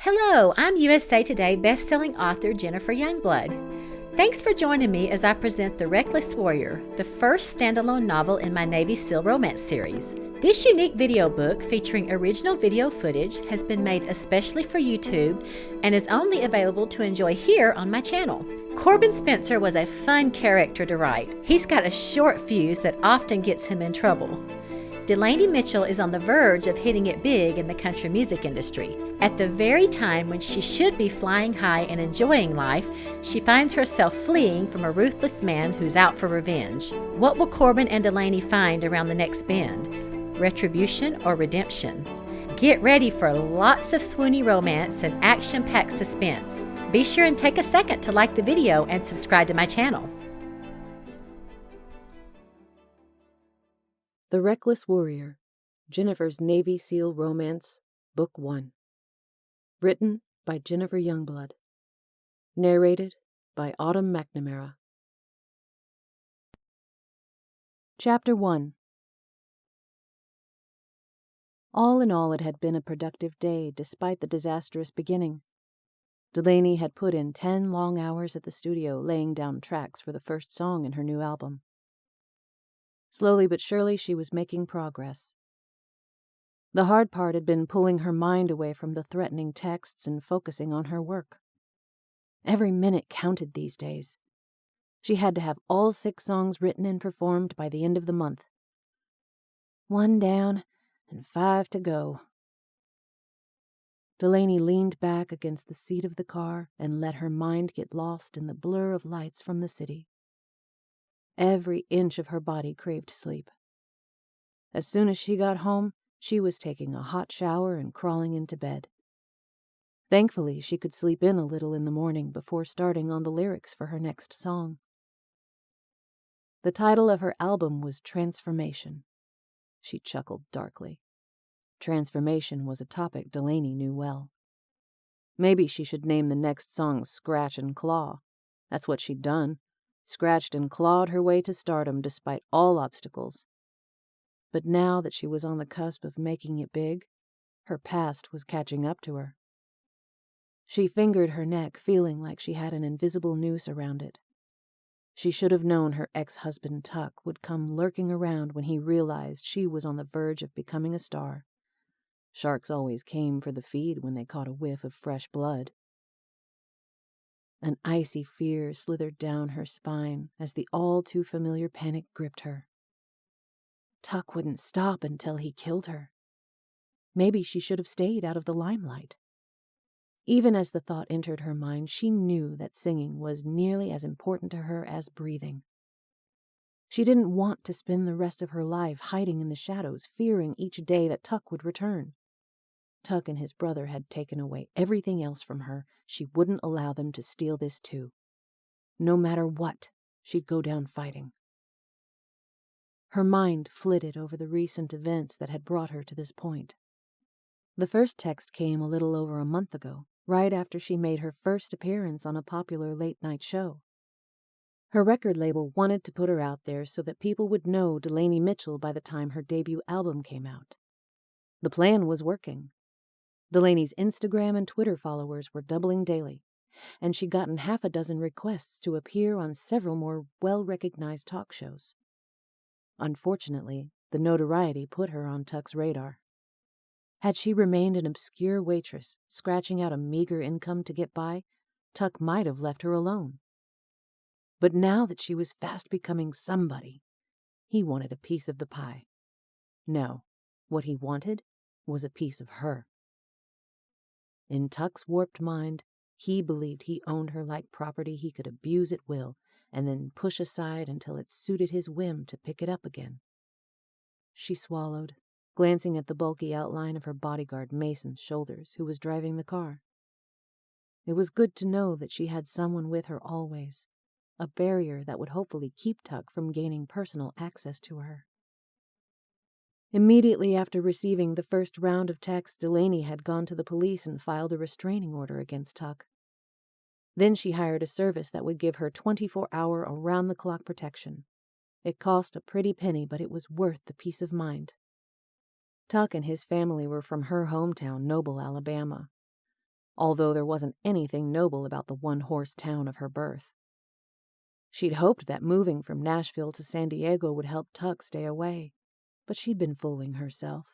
Hello, I'm USA Today bestselling author Jennifer Youngblood. Thanks for joining me as I present The Reckless Warrior, the first standalone novel in my Navy SEAL romance series. This unique video book featuring original video footage has been made especially for YouTube and is only available to enjoy here on my channel. Corbin Spencer was a fun character to write. He's got a short fuse that often gets him in trouble. Delaney Mitchell is on the verge of hitting it big in the country music industry. At the very time when she should be flying high and enjoying life, she finds herself fleeing from a ruthless man who's out for revenge. What will Corbin and Delaney find around the next bend? Retribution or redemption? Get ready for lots of swoony romance and action-packed suspense. Be sure and take a second to like the video and subscribe to my channel. The Reckless Warrior, Jennifer's Navy SEAL Romance, Book 1. Written by Jennifer Youngblood. Narrated by Autumn McNamara. Chapter 1. All in all, it had been a productive day, despite the disastrous beginning. Delaney had put in 10 long hours at the studio laying down tracks for the first song in her new album. Slowly but surely, she was making progress. The hard part had been pulling her mind away from the threatening texts and focusing on her work. Every minute counted these days. She had to have all 6 songs written and performed by the end of the month. 1 down and 5 to go. Delaney leaned back against the seat of the car and let her mind get lost in the blur of lights from the city. Every inch of her body craved sleep. As soon as she got home, she was taking a hot shower and crawling into bed. Thankfully, she could sleep in a little in the morning before starting on the lyrics for her next song. The title of her album was Transformation. She chuckled darkly. Transformation was a topic Delaney knew well. Maybe she should name the next song Scratch and Claw. That's what she'd done. Scratched and clawed her way to stardom despite all obstacles. But now that she was on the cusp of making it big, her past was catching up to her. She fingered her neck, feeling like she had an invisible noose around it. She should have known her ex-husband Tuck would come lurking around when he realized she was on the verge of becoming a star. Sharks always came for the feed when they caught a whiff of fresh blood. An icy fear slithered down her spine as the all-too-familiar panic gripped her. Tuck wouldn't stop until he killed her. Maybe she should have stayed out of the limelight. Even as the thought entered her mind, she knew that singing was nearly as important to her as breathing. She didn't want to spend the rest of her life hiding in the shadows, fearing each day that Tuck would return. Tuck and his brother had taken away everything else from her. She wouldn't allow them to steal this too. No matter what, she'd go down fighting. Her mind flitted over the recent events that had brought her to this point. The first text came a little over a month ago, right after she made her first appearance on a popular late-night show. Her record label wanted to put her out there so that people would know Delaney Mitchell by the time her debut album came out. The plan was working. Delaney's Instagram and Twitter followers were doubling daily, and she'd gotten 6 requests to appear on several more well-recognized talk shows. Unfortunately, the notoriety put her on Tuck's radar. Had she remained an obscure waitress, scratching out a meager income to get by, Tuck might have left her alone. But now that she was fast becoming somebody, he wanted a piece of the pie. No, what he wanted was a piece of her. In Tuck's warped mind, he believed he owned her like property he could abuse at will and then push aside until it suited his whim to pick it up again. She swallowed, glancing at the bulky outline of her bodyguard Mason's shoulders, who was driving the car. It was good to know that she had someone with her always, a barrier that would hopefully keep Tuck from gaining personal access to her. Immediately after receiving the first round of texts, Delaney had gone to the police and filed a restraining order against Tuck. Then she hired a service that would give her 24-hour around-the-clock protection. It cost a pretty penny, but it was worth the peace of mind. Tuck and his family were from her hometown, Noble, Alabama. although there wasn't anything noble about the one-horse town of her birth. She'd hoped that moving from Nashville to San Diego would help Tuck stay away, but she'd been fooling herself.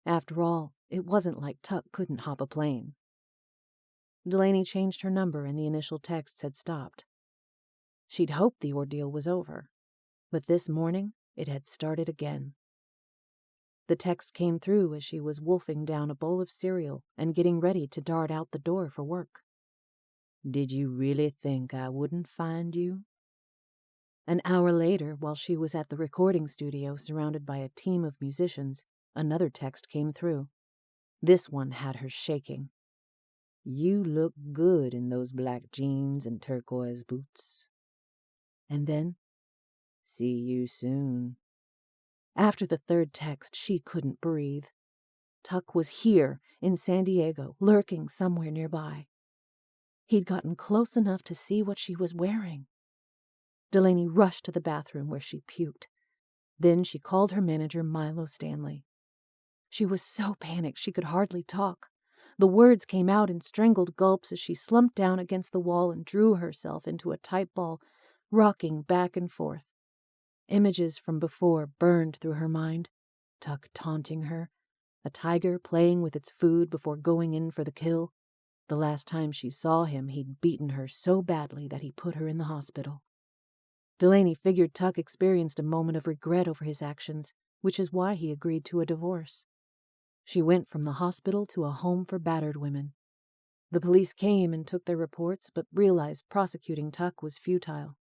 After all, it wasn't like Tuck couldn't hop a plane. Delaney changed her number and the initial texts had stopped. She'd hoped the ordeal was over, but this morning it had started again. The text came through as she was wolfing down a bowl of cereal and getting ready to dart out the door for work. "Did you really think I wouldn't find you?" An hour later, while she was at the recording studio surrounded by a team of musicians, another text came through. This one had her shaking. "You look good in those black jeans and turquoise boots." And then, "See you soon." After the third text, she couldn't breathe. Tuck was here, in San Diego, lurking somewhere nearby. He'd gotten close enough to see what she was wearing. Delaney rushed to the bathroom where she puked. Then she called her manager, Milo Stanley. She was so panicked she could hardly talk. The words came out in strangled gulps as she slumped down against the wall and drew herself into a tight ball, rocking back and forth. Images from before burned through her mind. Tuck taunting her, a tiger playing with its food before going in for the kill. The last time she saw him, he'd beaten her so badly that he put her in the hospital. Delaney figured Tuck experienced a moment of regret over his actions, which is why he agreed to a divorce. She went from the hospital to a home for battered women. The police came and took their reports, but realized prosecuting Tuck was futile.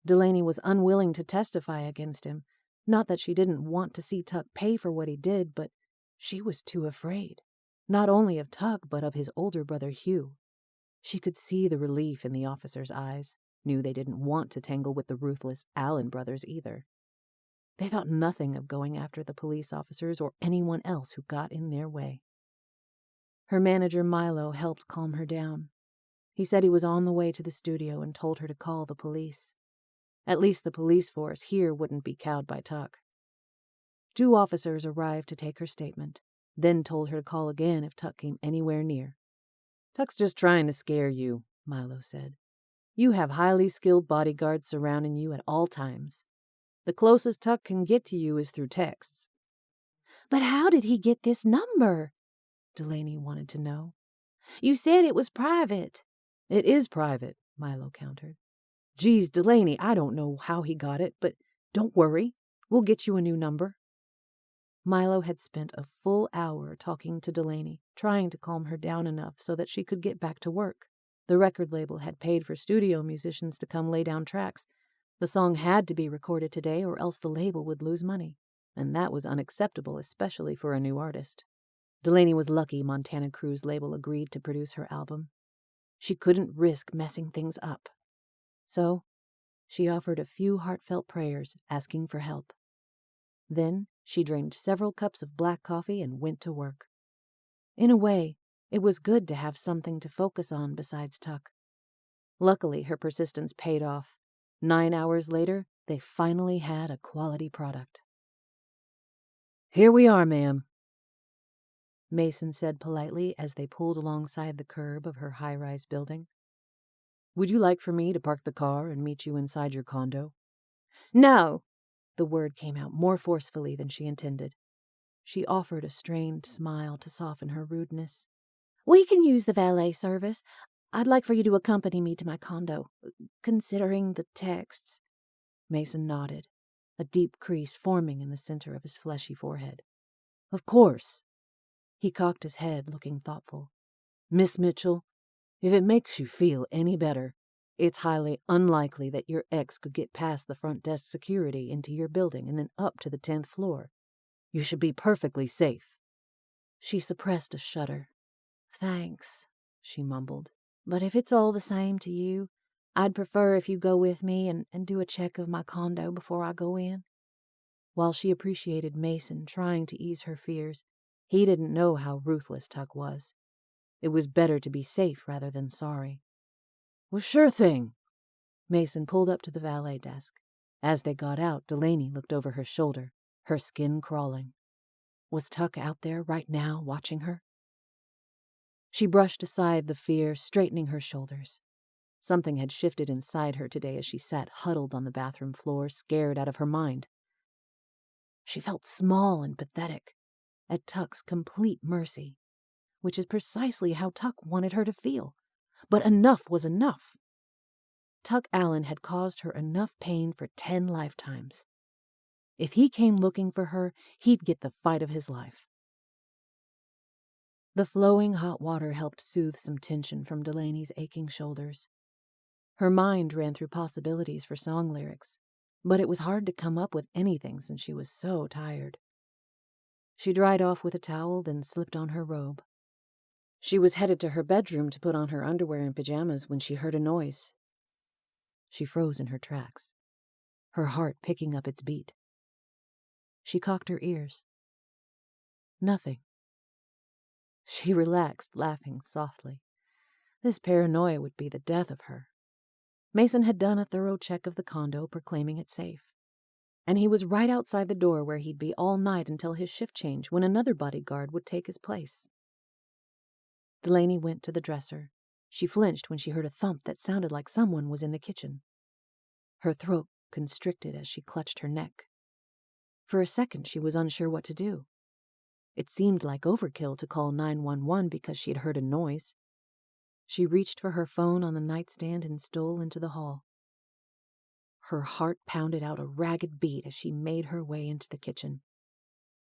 Delaney was unwilling to testify against him, not that she didn't want to see Tuck pay for what he did, but she was too afraid, not only of Tuck, but of his older brother Hugh. She could see the relief in the officers' eyes, knew they didn't want to tangle with the ruthless Allen brothers either. They thought nothing of going after the police officers or anyone else who got in their way. Her manager, Milo, helped calm her down. He said he was on the way to the studio and told her to call the police. At least the police force here wouldn't be cowed by Tuck. 2 officers arrived to take her statement, then told her to call again if Tuck came anywhere near. "Tuck's just trying to scare you," Milo said. "You have highly skilled bodyguards surrounding you at all times. The closest Tuck can get to you is through texts." "But how did he get this number?" Delaney wanted to know. "You said it was private." "It is private," Milo countered. "Geez, Delaney, I don't know how he got it, but don't worry. We'll get you a new number." Milo had spent a full hour talking to Delaney, trying to calm her down enough so that she could get back to work. The record label had paid for studio musicians to come lay down tracks. The song had to be recorded today or else the label would lose money, and that was unacceptable, especially for a new artist. Delaney was lucky Montana Crew's label agreed to produce her album. She couldn't risk messing things up. So, she offered a few heartfelt prayers, asking for help. Then, she drained several cups of black coffee and went to work. In a way, it was good to have something to focus on besides Tuck. Luckily, her persistence paid off. 9 hours later, they finally had a quality product. "Here we are, ma'am," Mason said politely as they pulled alongside the curb of her high-rise building. "Would you like for me to park the car and meet you inside your condo?" "No." The word came out more forcefully than she intended. She offered a strained smile to soften her rudeness. "We can use the valet service. I'd like for you to accompany me to my condo, considering the texts." Mason nodded, a deep crease forming in the center of his fleshy forehead. "Of course." He cocked his head, looking thoughtful. "Miss Mitchell, if it makes you feel any better, it's highly unlikely that your ex could get past the front desk security into your building and then up to the 10th floor. You should be perfectly safe." She suppressed a shudder. "Thanks," she mumbled. "But if it's all the same to you, I'd prefer if you go with me and do a check of my condo before I go in." While she appreciated Mason trying to ease her fears, he didn't know how ruthless Tuck was. It was better to be safe rather than sorry. "Well, sure thing." Mason pulled up to the valet desk. As they got out, Delaney looked over her shoulder, her skin crawling. Was Tuck out there right now watching her? She brushed aside the fear, straightening her shoulders. Something had shifted inside her today as she sat huddled on the bathroom floor, scared out of her mind. She felt small and pathetic, at Tuck's complete mercy, which is precisely how Tuck wanted her to feel. But enough was enough. Tuck Allen had caused her enough pain for 10 lifetimes. If he came looking for her, he'd get the fight of his life. The flowing hot water helped soothe some tension from Delaney's aching shoulders. Her mind ran through possibilities for song lyrics, but it was hard to come up with anything since she was so tired. She dried off with a towel, then slipped on her robe. She was headed to her bedroom to put on her underwear and pajamas when she heard a noise. She froze in her tracks, her heart picking up its beat. She cocked her ears. Nothing. She relaxed, laughing softly. This paranoia would be the death of her. Mason had done a thorough check of the condo, proclaiming it safe. And he was right outside the door where he'd be all night until his shift change, when another bodyguard would take his place. Delaney went to the dresser. She flinched when she heard a thump that sounded like someone was in the kitchen. Her throat constricted as she clutched her neck. For a second, she was unsure what to do. It seemed like overkill to call 911 because she had heard a noise. She reached for her phone on the nightstand and stole into the hall. Her heart pounded out a ragged beat as she made her way into the kitchen.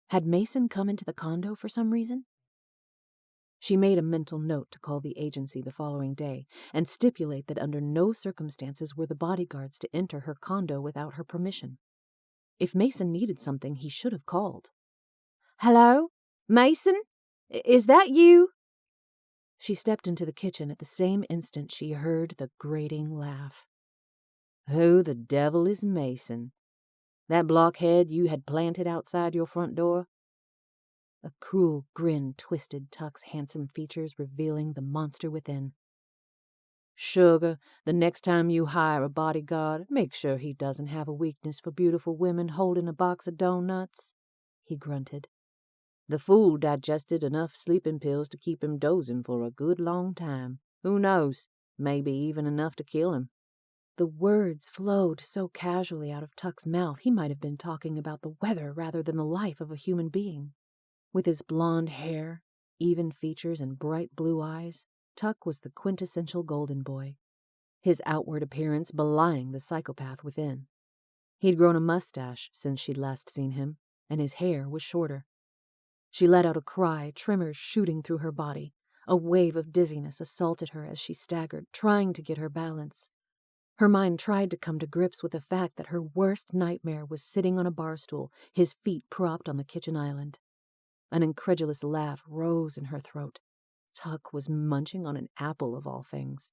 Had Mason come into the condo for some reason? She made a mental note to call the agency the following day and stipulate that under no circumstances were the bodyguards to enter her condo without her permission. If Mason needed something, he should have called. Hello? Mason? Is that you? She stepped into the kitchen at the same instant she heard the grating laugh. Who the devil is Mason? That blockhead you had planted outside your front door? A cruel grin twisted Tuck's handsome features, revealing the monster within. Sugar, the next time you hire a bodyguard, make sure he doesn't have a weakness for beautiful women holding a box of doughnuts, he grunted. The fool digested enough sleeping pills to keep him dozing for a good long time. Who knows, maybe even enough to kill him. The words flowed so casually out of Tuck's mouth he might have been talking about the weather rather than the life of a human being. With his blonde hair, even features, and bright blue eyes, Tuck was the quintessential golden boy, his outward appearance belying the psychopath within. He'd grown a mustache since she'd last seen him, and his hair was shorter. She let out a cry, tremors shooting through her body. A wave of dizziness assaulted her as she staggered, trying to get her balance. Her mind tried to come to grips with the fact that her worst nightmare was sitting on a bar stool, his feet propped on the kitchen island. An incredulous laugh rose in her throat. Tuck was munching on an apple of all things.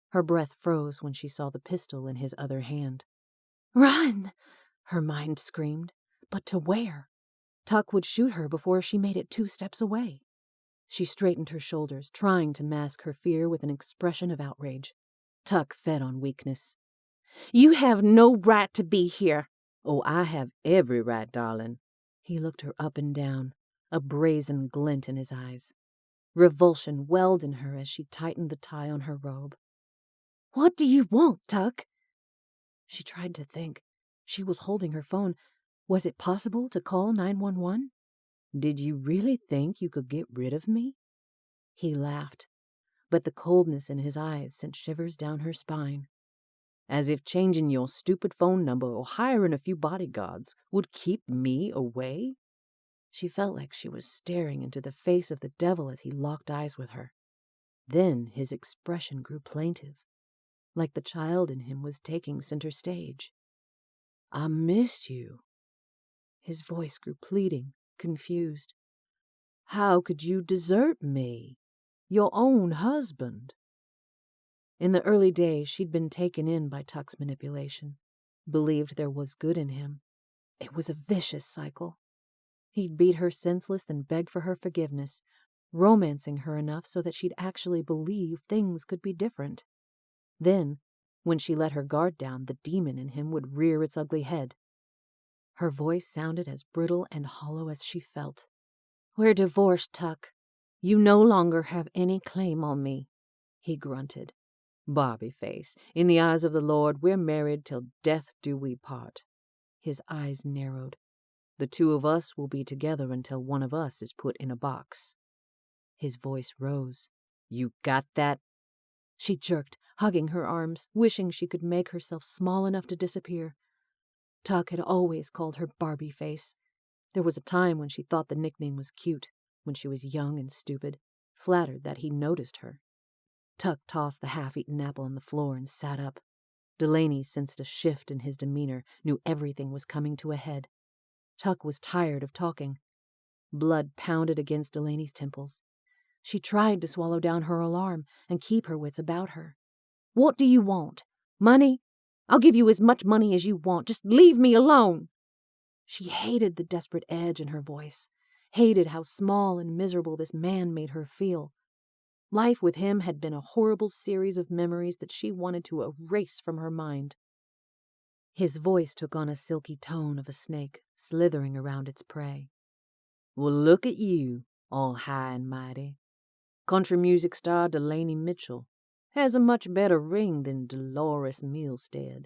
Her breath froze when she saw the pistol in his other hand. Run! Her mind screamed. But to where? Tuck would shoot her before she made it 2 steps away. She straightened her shoulders, trying to mask her fear with an expression of outrage. Tuck fed on weakness. You have no right to be here. Oh, I have every right, darling. He looked her up and down, a brazen glint in his eyes. Revulsion welled in her as she tightened the tie on her robe. What do you want, Tuck? She tried to think. She was holding her phone. Was it possible to call 911? Did you really think you could get rid of me? He laughed, but the coldness in his eyes sent shivers down her spine. As if changing your stupid phone number or hiring a few bodyguards would keep me away? She felt like she was staring into the face of the devil as he locked eyes with her. Then his expression grew plaintive, like the child in him was taking center stage. I missed you. His voice grew pleading, confused. How could you desert me? Your own husband. In the early days, she'd been taken in by Tuck's manipulation, believed there was good in him. It was a vicious cycle. He'd beat her senseless, then beg for her forgiveness, romancing her enough so that she'd actually believe things could be different. Then, when she let her guard down, the demon in him would rear its ugly head. Her voice sounded as brittle and hollow as she felt. We're divorced, Tuck. You no longer have any claim on me, he grunted. Bobby face, in the eyes of the Lord, we're married till death do we part. His eyes narrowed. The two of us will be together until one of us is put in a box. His voice rose. You got that? She jerked, hugging her arms, wishing she could make herself small enough to disappear. Tuck had always called her Barbie face. There was a time when she thought the nickname was cute, when she was young and stupid, flattered that he noticed her. Tuck tossed the half-eaten apple on the floor and sat up. Delaney sensed a shift in his demeanor, knew everything was coming to a head. Tuck was tired of talking. Blood pounded against Delaney's temples. She tried to swallow down her alarm and keep her wits about her. What do you want? Money? I'll give you as much money as you want. Just leave me alone. She hated the desperate edge in her voice, hated how small and miserable this man made her feel. Life with him had been a horrible series of memories that she wanted to erase from her mind. His voice took on a silky tone of a snake slithering around its prey. Well, look at you, all high and mighty. Country music star Delaney Mitchell has a much better ring than Dolores Milstead.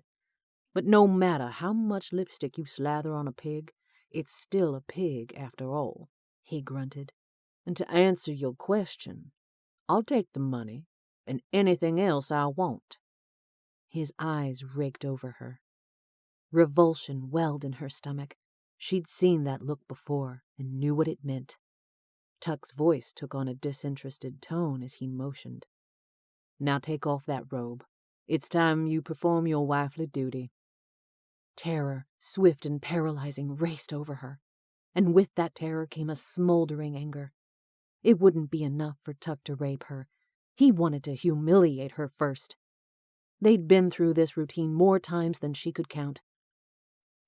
But no matter how much lipstick you slather on a pig, it's still a pig after all, he grunted. And to answer your question, I'll take the money and anything else I want. His eyes raked over her. Revulsion welled in her stomach. She'd seen that look before and knew what it meant. Tuck's voice took on a disinterested tone as he motioned. Now take off that robe. It's time you perform your wifely duty. Terror, swift and paralyzing, raced over her, and with that terror came a smoldering anger. It wouldn't be enough for Tuck to rape her. He wanted to humiliate her first. They'd been through this routine more times than she could count.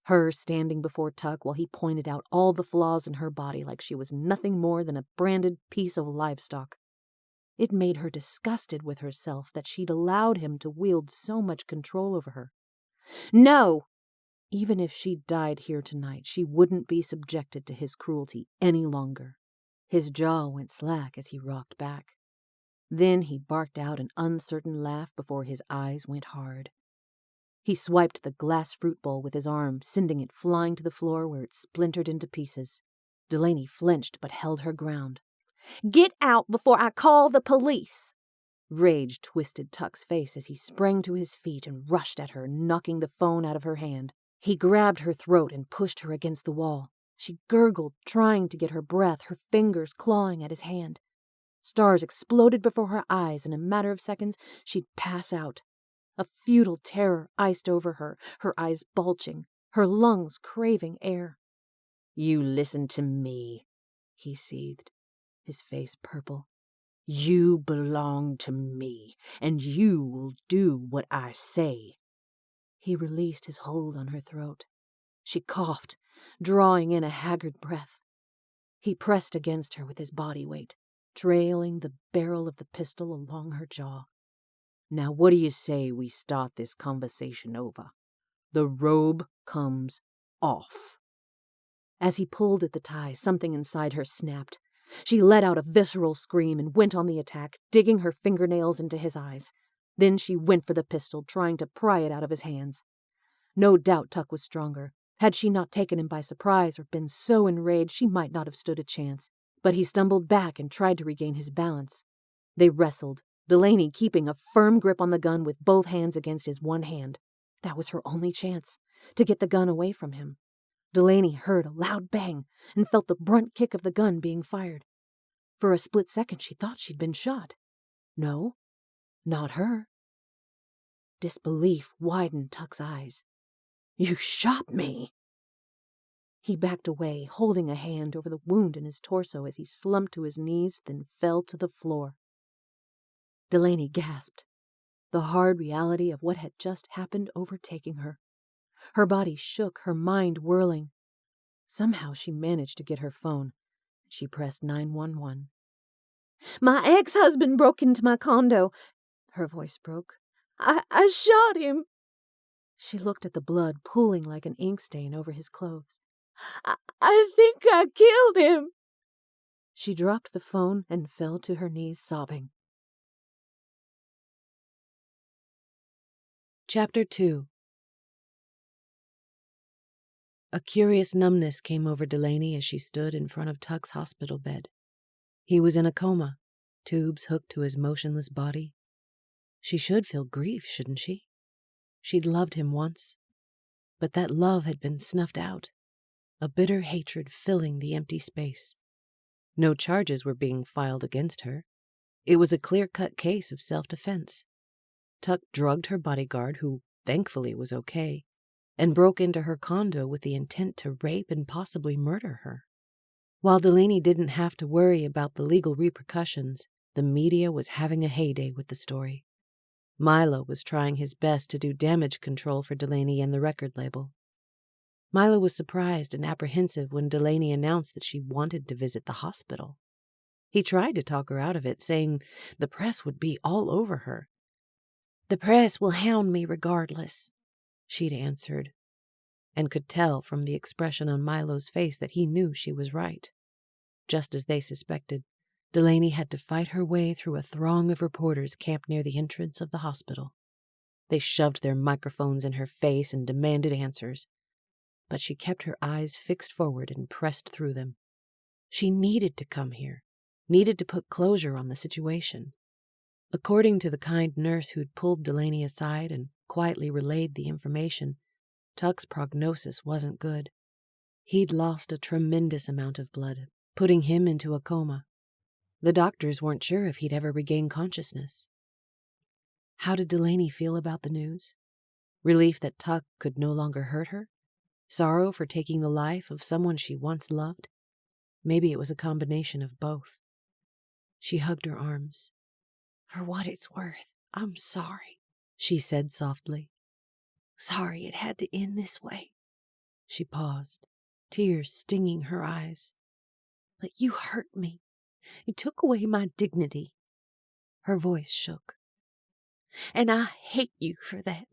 Her standing before Tuck while he pointed out all the flaws in her body like she was nothing more than a branded piece of livestock. It made her disgusted with herself that she'd allowed him to wield so much control over her. No! Even if she died here tonight, she wouldn't be subjected to his cruelty any longer. His jaw went slack as he rocked back. Then he barked out an uncertain laugh before his eyes went hard. He swiped the glass fruit bowl with his arm, sending it flying to the floor where it splintered into pieces. Delaney flinched but held her ground. Get out before I call the police! Rage twisted Tuck's face as he sprang to his feet and rushed at her, knocking the phone out of her hand. He grabbed her throat and pushed her against the wall. She gurgled, trying to get her breath, her fingers clawing at his hand. Stars exploded before her eyes. In a matter of seconds, she'd pass out. A futile terror iced over her, her eyes bulging, her lungs craving air. You listen to me, he seethed, his face purple. You belong to me, and you will do what I say. He released his hold on her throat. She coughed, drawing in a haggard breath. He pressed against her with his body weight, trailing the barrel of the pistol along her jaw. Now what do you say we start this conversation over? The robe comes off. As he pulled at the tie, something inside her snapped. She let out a visceral scream and went on the attack, digging her fingernails into his eyes. Then she went for the pistol, trying to pry it out of his hands. No doubt Tuck was stronger. Had she not taken him by surprise or been so enraged, she might not have stood a chance. But he stumbled back and tried to regain his balance. They wrestled, Delaney keeping a firm grip on the gun with both hands against his one hand. That was her only chance, to get the gun away from him. Delaney heard a loud bang and felt the brunt kick of the gun being fired. For a split second she thought she'd been shot. No, not her. Disbelief widened Tuck's eyes. You shot me! He backed away, holding a hand over the wound in his torso as he slumped to his knees, then fell to the floor. Delaney gasped, the hard reality of what had just happened overtaking her. Her body shook, her mind whirling. Somehow she managed to get her phone. She pressed 911. My ex-husband broke into my condo. Her voice broke. I shot him. She looked at the blood pooling like an ink stain over his clothes. I think I killed him. She dropped the phone and fell to her knees sobbing. Chapter 2. A curious numbness came over Delaney as she stood in front of Tuck's hospital bed. He was in a coma, tubes hooked to his motionless body. She should feel grief, shouldn't she? She'd loved him once, but that love had been snuffed out, a bitter hatred filling the empty space. No charges were being filed against her. It was a clear-cut case of self-defense. Tuck drugged her bodyguard, who thankfully was okay, and broke into her condo with the intent to rape and possibly murder her. While Delaney didn't have to worry about the legal repercussions, the media was having a heyday with the story. Milo was trying his best to do damage control for Delaney and the record label. Milo was surprised and apprehensive when Delaney announced that she wanted to visit the hospital. He tried to talk her out of it, saying the press would be all over her. "The press will hound me regardless," she'd answered, and could tell from the expression on Milo's face that he knew she was right. Just as they suspected, Delaney had to fight her way through a throng of reporters camped near the entrance of the hospital. They shoved their microphones in her face and demanded answers, but she kept her eyes fixed forward and pressed through them. She needed to come here, needed to put closure on the situation. According to the kind nurse who'd pulled Delaney aside and quietly relayed the information, Tuck's prognosis wasn't good. He'd lost a tremendous amount of blood, putting him into a coma. The doctors weren't sure if he'd ever regain consciousness. How did Delaney feel about the news? Relief that Tuck could no longer hurt her? Sorrow for taking the life of someone she once loved? Maybe it was a combination of both. She hugged her arms. "For what it's worth, I'm sorry," she said softly. "Sorry it had to end this way." She paused, tears stinging her eyes. "But you hurt me. You took away my dignity." Her voice shook. "And I hate you for that."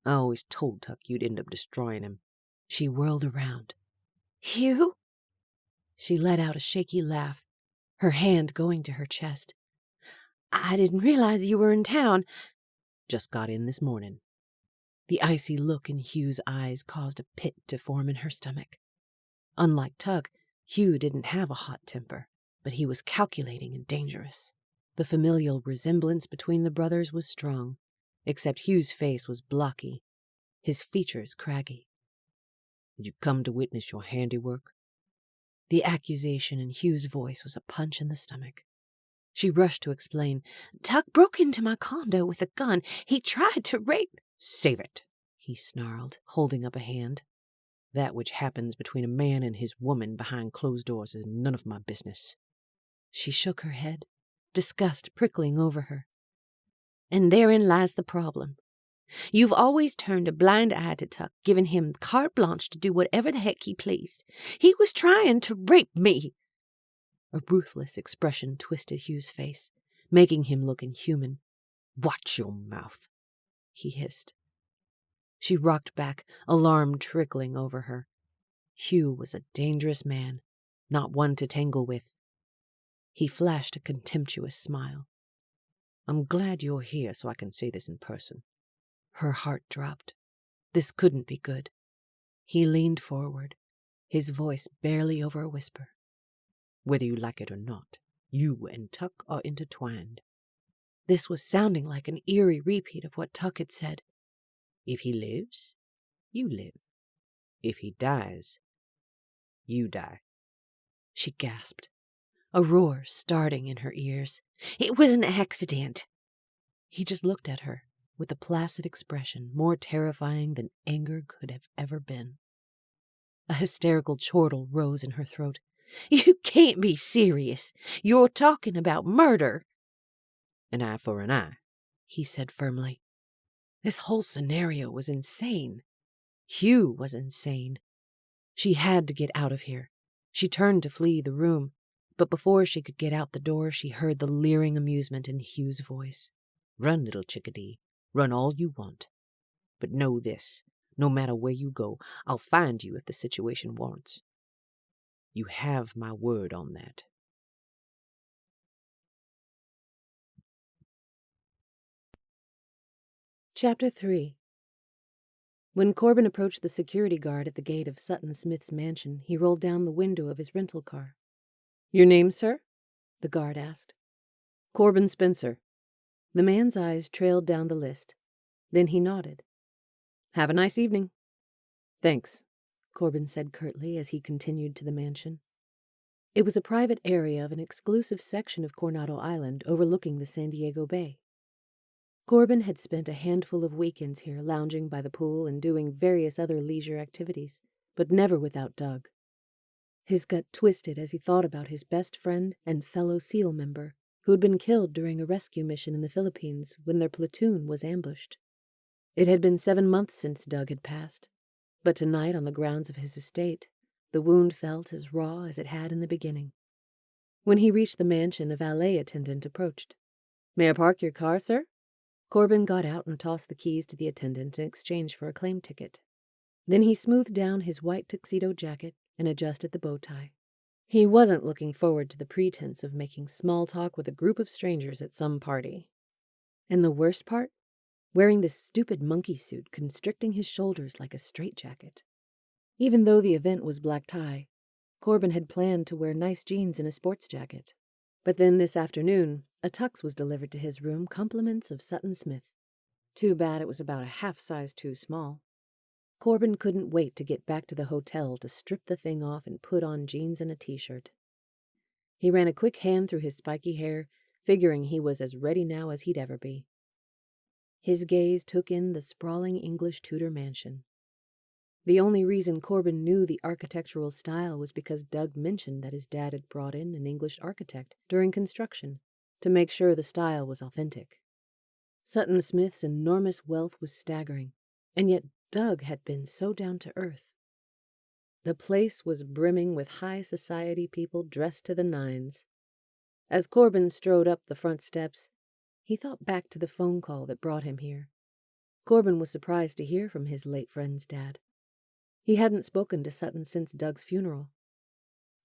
I always told Tuck you'd end up destroying him. She whirled around. "You?" She let out a shaky laugh, her hand going to her chest. "I didn't realize you were in town." Just got in this morning. The icy look in Hugh's eyes caused a pit to form in her stomach. Unlike Tuck, Hugh didn't have a hot temper, but he was calculating and dangerous. The familial resemblance between the brothers was strong, except Hugh's face was blocky, his features craggy. Did you come to witness your handiwork? The accusation in Hugh's voice was a punch in the stomach. She rushed to explain. "Tuck broke into my condo with a gun. He tried to rape—" "Save it," he snarled, holding up a hand. "That which happens between a man and his woman behind closed doors is none of my business." She shook her head, disgust prickling over her. "And therein lies the problem. You've always turned a blind eye to Tuck, giving him carte blanche to do whatever the heck he pleased. He was trying to rape me." A ruthless expression twisted Hugh's face, making him look inhuman. "Watch your mouth," he hissed. She rocked back, alarm trickling over her. Hugh was a dangerous man, not one to tangle with. He flashed a contemptuous smile. "I'm glad you're here so I can say this in person." Her heart dropped. This couldn't be good. He leaned forward, his voice barely over a whisper. "Whether you like it or not, you and Tuck are intertwined." This was sounding like an eerie repeat of what Tuck had said. "If he lives, you live. If he dies, you die." She gasped, a roar starting in her ears. "It was an accident." He just looked at her with a placid expression more terrifying than anger could have ever been. A hysterical chortle rose in her throat. "You can't be serious. You're talking about murder." "An eye for an eye," he said firmly. This whole scenario was insane. Hugh was insane. She had to get out of here. She turned to flee the room, but before she could get out the door, she heard the leering amusement in Hugh's voice. "Run, little chickadee. Run all you want. But know this, no matter where you go, I'll find you if the situation warrants." You have my word on that. Chapter 3. When Corbin approached the security guard at the gate of Sutton Smith's mansion, he rolled down the window of his rental car. "Your name, sir?" the guard asked. "Corbin Spencer." The man's eyes trailed down the list. Then he nodded. "Have a nice evening." "Thanks," Corbin said curtly as he continued to the mansion. It was a private area of an exclusive section of Coronado Island overlooking the San Diego Bay. Corbin had spent a handful of weekends here lounging by the pool and doing various other leisure activities, but never without Doug. His gut twisted as he thought about his best friend and fellow SEAL member, who had been killed during a rescue mission in the Philippines when their platoon was ambushed. It had been 7 months since Doug had passed, but tonight on the grounds of his estate, the wound felt as raw as it had in the beginning. When he reached the mansion, a valet attendant approached. "May I park your car, sir?" Corbin got out and tossed the keys to the attendant in exchange for a claim ticket. Then he smoothed down his white tuxedo jacket and adjusted the bow tie. He wasn't looking forward to the pretense of making small talk with a group of strangers at some party. And the worst part? Wearing this stupid monkey suit constricting his shoulders like a straitjacket. Even though the event was black tie, Corbin had planned to wear nice jeans and a sports jacket. But then this afternoon, a tux was delivered to his room, compliments of Sutton Smith. Too bad it was about a half size too small. Corbin couldn't wait to get back to the hotel to strip the thing off and put on jeans and a t-shirt. He ran a quick hand through his spiky hair, figuring he was as ready now as he'd ever be. His gaze took in the sprawling English Tudor mansion. The only reason Corbin knew the architectural style was because Doug mentioned that his dad had brought in an English architect during construction to make sure the style was authentic. Sutton Smith's enormous wealth was staggering, and yet Doug had been so down to earth. The place was brimming with high society people dressed to the nines. As Corbin strode up the front steps, he thought back to the phone call that brought him here. Corbin was surprised to hear from his late friend's dad. He hadn't spoken to Sutton since Doug's funeral.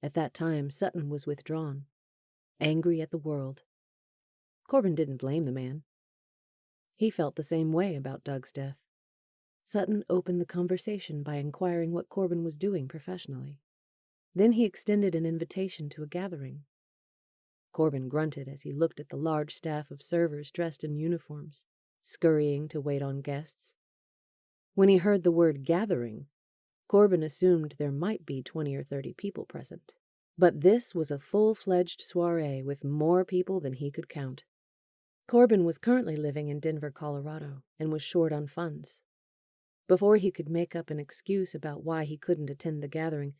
At that time, Sutton was withdrawn, angry at the world. Corbin didn't blame the man. He felt the same way about Doug's death. Sutton opened the conversation by inquiring what Corbin was doing professionally. Then he extended an invitation to a gathering. Corbin grunted as he looked at the large staff of servers dressed in uniforms, scurrying to wait on guests. When he heard the word gathering, Corbin assumed there might be 20 or 30 people present. But this was a full-fledged soiree with more people than he could count. Corbin was currently living in Denver, Colorado, and was short on funds. Before he could make up an excuse about why he couldn't attend the gathering,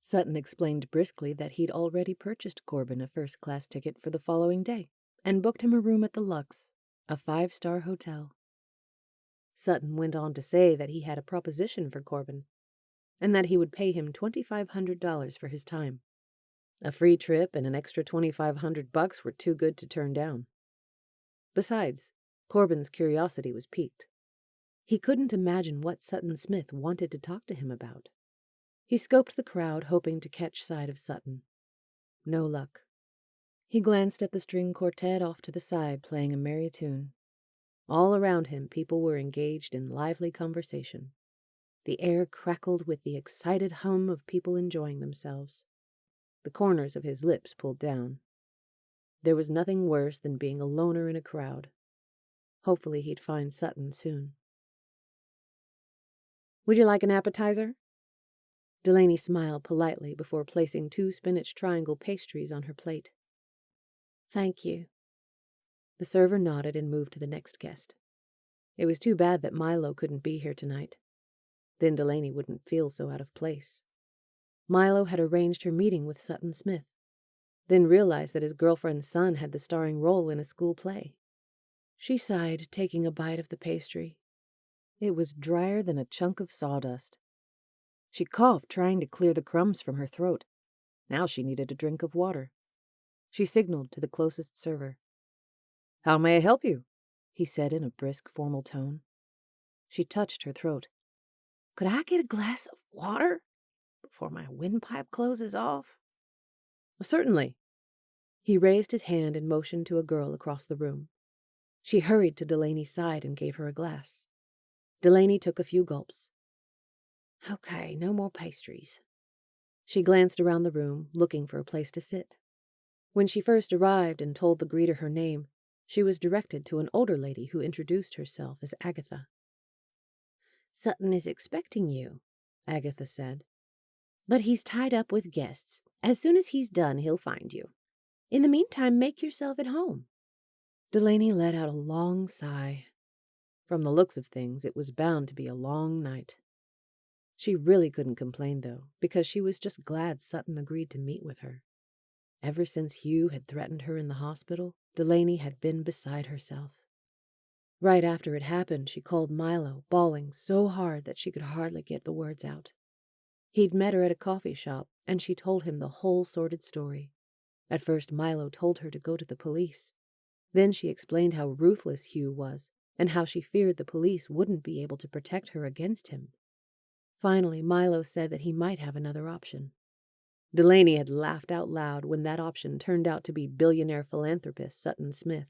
Sutton explained briskly that he'd already purchased Corbin a first-class ticket for the following day and booked him a room at the Lux, a 5-star hotel. Sutton went on to say that he had a proposition for Corbin, and that he would pay him $2,500 for his time. A free trip and an extra $2,500 were too good to turn down. Besides, Corbin's curiosity was piqued. He couldn't imagine what Sutton Smith wanted to talk to him about. He scoped the crowd, hoping to catch sight of Sutton. No luck. He glanced at the string quartet off to the side, playing a merry tune. All around him, people were engaged in lively conversation. The air crackled with the excited hum of people enjoying themselves. The corners of his lips pulled down. There was nothing worse than being a loner in a crowd. Hopefully he'd find Sutton soon. "Would you like an appetizer?" Delaney smiled politely before placing 2 spinach triangle pastries on her plate. "Thank you." The server nodded and moved to the next guest. It was too bad that Milo couldn't be here tonight. Then Delaney wouldn't feel so out of place. Milo had arranged her meeting with Sutton Smith, then realized that his girlfriend's son had the starring role in a school play. She sighed, taking a bite of the pastry. It was drier than a chunk of sawdust. She coughed, trying to clear the crumbs from her throat. Now she needed a drink of water. She signaled to the closest server. "How may I help you?" he said in a brisk, formal tone. She touched her throat. "Could I get a glass of water? before my windpipe closes off? Certainly. He raised his hand and motioned to a girl across the room. She hurried to Delaney's side and gave her a glass. Delaney took a few gulps. Okay, no more pastries. She glanced around the room, looking for a place to sit. When she first arrived and told the greeter her name, she was directed to an older lady who introduced herself as Agatha. Sutton is expecting you, Agatha said. But he's tied up with guests. As soon as he's done, he'll find you. In the meantime, make yourself at home. Delaney let out a long sigh. From the looks of things, it was bound to be a long night. She really couldn't complain, though, because she was just glad Sutton agreed to meet with her. Ever since Hugh had threatened her in the hospital, Delaney had been beside herself. Right after it happened, she called Milo, bawling so hard that she could hardly get the words out. He'd met her at a coffee shop, and she told him the whole sordid story. At first, Milo told her to go to the police. Then she explained how ruthless Hugh was, and how she feared the police wouldn't be able to protect her against him. Finally, Milo said that he might have another option. Delaney had laughed out loud when that option turned out to be billionaire philanthropist Sutton Smith.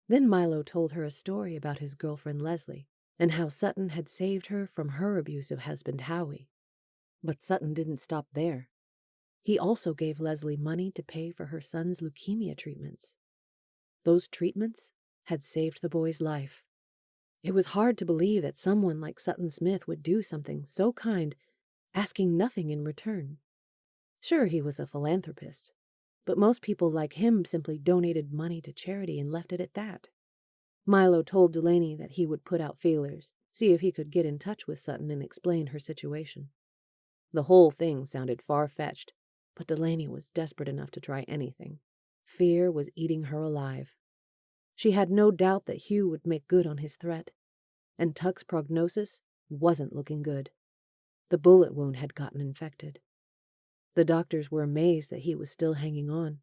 Then Milo told her a story about his girlfriend Leslie, and how Sutton had saved her from her abusive husband Howie. But Sutton didn't stop there. He also gave Leslie money to pay for her son's leukemia treatments. Those treatments had saved the boy's life. It was hard to believe that someone like Sutton Smith would do something so kind, asking nothing in return. Sure, he was a philanthropist, but most people like him simply donated money to charity and left it at that. Milo told Delaney that he would put out feelers, see if he could get in touch with Sutton and explain her situation. The whole thing sounded far-fetched, but Delaney was desperate enough to try anything. Fear was eating her alive. She had no doubt that Hugh would make good on his threat, and Tuck's prognosis wasn't looking good. The bullet wound had gotten infected. The doctors were amazed that he was still hanging on.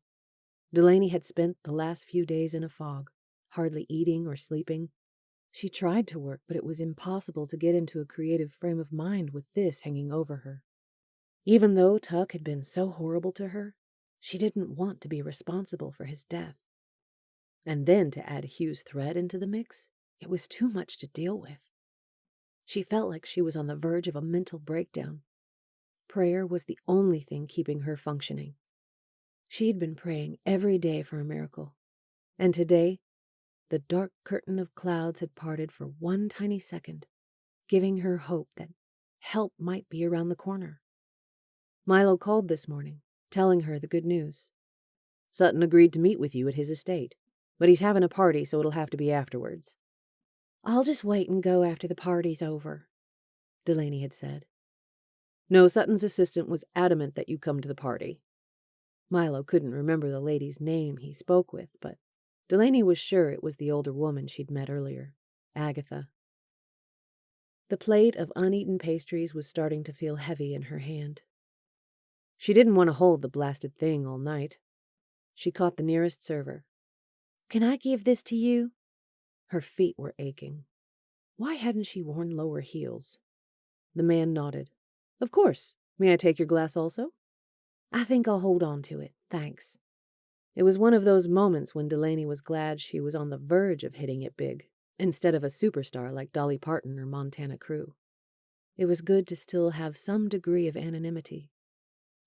Delaney had spent the last few days in a fog, hardly eating or sleeping. She tried to work, but it was impossible to get into a creative frame of mind with this hanging over her. Even though Tuck had been so horrible to her, she didn't want to be responsible for his death. And then to add Hugh's threat into the mix, it was too much to deal with. She felt like she was on the verge of a mental breakdown. Prayer was the only thing keeping her functioning. She'd been praying every day for a miracle, and today, the dark curtain of clouds had parted for one tiny second, giving her hope that help might be around the corner. Milo called this morning, telling her the good news. Sutton agreed to meet with you at his estate, but he's having a party, so it'll have to be afterwards. I'll just wait and go after the party's over, Delaney had said. No, Sutton's assistant was adamant that you come to the party. Milo couldn't remember the lady's name he spoke with, but Delaney was sure it was the older woman she'd met earlier, Agatha. The plate of uneaten pastries was starting to feel heavy in her hand. She didn't want to hold the blasted thing all night. She caught the nearest server. Can I give this to you? Her feet were aching. Why hadn't she worn lower heels? The man nodded. Of course. May I take your glass also? I think I'll hold on to it, thanks. It was one of those moments when Delaney was glad she was on the verge of hitting it big, instead of a superstar like Dolly Parton or Montana Crew. It was good to still have some degree of anonymity.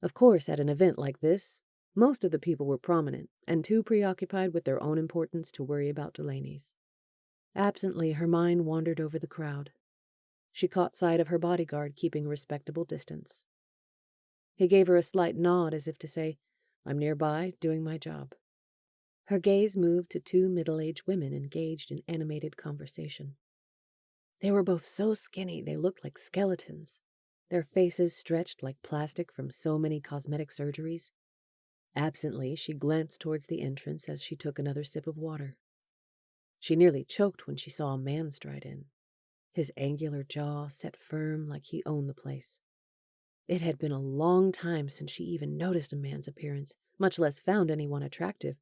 Of course, at an event like this, most of the people were prominent and too preoccupied with their own importance to worry about Delaney's. Absently, her mind wandered over the crowd. She caught sight of her bodyguard keeping a respectable distance. He gave her a slight nod as if to say, I'm nearby, doing my job. Her gaze moved to two middle-aged women engaged in animated conversation. They were both so skinny they looked like skeletons, their faces stretched like plastic from so many cosmetic surgeries. Absently, she glanced towards the entrance as she took another sip of water. She nearly choked when she saw a man stride in, his angular jaw set firm like he owned the place. It had been a long time since she even noticed a man's appearance, much less found anyone attractive,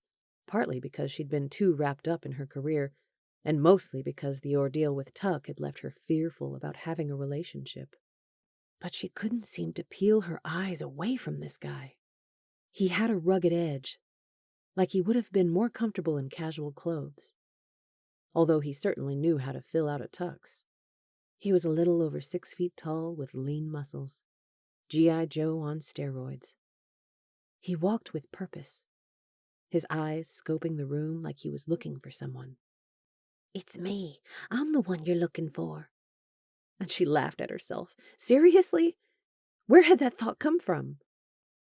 partly because she'd been too wrapped up in her career, and mostly because the ordeal with Tuck had left her fearful about having a relationship. But she couldn't seem to peel her eyes away from this guy. He had a rugged edge, like he would have been more comfortable in casual clothes, although he certainly knew how to fill out a tux. He was a little over 6 feet tall with lean muscles, G.I. Joe on steroids. He walked with purpose, his eyes scoping the room like he was looking for someone. "It's me. I'm the one you're looking for." And she laughed at herself. Seriously? Where had that thought come from?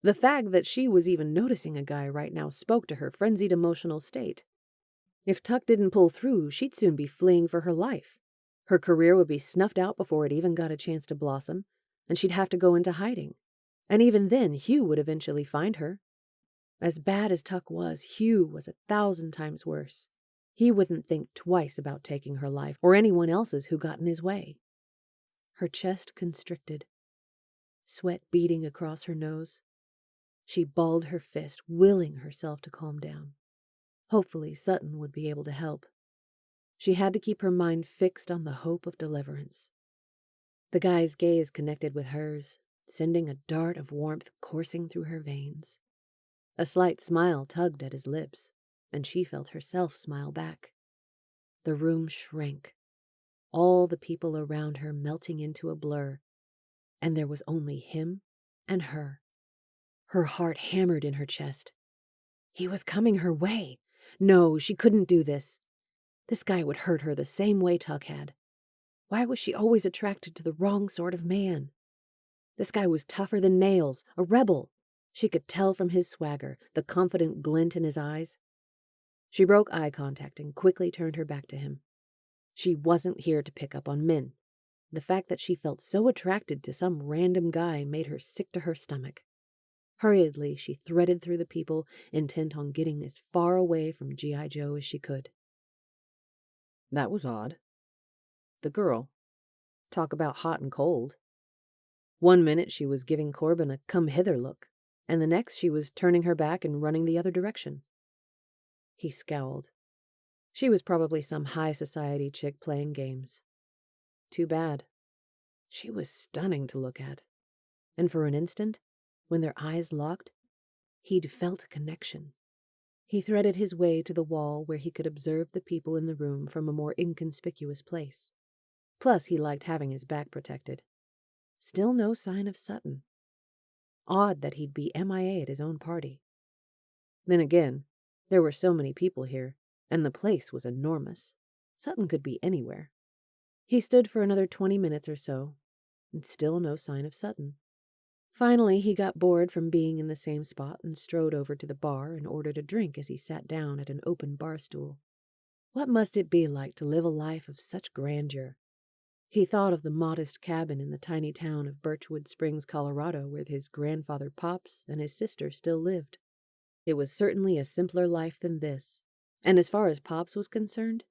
The fact that she was even noticing a guy right now spoke to her frenzied emotional state. If Tuck didn't pull through, she'd soon be fleeing for her life. Her career would be snuffed out before it even got a chance to blossom, and she'd have to go into hiding. And even then, Hugh would eventually find her. As bad as Tuck was, Hugh was 1,000 times worse. He wouldn't think twice about taking her life or anyone else's who got in his way. Her chest constricted, sweat beading across her nose. She balled her fist, willing herself to calm down. Hopefully Sutton would be able to help. She had to keep her mind fixed on the hope of deliverance. The guy's gaze connected with hers, sending a dart of warmth coursing through her veins. A slight smile tugged at his lips, and she felt herself smile back. The room shrank, all the people around her melting into a blur, and there was only him and her. Her heart hammered in her chest. He was coming her way. No, she couldn't do this. This guy would hurt her the same way Tuck had. Why was she always attracted to the wrong sort of man? This guy was tougher than nails, a rebel. She could tell from his swagger, the confident glint in his eyes. She broke eye contact and quickly turned her back to him. She wasn't here to pick up on men. The fact that she felt so attracted to some random guy made her sick to her stomach. Hurriedly, she threaded through the people, intent on getting as far away from G.I. Joe as she could. That was odd. The girl. Talk about hot and cold. One minute she was giving Corbin a come-hither look, and the next she was turning her back and running the other direction. He scowled. She was probably some high society chick playing games. Too bad. She was stunning to look at. And for an instant, when their eyes locked, he'd felt a connection. He threaded his way to the wall where he could observe the people in the room from a more inconspicuous place. Plus, he liked having his back protected. Still no sign of Sutton. Odd that he'd be MIA at his own party. Then again, there were so many people here, and the place was enormous. Sutton could be anywhere. He stood for another 20 minutes or so, and still no sign of Sutton. Finally, he got bored from being in the same spot and strode over to the bar and ordered a drink as he sat down at an open bar stool. What must it be like to live a life of such grandeur? He thought of the modest cabin in the tiny town of Birchwood Springs, Colorado, where his grandfather Pops and his sister still lived. It was certainly a simpler life than this, and as far as Pops was concerned,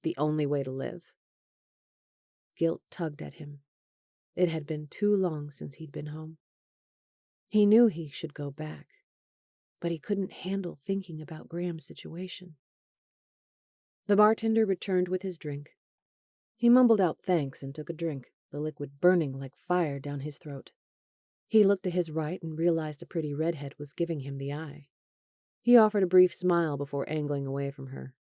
the only way to live. Guilt tugged at him. It had been too long since he'd been home. He knew he should go back, but he couldn't handle thinking about Graham's situation. The bartender returned with his drink. He mumbled out thanks and took a drink, the liquid burning like fire down his throat. He looked to his right and realized a pretty redhead was giving him the eye. He offered a brief smile before angling away from her.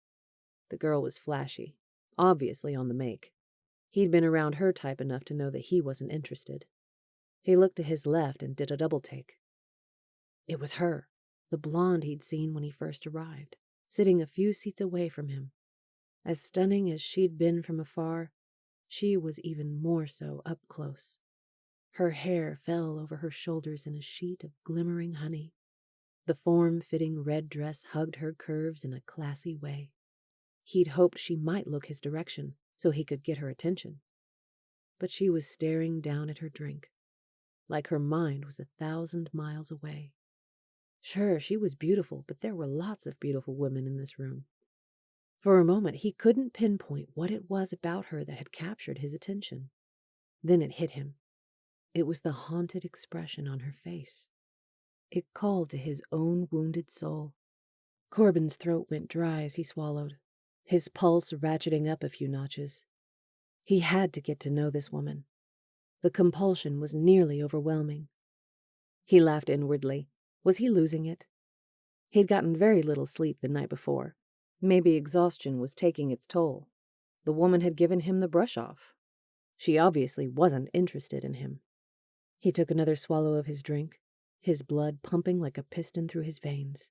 The girl was flashy, obviously on the make. He'd been around her type enough to know that he wasn't interested. He looked to his left and did a double take. It was her, the blonde he'd seen when he first arrived, sitting a few seats away from him. As stunning as she'd been from afar, she was even more so up close. Her hair fell over her shoulders in a sheet of glimmering honey. The form-fitting red dress hugged her curves in a classy way. He'd hoped she might look his direction so he could get her attention. But she was staring down at her drink, like her mind was 1,000 miles away. Sure, she was beautiful, but there were lots of beautiful women in this room. For a moment, he couldn't pinpoint what it was about her that had captured his attention. Then it hit him. It was the haunted expression on her face. It called to his own wounded soul. Corbin's throat went dry as he swallowed, his pulse ratcheting up a few notches. He had to get to know this woman. The compulsion was nearly overwhelming. He laughed inwardly. Was he losing it? He'd gotten very little sleep the night before. Maybe exhaustion was taking its toll. The woman had given him the brush off. She obviously wasn't interested in him. He took another swallow of his drink, his blood pumping like a piston through his veins.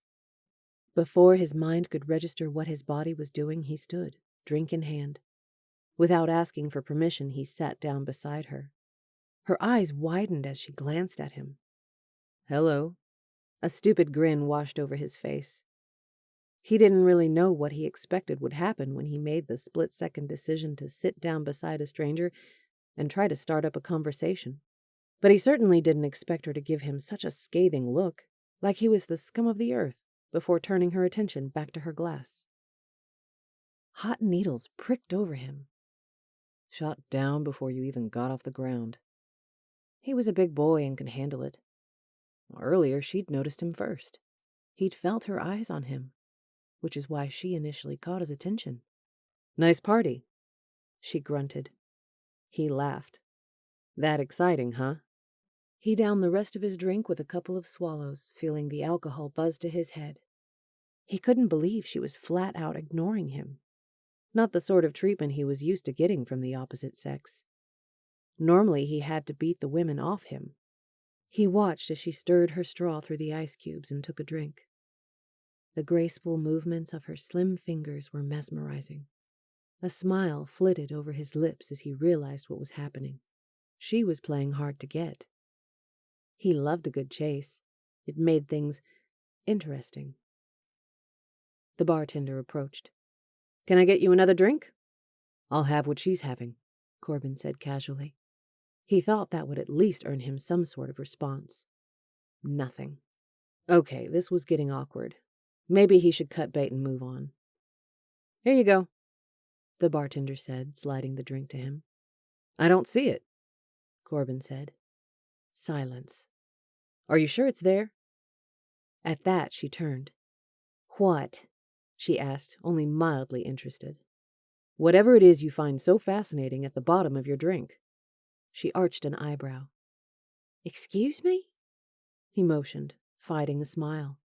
Before his mind could register what his body was doing, he stood, drink in hand. Without asking for permission, he sat down beside her. Her eyes widened as she glanced at him. "Hello." A stupid grin washed over his face. He didn't really know what he expected would happen when he made the split-second decision to sit down beside a stranger and try to start up a conversation. But he certainly didn't expect her to give him such a scathing look, like he was the scum of the earth, before turning her attention back to her glass. Hot needles pricked over him. Shot down before you even got off the ground. He was a big boy and could handle it. Earlier, she'd noticed him first. He'd felt her eyes on him, which is why she initially caught his attention. "Nice party," she grunted. He laughed. "That exciting, huh?" He downed the rest of his drink with a couple of swallows, feeling the alcohol buzz to his head. He couldn't believe she was flat out ignoring him. Not the sort of treatment he was used to getting from the opposite sex. Normally he had to beat the women off him. He watched as she stirred her straw through the ice cubes and took a drink. The graceful movements of her slim fingers were mesmerizing. A smile flitted over his lips as he realized what was happening. She was playing hard to get. He loved a good chase. It made things interesting. The bartender approached. "Can I get you another drink?" "I'll have what she's having," Corbin said casually. He thought that would at least earn him some sort of response. Nothing. Okay, this was getting awkward. Maybe he should cut bait and move on. "Here you go," the bartender said, sliding the drink to him. "I don't see it," Corbin said. Silence. "Are you sure it's there?" At that, she turned. "What?" she asked, only mildly interested. "Whatever it is you find so fascinating at the bottom of your drink." She arched an eyebrow. "Excuse me?" He motioned, fighting a smile.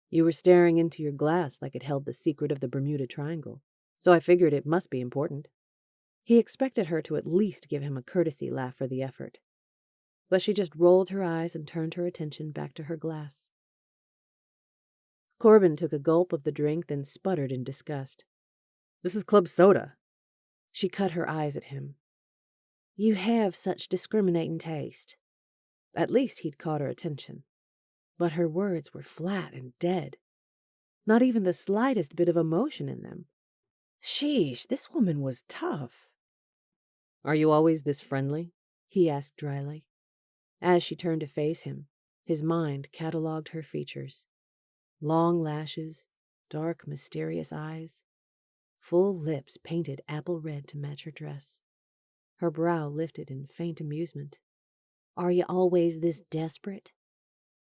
"You were staring into your glass like it held the secret of the Bermuda Triangle, so I figured it must be important." He expected her to at least give him a courtesy laugh for the effort. But she just rolled her eyes and turned her attention back to her glass. Corbin took a gulp of the drink, then sputtered in disgust. "This is club soda." She cut her eyes at him. "You have such discriminating taste." At least he'd caught her attention. But her words were flat and dead. Not even the slightest bit of emotion in them. Sheesh, this woman was tough. "Are you always this friendly?" he asked dryly. As she turned to face him, his mind catalogued her features. Long lashes, dark, mysterious eyes, full lips painted apple red to match her dress. Her brow lifted in faint amusement. "Are you always this desperate?"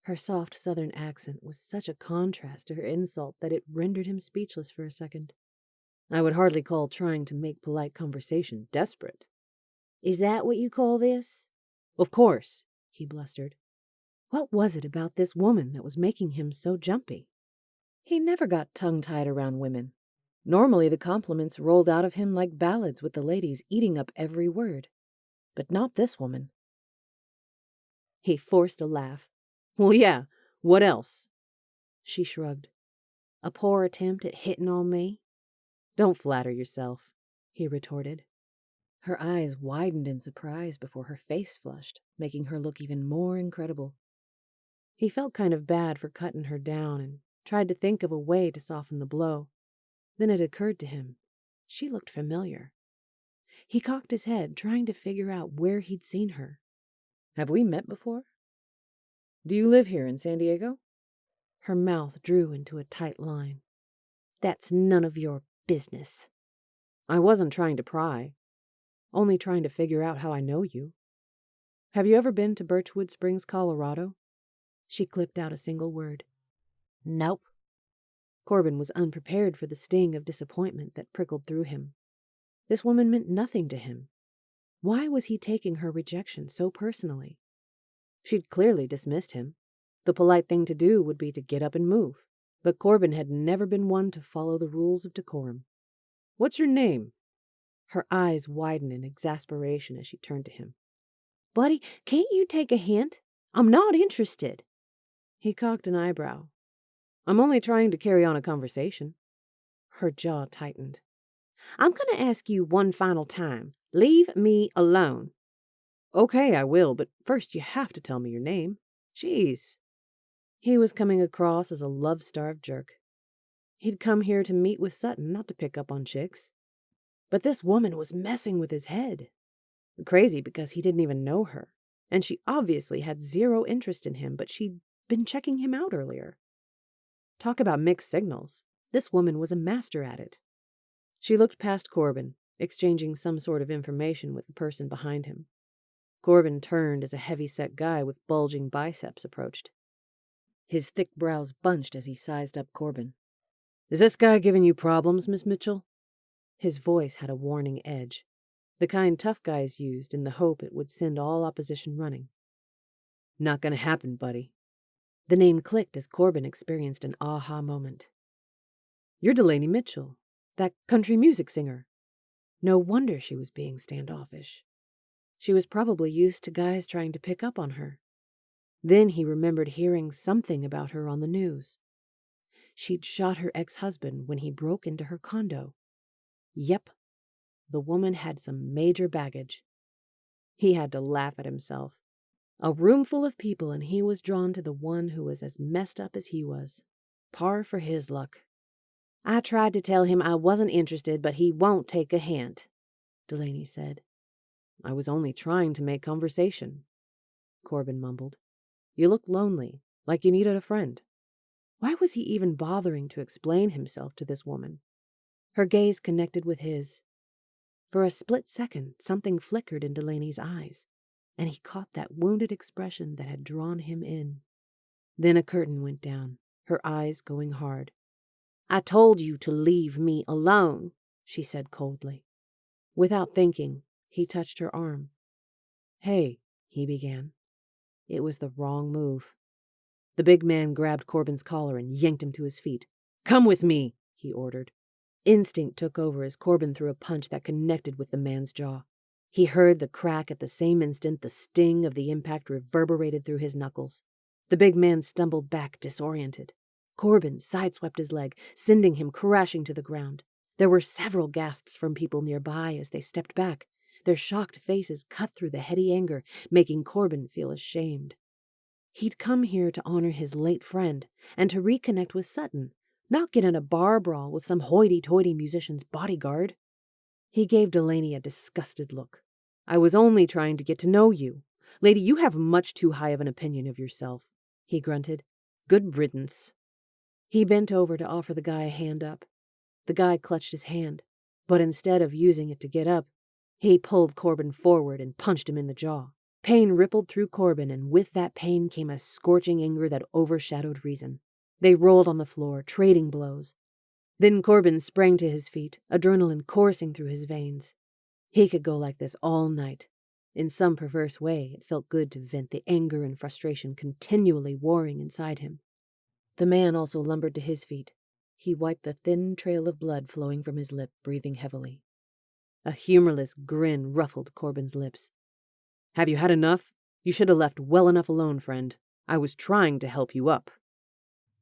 Her soft southern accent was such a contrast to her insult that it rendered him speechless for a second. "I would hardly call trying to make polite conversation desperate." "Is that what you call this?" "Of course," he blustered. What was it about this woman that was making him so jumpy? He never got tongue-tied around women. Normally the compliments rolled out of him like ballads with the ladies eating up every word. But not this woman. He forced a laugh. "Well, yeah, what else?" She shrugged. "A poor attempt at hitting on me?" "Don't flatter yourself," he retorted. Her eyes widened in surprise before her face flushed, making her look even more incredible. He felt kind of bad for cutting her down and tried to think of a way to soften the blow. Then it occurred to him. She looked familiar. He cocked his head, trying to figure out where he'd seen her. "Have we met before? Do you live here in San Diego?" Her mouth drew into a tight line. "That's none of your business." "I wasn't trying to pry. Only trying to figure out how I know you. Have you ever been to Birchwood Springs, Colorado?" She clipped out a single word. "Nope." Corbin was unprepared for the sting of disappointment that prickled through him. This woman meant nothing to him. Why was he taking her rejection so personally? She'd clearly dismissed him. The polite thing to do would be to get up and move. But Corbin had never been one to follow the rules of decorum. "What's your name?" Her eyes widened in exasperation as she turned to him. Buddy, can't you take a hint? I'm not interested. He cocked an eyebrow. "I'm only trying to carry on a conversation." Her jaw tightened. I'm going to ask you one final time. Leave me alone. "Okay, I will, but first you have to tell me your name." Jeez. He was coming across as a love-starved jerk. He'd come here to meet with Sutton, not to pick up on chicks. But this woman was messing with his head. Crazy because he didn't even know her, and she obviously had zero interest in him, but she'd been checking him out earlier. Talk about mixed signals. This woman was a master at it. She looked past Corbin, exchanging some sort of information with the person behind him. Corbin turned as a heavy-set guy with bulging biceps approached. His thick brows bunched as he sized up Corbin. "Is this guy giving you problems, Miss Mitchell?" His voice had a warning edge, the kind tough guys used in the hope it would send all opposition running. "Not gonna happen, buddy." The name clicked as Corbin experienced an aha moment. "You're Delaney Mitchell, that country music singer." No wonder she was being standoffish. She was probably used to guys trying to pick up on her. Then he remembered hearing something about her on the news. She'd shot her ex-husband when he broke into her condo. Yep, the woman had some major baggage. He had to laugh at himself. A room full of people, and he was drawn to the one who was as messed up as he was. Par for his luck. I tried to tell him I wasn't interested, but he won't take a hint, Delaney said. "I was only trying to make conversation," Corbin mumbled. "You look lonely, like you needed a friend." Why was he even bothering to explain himself to this woman? Her gaze connected with his. For a split second, something flickered in Delaney's eyes, and he caught that wounded expression that had drawn him in. Then a curtain went down, her eyes going hard. I told you to leave me alone, she said coldly. Without thinking, he touched her arm. "Hey," he began. It was the wrong move. The big man grabbed Corbin's collar and yanked him to his feet. "Come with me," he ordered. Instinct took over as Corbin threw a punch that connected with the man's jaw. He heard the crack at the same instant the sting of the impact reverberated through his knuckles. The big man stumbled back, disoriented. Corbin sideswept his leg, sending him crashing to the ground. There were several gasps from people nearby as they stepped back. Their shocked faces cut through the heady anger, making Corbin feel ashamed. He'd come here to honor his late friend and to reconnect with Sutton, not get in a bar brawl with some hoity-toity musician's bodyguard. He gave Delaney a disgusted look. "I was only trying to get to know you. Lady, you have much too high of an opinion of yourself," he grunted. "Good riddance." He bent over to offer the guy a hand up. The guy clutched his hand, but instead of using it to get up, he pulled Corbin forward and punched him in the jaw. Pain rippled through Corbin, and with that pain came a scorching anger that overshadowed reason. They rolled on the floor, trading blows. Then Corbin sprang to his feet, adrenaline coursing through his veins. He could go like this all night. In some perverse way, it felt good to vent the anger and frustration continually warring inside him. The man also lumbered to his feet. He wiped the thin trail of blood flowing from his lip, breathing heavily. A humorless grin ruffled Corbin's lips. "Have you had enough? You should have left well enough alone, friend. I was trying to help you up."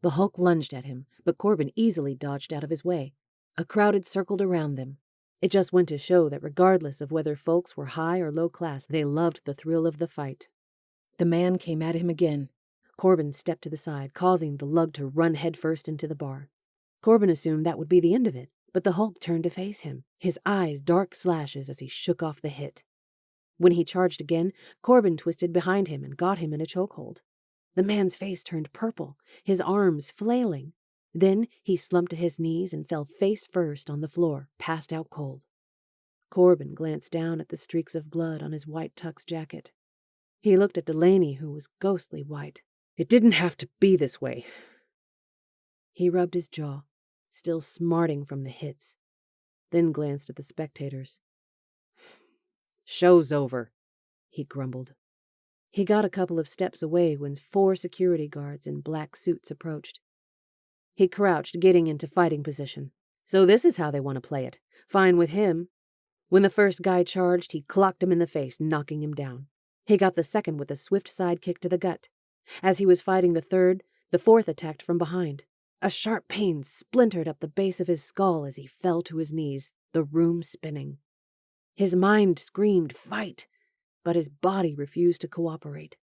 The Hulk lunged at him, but Corbin easily dodged out of his way. A crowd had circled around them. It just went to show that regardless of whether folks were high or low class, they loved the thrill of the fight. The man came at him again. Corbin stepped to the side, causing the lug to run headfirst into the bar. Corbin assumed that would be the end of it, but the Hulk turned to face him, his eyes dark slashes as he shook off the hit. When he charged again, Corbin twisted behind him and got him in a chokehold. The man's face turned purple, his arms flailing. Then he slumped to his knees and fell face first on the floor, passed out cold. Corbin glanced down at the streaks of blood on his white tux jacket. He looked at Delaney, who was ghostly white. "It didn't have to be this way." He rubbed his jaw, still smarting from the hits, then glanced at the spectators. "Show's over," he grumbled. He got a couple of steps away when 4 security guards in black suits approached. He crouched, getting into fighting position. So this is how they want to play it. Fine with him. When the first guy charged, he clocked him in the face, knocking him down. He got the second with a swift side kick to the gut. As he was fighting the third, the fourth attacked from behind. A sharp pain splintered up the base of his skull as he fell to his knees, the room spinning. His mind screamed, "Fight!" but his body refused to cooperate.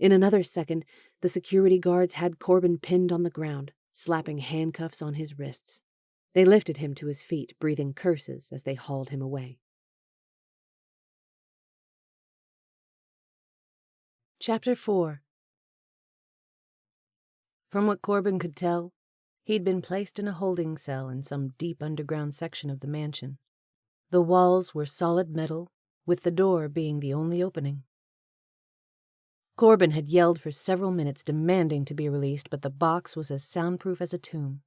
In another second, the security guards had Corbin pinned on the ground, slapping handcuffs on his wrists. They lifted him to his feet, breathing curses as they hauled him away. Chapter 4. From what Corbin could tell, he'd been placed in a holding cell in some deep underground section of the mansion. The walls were solid metal, with the door being the only opening. Corbin had yelled for several minutes, demanding to be released, but the box was as soundproof as a tomb.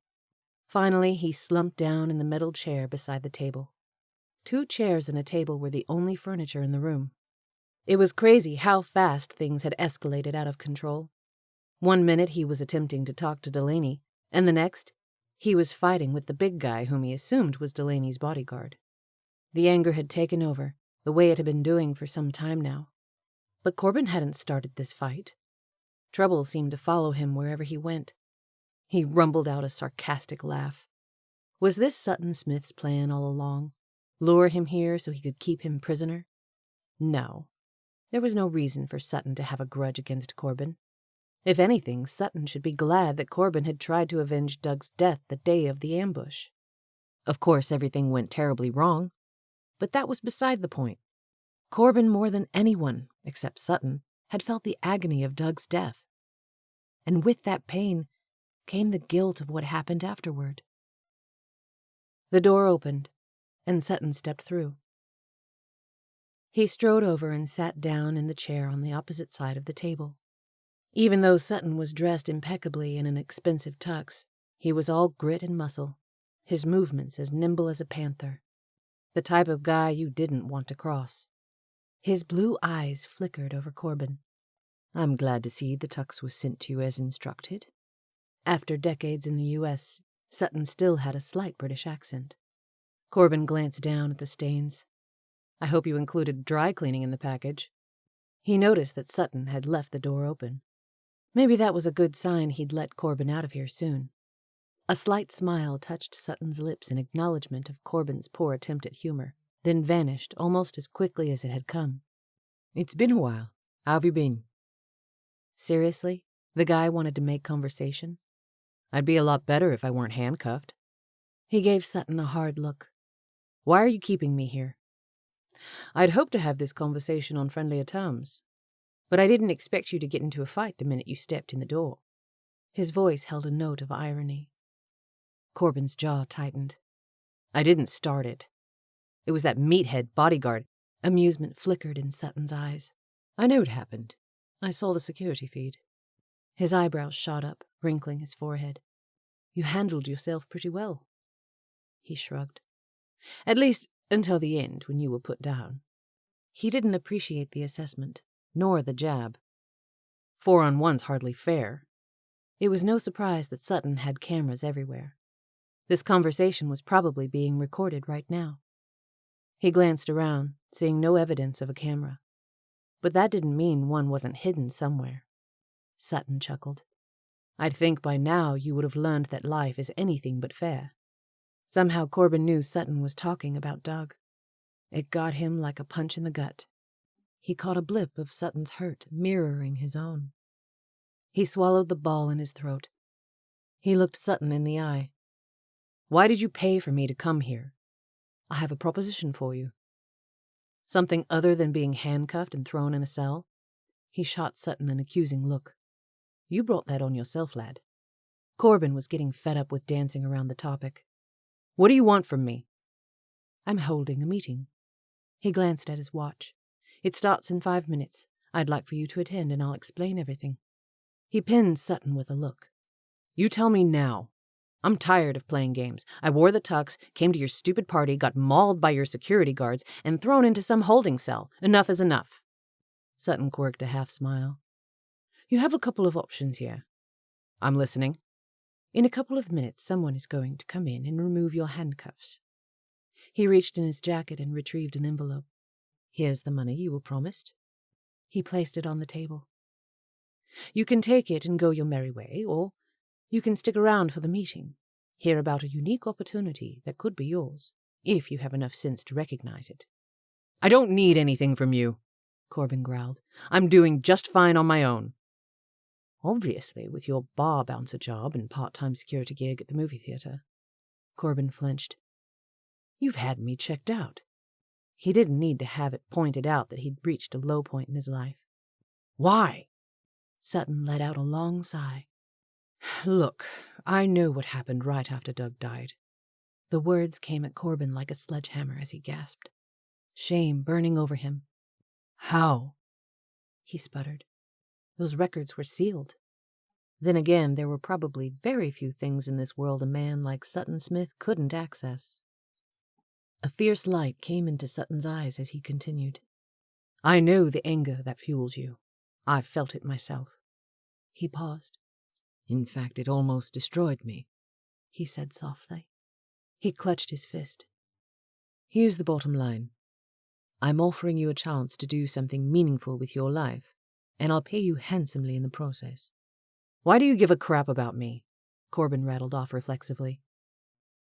Finally, he slumped down in the metal chair beside the table. 2 chairs and a table were the only furniture in the room. It was crazy how fast things had escalated out of control. One minute he was attempting to talk to Delaney, and the next, he was fighting with the big guy whom he assumed was Delaney's bodyguard. The anger had taken over, the way it had been doing for some time now. But Corbin hadn't started this fight. Trouble seemed to follow him wherever he went. He rumbled out a sarcastic laugh. Was this Sutton Smith's plan all along? Lure him here so he could keep him prisoner? No. There was no reason for Sutton to have a grudge against Corbin. If anything, Sutton should be glad that Corbin had tried to avenge Doug's death the day of the ambush. Of course, everything went terribly wrong, but that was beside the point. Corbin, more than anyone, except Sutton, had felt the agony of Doug's death. And with that pain came the guilt of what happened afterward. The door opened, and Sutton stepped through. He strode over and sat down in the chair on the opposite side of the table. Even though Sutton was dressed impeccably in an expensive tux, he was all grit and muscle, his movements as nimble as a panther. The type of guy you didn't want to cross. His blue eyes flickered over Corbin. "I'm glad to see the tux was sent to you as instructed." After decades in the U.S., Sutton still had a slight British accent. Corbin glanced down at the stains. "I hope you included dry cleaning in the package." He noticed that Sutton had left the door open. Maybe that was a good sign he'd let Corbin out of here soon. A slight smile touched Sutton's lips in acknowledgement of Corbin's poor attempt at humor, then vanished almost as quickly as it had come. "It's been a while. How have you been?" Seriously? The guy wanted to make conversation? "I'd be a lot better if I weren't handcuffed." He gave Sutton a hard look. "Why are you keeping me here?" "I'd hoped to have this conversation on friendlier terms, but I didn't expect you to get into a fight the minute you stepped in the door." His voice held a note of irony. Corbin's jaw tightened. "I didn't start it. It was that meathead bodyguard." Amusement flickered in Sutton's eyes. "I know it happened. I saw the security feed." His eyebrows shot up, wrinkling his forehead. "You handled yourself pretty well." He shrugged. "At least until the end, when you were put down." He didn't appreciate the assessment, nor the jab. 4-on-1's hardly fair. It was no surprise that Sutton had cameras everywhere. This conversation was probably being recorded right now. He glanced around, seeing no evidence of a camera. But that didn't mean one wasn't hidden somewhere. Sutton chuckled. "I'd think by now you would have learned that life is anything but fair." Somehow Corbin knew Sutton was talking about Doug. It got him like a punch in the gut. He caught a blip of Sutton's hurt mirroring his own. He swallowed the ball in his throat. He looked Sutton in the eye. "Why did you pay for me to come here? I have a proposition for you." "Something other than being handcuffed and thrown in a cell?" He shot Sutton an accusing look. "You brought that on yourself, lad." Corbin was getting fed up with dancing around the topic. "What do you want from me?" "I'm holding a meeting." He glanced at his watch. "It starts in 5 minutes. I'd like for you to attend and I'll explain everything." He pinned Sutton with a look. "You tell me now. I'm tired of playing games. I wore the tux, came to your stupid party, got mauled by your security guards, and thrown into some holding cell. Enough is enough." Sutton quirked a half-smile. "You have a couple of options here." "I'm listening." "In a couple of minutes, someone is going to come in and remove your handcuffs." He reached in his jacket and retrieved an envelope. "Here's the money you were promised." He placed it on the table. "You can take it and go your merry way, or you can stick around for the meeting, hear about a unique opportunity that could be yours, if you have enough sense to recognize it." "I don't need anything from you," Corbin growled. "I'm doing just fine on my own." "Obviously, with your bar bouncer job and part-time security gig at the movie theater." Corbin flinched. "You've had me checked out." He didn't need to have it pointed out that he'd reached a low point in his life. "Why?" Sutton let out a long sigh. "Look, I know what happened right after Doug died." The words came at Corbin like a sledgehammer as he gasped, shame burning over him. "How?" he sputtered. "Those records were sealed." Then again, there were probably very few things in this world a man like Sutton Smith couldn't access. A fierce light came into Sutton's eyes as he continued. "I know the anger that fuels you. I've felt it myself." He paused. "In fact, it almost destroyed me," he said softly. He clutched his fist. "Here's the bottom line. I'm offering you a chance to do something meaningful with your life, and I'll pay you handsomely in the process." "Why do you give a crap about me?" Corbin rattled off reflexively.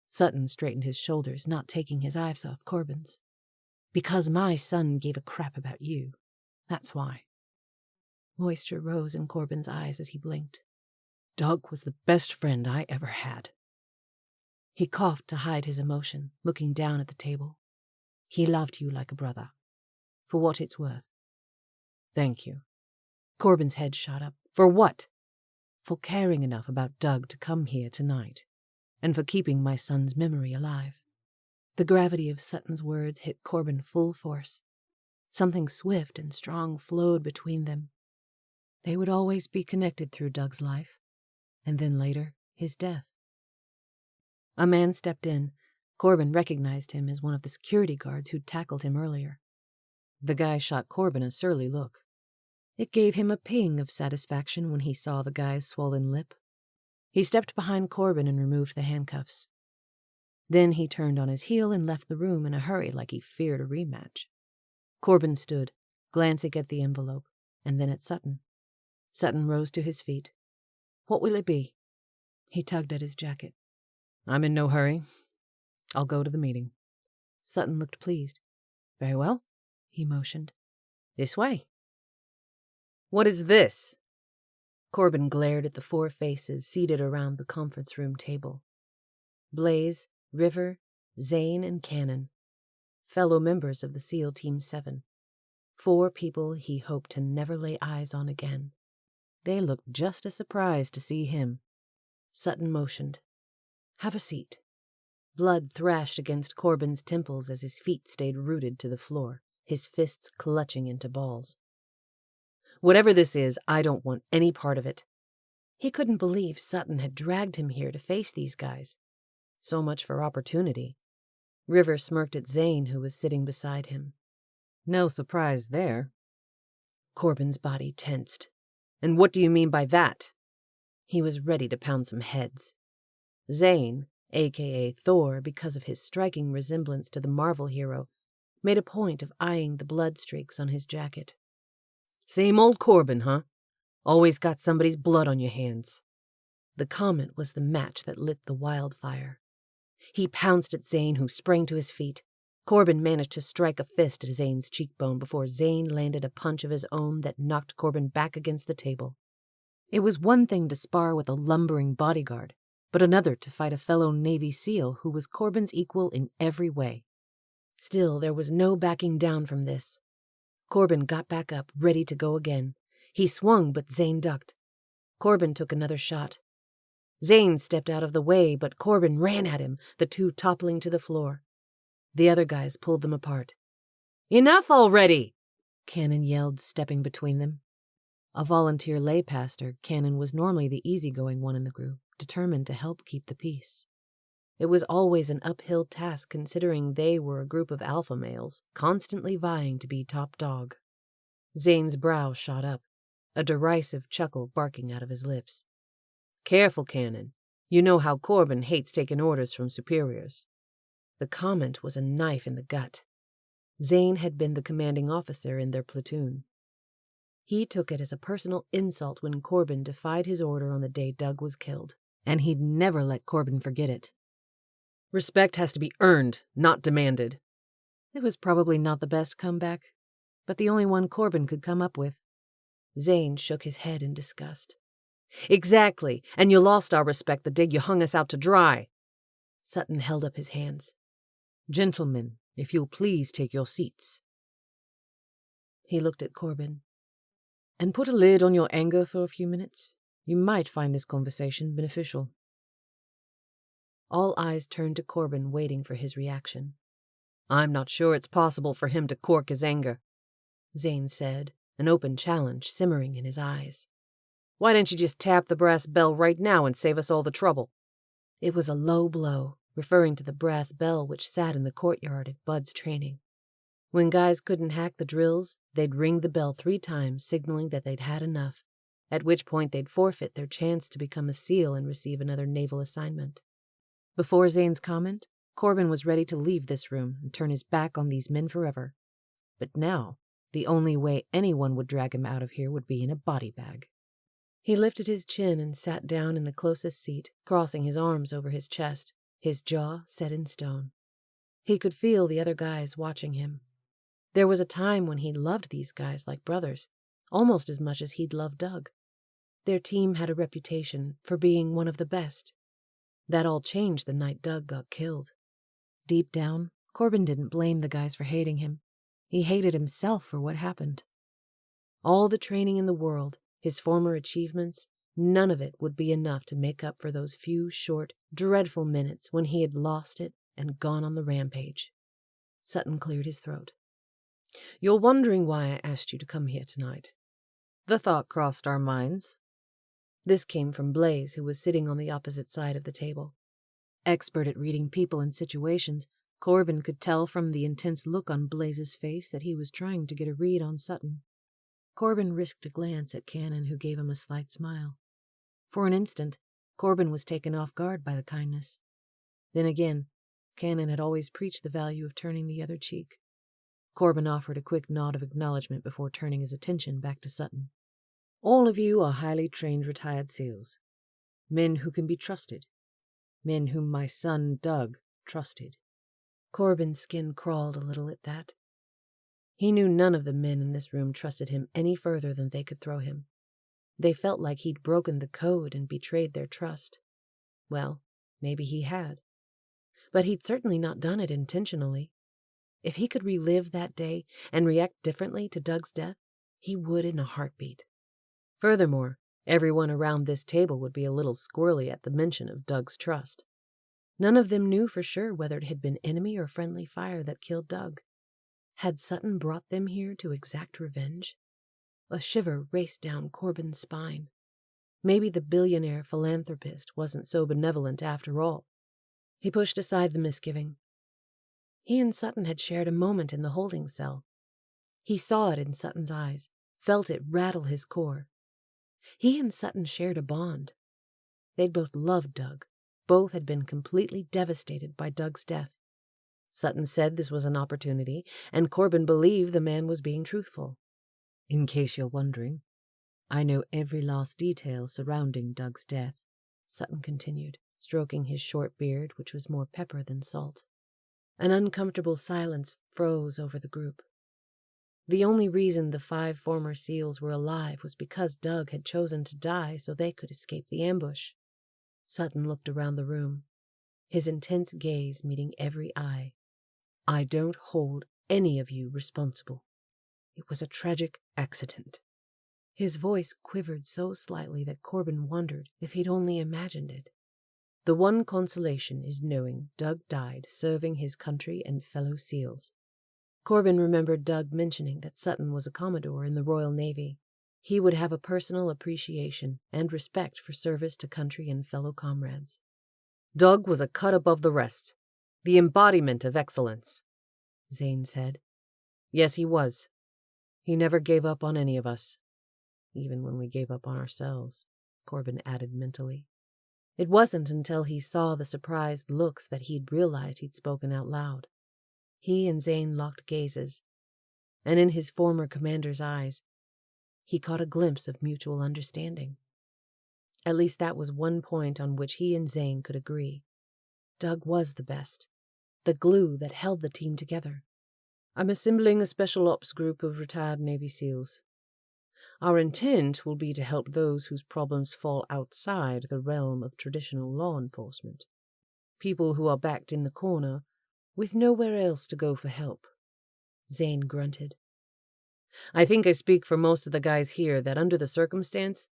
Sutton straightened his shoulders, not taking his eyes off Corbin's. "Because my son gave a crap about you. That's why." Moisture rose in Corbin's eyes as he blinked. "Doug was the best friend I ever had." He coughed to hide his emotion, looking down at the table. "He loved you like a brother. For what it's worth." "Thank you." Corbin's head shot up. "For what?" "For caring enough about Doug to come here tonight, and for keeping my son's memory alive." The gravity of Sutton's words hit Corbin full force. Something swift and strong flowed between them. They would always be connected through Doug's life, and then later, his death. A man stepped in. Corbin recognized him as one of the security guards who'd tackled him earlier. The guy shot Corbin a surly look. It gave him a ping of satisfaction when he saw the guy's swollen lip. He stepped behind Corbin and removed the handcuffs. Then he turned on his heel and left the room in a hurry like he feared a rematch. Corbin stood, glancing at the envelope, and then at Sutton. Sutton rose to his feet. "What will it be?" He tugged at his jacket. "I'm in no hurry. I'll go to the meeting." Sutton looked pleased. "Very well," he motioned. "This way." "What is this?" Corbin glared at the four faces seated around the conference room table. Blaze, River, Zane, and Cannon. Fellow members of the SEAL Team 7. 4 people he hoped to never lay eyes on again. They looked just as surprised to see him. Sutton motioned. "Have a seat." Blood thrashed against Corbin's temples as his feet stayed rooted to the floor, his fists clutching into balls. "Whatever this is, I don't want any part of it." He couldn't believe Sutton had dragged him here to face these guys. So much for opportunity. River smirked at Zane, who was sitting beside him. "No surprise there." Corbin's body tensed. "And what do you mean by that?" He was ready to pound some heads. Zane, a.k.a. Thor because of his striking resemblance to the Marvel hero, made a point of eyeing the blood streaks on his jacket. "Same old Corbin, huh? Always got somebody's blood on your hands." The comment was the match that lit the wildfire. He pounced at Zane, who sprang to his feet. Corbin managed to strike a fist at Zane's cheekbone before Zane landed a punch of his own that knocked Corbin back against the table. It was one thing to spar with a lumbering bodyguard, but another to fight a fellow Navy SEAL who was Corbin's equal in every way. Still, there was no backing down from this. Corbin got back up, ready to go again. He swung, but Zane ducked. Corbin took another shot. Zane stepped out of the way, but Corbin ran at him, the two toppling to the floor. The other guys pulled them apart. "Enough already!" Cannon yelled, stepping between them. A volunteer lay pastor, Cannon was normally the easygoing one in the group, determined to help keep the peace. It was always an uphill task considering they were a group of alpha males, constantly vying to be top dog. Zane's brow shot up, a derisive chuckle barking out of his lips. "Careful, Cannon. You know how Corbin hates taking orders from superiors." The comment was a knife in the gut. Zane had been the commanding officer in their platoon. He took it as a personal insult when Corbin defied his order on the day Doug was killed, and he'd never let Corbin forget it. "Respect has to be earned, not demanded." It was probably not the best comeback, but the only one Corbin could come up with. Zane shook his head in disgust. "Exactly, and you lost our respect the day you hung us out to dry." Sutton held up his hands. "Gentlemen, if you'll please take your seats." He looked at Corbin. "And put a lid on your anger for a few minutes. You might find this conversation beneficial." All eyes turned to Corbin, waiting for his reaction. "I'm not sure it's possible for him to cork his anger," Zane said, an open challenge simmering in his eyes. "Why didn't you just tap the brass bell right now and save us all the trouble?" It was a low blow, referring to the brass bell which sat in the courtyard at Bud's training. When guys couldn't hack the drills, they'd ring the bell 3 times, signaling that they'd had enough, at which point they'd forfeit their chance to become a SEAL and receive another naval assignment. Before Zane's comment, Corbin was ready to leave this room and turn his back on these men forever. But now, the only way anyone would drag him out of here would be in a body bag. He lifted his chin and sat down in the closest seat, crossing his arms over his chest, his jaw set in stone. He could feel the other guys watching him. There was a time when he loved these guys like brothers, almost as much as he'd loved Doug. Their team had a reputation for being one of the best. That all changed the night Doug got killed. Deep down, Corbin didn't blame the guys for hating him. He hated himself for what happened. All the training in the world, his former achievements, none of it would be enough to make up for those few short, dreadful minutes when he had lost it and gone on the rampage. Sutton cleared his throat. "You're wondering why I asked you to come here tonight. The thought crossed our minds." This came from Blaze, who was sitting on the opposite side of the table. Expert at reading people and situations, Corbin could tell from the intense look on Blaze's face that he was trying to get a read on Sutton. Corbin risked a glance at Cannon, who gave him a slight smile. For an instant, Corbin was taken off guard by the kindness. Then again, Cannon had always preached the value of turning the other cheek. Corbin offered a quick nod of acknowledgement before turning his attention back to Sutton. "All of you are highly trained retired SEALs. Men who can be trusted. Men whom my son, Doug, trusted." Corbin's skin crawled a little at that. He knew none of the men in this room trusted him any further than they could throw him. They felt like he'd broken the code and betrayed their trust. Well, maybe he had. But he'd certainly not done it intentionally. If he could relive that day and react differently to Doug's death, he would in a heartbeat. Furthermore, everyone around this table would be a little squirrely at the mention of Doug's trust. None of them knew for sure whether it had been enemy or friendly fire that killed Doug. Had Sutton brought them here to exact revenge? A shiver raced down Corbin's spine. Maybe the billionaire philanthropist wasn't so benevolent after all. He pushed aside the misgiving. He and Sutton had shared a moment in the holding cell. He saw it in Sutton's eyes, felt it rattle his core. He and Sutton shared a bond. They'd both loved Doug. Both had been completely devastated by Doug's death. Sutton said this was an opportunity, and Corbin believed the man was being truthful. "In case you're wondering, I know every last detail surrounding Doug's death," Sutton continued, stroking his short beard, which was more pepper than salt. An uncomfortable silence froze over the group. The only reason the 5 former SEALs were alive was because Doug had chosen to die so they could escape the ambush. Sutton looked around the room, his intense gaze meeting every eye. "I don't hold any of you responsible. It was a tragic accident." His voice quivered so slightly that Corbin wondered if he'd only imagined it. "The one consolation is knowing Doug died serving his country and fellow SEALs." Corbin remembered Doug mentioning that Sutton was a Commodore in the Royal Navy. He would have a personal appreciation and respect for service to country and fellow comrades. Doug was a cut above the rest, the embodiment of excellence, Zane said. Yes, he was. He never gave up on any of us. Even when we gave up on ourselves, Corbin added mentally. It wasn't until he saw the surprised looks that he'd realized he'd spoken out loud. He and Zane locked gazes, and in his former commander's eyes, he caught a glimpse of mutual understanding. At least that was one point on which he and Zane could agree. Doug was the best, the glue that held the team together. I'm assembling a special ops group of retired Navy SEALs. Our intent will be to help those whose problems fall outside the realm of traditional law enforcement. People who are backed in the corner with nowhere else to go for help. Zane grunted. I think I speak for most of the guys here that under the circumstance,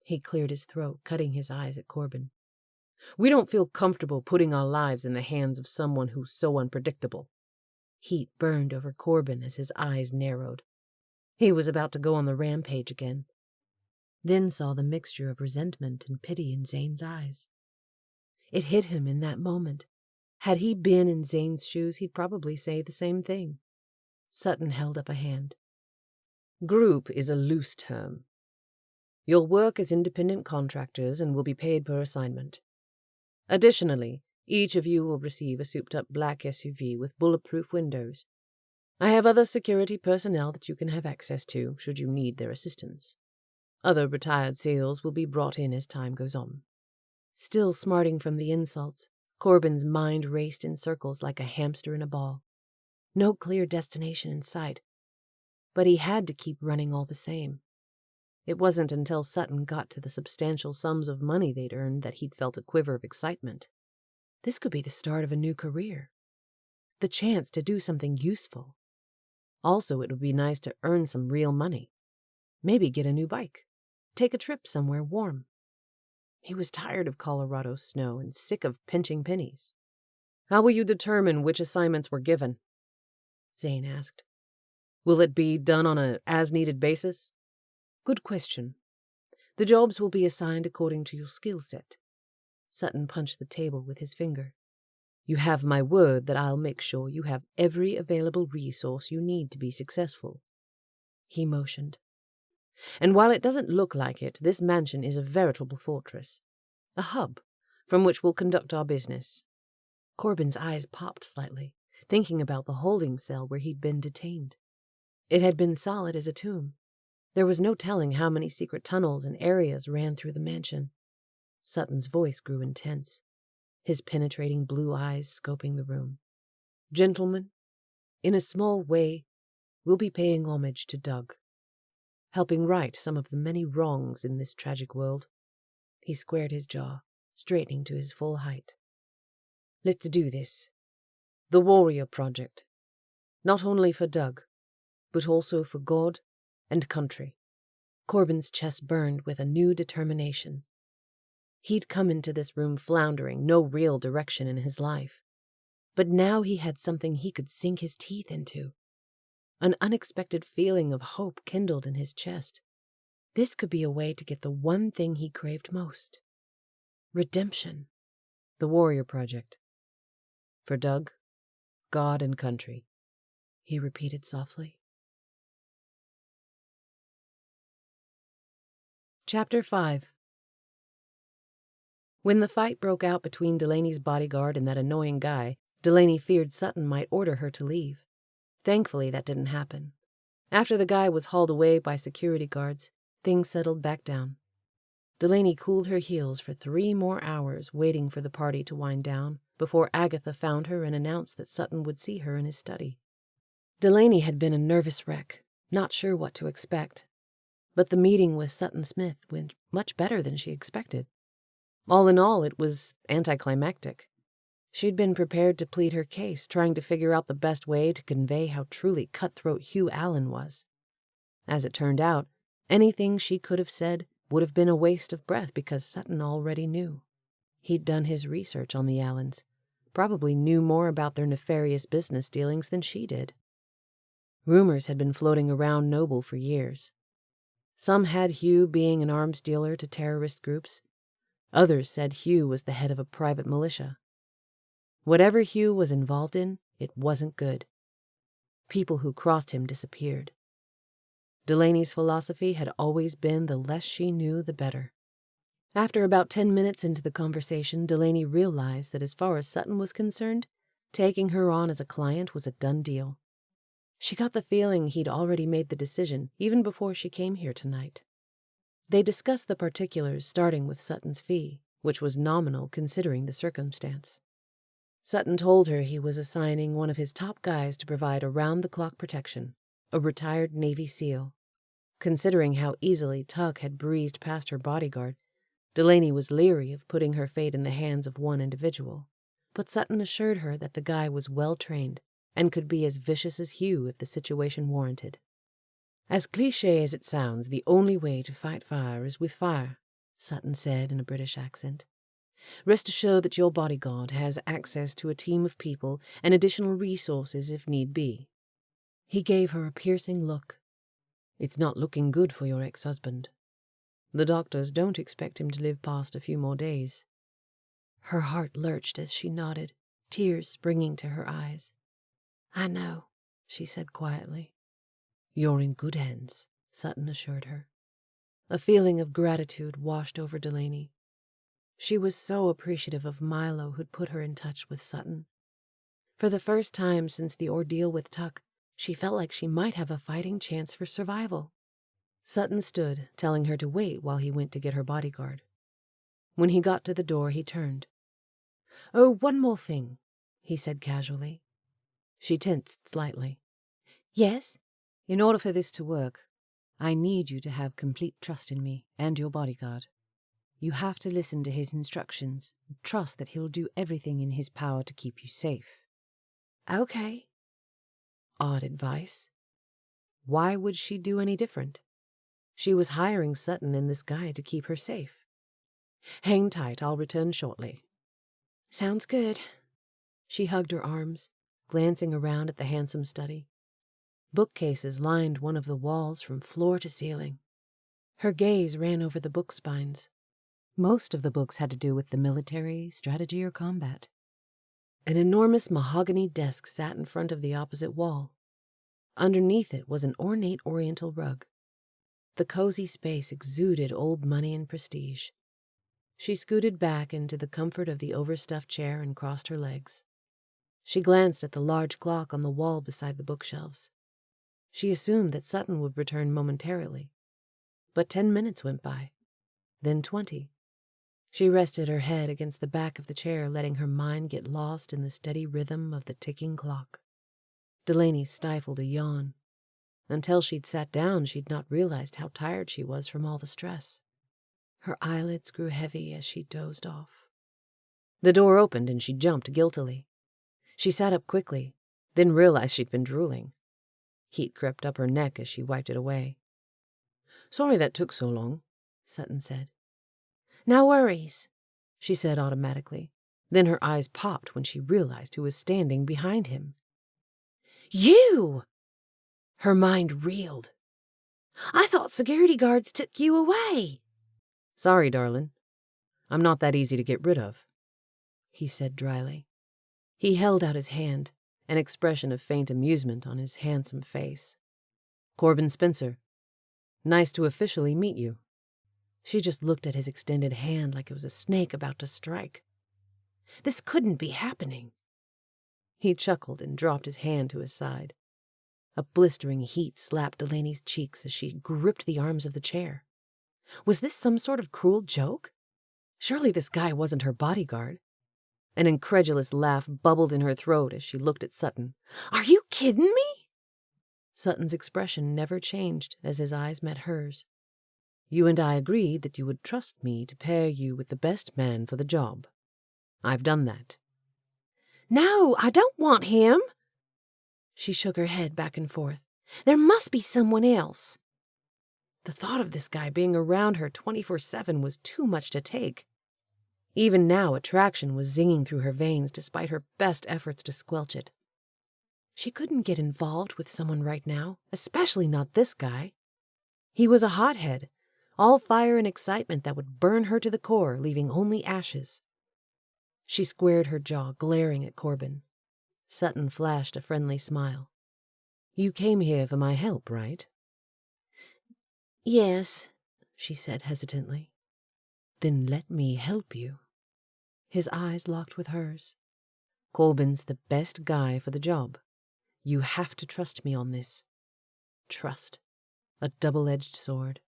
he cleared his throat, cutting his eyes at Corbin. We don't feel comfortable putting our lives in the hands of someone who's so unpredictable. Heat burned over Corbin as his eyes narrowed. He was about to go on the rampage again, then saw the mixture of resentment and pity in Zane's eyes. It hit him in that moment. Had he been in Zane's shoes, he'd probably say the same thing. Sutton held up a hand. Group is a loose term. You'll work as independent contractors and will be paid per assignment. Additionally, each of you will receive a souped-up black SUV with bulletproof windows. I have other security personnel that you can have access to should you need their assistance. Other retired SEALs will be brought in as time goes on. Still smarting from the insults, Corbin's mind raced in circles like a hamster in a ball. No clear destination in sight, but he had to keep running all the same. It wasn't until Sutton got to the substantial sums of money they'd earned that he'd felt a quiver of excitement. This could be the start of a new career. The chance to do something useful. Also, it would be nice to earn some real money. Maybe get a new bike. Take a trip somewhere warm. He was tired of Colorado's snow and sick of pinching pennies. How will you determine which assignments were given? Zane asked. Will it be done on a as-needed basis? Good question. The jobs will be assigned according to your skill set. Sutton punched the table with his finger. You have my word that I'll make sure you have every available resource you need to be successful. He motioned. And while it doesn't look like it, this mansion is a veritable fortress. A hub from which we'll conduct our business. Corbin's eyes popped slightly, thinking about the holding cell where he'd been detained. It had been solid as a tomb. There was no telling how many secret tunnels and areas ran through the mansion. Sutton's voice grew intense, his penetrating blue eyes scoping the room. Gentlemen, in a small way, we'll be paying homage to Doug, helping right some of the many wrongs in this tragic world. He squared his jaw, straightening to his full height. Let's do this. The Warrior Project. Not only for Doug, but also for God and country. Corbin's chest burned with a new determination. He'd come into this room floundering, no real direction in his life. But now he had something he could sink his teeth into. An unexpected feeling of hope kindled in his chest. This could be a way to get the one thing he craved most. Redemption. The Warrior Project. For Doug, God and country, he repeated softly. Chapter 5. When the fight broke out between Delaney's bodyguard and that annoying guy, Delaney feared Sutton might order her to leave. Thankfully, that didn't happen. After the guy was hauled away by security guards, things settled back down. Delaney cooled her heels for 3 more hours, waiting for the party to wind down, before Agatha found her and announced that Sutton would see her in his study. Delaney had been a nervous wreck, not sure what to expect. But the meeting with Sutton Smith went much better than she expected. All in all, it was anticlimactic. She'd been prepared to plead her case, trying to figure out the best way to convey how truly cutthroat Hugh Allen was. As it turned out, anything she could have said would have been a waste of breath because Sutton already knew. He'd done his research on the Allens, probably knew more about their nefarious business dealings than she did. Rumors had been floating around Noble for years. Some had Hugh being an arms dealer to terrorist groups. Others said Hugh was the head of a private militia. Whatever Hugh was involved in, it wasn't good. People who crossed him disappeared. Delaney's philosophy had always been the less she knew, the better. After about 10 minutes into the conversation, Delaney realized that as far as Sutton was concerned, taking her on as a client was a done deal. She got the feeling he'd already made the decision, even before she came here tonight. They discussed the particulars, starting with Sutton's fee, which was nominal considering the circumstance. Sutton told her he was assigning one of his top guys to provide around-the-clock protection, a retired Navy SEAL. Considering how easily Tuck had breezed past her bodyguard, Delaney was leery of putting her fate in the hands of one individual, but Sutton assured her that the guy was well-trained and could be as vicious as Hugh if the situation warranted. As cliché as it sounds, the only way to fight fire is with fire, Sutton said in a British accent. Rest assured that your bodyguard has access to a team of people and additional resources if need be. He gave her a piercing look. It's not looking good for your ex-husband. The doctors don't expect him to live past a few more days. Her heart lurched as she nodded, tears springing to her eyes. I know, she said quietly. You're in good hands, Sutton assured her. A feeling of gratitude washed over Delaney. She was so appreciative of Milo who'd put her in touch with Sutton. For the first time since the ordeal with Tuck, she felt like she might have a fighting chance for survival. Sutton stood, telling her to wait while he went to get her bodyguard. When he got to the door, he turned. Oh, one more thing, he said casually. She tensed slightly. Yes? In order for this to work, I need you to have complete trust in me and your bodyguard. You have to listen to his instructions and trust that he'll do everything in his power to keep you safe. Okay. Odd advice. Why would she do any different? She was hiring Sutton and this guy to keep her safe. Hang tight, I'll return shortly. Sounds good. She hugged her arms, glancing around at the handsome study. Bookcases lined one of the walls from floor to ceiling. Her gaze ran over the book spines. Most of the books had to do with the military, strategy, or combat. An enormous mahogany desk sat in front of the opposite wall. Underneath it was an ornate oriental rug. The cozy space exuded old money and prestige. She scooted back into the comfort of the overstuffed chair and crossed her legs. She glanced at the large clock on the wall beside the bookshelves. She assumed that Sutton would return momentarily. But 10 minutes went by, then 20. She rested her head against the back of the chair, letting her mind get lost in the steady rhythm of the ticking clock. Delaney stifled a yawn. Until she'd sat down, she'd not realized how tired she was from all the stress. Her eyelids grew heavy as she dozed off. The door opened and she jumped guiltily. She sat up quickly, then realized she'd been drooling. Heat crept up her neck as she wiped it away. Sorry that took so long, Sutton said. No worries, she said automatically. Then her eyes popped when she realized who was standing behind him. You! Her mind reeled. I thought security guards took you away. Sorry, darling. I'm not that easy to get rid of, he said dryly. He held out his hand, an expression of faint amusement on his handsome face. Corbin Spencer. Nice to officially meet you. She just looked at his extended hand like it was a snake about to strike. This couldn't be happening. He chuckled and dropped his hand to his side. A blistering heat slapped Delaney's cheeks as she gripped the arms of the chair. Was this some sort of cruel joke? Surely this guy wasn't her bodyguard. An incredulous laugh bubbled in her throat as she looked at Sutton. Are you kidding me? Sutton's expression never changed as his eyes met hers. You and I agreed that you would trust me to pair you with the best man for the job. I've done that. No, I don't want him. She shook her head back and forth. There must be someone else. The thought of this guy being around her 24/7 was too much to take. Even now, attraction was zinging through her veins despite her best efforts to squelch it. She couldn't get involved with someone right now, especially not this guy. He was a hothead, all fire and excitement that would burn her to the core, leaving only ashes. She squared her jaw, glaring at Corbin. Sutton flashed a friendly smile. "You came here for my help, right?" Yes, she said hesitantly. "Then let me help you." His eyes locked with hers. "Corbin's the best guy for the job. You have to trust me on this." Trust. A double-edged sword.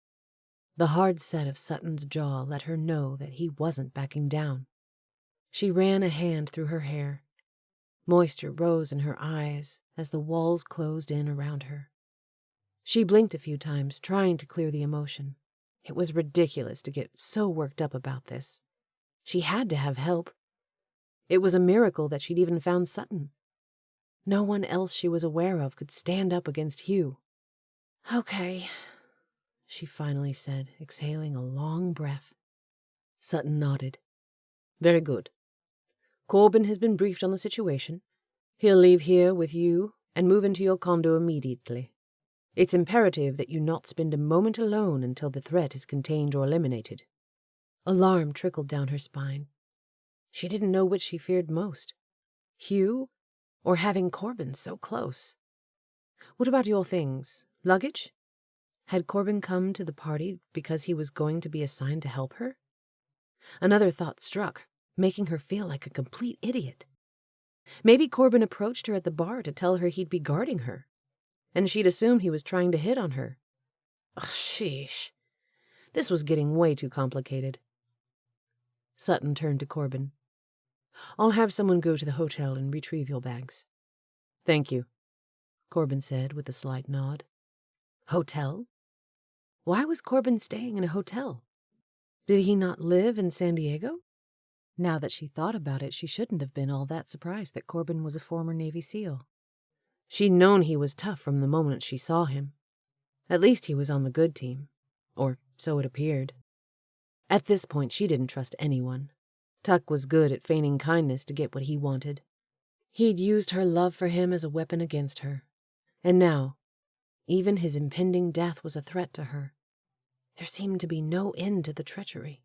The hard set of Sutton's jaw let her know that he wasn't backing down. She ran a hand through her hair. Moisture rose in her eyes as the walls closed in around her. She blinked a few times, trying to clear the emotion. It was ridiculous to get so worked up about this. She had to have help. It was a miracle that she'd even found Sutton. No one else she was aware of could stand up against Hugh. "Okay," she finally said, exhaling a long breath. Sutton nodded. "Very good. Corbin has been briefed on the situation. He'll leave here with you and move into your condo immediately. It's imperative that you not spend a moment alone until the threat is contained or eliminated." Alarm trickled down her spine. She didn't know which she feared most, Hugh or having Corbin so close. "What about your things? Luggage?" Had Corbin come to the party because he was going to be assigned to help her? Another thought struck, making her feel like a complete idiot. Maybe Corbin approached her at the bar to tell her he'd be guarding her, and she'd assumed he was trying to hit on her. Ugh, sheesh. This was getting way too complicated. Sutton turned to Corbin. "I'll have someone go to the hotel and retrieve your bags." "Thank you," Corbin said with a slight nod. Hotel? Why was Corbin staying in a hotel? Did he not live in San Diego? Now that she thought about it, she shouldn't have been all that surprised that Corbin was a former Navy SEAL. She'd known he was tough from the moment she saw him. At least he was on the good team, or so it appeared. At this point, she didn't trust anyone. Tuck was good at feigning kindness to get what he wanted. He'd used her love for him as a weapon against her. And now, even his impending death was a threat to her. There seemed to be no end to the treachery.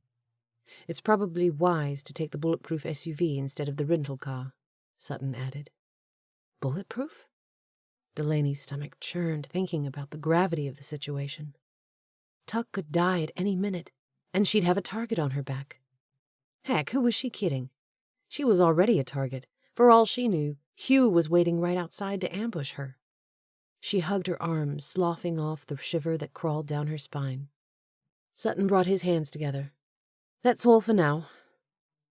"It's probably wise to take the bulletproof SUV instead of the rental car," Sutton added. Bulletproof? Delaney's stomach churned thinking about the gravity of the situation. Tuck could die at any minute, and she'd have a target on her back. Heck, who was she kidding? She was already a target. For all she knew, Hugh was waiting right outside to ambush her. She hugged her arms, sloughing off the shiver that crawled down her spine. Sutton brought his hands together. "That's all for now."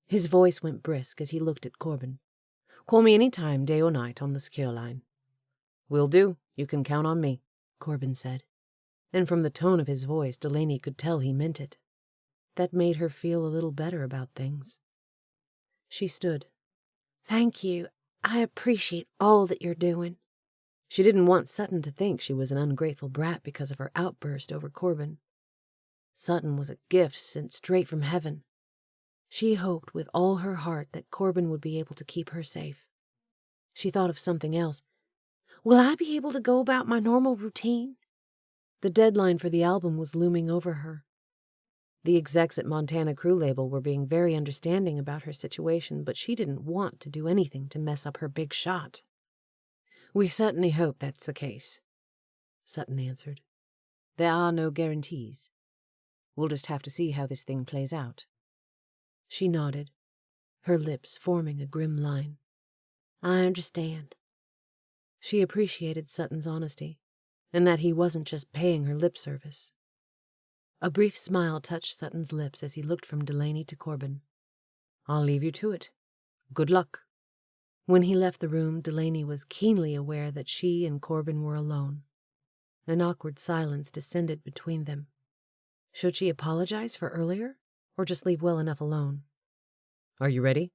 His voice went brisk as he looked at Corbin. "Call me any time, day or night, on the secure line." "Will do. You can count on me," Corbin said. And from the tone of his voice, Delaney could tell he meant it. That made her feel a little better about things. She stood. "Thank you. I appreciate all that you're doing." She didn't want Sutton to think she was an ungrateful brat because of her outburst over Corbin. Sutton was a gift sent straight from heaven. She hoped with all her heart that Corbin would be able to keep her safe. She thought of something else. "Will I be able to go about my normal routine?" The deadline for the album was looming over her. The execs at Montana Crew Label were being very understanding about her situation, but she didn't want to do anything to mess up her big shot. "We certainly hope that's the case," Sutton answered. "There are no guarantees. We'll just have to see how this thing plays out." She nodded, her lips forming a grim line. "I understand." She appreciated Sutton's honesty, and that he wasn't just paying her lip service. A brief smile touched Sutton's lips as he looked from Delaney to Corbin. "I'll leave you to it. Good luck." When he left the room, Delaney was keenly aware that she and Corbin were alone. An awkward silence descended between them. Should she apologize for earlier, or just leave well enough alone? "Are you ready?"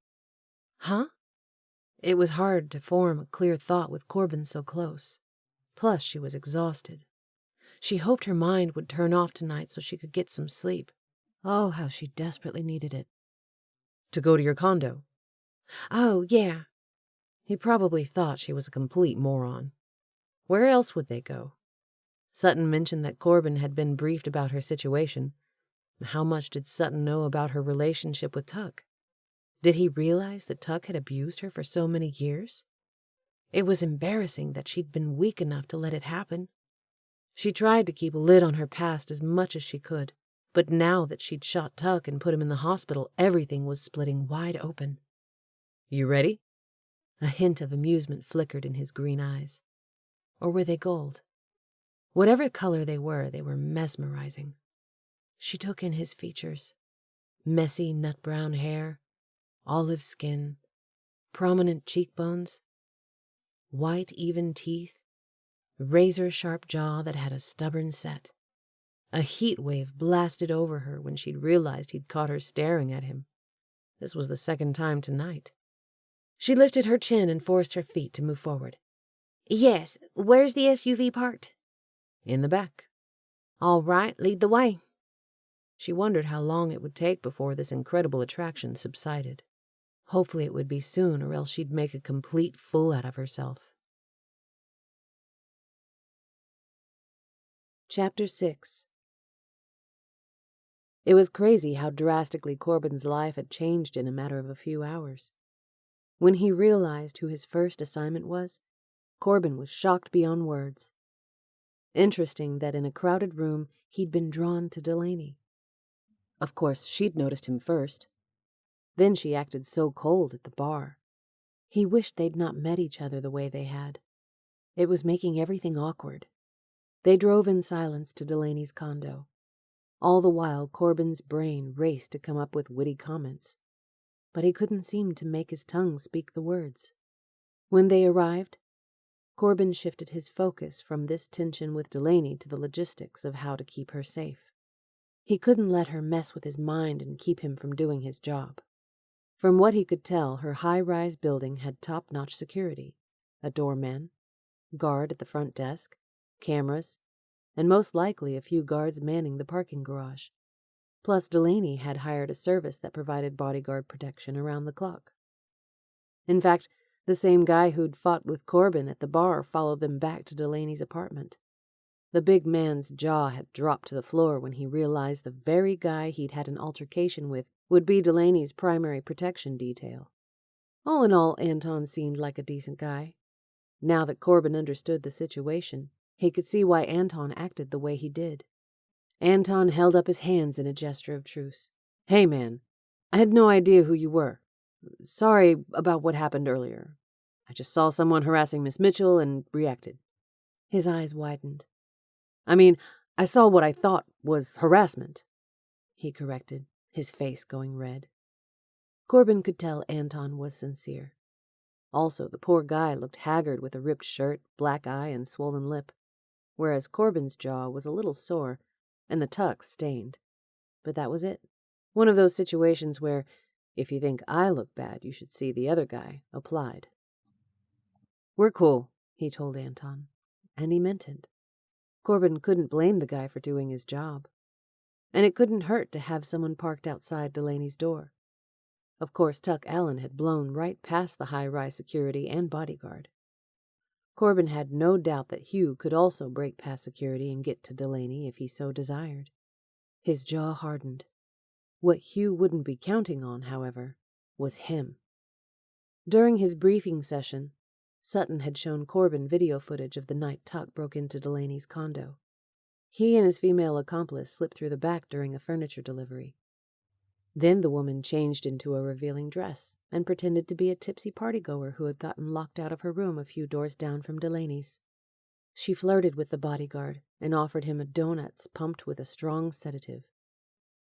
"Huh?" It was hard to form a clear thought with Corbin so close. Plus, she was exhausted. She hoped her mind would turn off tonight so she could get some sleep. Oh, how she desperately needed it. "To go to your condo?" "Oh, yeah." He probably thought she was a complete moron. Where else would they go? Sutton mentioned that Corbin had been briefed about her situation. How much did Sutton know about her relationship with Tuck? Did he realize that Tuck had abused her for so many years? It was embarrassing that she'd been weak enough to let it happen. She tried to keep a lid on her past as much as she could, but now that she'd shot Tuck and put him in the hospital, everything was splitting wide open. "You ready?" A hint of amusement flickered in his green eyes. Or were they gold? Whatever color they were mesmerizing. She took in his features. Messy nut-brown hair, olive skin, prominent cheekbones, white even teeth, razor-sharp jaw that had a stubborn set. A heat wave blasted over her when she'd realized he'd caught her staring at him. This was the second time tonight. She lifted her chin and forced her feet to move forward. "Yes, where's the SUV parked?" "In the back." "All right, lead the way." She wondered how long it would take before this incredible attraction subsided. Hopefully it would be soon, or else she'd make a complete fool out of herself. Chapter 6. It was crazy how drastically Corbin's life had changed in a matter of a few hours. When he realized who his first assignment was, Corbin was shocked beyond words. Interesting that in a crowded room he'd been drawn to Delaney. Of course, she'd noticed him first. Then she acted so cold at the bar. He wished they'd not met each other the way they had. It was making everything awkward. They drove in silence to Delaney's condo. All the while, Corbin's brain raced to come up with witty comments, but he couldn't seem to make his tongue speak the words. When they arrived, Corbin shifted his focus from this tension with Delaney to the logistics of how to keep her safe. He couldn't let her mess with his mind and keep him from doing his job. From what he could tell, her high-rise building had top-notch security, a doorman, guard at the front desk, cameras, and most likely a few guards manning the parking garage. Plus, Delaney had hired a service that provided bodyguard protection around the clock. In fact, the same guy who'd fought with Corbin at the bar followed them back to Delaney's apartment. The big man's jaw had dropped to the floor when he realized the very guy he'd had an altercation with would be Delaney's primary protection detail. All in all, Anton seemed like a decent guy. Now that Corbin understood the situation, he could see why Anton acted the way he did. Anton held up his hands in a gesture of truce. "Hey, man, I had no idea who you were. Sorry about what happened earlier. I just saw someone harassing Miss Mitchell and reacted." His eyes widened. I saw what I thought was harassment," he corrected, his face going red. Corbin could tell Anton was sincere. Also, the poor guy looked haggard with a ripped shirt, black eye, and swollen lip, whereas Corbin's jaw was a little sore and the tux stained. But that was it. One of those situations where, if you think I look bad, you should see the other guy applied. "We're cool," he told Anton, and he meant it. Corbin couldn't blame the guy for doing his job. And it couldn't hurt to have someone parked outside Delaney's door. Of course, Tuck Allen had blown right past the high-rise security and bodyguard. Corbin had no doubt that Hugh could also break past security and get to Delaney if he so desired. His jaw hardened. What Hugh wouldn't be counting on, however, was him. During his briefing session, Sutton had shown Corbin video footage of the night Tuck broke into Delaney's condo. He and his female accomplice slipped through the back during a furniture delivery. Then the woman changed into a revealing dress and pretended to be a tipsy partygoer who had gotten locked out of her room a few doors down from Delaney's. She flirted with the bodyguard and offered him donuts pumped with a strong sedative.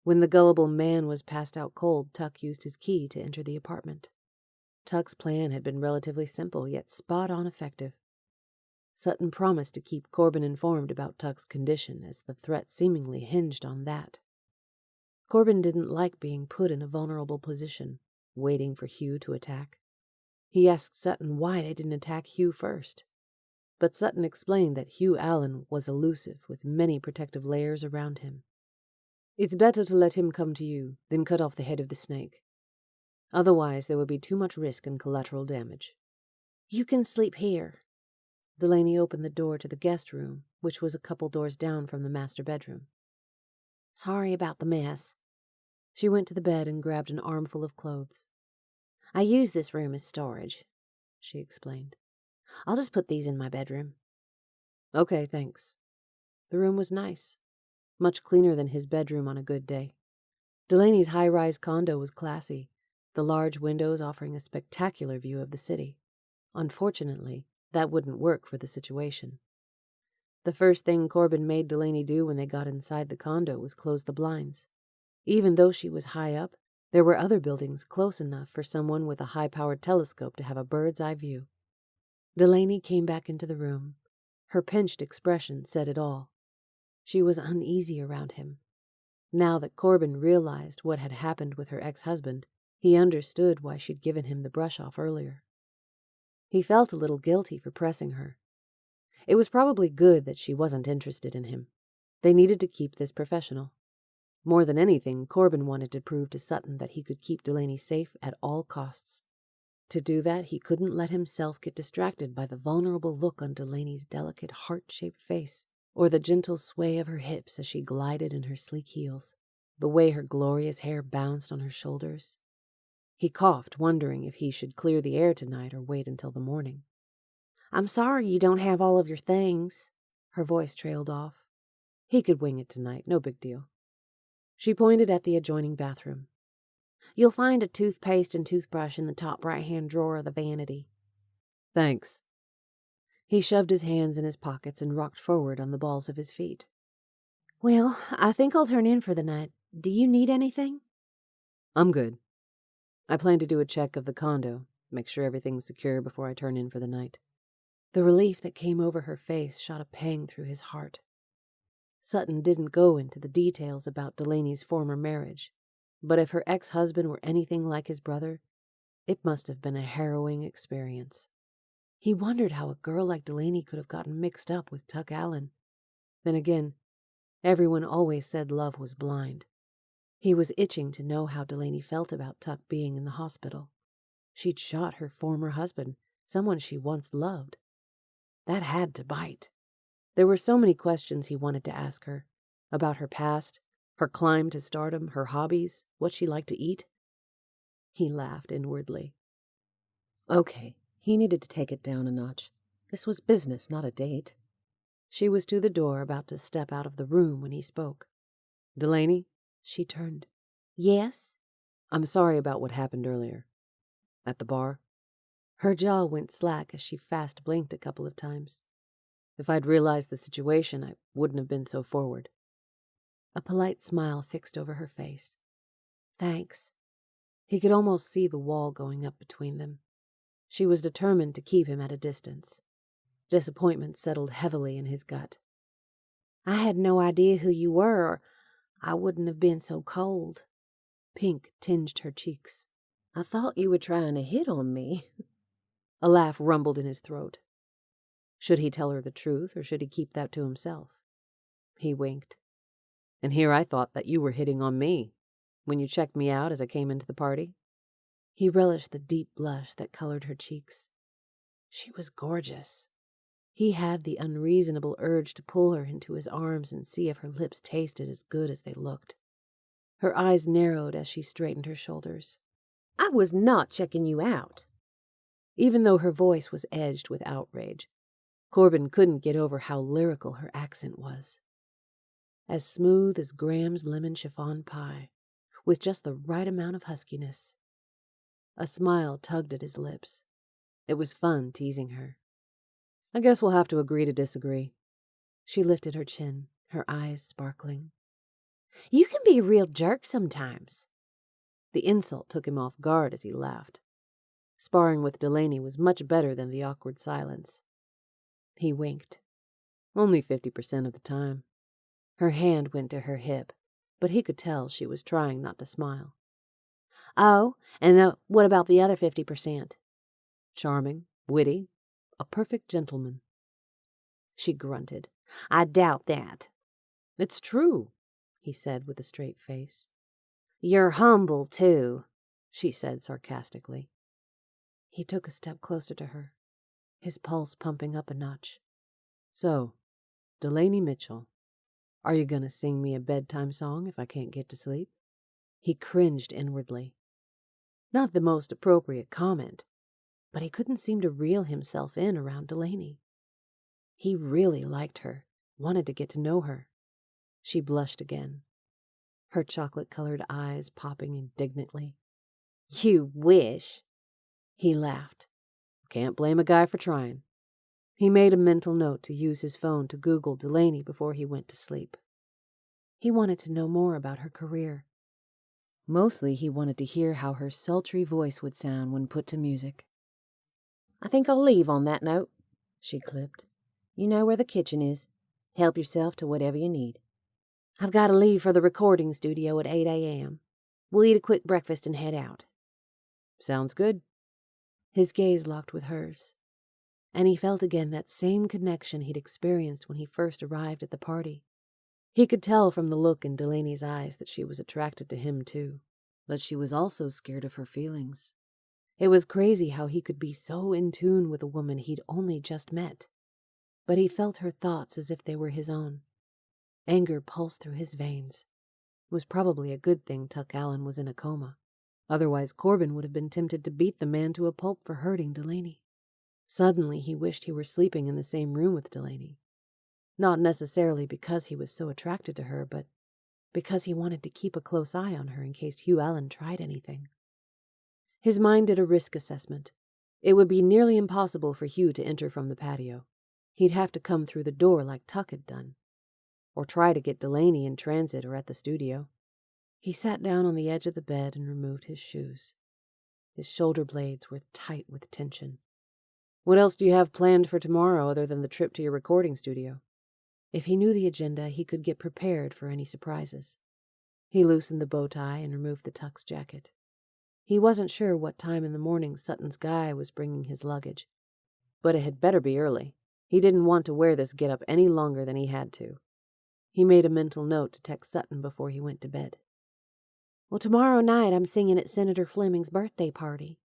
When the gullible man was passed out cold, Tuck used his key to enter the apartment. Tuck's plan had been relatively simple, yet spot-on effective. Sutton promised to keep Corbin informed about Tuck's condition, as the threat seemingly hinged on that. Corbin didn't like being put in a vulnerable position, waiting for Hugh to attack. He asked Sutton why they didn't attack Hugh first. But Sutton explained that Hugh Allen was elusive, with many protective layers around him. "It's better to let him come to you than cut off the head of the snake. Otherwise, there would be too much risk and collateral damage." "You can sleep here." Delaney opened the door to the guest room, which was a couple doors down from the master bedroom. Sorry about the mess. She went to the bed and grabbed an armful of clothes. I use this room as storage, she explained. I'll just put these in my bedroom. Okay, thanks. The room was nice, much cleaner than his bedroom on a good day. Delaney's high-rise condo was classy, the large windows offering a spectacular view of the city. Unfortunately, that wouldn't work for the situation. The first thing Corbin made Delaney do when they got inside the condo was close the blinds. Even though she was high up, there were other buildings close enough for someone with a high-powered telescope to have a bird's-eye view. Delaney came back into the room. Her pinched expression said it all. She was uneasy around him. Now that Corbin realized what had happened with her ex-husband, he understood why she'd given him the brush-off earlier. He felt a little guilty for pressing her. It was probably good that she wasn't interested in him. They needed to keep this professional. More than anything, Corbin wanted to prove to Sutton that he could keep Delaney safe at all costs. To do that, he couldn't let himself get distracted by the vulnerable look on Delaney's delicate heart-shaped face, or the gentle sway of her hips as she glided in her sleek heels, the way her glorious hair bounced on her shoulders. He coughed, wondering if he should clear the air tonight or wait until the morning. I'm sorry you don't have all of your things. Her voice trailed off. He could wing it tonight, no big deal. She pointed at the adjoining bathroom. You'll find a toothpaste and toothbrush in the top right-hand drawer of the vanity. Thanks. He shoved his hands in his pockets and rocked forward on the balls of his feet. Well, I think I'll turn in for the night. Do you need anything? I'm good. I plan to do a check of the condo, make sure everything's secure before I turn in for the night. The relief that came over her face shot a pang through his heart. Sutton didn't go into the details about Delaney's former marriage, but if her ex-husband were anything like his brother, it must have been a harrowing experience. He wondered how a girl like Delaney could have gotten mixed up with Tuck Allen. Then again, everyone always said love was blind. He was itching to know how Delaney felt about Tuck being in the hospital. She'd shot her former husband, someone she once loved. That had to bite. There were so many questions he wanted to ask her, about her past, her climb to stardom, her hobbies, what she liked to eat. He laughed inwardly. Okay, he needed to take it down a notch. This was business, not a date. She was to the door, about to step out of the room when he spoke. Delaney? She turned. Yes? I'm sorry about what happened earlier. At the bar? Her jaw went slack as she fast blinked a couple of times. If I'd realized the situation, I wouldn't have been so forward. A polite smile fixed over her face. Thanks. He could almost see the wall going up between them. She was determined to keep him at a distance. Disappointment settled heavily in his gut. I had no idea who you were, or I wouldn't have been so cold. Pink tinged her cheeks. I thought you were trying to hit on me. A laugh rumbled in his throat. Should he tell her the truth, or should he keep that to himself? He winked. And here I thought that you were hitting on me, when you checked me out as I came into the party. He relished the deep blush that colored her cheeks. She was gorgeous. He had the unreasonable urge to pull her into his arms and see if her lips tasted as good as they looked. Her eyes narrowed as she straightened her shoulders. I was not checking you out. Even though her voice was edged with outrage, Corbin couldn't get over how lyrical her accent was. As smooth as Graham's lemon chiffon pie, with just the right amount of huskiness. A smile tugged at his lips. It was fun teasing her. I guess we'll have to agree to disagree. She lifted her chin, her eyes sparkling. You can be a real jerk sometimes. The insult took him off guard as he laughed. Sparring with Delaney was much better than the awkward silence. He winked. Only 50% of the time. Her hand went to her hip, but he could tell she was trying not to smile. Oh, and what about the other 50%? Charming, witty, a perfect gentleman. She grunted. I doubt that. It's true, he said with a straight face. You're humble, too, she said sarcastically. He took a step closer to her. his pulse pumping up a notch. "So, Delaney Mitchell, are you gonna sing me a bedtime song if I can't get to sleep?" He cringed inwardly. Not the most appropriate comment, but he couldn't seem to reel himself in around Delaney. He really liked her, wanted to get to know her. She blushed again, her chocolate-colored eyes popping indignantly. You wish. He laughed. Can't blame a guy for trying. He made a mental note to use his phone to Google Delaney before he went to sleep. He wanted to know more about her career. Mostly he wanted to hear how her sultry voice would sound when put to music. I think I'll leave on that note, she clipped. You know where the kitchen is. Help yourself to whatever you need. I've got to leave for the recording studio at 8 a.m. We'll eat a quick breakfast and head out. Sounds good. His gaze locked with hers, and he felt again that same connection he'd experienced when he first arrived at the party. He could tell from the look in Delaney's eyes that she was attracted to him too, but she was also scared of her feelings. It was crazy how he could be so in tune with a woman he'd only just met, but he felt her thoughts as if they were his own. Anger pulsed through his veins. It was probably a good thing Tuck Allen was in a coma. Otherwise, Corbin would have been tempted to beat the man to a pulp for hurting Delaney. Suddenly, he wished he were sleeping in the same room with Delaney. Not necessarily because he was so attracted to her, but because he wanted to keep a close eye on her in case Hugh Allen tried anything. His mind did a risk assessment. It would be nearly impossible for Hugh to enter from the patio. He'd have to come through the door like Tuck had done, or try to get Delaney in transit or at the studio. He sat down on the edge of the bed and removed his shoes. His shoulder blades were tight with tension. "What else do you have planned for tomorrow other than the trip to your recording studio?" If he knew the agenda, he could get prepared for any surprises. He loosened the bow tie and removed the Tuck's jacket. He wasn't sure what time in the morning Sutton's guy was bringing his luggage, but it had better be early. He didn't want to wear this get-up any longer than he had to. He made a mental note to text Sutton before he went to bed. Well, tomorrow night I'm singing at Senator Fleming's birthday party.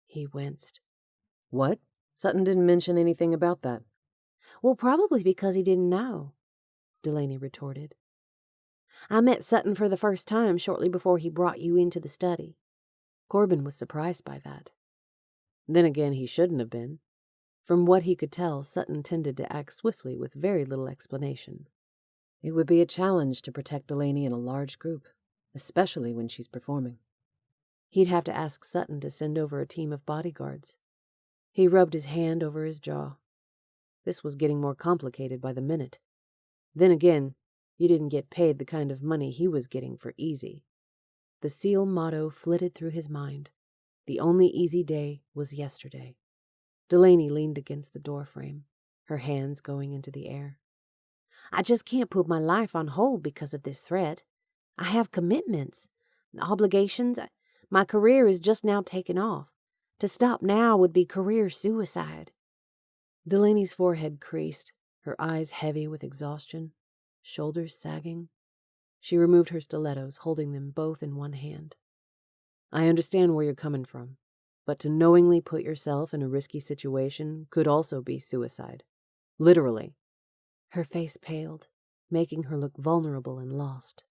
He winced. "What? Sutton didn't mention anything about that." Well, probably because he didn't know, Delaney retorted. I met Sutton for the first time shortly before he brought you into the study. Corbin was surprised by that. Then again, he shouldn't have been. From what he could tell, Sutton tended to act swiftly with very little explanation. It would be a challenge to protect Delaney in a large group, especially when she's performing. He'd have to ask Sutton to send over a team of bodyguards. He rubbed his hand over his jaw. This was getting more complicated by the minute. Then again, you didn't get paid the kind of money he was getting for easy. The SEAL motto flitted through his mind. The only easy day was yesterday. Delaney leaned against the doorframe, her hands going into the air. I just can't put my life on hold because of this threat. I have commitments, obligations. My career is just now taking off. To stop now would be career suicide. Delaney's forehead creased, her eyes heavy with exhaustion, shoulders sagging. She removed her stilettos, holding them both in one hand. "I understand where you're coming from, but to knowingly put yourself in a risky situation could also be suicide. Literally." Her face paled, making her look vulnerable and lost.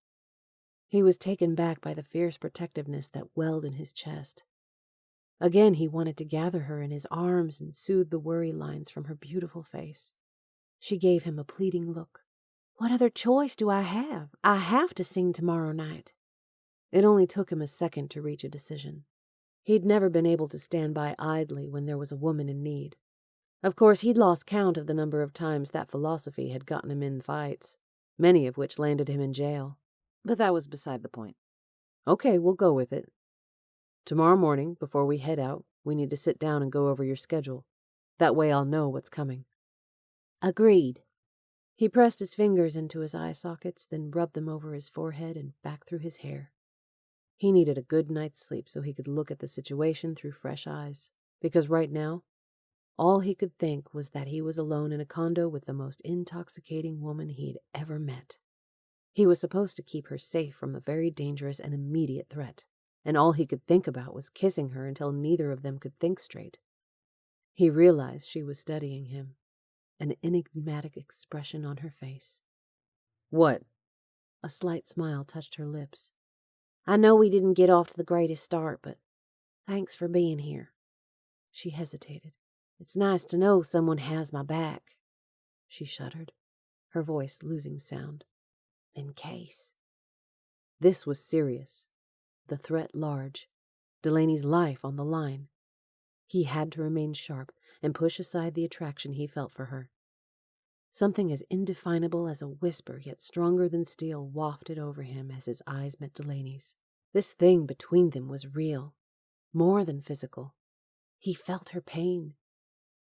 He was taken back by the fierce protectiveness that welled in his chest. Again, he wanted to gather her in his arms and soothe the worry lines from her beautiful face. She gave him a pleading look. What other choice do I have? I have to sing tomorrow night. It only took him a second to reach a decision. He'd never been able to stand by idly when there was a woman in need. Of course, he'd lost count of the number of times that philosophy had gotten him in fights, many of which landed him in jail. But that was beside the point. "Okay, we'll go with it. Tomorrow morning, before we head out, we need to sit down and go over your schedule. That way I'll know what's coming." Agreed. He pressed his fingers into his eye sockets, then rubbed them over his forehead and back through his hair. He needed a good night's sleep so he could look at the situation through fresh eyes, because right now, all he could think was that he was alone in a condo with the most intoxicating woman he'd ever met. He was supposed to keep her safe from a very dangerous and immediate threat, and all he could think about was kissing her until neither of them could think straight. He realized she was studying him, an enigmatic expression on her face. "What?" A slight smile touched her lips. "I know we didn't get off to the greatest start, but thanks for being here." She hesitated. "It's nice to know someone has my back." She shuddered, her voice losing sound. "In case." This was serious. The threat large. Delaney's life on the line. He had to remain sharp and push aside the attraction he felt for her. Something as indefinable as a whisper, yet stronger than steel, wafted over him as his eyes met Delaney's. This thing between them was real, more than physical. He felt her pain,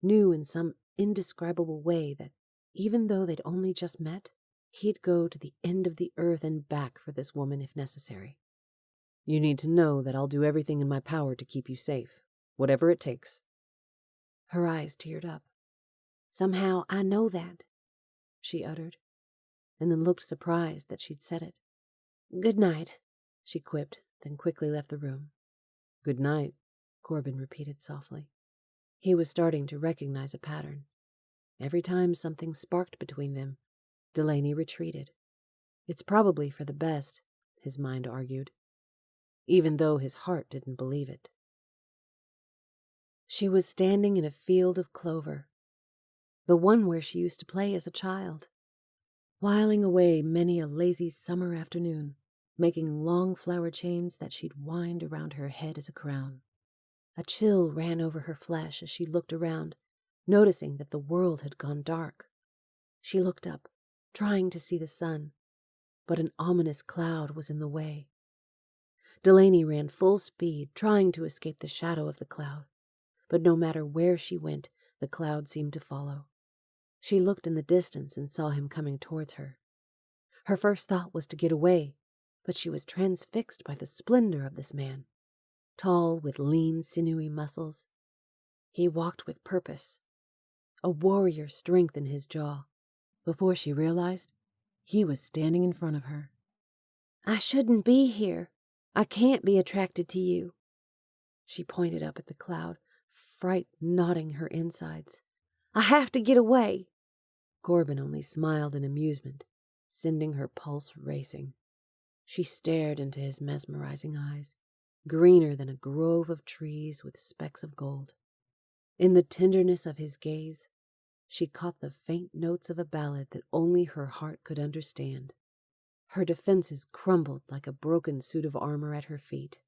knew in some indescribable way that, even though they'd only just met, he'd go to the end of the earth and back for this woman if necessary. "You need to know that I'll do everything in my power to keep you safe, whatever it takes." Her eyes teared up. "Somehow I know that," she uttered, and then looked surprised that she'd said it. "Good night," she quipped, then quickly left the room. "Good night," Corbin repeated softly. He was starting to recognize a pattern. Every time something sparked between them, Delaney retreated. It's probably for the best, his mind argued, even though his heart didn't believe it. She was standing in a field of clover, the one where she used to play as a child, whiling away many a lazy summer afternoon, making long flower chains that she'd wind around her head as a crown. A chill ran over her flesh as she looked around, noticing that the world had gone dark. She looked up, trying to see the sun, but an ominous cloud was in the way. Delaney ran full speed, trying to escape the shadow of the cloud, but no matter where she went, the cloud seemed to follow. She looked in the distance and saw him coming towards her. Her first thought was to get away, but she was transfixed by the splendor of this man. Tall, with lean, sinewy muscles. He walked with purpose, a warrior strength in his jaw. Before she realized, he was standing in front of her. "I shouldn't be here. I can't be attracted to you." She pointed up at the cloud, fright knotting her insides. "I have to get away." Corbin only smiled in amusement, sending her pulse racing. She stared into his mesmerizing eyes, greener than a grove of trees with specks of gold. In the tenderness of his gaze, she caught the faint notes of a ballad that only her heart could understand. Her defenses crumbled like a broken suit of armor at her feet.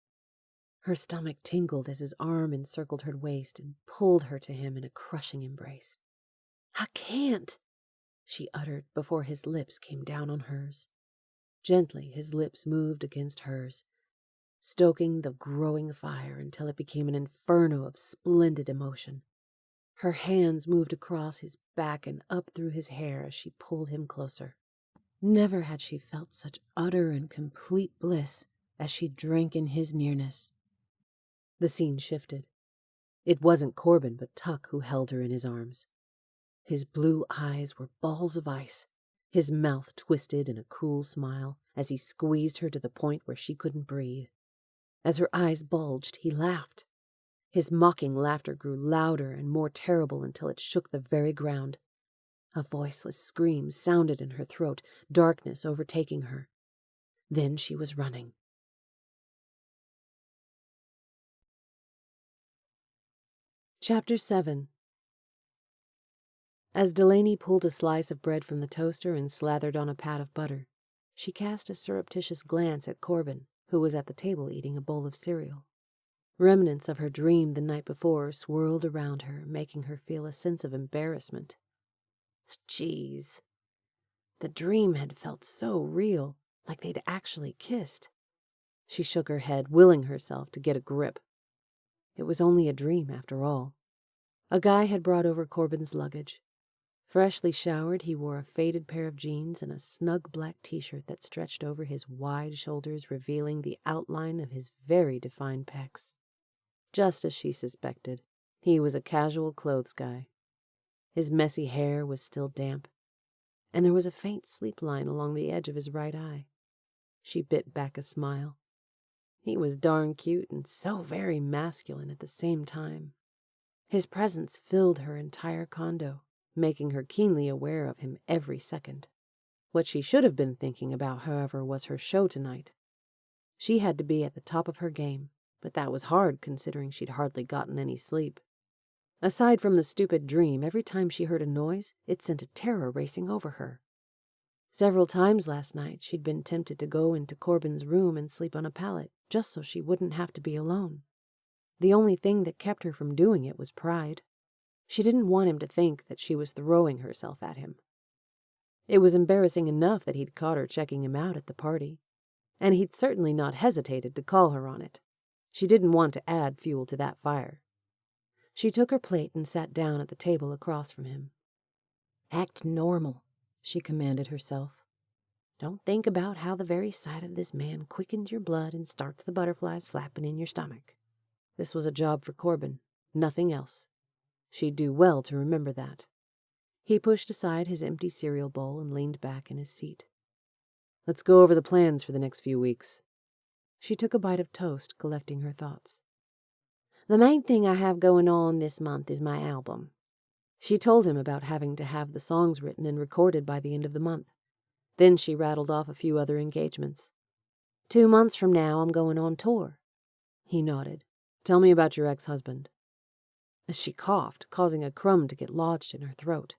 Her stomach tingled as his arm encircled her waist and pulled her to him in a crushing embrace. "I can't," she uttered before his lips came down on hers. Gently, his lips moved against hers, stoking the growing fire until it became an inferno of splendid emotion. Her hands moved across his back and up through his hair as she pulled him closer. Never had she felt such utter and complete bliss as she drank in his nearness. The scene shifted. It wasn't Corbin but Tuck who held her in his arms. His blue eyes were balls of ice, his mouth twisted in a cruel smile as he squeezed her to the point where she couldn't breathe. As her eyes bulged, he laughed. His mocking laughter grew louder and more terrible until it shook the very ground. A voiceless scream sounded in her throat, darkness overtaking her. Then she was running. Chapter 7. As Delaney pulled a slice of bread from the toaster and slathered on a pat of butter, she cast a surreptitious glance at Corbin, who was at the table eating a bowl of cereal. Remnants of her dream the night before swirled around her, making her feel a sense of embarrassment. Jeez. The dream had felt so real, like they'd actually kissed. She shook her head, willing herself to get a grip. It was only a dream, after all. A guy had brought over Corbin's luggage. Freshly showered, he wore a faded pair of jeans and a snug black t-shirt that stretched over his wide shoulders, revealing the outline of his very defined pecs. Just as she suspected, he was a casual clothes guy. His messy hair was still damp, and there was a faint sleep line along the edge of his right eye. She bit back a smile. He was darn cute and so very masculine at the same time. His presence filled her entire condo, making her keenly aware of him every second. What she should have been thinking about, however, was her show tonight. She had to be at the top of her game, but that was hard considering she'd hardly gotten any sleep. Aside from the stupid dream, every time she heard a noise, it sent a terror racing over her. Several times last night, she'd been tempted to go into Corbin's room and sleep on a pallet, just so she wouldn't have to be alone. The only thing that kept her from doing it was pride. She didn't want him to think that she was throwing herself at him. It was embarrassing enough that he'd caught her checking him out at the party, and he'd certainly not hesitated to call her on it. She didn't want to add fuel to that fire. She took her plate and sat down at the table across from him. "Act normal," she commanded herself. "Don't think about how the very sight of this man quickens your blood and starts the butterflies flapping in your stomach." This was a job for Corbin, nothing else. She'd do well to remember that. He pushed aside his empty cereal bowl and leaned back in his seat. "Let's go over the plans for the next few weeks." She took a bite of toast, collecting her thoughts. "The main thing I have going on this month is my album." She told him about having to have the songs written and recorded by the end of the month. Then she rattled off a few other engagements. 2 months from now, I'm going on tour." He nodded. "Tell me about your ex-husband." As she coughed, causing a crumb to get lodged in her throat.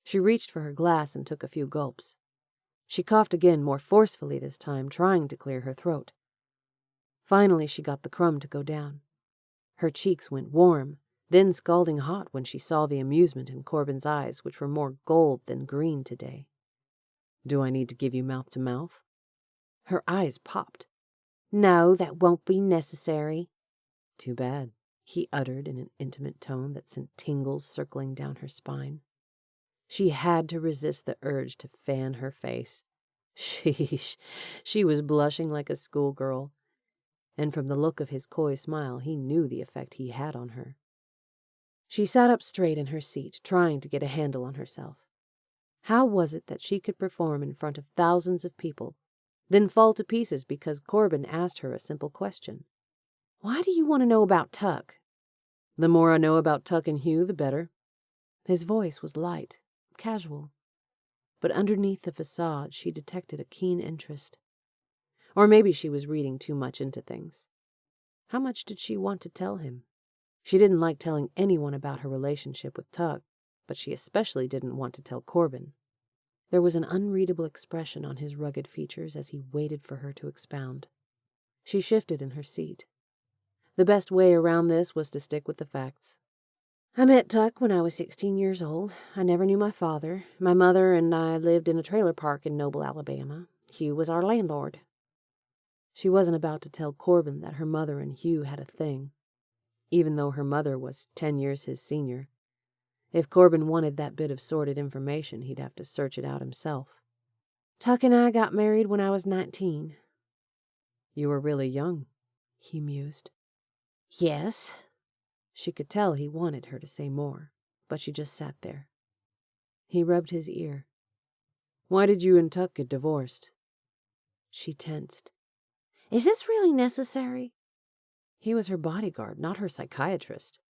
She reached for her glass and took a few gulps. She coughed again, more forcefully this time, trying to clear her throat. Finally, she got the crumb to go down. Her cheeks went warm, then scalding hot when she saw the amusement in Corbin's eyes, which were more gold than green today. "Do I need to give you mouth-to-mouth?" Her eyes popped. "No, that won't be necessary." "Too bad," he uttered in an intimate tone that sent tingles circling down her spine. She had to resist the urge to fan her face. Sheesh, she was blushing like a schoolgirl, and from the look of his coy smile, he knew the effect he had on her. She sat up straight in her seat, trying to get a handle on herself. How was it that she could perform in front of thousands of people, then fall to pieces because Corbin asked her a simple question? "Why do you want to know about Tuck?" "The more I know about Tuck and Hugh, the better." His voice was light, casual, but underneath the facade she detected a keen interest. Or maybe she was reading too much into things. How much did she want to tell him? She didn't like telling anyone about her relationship with Tuck, but she especially didn't want to tell Corbin. There was an unreadable expression on his rugged features as he waited for her to expound. She shifted in her seat. The best way around this was to stick with the facts. "I met Tuck when I was 16 years old. I never knew my father. My mother and I lived in a trailer park in Noble, Alabama. Hugh was our landlord." She wasn't about to tell Corbin that her mother and Hugh had a thing, even though her mother was 10 years his senior. If Corbin wanted that bit of sordid information, he'd have to search it out himself. "Tuck and I got married when I was 19. "You were really young," he mused. "Yes." She could tell he wanted her to say more, but she just sat there. He rubbed his ear. "Why did you and Tuck get divorced?" She tensed. "Is this really necessary?" He was her bodyguard, not her psychiatrist.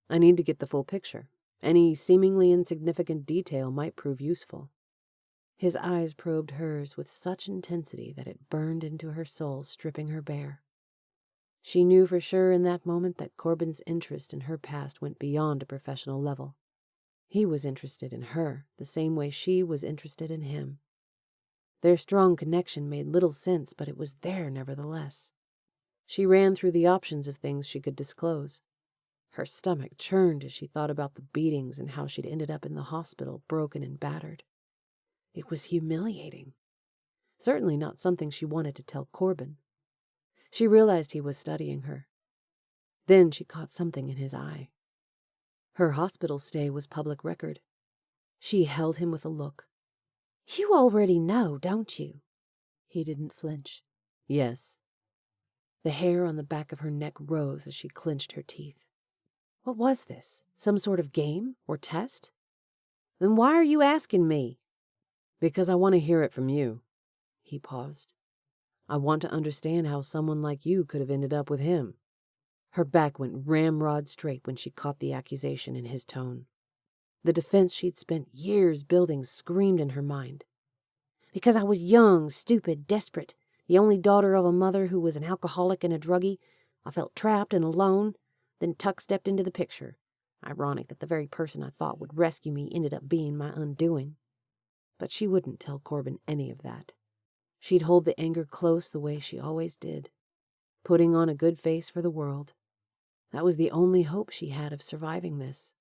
"I need to get the full picture. Any seemingly insignificant detail might prove useful." His eyes probed hers with such intensity that it burned into her soul, stripping her bare. She knew for sure in that moment that Corbin's interest in her past went beyond a professional level. He was interested in her, the same way she was interested in him. Their strong connection made little sense, but it was there nevertheless. She ran through the options of things she could disclose. Her stomach churned as she thought about the beatings and how she'd ended up in the hospital, broken and battered. It was humiliating. Certainly not something she wanted to tell Corbin. She realized he was studying her. Then she caught something in his eye. Her hospital stay was public record. She held him with a look. "You already know, don't you?" He didn't flinch. "Yes." The hair on the back of her neck rose as she clenched her teeth. What was this? Some sort of game or test? "Then why are you asking me?" "Because I want to hear it from you." He paused. "I want to understand how someone like you could have ended up with him." Her back went ramrod straight when she caught the accusation in his tone. The defense she'd spent years building screamed in her mind. Because I was young, stupid, desperate, the only daughter of a mother who was an alcoholic and a druggie, I felt trapped and alone. Then Tuck stepped into the picture. Ironic that the very person I thought would rescue me ended up being my undoing. But she wouldn't tell Corbin any of that. She'd hold the anger close the way she always did, putting on a good face for the world. That was the only hope she had of surviving this.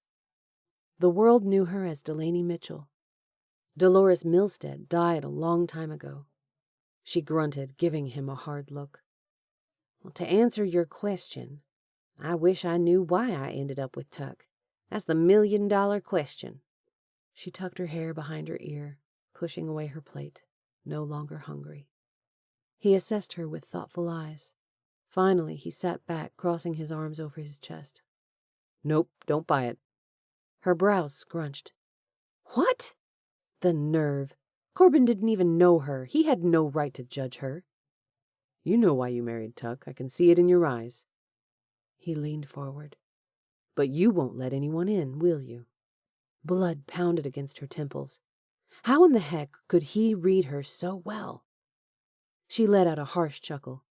The world knew her as Delaney Mitchell. Dolores Milstead died a long time ago. She grunted, giving him a hard look. Well, to answer your question, I wish I knew why I ended up with Tuck. That's the $1,000,000 question. She tucked her hair behind her ear, pushing away her plate, no longer hungry. He assessed her with thoughtful eyes. Finally, he sat back, crossing his arms over his chest. Nope, don't buy it. Her brows scrunched. What? The nerve. Corbin didn't even know her. He had no right to judge her. You know why you married Tuck. I can see it in your eyes. He leaned forward. But you won't let anyone in, will you? Blood pounded against her temples. How in the heck could he read her so well? She let out a harsh chuckle.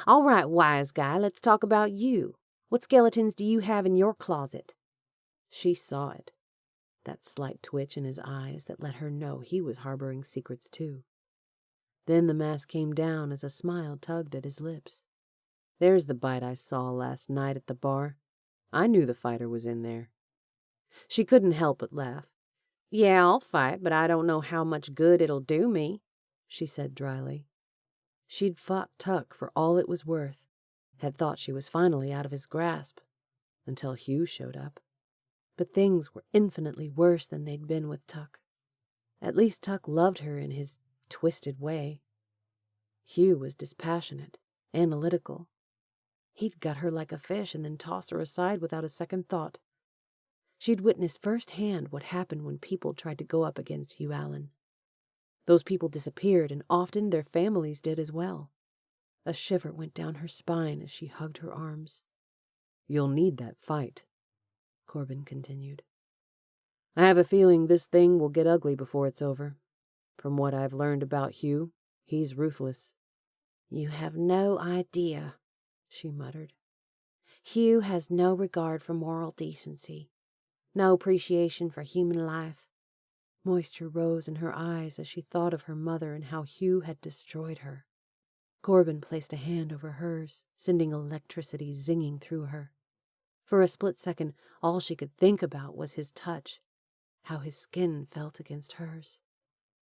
All right, wise guy, let's talk about you. What skeletons do you have in your closet? She saw it. That slight twitch in his eyes that let her know he was harboring secrets too. Then the mask came down as a smile tugged at his lips. There's the bite I saw last night at the bar. I knew the fighter was in there. She couldn't help but laugh. Yeah, I'll fight, but I don't know how much good it'll do me, she said dryly. She'd fought Tuck for all it was worth, had thought she was finally out of his grasp, until Hugh showed up. But things were infinitely worse than they'd been with Tuck. At least Tuck loved her in his twisted way. Hugh was dispassionate, analytical. He'd gut her like a fish and then toss her aside without a second thought. She'd witnessed firsthand what happened when people tried to go up against Hugh Allen. Those people disappeared, and often their families did as well. A shiver went down her spine as she hugged her arms. You'll need that fight, Corbin continued. I have a feeling this thing will get ugly before it's over. From what I've learned about Hugh, he's ruthless. You have no idea, she muttered. Hugh has no regard for moral decency, no appreciation for human life. Moisture rose in her eyes as she thought of her mother and how Hugh had destroyed her. Corbin placed a hand over hers, sending electricity zinging through her. For a split second, all she could think about was his touch, how his skin felt against hers.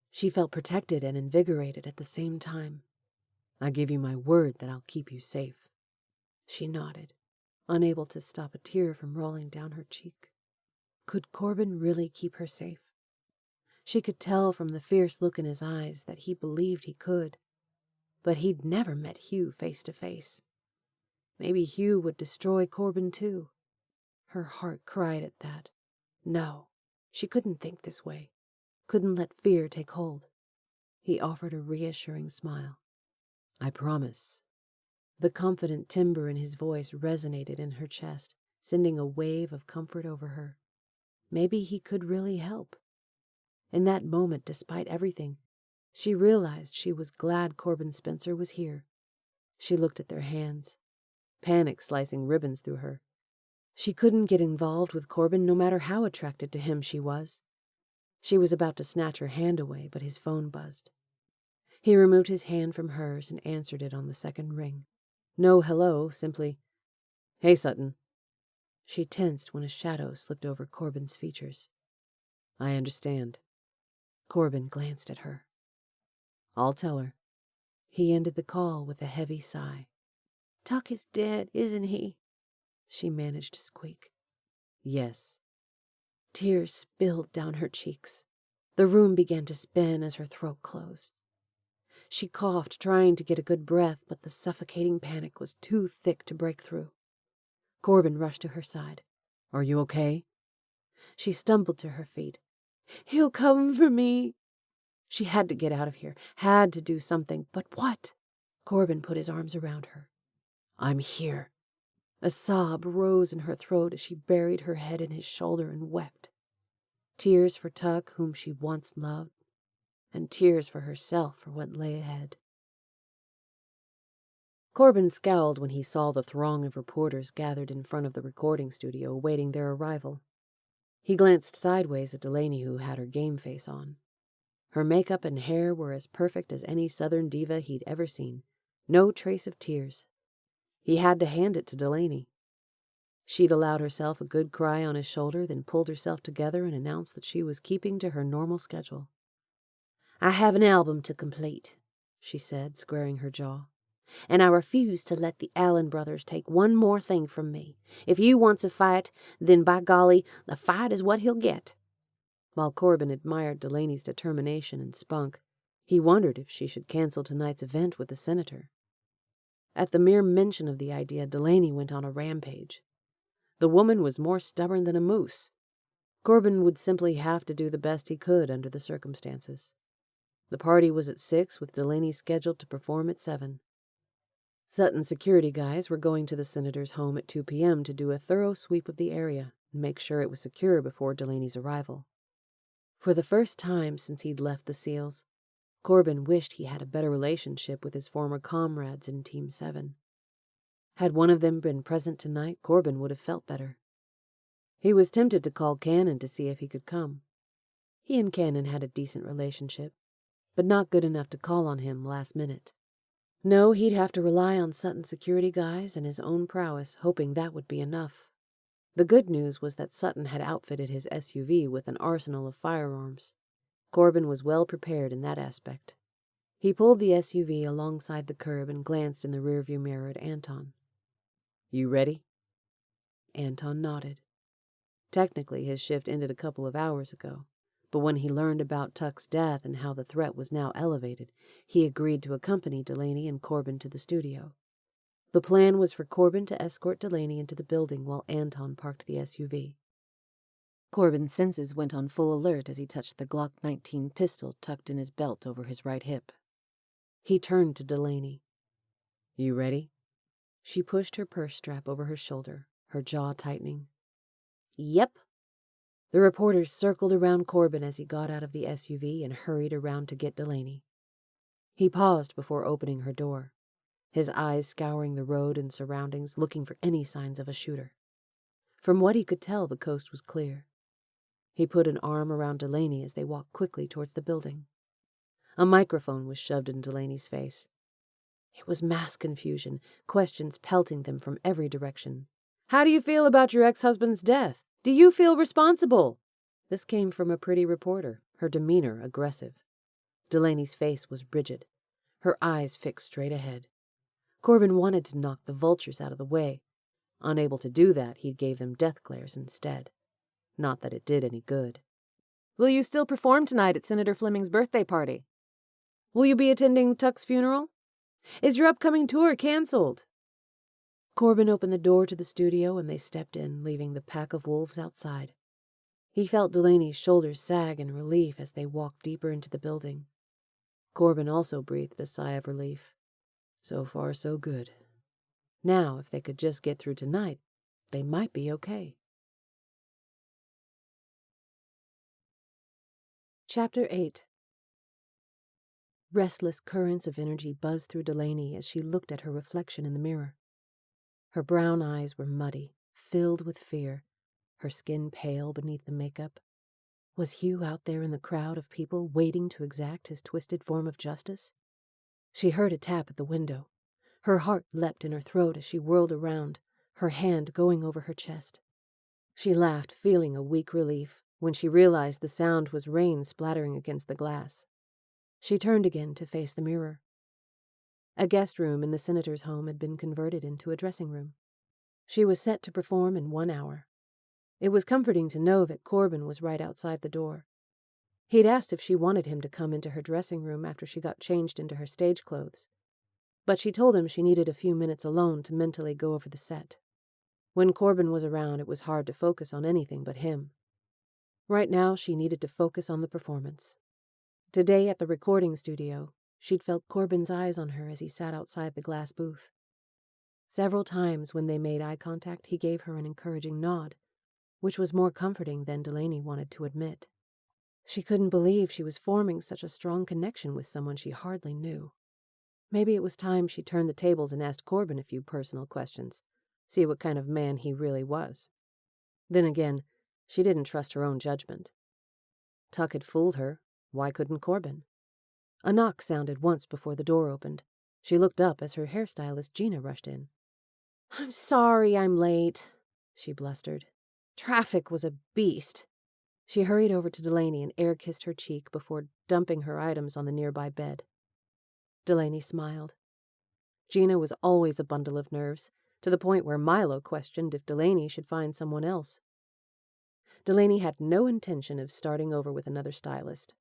She felt protected and invigorated at the same time. I give you my word that I'll keep you safe. She nodded, unable to stop a tear from rolling down her cheek. Could Corbin really keep her safe? She could tell from the fierce look in his eyes that he believed he could. But he'd never met Hugh face to face. Maybe Hugh would destroy Corbin too. Her heart cried at that. No, she couldn't think this way. Couldn't let fear take hold. He offered a reassuring smile. I promise. The confident timbre in his voice resonated in her chest, sending a wave of comfort over her. Maybe he could really help. In that moment, despite everything, she realized she was glad Corbin Spencer was here. She looked at their hands, panic slicing ribbons through her. She couldn't get involved with Corbin no matter how attracted to him she was. She was about to snatch her hand away, but his phone buzzed. He removed his hand from hers and answered it on the second ring. No hello, simply, Hey, Sutton. She tensed when a shadow slipped over Corbin's features. I understand. Corbin glanced at her. I'll tell her. He ended the call with a heavy sigh. Tuck is dead, isn't he? She managed to squeak. Yes. Tears spilled down her cheeks. The room began to spin as her throat closed. She coughed, trying to get a good breath, but the suffocating panic was too thick to break through. Corbin rushed to her side. Are you okay? She stumbled to her feet. He'll come for me. She had to get out of here, had to do something, but what? Corbin put his arms around her. I'm here. A sob rose in her throat as she buried her head in his shoulder and wept. Tears for Tuck, whom she once loved, and tears for herself for what lay ahead. Corbin scowled when he saw the throng of reporters gathered in front of the recording studio awaiting their arrival. He glanced sideways at Delaney, who had her game face on. Her makeup and hair were as perfect as any Southern diva he'd ever seen. No trace of tears. He had to hand it to Delaney. She'd allowed herself a good cry on his shoulder, then pulled herself together and announced that she was keeping to her normal schedule. "I have an album to complete," she said, squaring her jaw. "And I refuse to let the Allen brothers take one more thing from me. If you wants a fight, then by golly, a fight is what he'll get." While Corbin admired Delaney's determination and spunk, he wondered if she should cancel tonight's event with the senator. At the mere mention of the idea, Delaney went on a rampage. The woman was more stubborn than a moose. Corbin would simply have to do the best he could under the circumstances. The party was at 6, with Delaney scheduled to perform at 7. Sutton's security guys were going to the senator's home at 2 p.m. to do a thorough sweep of the area and make sure it was secure before Delaney's arrival. For the first time since he'd left the SEALs, Corbin wished he had a better relationship with his former comrades in Team 7. Had one of them been present tonight, Corbin would have felt better. He was tempted to call Cannon to see if he could come. He and Cannon had a decent relationship, but not good enough to call on him last minute. No, he'd have to rely on Sutton's security guys and his own prowess, hoping that would be enough. The good news was that Sutton had outfitted his SUV with an arsenal of firearms. Corbin was well prepared in that aspect. He pulled the SUV alongside the curb and glanced in the rearview mirror at Anton. "You ready?" Anton nodded. Technically, his shift ended a couple of hours ago, but when he learned about Tuck's death and how the threat was now elevated, he agreed to accompany Delaney and Corbin to the studio. The plan was for Corbin to escort Delaney into the building while Anton parked the SUV. Corbin's senses went on full alert as he touched the Glock 19 pistol tucked in his belt over his right hip. He turned to Delaney. "You ready?" She pushed her purse strap over her shoulder, her jaw tightening. "Yep." The reporters circled around Corbin as he got out of the SUV and hurried around to get Delaney. He paused before opening her door, his eyes scouring the road and surroundings, looking for any signs of a shooter. From what he could tell, the coast was clear. He put an arm around Delaney as they walked quickly towards the building. A microphone was shoved in Delaney's face. It was mass confusion, questions pelting them from every direction. "How do you feel about your ex-husband's death? Do you feel responsible?" This came from a pretty reporter, her demeanor aggressive. Delaney's face was rigid, her eyes fixed straight ahead. Corbin wanted to knock the vultures out of the way. Unable to do that, he gave them death glares instead. Not that it did any good. "Will you still perform tonight at Senator Fleming's birthday party? Will you be attending Tuck's funeral? Is your upcoming tour canceled?" Corbin opened the door to the studio and they stepped in, leaving the pack of wolves outside. He felt Delaney's shoulders sag in relief as they walked deeper into the building. Corbin also breathed a sigh of relief. So far, so good. Now, if they could just get through tonight, they might be okay. Chapter 8. Restless currents of energy buzzed through Delaney as she looked at her reflection in the mirror. Her brown eyes were muddy, filled with fear, her skin pale beneath the makeup. Was Hugh out there in the crowd of people waiting to exact his twisted form of justice? She heard a tap at the window. Her heart leapt in her throat as she whirled around, her hand going over her chest. She laughed, feeling a weak relief, when she realized the sound was rain splattering against the glass. She turned again to face the mirror. A guest room in the senator's home had been converted into a dressing room. She was set to perform in 1 hour. It was comforting to know that Corbin was right outside the door. He'd asked if she wanted him to come into her dressing room after she got changed into her stage clothes, but she told him she needed a few minutes alone to mentally go over the set. When Corbin was around, it was hard to focus on anything but him. Right now, she needed to focus on the performance. Today at the recording studio, she'd felt Corbin's eyes on her as he sat outside the glass booth. Several times when they made eye contact, he gave her an encouraging nod, which was more comforting than Delaney wanted to admit. She couldn't believe she was forming such a strong connection with someone she hardly knew. Maybe it was time she turned the tables and asked Corbin a few personal questions, see what kind of man he really was. Then again, she didn't trust her own judgment. Tuck had fooled her. Why couldn't Corbin? A knock sounded once before the door opened. She looked up as her hairstylist Gina rushed in. "I'm sorry I'm late," she blustered. "Traffic was a beast." She hurried over to Delaney and air-kissed her cheek before dumping her items on the nearby bed. Delaney smiled. Gina was always a bundle of nerves, to the point where Milo questioned if Delaney should find someone else. Delaney had no intention of starting over with another stylist.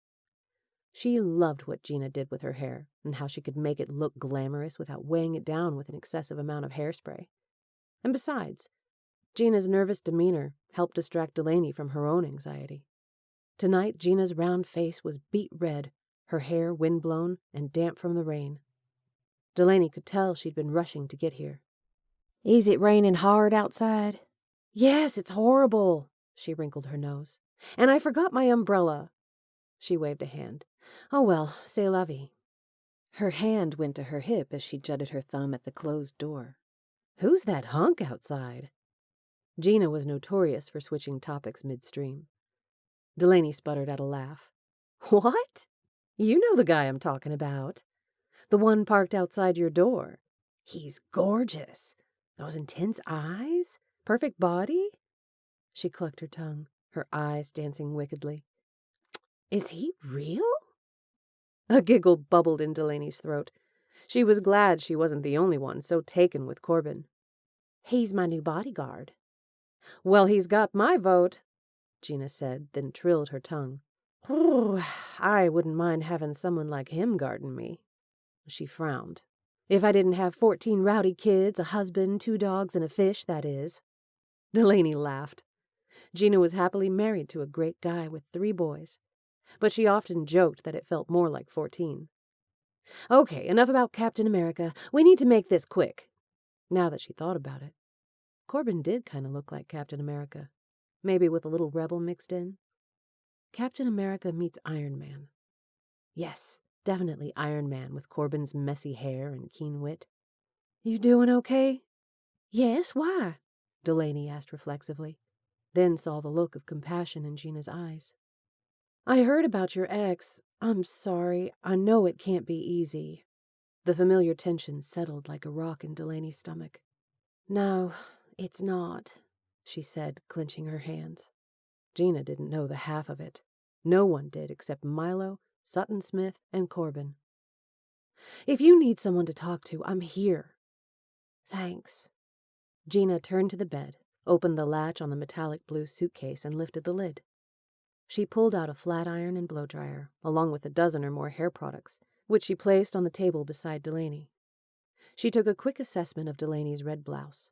She loved what Gina did with her hair and how she could make it look glamorous without weighing it down with an excessive amount of hairspray. And besides, Gina's nervous demeanor helped distract Delaney from her own anxiety. Tonight, Gina's round face was beet red, her hair windblown and damp from the rain. Delaney could tell she'd been rushing to get here. Is it raining hard outside? "Yes, it's horrible," she wrinkled her nose. "And I forgot my umbrella." She waved a hand. "Oh well, c'est la vie." Her hand went to her hip as she jutted her thumb at the closed door. "Who's that hunk outside?" Gina was notorious for switching topics midstream. Delaney sputtered out a laugh. "What? You know the guy I'm talking about. The one parked outside your door. He's gorgeous. Those intense eyes? Perfect body?" She clucked her tongue, her eyes dancing wickedly. "Is he real?" A giggle bubbled in Delaney's throat. She was glad she wasn't the only one so taken with Corbin. "He's my new bodyguard." "Well, he's got my vote," Gina said, then trilled her tongue. "Ooh, I wouldn't mind having someone like him guarding me." She frowned. "If I didn't have 14 rowdy kids, a husband, 2 dogs, and a fish, that is." Delaney laughed. Gina was happily married to a great guy with 3 boys, but she often joked that it felt more like 14. "Okay, enough about Captain America. We need to make this quick." Now that she thought about it, Corbin did kind of look like Captain America, maybe with a little rebel mixed in. Captain America meets Iron Man. Yes, definitely Iron Man with Corbin's messy hair and keen wit. "You doing okay?" "Yes, why?" Delaney asked reflexively, then saw the look of compassion in Gina's eyes. "I heard about your ex. I'm sorry. I know it can't be easy." The familiar tension settled like a rock in Delaney's stomach. "No, it's not," she said, clenching her hands. Gina didn't know the half of it. No one did except Milo, Sutton Smith, and Corbin. "If you need someone to talk to, I'm here." "Thanks." Gina turned to the bed, opened the latch on the metallic blue suitcase, and lifted the lid. She pulled out a flat iron and blow dryer, along with a dozen or more hair products, which she placed on the table beside Delaney. She took a quick assessment of Delaney's red blouse.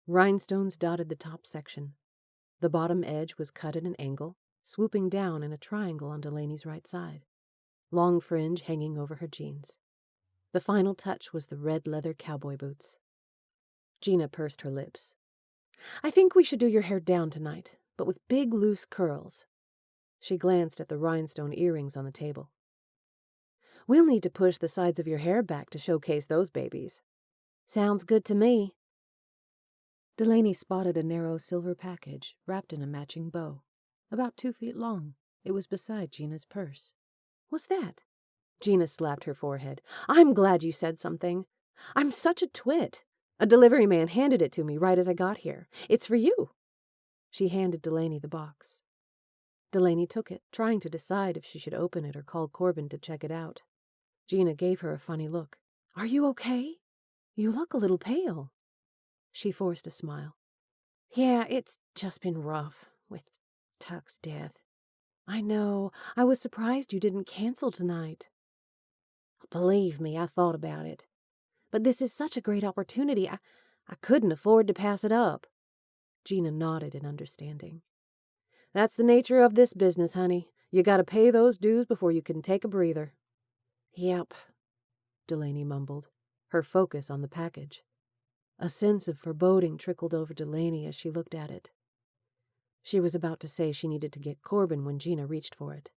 Rhinestones dotted the top section. The bottom edge was cut at an angle, swooping down in a triangle on Delaney's right side. Long fringe hanging over her jeans. The final touch was the red leather cowboy boots. Gina pursed her lips. "I think we should do your hair down tonight, but with big loose curls." She glanced at the rhinestone earrings on the table. "We'll need to push the sides of your hair back to showcase those babies." "Sounds good to me." Delaney spotted a narrow silver package wrapped in a matching bow, about 2 feet long. It was beside Gina's purse. "What's that?" Gina slapped her forehead. "I'm glad you said something. I'm such a twit. A delivery man handed it to me right as I got here. It's for you." She handed Delaney the box. Delaney took it, trying to decide if she should open it or call Corbin to check it out. Gina gave her a funny look. "Are you okay? You look a little pale." She forced a smile. "Yeah, it's just been rough, with Tuck's death." "I know. I was surprised you didn't cancel tonight." "Believe me, I thought about it. But this is such a great opportunity. I couldn't afford to pass it up." Gina nodded in understanding. "That's the nature of this business, honey. You gotta pay those dues before you can take a breather." "Yep," Delaney mumbled, her focus on the package. A sense of foreboding trickled over Delaney as she looked at it. She was about to say she needed to get Corbin when Gina reached for it.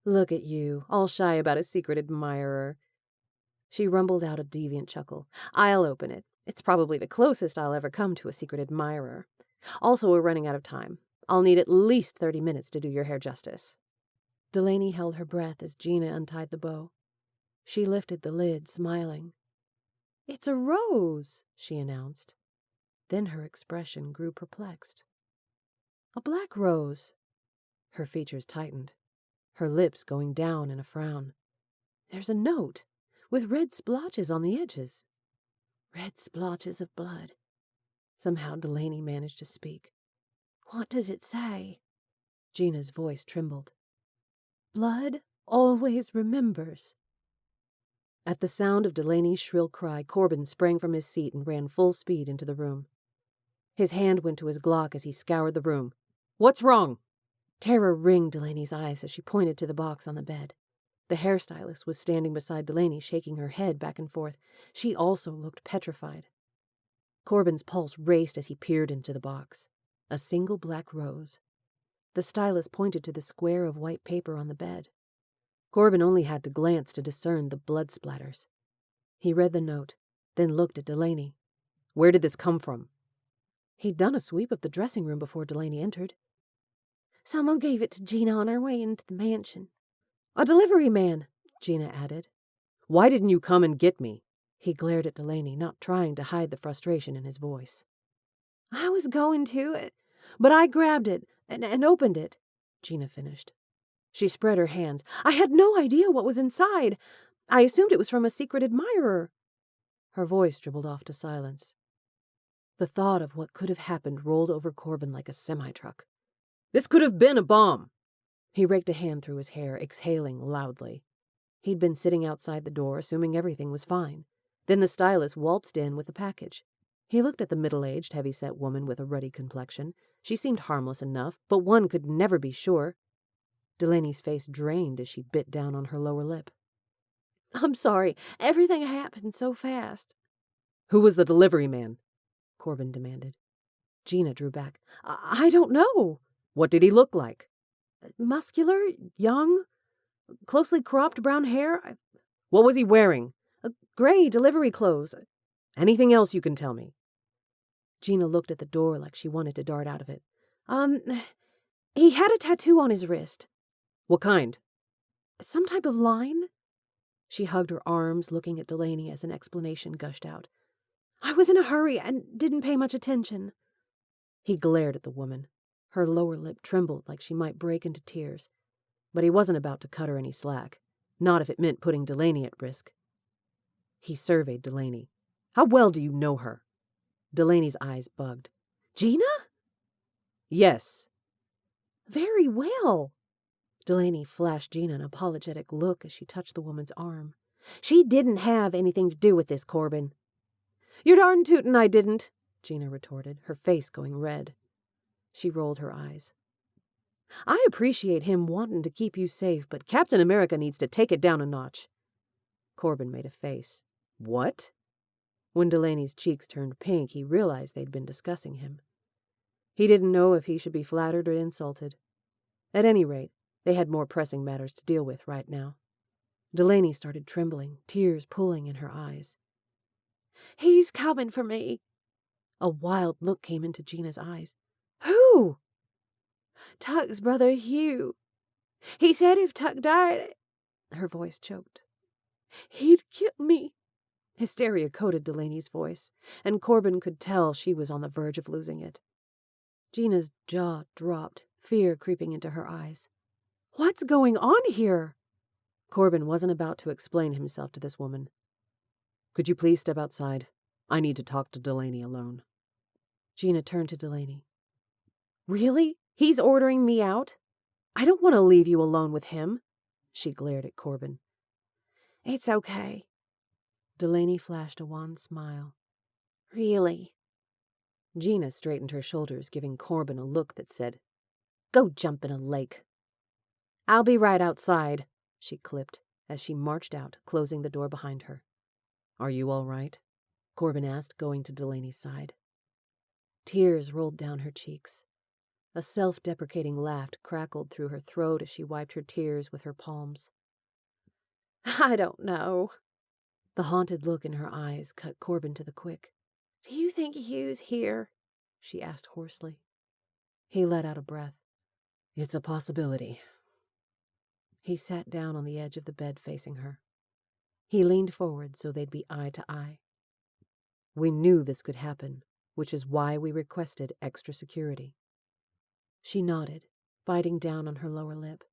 "Look at you, all shy about a secret admirer." She rumbled out a deviant chuckle. "I'll open it. It's probably the closest I'll ever come to a secret admirer. Also, we're running out of time. I'll need at least 30 minutes to do your hair justice." Delaney held her breath as Gina untied the bow. She lifted the lid, smiling. "It's a rose," she announced. Then her expression grew perplexed. "A black rose." Her features tightened, her lips going down in a frown. "There's a note, with red splotches on the edges." "Red splotches of blood." Somehow Delaney managed to speak. "What does it say?" Gina's voice trembled. "Blood always remembers." At the sound of Delaney's shrill cry, Corbin sprang from his seat and ran full speed into the room. His hand went to his Glock as he scoured the room. "What's wrong?" Terror ringed Delaney's eyes as she pointed to the box on the bed. The hairstylist was standing beside Delaney, shaking her head back and forth. She also looked petrified. Corbin's pulse raced as he peered into the box. A single black rose. The stylist pointed to the square of white paper on the bed. Corbin only had to glance to discern the blood splatters. He read the note, then looked at Delaney. "Where did this come from?" He'd done a sweep of the dressing room before Delaney entered. "Someone gave it to Gina on our way into the mansion." "A delivery man," Gina added. "Why didn't you come and get me?" He glared at Delaney, not trying to hide the frustration in his voice. "I was going to, but I grabbed it and opened it," Gina finished. She spread her hands. "I had no idea what was inside. I assumed it was from a secret admirer." Her voice dribbled off to silence. The thought of what could have happened rolled over Corbin like a semi-truck. "This could have been a bomb." He raked a hand through his hair, exhaling loudly. He'd been sitting outside the door, assuming everything was fine. Then the stylist waltzed in with a package. He looked at the middle-aged, heavy-set woman with a ruddy complexion. She seemed harmless enough, but one could never be sure. Delaney's face drained as she bit down on her lower lip. "I'm sorry. Everything happened so fast." "Who was the delivery man?" Corbin demanded. Gina drew back. I don't know." "What did he look like?" "Muscular, young, closely cropped brown hair." "What was he wearing?" "Gray delivery clothes." "Anything else you can tell me?" Gina looked at the door like she wanted to dart out of it. He had a tattoo on his wrist." "What kind?" "Some type of line." She hugged her arms, looking at Delaney as an explanation gushed out. "I was in a hurry and didn't pay much attention." He glared at the woman. Her lower lip trembled like she might break into tears. But he wasn't about to cut her any slack. Not if it meant putting Delaney at risk. He surveyed Delaney. "How well do you know her?" Delaney's eyes bugged. "Gina?" "Yes." "Very well." Delaney flashed Gina an apologetic look as she touched the woman's arm. "She didn't have anything to do with this, Corbin." "You're darn tootin' I didn't," Gina retorted, her face going red. She rolled her eyes. "I appreciate him wanting to keep you safe, but Captain America needs to take it down a notch." Corbin made a face. "What?" When Delaney's cheeks turned pink, he realized they'd been discussing him. He didn't know if he should be flattered or insulted. At any rate, they had more pressing matters to deal with right now. Delaney started trembling, tears pooling in her eyes. "He's coming for me." A wild look came into Gina's eyes. "Who?" "Tuck's brother Hugh. He said if Tuck died..." Her voice choked. "He'd kill me." Hysteria coated Delaney's voice, and Corbin could tell she was on the verge of losing it. Gina's jaw dropped, fear creeping into her eyes. "What's going on here?" Corbin wasn't about to explain himself to this woman. "Could you please step outside? I need to talk to Delaney alone." Gina turned to Delaney. "Really? He's ordering me out? I don't want to leave you alone with him." She glared at Corbin. "It's okay." Delaney flashed a wan smile. "Really?" Gina straightened her shoulders, giving Corbin a look that said, "Go jump in a lake." "I'll be right outside," she clipped as she marched out, closing the door behind her. "Are you all right?" Corbin asked, going to Delaney's side. Tears rolled down her cheeks. A self-deprecating laugh crackled through her throat as she wiped her tears with her palms. I don't know. The haunted look in her eyes cut Corbin to the quick. Do you think Hugh's here? She asked hoarsely. He let out a breath. It's a possibility. He sat down on the edge of the bed facing her. He leaned forward so they'd be eye to eye. We knew this could happen, which is why we requested extra security. She nodded, biting down on her lower lip.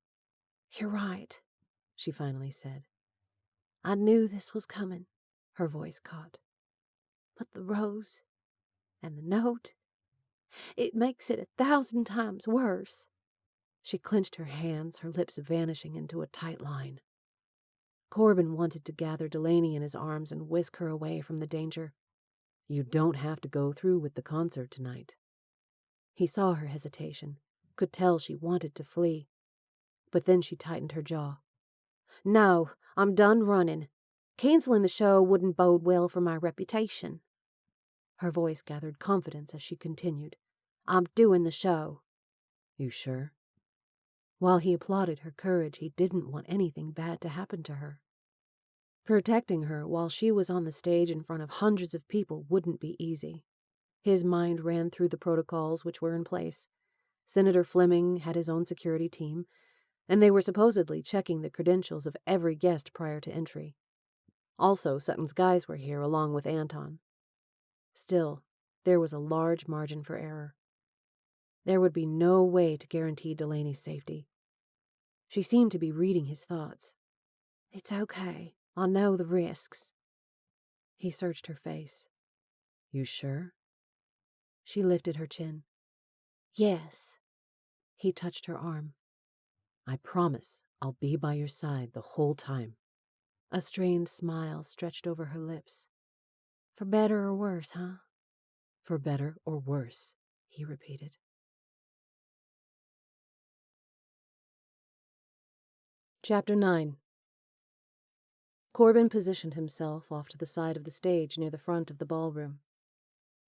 You're right, she finally said. I knew this was coming, her voice caught. But the rose and the note, it makes it 1,000 times worse. She clenched her hands, her lips vanishing into a tight line. Corbin wanted to gather Delaney in his arms and whisk her away from the danger. You don't have to go through with the concert tonight. He saw her hesitation, could tell she wanted to flee. But then she tightened her jaw. No, I'm done running. Canceling the show wouldn't bode well for my reputation. Her voice gathered confidence as she continued. I'm doing the show. You sure? While he applauded her courage, he didn't want anything bad to happen to her. Protecting her while she was on the stage in front of hundreds of people wouldn't be easy. His mind ran through the protocols which were in place. Senator Fleming had his own security team, and they were supposedly checking the credentials of every guest prior to entry. Also, Sutton's guys were here along with Anton. Still, there was a large margin for error. There would be no way to guarantee Delaney's safety. She seemed to be reading his thoughts. It's okay. I know the risks. He searched her face. You sure? She lifted her chin. Yes. He touched her arm. I promise I'll be by your side the whole time. A strained smile stretched over her lips. For better or worse, huh? For better or worse, he repeated. Chapter 9. Corbin positioned himself off to the side of the stage near the front of the ballroom.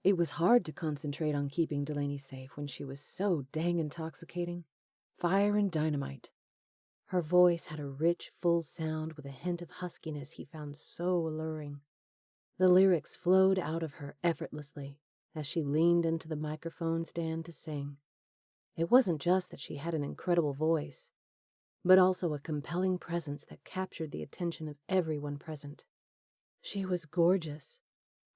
It was hard to concentrate on keeping Delaney safe when she was so dang intoxicating. Fire and dynamite. Her voice had a rich, full sound with a hint of huskiness he found so alluring. The lyrics flowed out of her effortlessly as she leaned into the microphone stand to sing. It wasn't just that she had an incredible voice, but also a compelling presence that captured the attention of everyone present. She was gorgeous,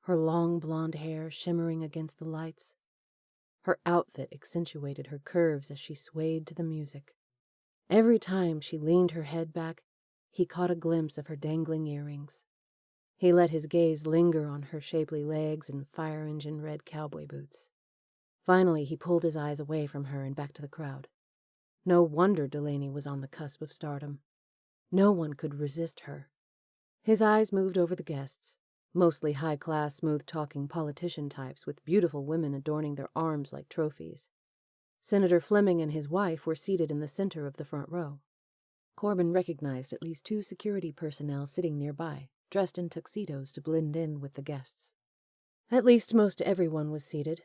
her long blonde hair shimmering against the lights. Her outfit accentuated her curves as she swayed to the music. Every time she leaned her head back, he caught a glimpse of her dangling earrings. He let his gaze linger on her shapely legs and fire-engine red cowboy boots. Finally, he pulled his eyes away from her and back to the crowd. No wonder Delaney was on the cusp of stardom. No one could resist her. His eyes moved over the guests, mostly high-class, smooth-talking politician types with beautiful women adorning their arms like trophies. Senator Fleming and his wife were seated in the center of the front row. Corbin recognized at least 2 security personnel sitting nearby, dressed in tuxedos to blend in with the guests. At least most everyone was seated.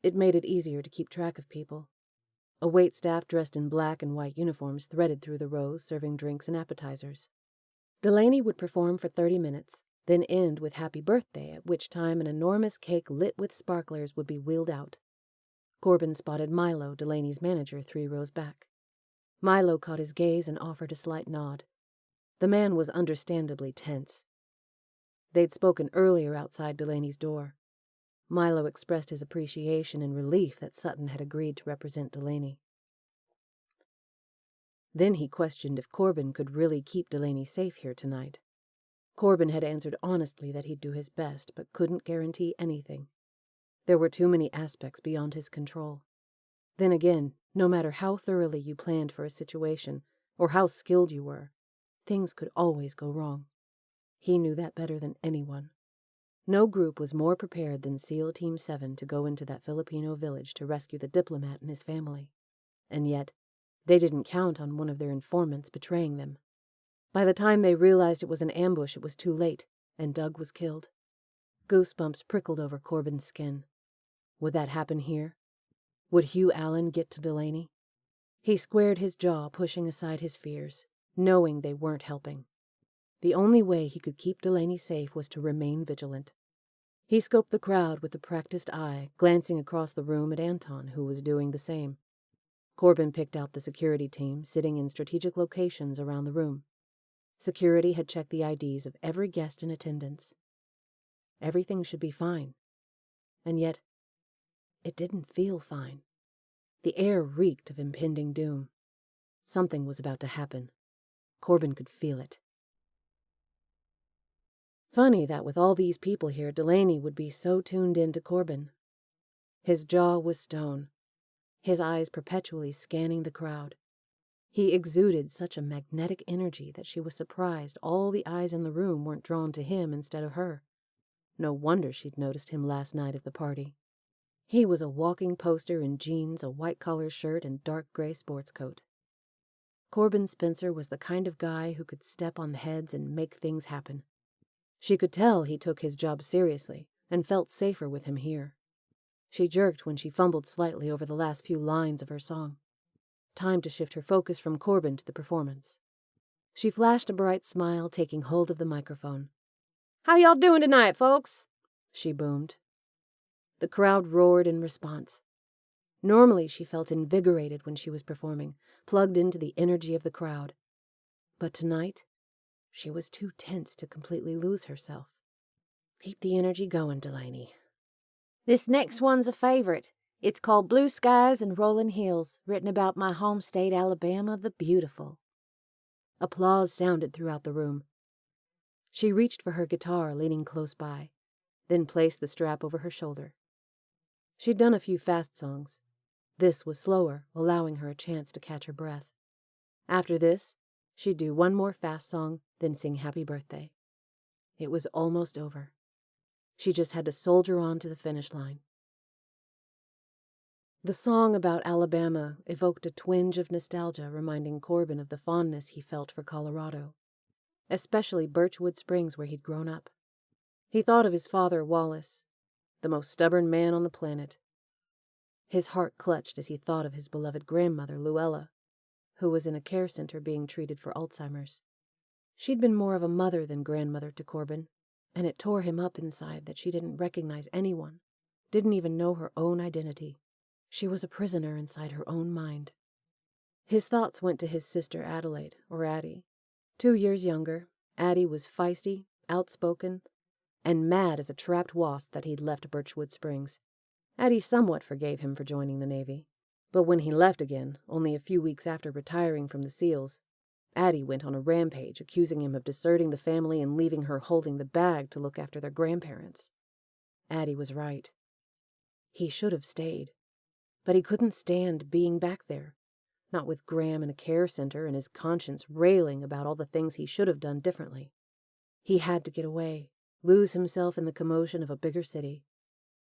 It made it easier to keep track of people. A waitstaff dressed in black and white uniforms threaded through the rows, serving drinks and appetizers. Delaney would perform for 30 minutes, then end with Happy Birthday, at which time an enormous cake lit with sparklers would be wheeled out. Corbin spotted Milo, Delaney's manager, 3 rows back. Milo caught his gaze and offered a slight nod. The man was understandably tense. They'd spoken earlier outside Delaney's door. Milo expressed his appreciation and relief that Sutton had agreed to represent Delaney. Then he questioned if Corbin could really keep Delaney safe here tonight. Corbin had answered honestly that he'd do his best, but couldn't guarantee anything. There were too many aspects beyond his control. Then again, no matter how thoroughly you planned for a situation, or how skilled you were, things could always go wrong. He knew that better than anyone. No group was more prepared than SEAL Team 7 to go into that Filipino village to rescue the diplomat and his family. And yet, they didn't count on one of their informants betraying them. By the time they realized it was an ambush, it was too late, and Doug was killed. Goosebumps prickled over Corbin's skin. Would that happen here? Would Hugh Allen get to Delaney? He squared his jaw, pushing aside his fears, knowing they weren't helping. The only way he could keep Delaney safe was to remain vigilant. He scoped the crowd with a practiced eye, glancing across the room at Anton, who was doing the same. Corbin picked out the security team, sitting in strategic locations around the room. Security had checked the IDs of every guest in attendance. Everything should be fine. And yet, it didn't feel fine. The air reeked of impending doom. Something was about to happen. Corbin could feel it. Funny that with all these people here, Delaney would be so tuned in to Corbin. His jaw was stone, his eyes perpetually scanning the crowd. He exuded such a magnetic energy that she was surprised all the eyes in the room weren't drawn to him instead of her. No wonder she'd noticed him last night at the party. He was a walking poster in jeans, a white-collar shirt, and dark gray sports coat. Corbin Spencer was the kind of guy who could step on heads and make things happen. She could tell he took his job seriously and felt safer with him here. She jerked when she fumbled slightly over the last few lines of her song. Time to shift her focus from Corbin to the performance. She flashed a bright smile, taking hold of the microphone. How y'all doing tonight, folks? She boomed. The crowd roared in response. Normally she felt invigorated when she was performing, plugged into the energy of the crowd. But tonight, she was too tense to completely lose herself. Keep the energy going, Delaney. This next one's a favorite. It's called Blue Skies and Rolling Hills, written about my home state, Alabama, the beautiful. Applause sounded throughout the room. She reached for her guitar, leaning close by, then placed the strap over her shoulder. She'd done a few fast songs. This was slower, allowing her a chance to catch her breath. After this, she'd do one more fast song, then sing Happy Birthday. It was almost over. She just had to soldier on to the finish line. The song about Alabama evoked a twinge of nostalgia, reminding Corbin of the fondness he felt for Colorado, especially Birchwood Springs, where he'd grown up. He thought of his father, Wallace, the most stubborn man on the planet. His heart clutched as he thought of his beloved grandmother, Luella, who was in a care center being treated for Alzheimer's. She'd been more of a mother than grandmother to Corbin, and it tore him up inside that she didn't recognize anyone, didn't even know her own identity. She was a prisoner inside her own mind. His thoughts went to his sister Adelaide, or Addie. 2 years younger, Addie was feisty, outspoken, and mad as a trapped wasp that he'd left Birchwood Springs. Addie somewhat forgave him for joining the Navy. But when he left again, only a few weeks after retiring from the SEALs, Addie went on a rampage, accusing him of deserting the family and leaving her holding the bag to look after their grandparents. Addie was right. He should have stayed. But he couldn't stand being back there, not with Graham in a care center and his conscience railing about all the things he should have done differently. He had to get away, lose himself in the commotion of a bigger city.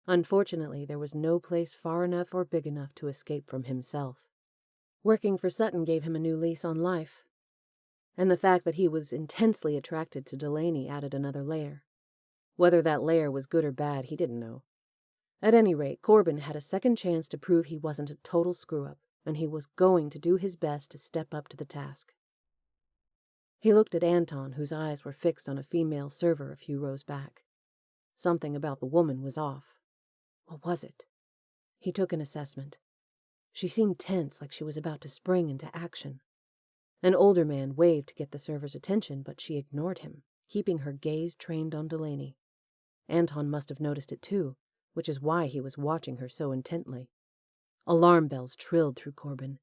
Unfortunately, there was no place far enough or big enough to escape from himself. Working for Sutton gave him a new lease on life, and the fact that he was intensely attracted to Delaney added another layer. Whether that layer was good or bad, he didn't know. At any rate, Corbin had a second chance to prove he wasn't a total screw-up, and he was going to do his best to step up to the task. He looked at Anton, whose eyes were fixed on a female server a few rows back. Something about the woman was off. What was it? He took an assessment. She seemed tense, like she was about to spring into action. An older man waved to get the server's attention, but she ignored him, keeping her gaze trained on Delaney. Anton must have noticed it too, which is why he was watching her so intently. Alarm bells trilled through Corbin.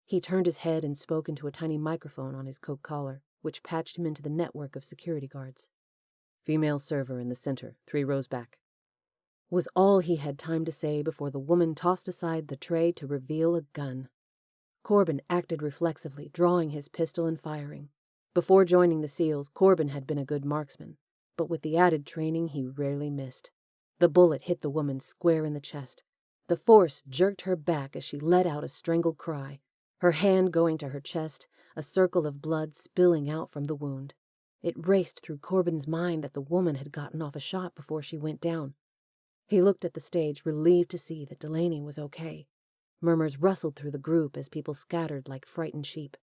He turned his head and spoke into a tiny microphone on his coat collar, which patched him into the network of security guards. "Female server in the center, 3 rows back," was all he had time to say before the woman tossed aside the tray to reveal a gun. Corbin acted reflexively, drawing his pistol and firing. Before joining the SEALs, Corbin had been a good marksman, but with the added training he rarely missed. The bullet hit the woman square in the chest. The force jerked her back as she let out a strangled cry, her hand going to her chest, a circle of blood spilling out from the wound. It raced through Corbin's mind that the woman had gotten off a shot before she went down. He looked at the stage, relieved to see that Delaney was okay. Murmurs rustled through the group as people scattered like frightened sheep.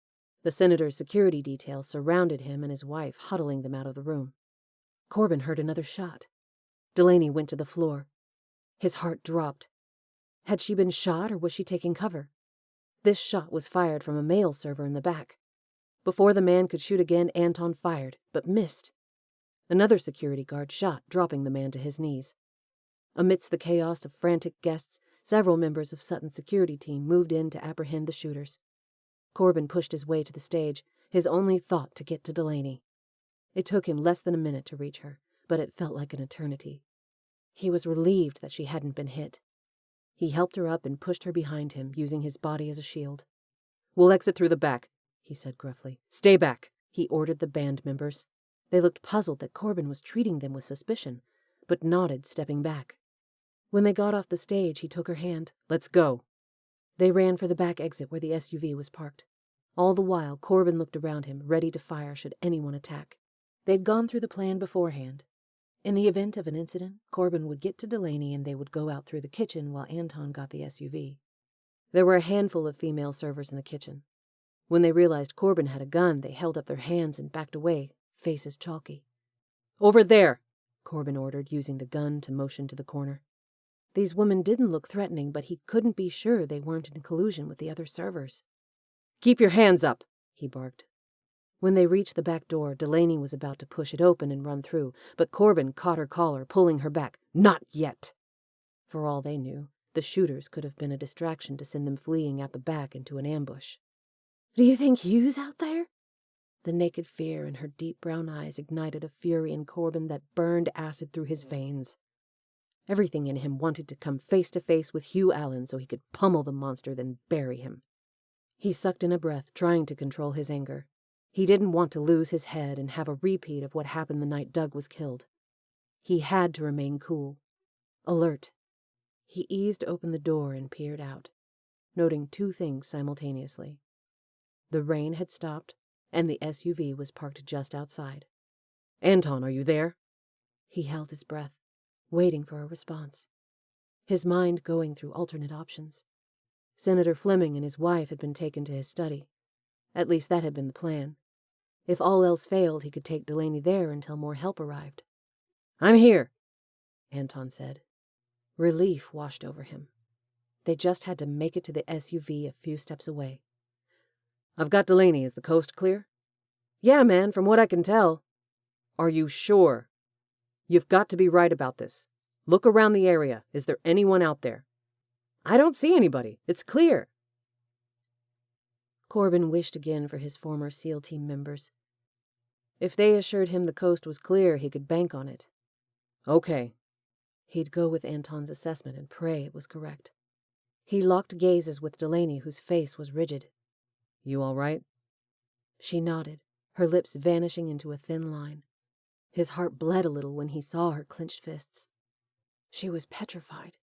The senator's security detail surrounded him and his wife, huddling them out of the room. Corbin heard another shot. Delaney went to the floor. His heart dropped. Had she been shot, or was she taking cover? This shot was fired from a mail server in the back. Before the man could shoot again, Anton fired, but missed. Another security guard shot, dropping the man to his knees. Amidst the chaos of frantic guests, several members of Sutton's security team moved in to apprehend the shooters. Corbin pushed his way to the stage, his only thought to get to Delaney. It took him less than a minute to reach her, but it felt like an eternity. He was relieved that she hadn't been hit. He helped her up and pushed her behind him, using his body as a shield. "We'll exit through the back," he said gruffly. "Stay back," he ordered the band members. They looked puzzled that Corbin was treating them with suspicion, but nodded, stepping back. When they got off the stage, he took her hand. "Let's go." They ran for the back exit where the SUV was parked. All the while, Corbin looked around him, ready to fire should anyone attack. They'd gone through the plan beforehand. In the event of an incident, Corbin would get to Delaney and they would go out through the kitchen while Anton got the SUV. There were a handful of female servers in the kitchen. When they realized Corbin had a gun, they held up their hands and backed away, faces chalky. "Over there," Corbin ordered, using the gun to motion to the corner. These women didn't look threatening, but he couldn't be sure they weren't in collusion with the other servers. "Keep your hands up," he barked. When they reached the back door, Delaney was about to push it open and run through, but Corbin caught her collar, pulling her back. "Not yet!" For all they knew, the shooters could have been a distraction to send them fleeing out the back into an ambush. "Do you think Hugh's out there?" The naked fear in her deep brown eyes ignited a fury in Corbin that burned acid through his veins. Everything in him wanted to come face to face with Hugh Allen so he could pummel the monster, then bury him. He sucked in a breath, trying to control his anger. He didn't want to lose his head and have a repeat of what happened the night Doug was killed. He had to remain cool, alert. He eased open the door and peered out, noting two things simultaneously. The rain had stopped, and the SUV was parked just outside. "Anton, are you there?" He held his breath, waiting for a response, his mind going through alternate options. Senator Fleming and his wife had been taken to his study. At least that had been the plan. If all else failed, he could take Delaney there until more help arrived. "I'm here," Anton said. Relief washed over him. They just had to make it to the SUV a few steps away. "I've got Delaney. Is the coast clear?" "Yeah, man, from what I can tell." "Are you sure? You've got to be right about this. Look around the area. Is there anyone out there?" "I don't see anybody. It's clear." Corbin wished again for his former SEAL team members. If they assured him the coast was clear, he could bank on it. Okay. He'd go with Anton's assessment and pray it was correct. He locked gazes with Delaney, whose face was rigid. "You all right?" She nodded, her lips vanishing into a thin line. His heart bled a little when he saw her clenched fists. She was petrified,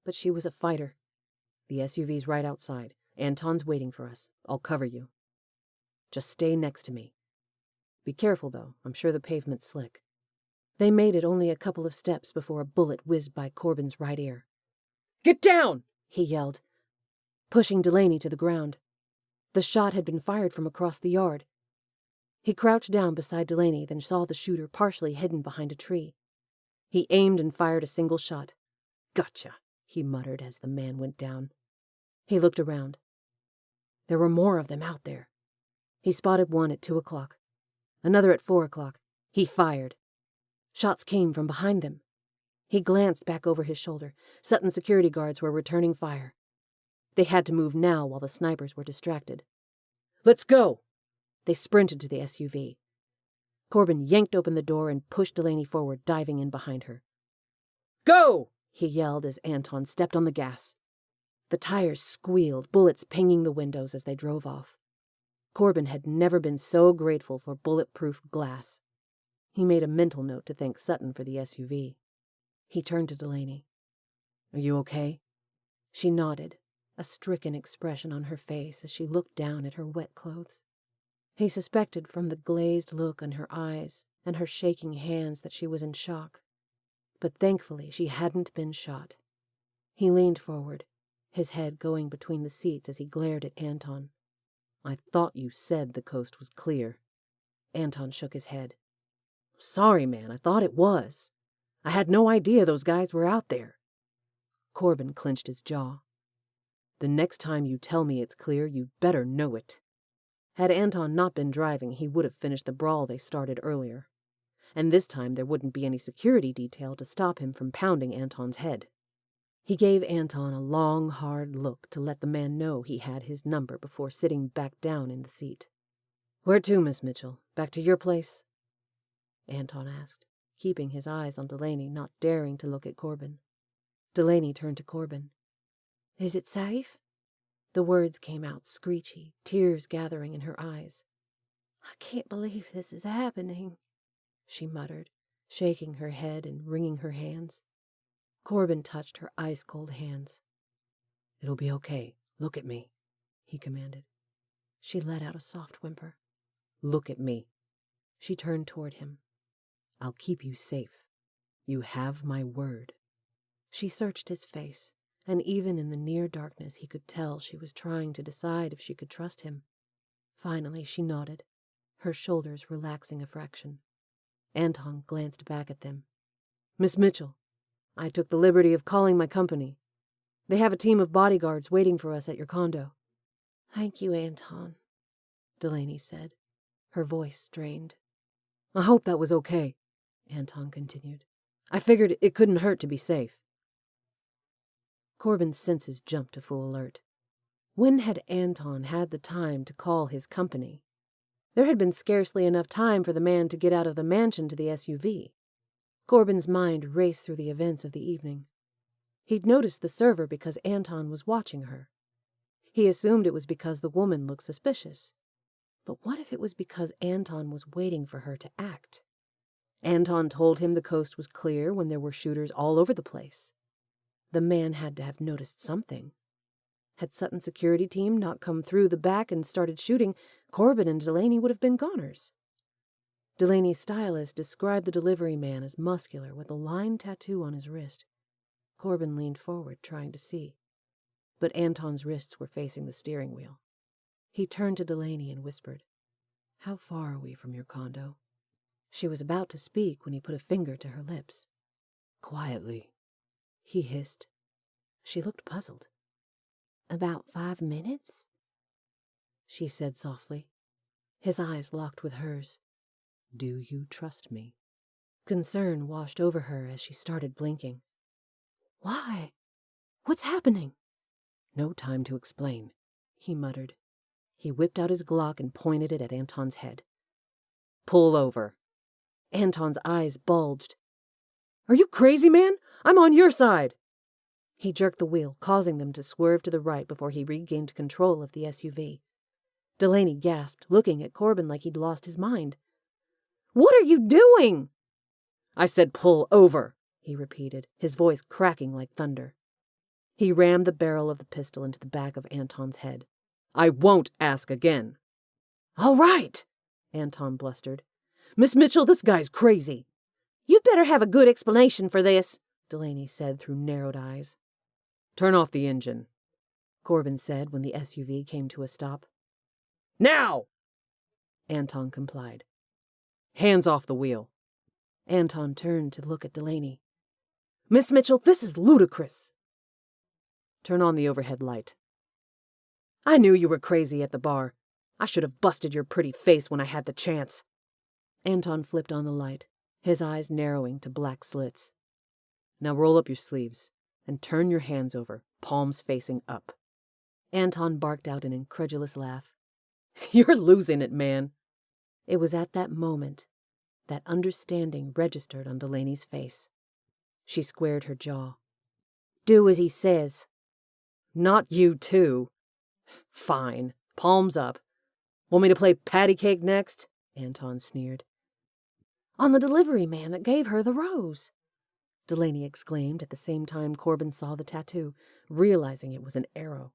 but she was a fighter. "The SUV's right outside. Anton's waiting for us. I'll cover you. Just stay next to me. Be careful, though. I'm sure the pavement's slick." They made it only a couple of steps before a bullet whizzed by Corbin's right ear. "Get down!" he yelled, pushing Delaney to the ground. The shot had been fired from across the yard. He crouched down beside Delaney, then saw the shooter partially hidden behind a tree. He aimed and fired a single shot. "Gotcha," he muttered as the man went down. He looked around. There were more of them out there. He spotted one at 2 o'clock, another at 4 o'clock. He fired. Shots came from behind them. He glanced back over his shoulder. Sutton's security guards were returning fire. They had to move now while the snipers were distracted. "Let's go!" They sprinted to the SUV. Corbin yanked open the door and pushed Delaney forward, diving in behind her. "Go!" he yelled as Anton stepped on the gas. The tires squealed, bullets pinging the windows as they drove off. Corbin had never been so grateful for bulletproof glass. He made a mental note to thank Sutton for the SUV. He turned to Delaney. "Are you okay?" She nodded, a stricken expression on her face as she looked down at her wet clothes. He suspected from the glazed look in her eyes and her shaking hands that she was in shock. But thankfully she hadn't been shot. He leaned forward, his head going between the seats as he glared at Anton. I thought you said the coast was clear. Anton shook his head. Sorry, man, I thought it was. I had no idea those guys were out there. Corbin clenched his jaw. The next time you tell me it's clear, you better know it. Had Anton not been driving, he would have finished the brawl they started earlier. And this time there wouldn't be any security detail to stop him from pounding Anton's head. He gave Anton a long, hard look to let the man know he had his number before sitting back down in the seat. "Where to, Miss Mitchell? Back to your place?" Anton asked, keeping his eyes on Delaney, not daring to look at Corbin. Delaney turned to Corbin. "Is it safe?" The words came out screechy, tears gathering in her eyes. "I can't believe this is happening," she muttered, shaking her head and wringing her hands. Corbin touched her ice-cold hands. "It'll be okay. Look at me," he commanded. She let out a soft whimper. "Look at me." She turned toward him. "I'll keep you safe. You have my word." She searched his face, and even in the near darkness he could tell she was trying to decide if she could trust him. Finally she nodded, her shoulders relaxing a fraction. Anton glanced back at them. "Miss Mitchell, I took the liberty of calling my company. They have a team of bodyguards waiting for us at your condo." "Thank you, Anton," Delaney said, her voice strained. "I hope that was okay," Anton continued. "I figured it couldn't hurt to be safe." Corbin's senses jumped to full alert. When had Anton had the time to call his company? There had been scarcely enough time for the man to get out of the mansion to the SUV. Corbin's mind raced through the events of the evening. He'd noticed the server because Anton was watching her. He assumed it was because the woman looked suspicious. But what if it was because Anton was waiting for her to act? Anton told him the coast was clear when there were shooters all over the place. The man had to have noticed something. Had Sutton's security team not come through the back and started shooting, Corbin and Delaney would have been goners. Delaney's stylist described the delivery man as muscular with a line tattoo on his wrist. Corbin leaned forward, trying to see. But Anton's wrists were facing the steering wheel. He turned to Delaney and whispered, "How far are we from your condo?" She was about to speak when he put a finger to her lips. "Quietly," he hissed. She looked puzzled. "About 5 minutes?" she said softly. His eyes locked with hers. "Do you trust me?" Concern washed over her as she started blinking. "Why? What's happening?" "No time to explain," he muttered. He whipped out his Glock and pointed it at Anton's head. "Pull over." Anton's eyes bulged. "Are you crazy, man? I'm on your side." He jerked the wheel, causing them to swerve to the right before he regained control of the SUV. Delaney gasped, looking at Corbin like he'd lost his mind. "What are you doing?" "I said pull over," he repeated, his voice cracking like thunder. He rammed the barrel of the pistol into the back of Anton's head. "I won't ask again." "All right," Anton blustered. "Miss Mitchell, this guy's crazy." "You'd better have a good explanation for this," Delaney said through narrowed eyes. "Turn off the engine," Corbin said when the SUV came to a stop. "Now!" Anton complied. "Hands off the wheel." Anton turned to look at Delaney. "Miss Mitchell, this is ludicrous." "Turn on the overhead light." "I knew you were crazy at the bar. I should have busted your pretty face when I had the chance." Anton flipped on the light, his eyes narrowing to black slits. "Now roll up your sleeves and turn your hands over, palms facing up." Anton barked out an incredulous laugh. "You're losing it, man." It was at that moment that understanding registered on Delaney's face. She squared her jaw. "Do as he says." "Not you, too." "Fine. Palms up. Want me to play patty cake next?" Anton sneered. "On the delivery man that gave her the rose," Delaney exclaimed at the same time Corbin saw the tattoo, realizing it was an arrow.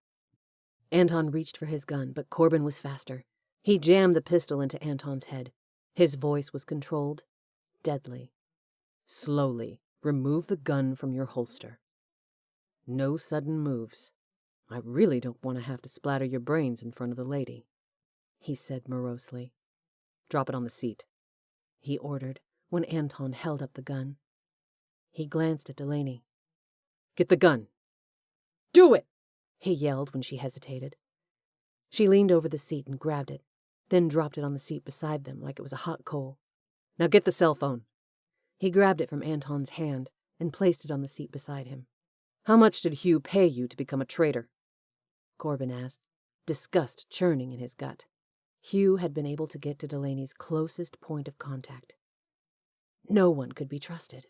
Anton reached for his gun, but Corbin was faster. He jammed the pistol into Anton's head. His voice was controlled, deadly. "Slowly, remove the gun from your holster. No sudden moves. I really don't want to have to splatter your brains in front of the lady," he said morosely. "Drop it on the seat," he ordered when Anton held up the gun. He glanced at Delaney. "Get the gun." "Do it!" he yelled when she hesitated. She leaned over the seat and grabbed it, then dropped it on the seat beside them like it was a hot coal. "Now get the cell phone." He grabbed it from Anton's hand and placed it on the seat beside him. "How much did Hugh pay you to become a traitor?" Corbin asked, disgust churning in his gut. Hugh had been able to get to Delaney's closest point of contact. No one could be trusted.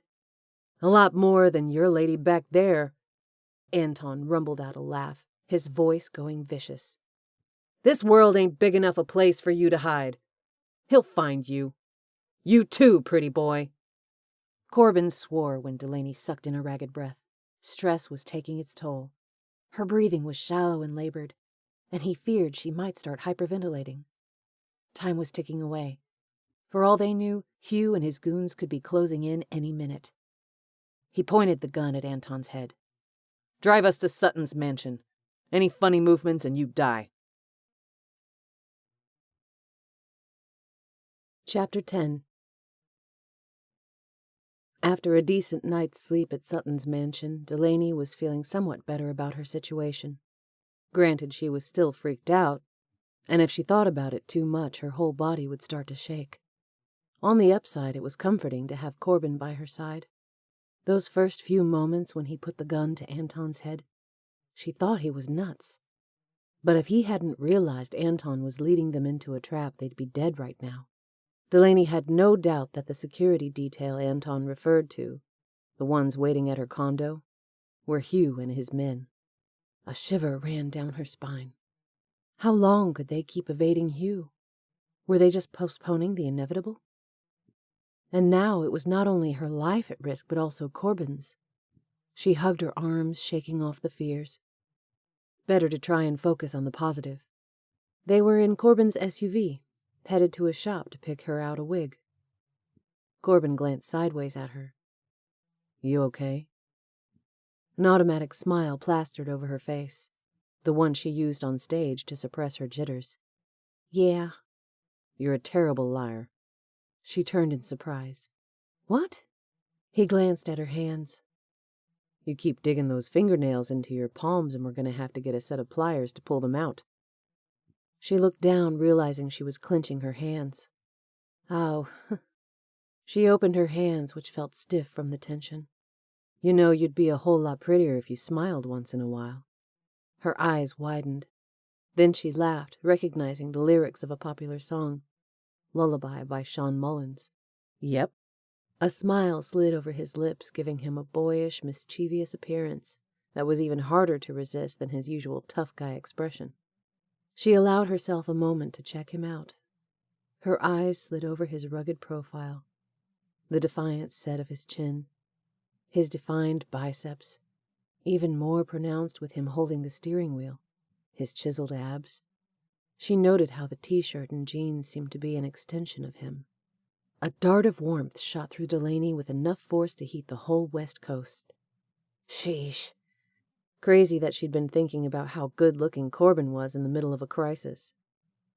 "A lot more than your lady back there." Anton rumbled out a laugh, his voice going vicious. "This world ain't big enough a place for you to hide. He'll find you. You too, pretty boy." Corbin swore when Delaney sucked in a ragged breath. Stress was taking its toll. Her breathing was shallow and labored, and he feared she might start hyperventilating. Time was ticking away. For all they knew, Hugh and his goons could be closing in any minute. He pointed the gun at Anton's head. "Drive us to Sutton's mansion. Any funny movements and you die." Chapter 10. After a decent night's sleep at Sutton's mansion, Delaney was feeling somewhat better about her situation. Granted, she was still freaked out, and if she thought about it too much, her whole body would start to shake. On the upside, it was comforting to have Corbin by her side. Those first few moments when he put the gun to Anton's head, she thought he was nuts. But if he hadn't realized Anton was leading them into a trap, they'd be dead right now. Delaney had no doubt that the security detail Anton referred to, the ones waiting at her condo, were Hugh and his men. A shiver ran down her spine. How long could they keep evading Hugh? Were they just postponing the inevitable? And now it was not only her life at risk, but also Corbin's. She hugged her arms, shaking off the fears. Better to try and focus on the positive. They were in Corbin's SUV, headed to a shop to pick her out a wig. Corbin glanced sideways at her. "You okay?" An automatic smile plastered over her face, the one she used on stage to suppress her jitters. "Yeah." "You're a terrible liar." She turned in surprise. "What?" He glanced at her hands. "You keep digging those fingernails into your palms and we're going to have to get a set of pliers to pull them out." She looked down, realizing she was clenching her hands. "Oh." She opened her hands, which felt stiff from the tension. "You know, you'd be a whole lot prettier if you smiled once in a while." Her eyes widened. Then she laughed, recognizing the lyrics of a popular song, Lullaby by Sean Mullins. "Yep." A smile slid over his lips, giving him a boyish, mischievous appearance that was even harder to resist than his usual tough guy expression. She allowed herself a moment to check him out. Her eyes slid over his rugged profile, the defiant set of his chin, his defined biceps, even more pronounced with him holding the steering wheel, his chiseled abs. She noted how the t-shirt and jeans seemed to be an extension of him. A dart of warmth shot through Delaney with enough force to heat the whole West Coast. Sheesh. Crazy that she'd been thinking about how good-looking Corbin was in the middle of a crisis.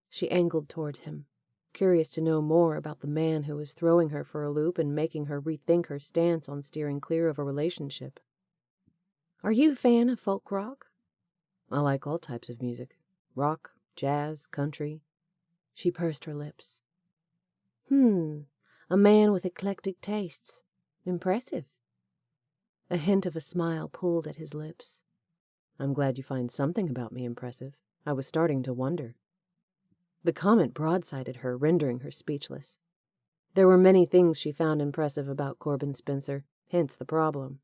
She angled toward him, curious to know more about the man who was throwing her for a loop and making her rethink her stance on steering clear of a relationship. "Are you a fan of folk rock?" "I like all types of music. Rock, jazz, country." She pursed her lips. A man with eclectic tastes. Impressive." A hint of a smile pulled at his lips. "I'm glad you find something about me impressive. I was starting to wonder." The comment broadsided her, rendering her speechless. There were many things she found impressive about Corbin Spencer, hence the problem.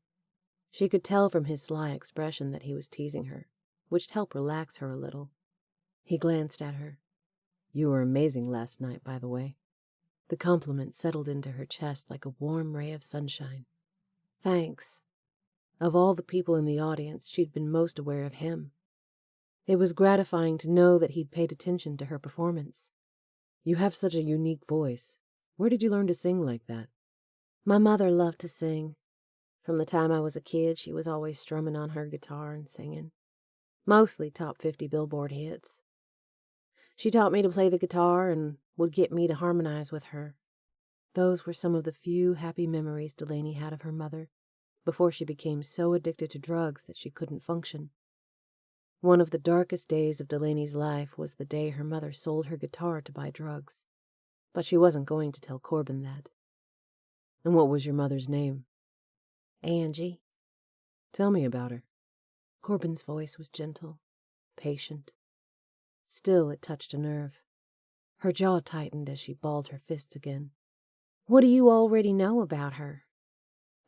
She could tell from his sly expression that he was teasing her, which helped relax her a little. He glanced at her. "You were amazing last night, by the way." The compliment settled into her chest like a warm ray of sunshine. "Thanks." Of all the people in the audience, she'd been most aware of him. It was gratifying to know that he'd paid attention to her performance. You have such a unique voice. Where did you learn to sing like that? My mother loved to sing. From the time I was a kid, she was always strumming on her guitar and singing. Mostly top 50 Billboard hits. She taught me to play the guitar and would get me to harmonize with her. Those were some of the few happy memories Delaney had of her mother, before she became so addicted to drugs that she couldn't function. One of the darkest days of Delaney's life was the day her mother sold her guitar to buy drugs. But she wasn't going to tell Corbin that. And what was your mother's name? Angie. Tell me about her. Corbin's voice was gentle, patient. Still, it touched a nerve. Her jaw tightened as she balled her fists again. What do you already know about her?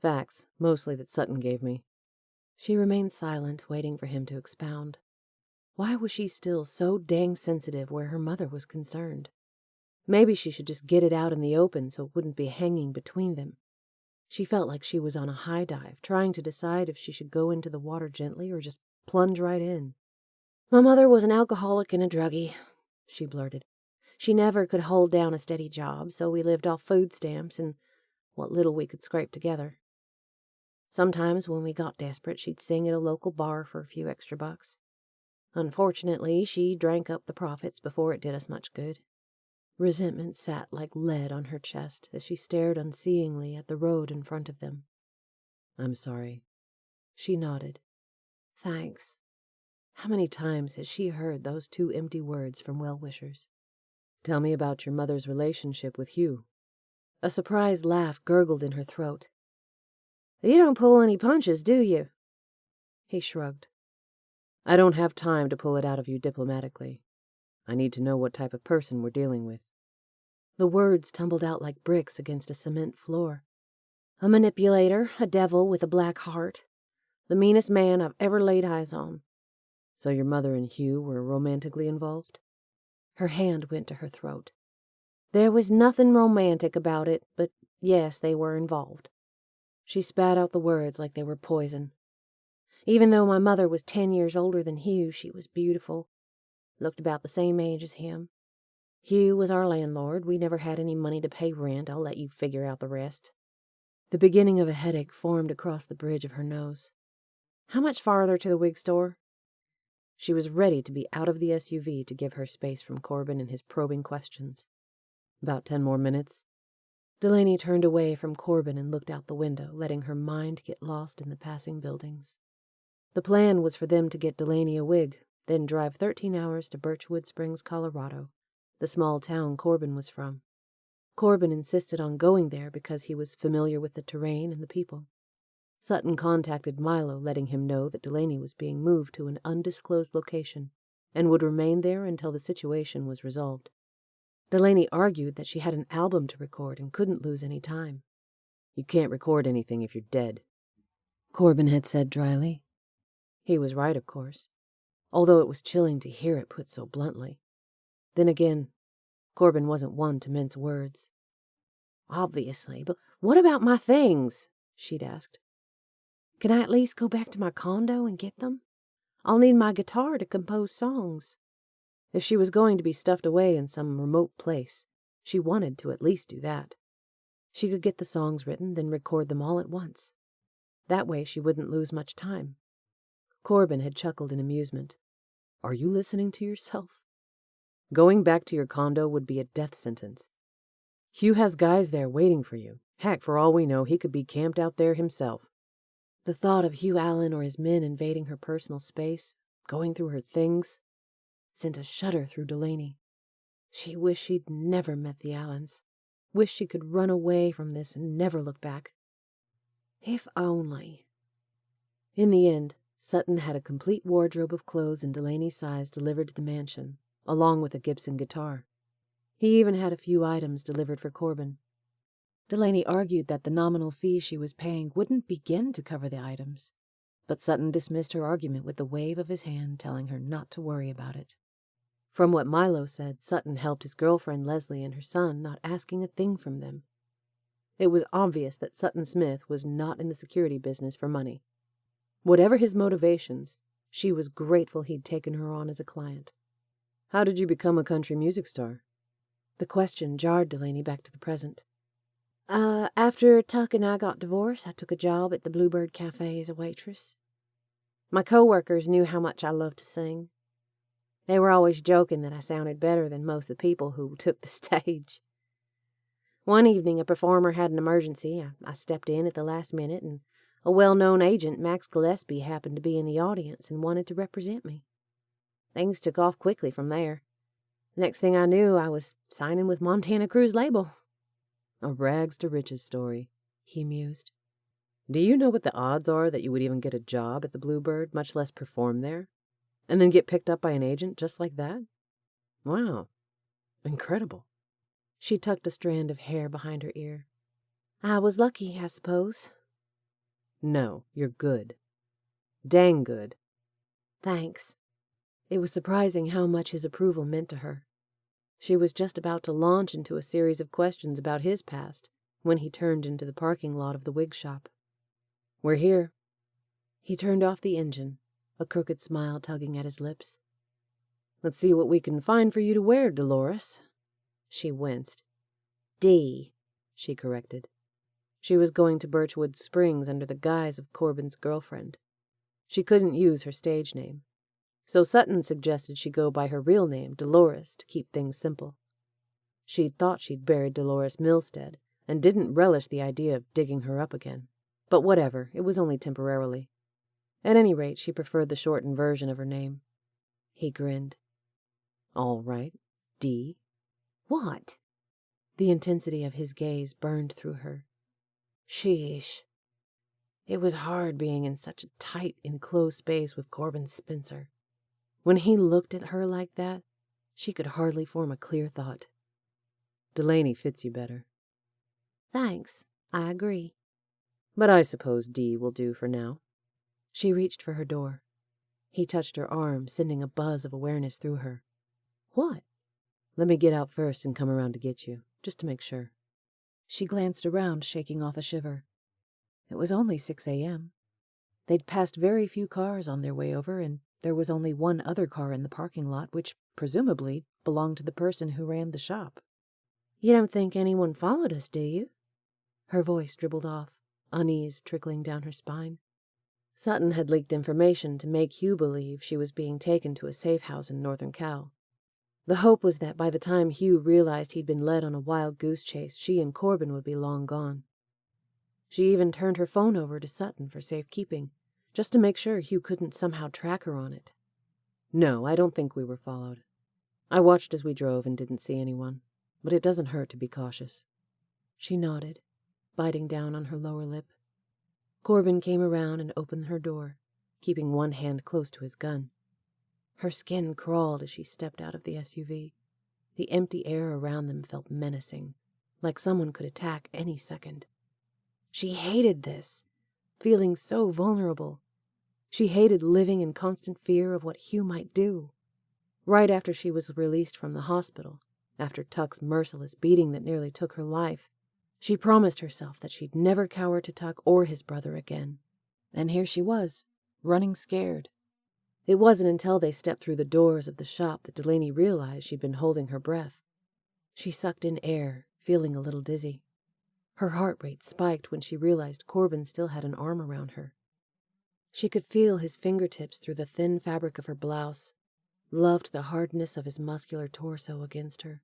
Facts, mostly that Sutton gave me. She remained silent, waiting for him to expound. Why was she still so dang sensitive where her mother was concerned? Maybe she should just get it out in the open so it wouldn't be hanging between them. She felt like she was on a high dive, trying to decide if she should go into the water gently or just plunge right in. My mother was an alcoholic and a druggie, she blurted. She never could hold down a steady job, so we lived off food stamps and what little we could scrape together. Sometimes when we got desperate, she'd sing at a local bar for a few extra bucks. Unfortunately, she drank up the profits before it did us much good. Resentment sat like lead on her chest as she stared unseeingly at the road in front of them. I'm sorry. She nodded. Thanks. How many times had she heard those two empty words from well-wishers? Tell me about your mother's relationship with Hugh. A surprised laugh gurgled in her throat. You don't pull any punches, do you? He shrugged. I don't have time to pull it out of you diplomatically. I need to know what type of person we're dealing with. The words tumbled out like bricks against a cement floor. A manipulator, a devil with a black heart. The meanest man I've ever laid eyes on. So your mother and Hugh were romantically involved? Her hand went to her throat. There was nothing romantic about it, but yes, they were involved. She spat out the words like they were poison. Even though my mother was 10 years older than Hugh, she was beautiful. Looked about the same age as him. Hugh was our landlord. We never had any money to pay rent. I'll let you figure out the rest. The beginning of a headache formed across the bridge of her nose. How much farther to the wig store? She was ready to be out of the SUV to give her space from Corbin and his probing questions. About 10 more minutes. Delaney turned away from Corbin and looked out the window, letting her mind get lost in the passing buildings. The plan was for them to get Delaney a wig, then drive 13 hours to Birchwood Springs, Colorado, the small town Corbin was from. Corbin insisted on going there because he was familiar with the terrain and the people. Sutton contacted Milo, letting him know that Delaney was being moved to an undisclosed location and would remain there until the situation was resolved. Delaney argued that she had an album to record and couldn't lose any time. You can't record anything if you're dead, Corbin had said dryly. He was right, of course, although it was chilling to hear it put so bluntly. Then again, Corbin wasn't one to mince words. Obviously, but what about my things? She'd asked. Can I at least go back to my condo and get them? I'll need my guitar to compose songs. If she was going to be stuffed away in some remote place, she wanted to at least do that. She could get the songs written, then record them all at once. That way she wouldn't lose much time. Corbin had chuckled in amusement. Are you listening to yourself? Going back to your condo would be a death sentence. Hugh has guys there waiting for you. Heck, for all we know, he could be camped out there himself. The thought of Hugh Allen or his men invading her personal space, going through her things, sent a shudder through Delaney. She wished she'd never met the Allens. Wished she could run away from this and never look back. If only. In the end, Sutton had a complete wardrobe of clothes in Delaney's size delivered to the mansion, along with a Gibson guitar. He even had a few items delivered for Corbin. Delaney argued that the nominal fee she was paying wouldn't begin to cover the items, but Sutton dismissed her argument with a wave of his hand telling her not to worry about it. From what Milo said, Sutton helped his girlfriend Leslie and her son, not asking a thing from them. It was obvious that Sutton Smith was not in the security business for money. Whatever his motivations, she was grateful he'd taken her on as a client. How did you become a country music star? The question jarred Delaney back to the present. After Tuck and I got divorced, I took a job at the Bluebird Cafe as a waitress. My co-workers knew how much I loved to sing. They were always joking that I sounded better than most of the people who took the stage. One evening, a performer had an emergency. I stepped in at the last minute, and a well-known agent, Max Gillespie, happened to be in the audience and wanted to represent me. Things took off quickly from there. Next thing I knew, I was signing with Montana Crew's label. A rags to riches story, he mused. Do you know what the odds are that you would even get a job at the Bluebird, much less perform there? And then get picked up by an agent just like that? Wow. Incredible. She tucked a strand of hair behind her ear. I was lucky, I suppose. No, you're good. Dang good. Thanks. It was surprising how much his approval meant to her. She was just about to launch into a series of questions about his past when he turned into the parking lot of the wig shop. We're here. He turned off the engine, a crooked smile tugging at his lips. Let's see what we can find for you to wear, Dolores. She winced. D, she corrected. She was going to Birchwood Springs under the guise of Corbin's girlfriend. She couldn't use her stage name, so Sutton suggested she go by her real name, Dolores, to keep things simple. She'd thought she'd buried Dolores Milstead, and didn't relish the idea of digging her up again. But whatever, it was only temporarily. At any rate, she preferred the shortened version of her name. He grinned. All right, D. What? The intensity of his gaze burned through her. Sheesh. It was hard being in such a tight, enclosed space with Corbin Spencer. When he looked at her like that, she could hardly form a clear thought. Delaney fits you better. Thanks, I agree. But I suppose D will do for now. She reached for her door. He touched her arm, sending a buzz of awareness through her. What? Let me get out first and come around to get you, just to make sure. She glanced around, shaking off a shiver. It was only 6 a.m. They'd passed very few cars on their way over, and there was only one other car in the parking lot, which presumably belonged to the person who ran the shop. You don't think anyone followed us, do you? Her voice dribbled off, unease trickling down her spine. Sutton had leaked information to make Hugh believe she was being taken to a safe house in northern Cal. The hope was that by the time Hugh realized he'd been led on a wild goose chase, she and Corbin would be long gone. She even turned her phone over to Sutton for safekeeping, just to make sure Hugh couldn't somehow track her on it. No, I don't think we were followed. I watched as we drove and didn't see anyone, but it doesn't hurt to be cautious. She nodded, biting down on her lower lip. Corbin came around and opened her door, keeping one hand close to his gun. Her skin crawled as she stepped out of the SUV. The empty air around them felt menacing, like someone could attack any second. She hated this, feeling so vulnerable. She hated living in constant fear of what Hugh might do. Right after she was released from the hospital, after Tuck's merciless beating that nearly took her life, she promised herself that she'd never cower to Tuck or his brother again. And here she was, running scared. It wasn't until they stepped through the doors of the shop that Delaney realized she'd been holding her breath. She sucked in air, feeling a little dizzy. Her heart rate spiked when she realized Corbin still had an arm around her. She could feel his fingertips through the thin fabric of her blouse, loved the hardness of his muscular torso against her.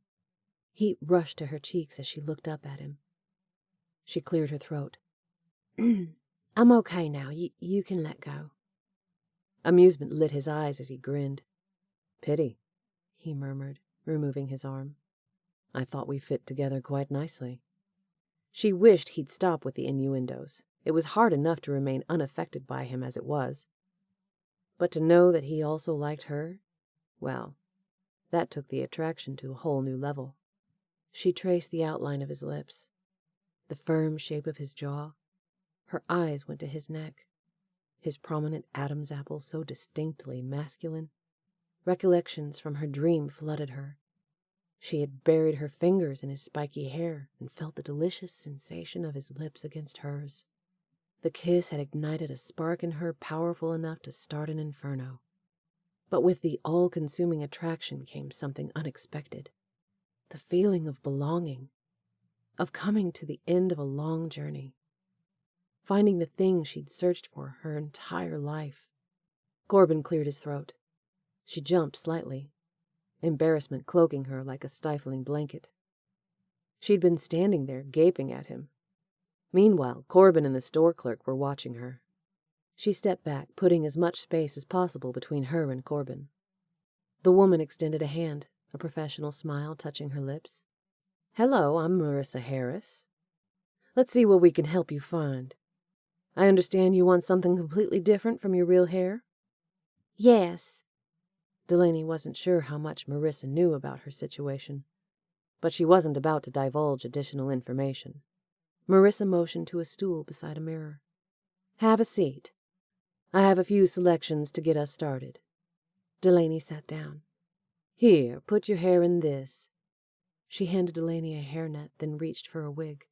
Heat rushed to her cheeks as she looked up at him. She cleared her throat. I'm okay now. You can let go. Amusement lit his eyes as he grinned. Pity, he murmured, removing his arm. I thought we fit together quite nicely. She wished he'd stop with the innuendos. It was hard enough to remain unaffected by him as it was. But to know that he also liked her, well, that took the attraction to a whole new level. She traced the outline of his lips, the firm shape of his jaw. Her eyes went to his neck, his prominent Adam's apple so distinctly masculine. Recollections from her dream flooded her. She had buried her fingers in his spiky hair and felt the delicious sensation of his lips against hers. The kiss had ignited a spark in her powerful enough to start an inferno. But with the all-consuming attraction came something unexpected. The feeling of belonging, of coming to the end of a long journey, finding the thing she'd searched for her entire life. Corbin cleared his throat. She jumped slightly, embarrassment cloaking her like a stifling blanket. She'd been standing there, gaping at him. Meanwhile, Corbin and the store clerk were watching her. She stepped back, putting as much space as possible between her and Corbin. The woman extended a hand, a professional smile touching her lips. "Hello, I'm Marissa Harris. Let's see what we can help you find. I understand you want something completely different from your real hair?" Yes. Delaney wasn't sure how much Marissa knew about her situation, but she wasn't about to divulge additional information. Marissa motioned to a stool beside a mirror. "Have a seat. I have a few selections to get us started." Delaney sat down. "Here, put your hair in this." She handed Delaney a hairnet, then reached for a wig.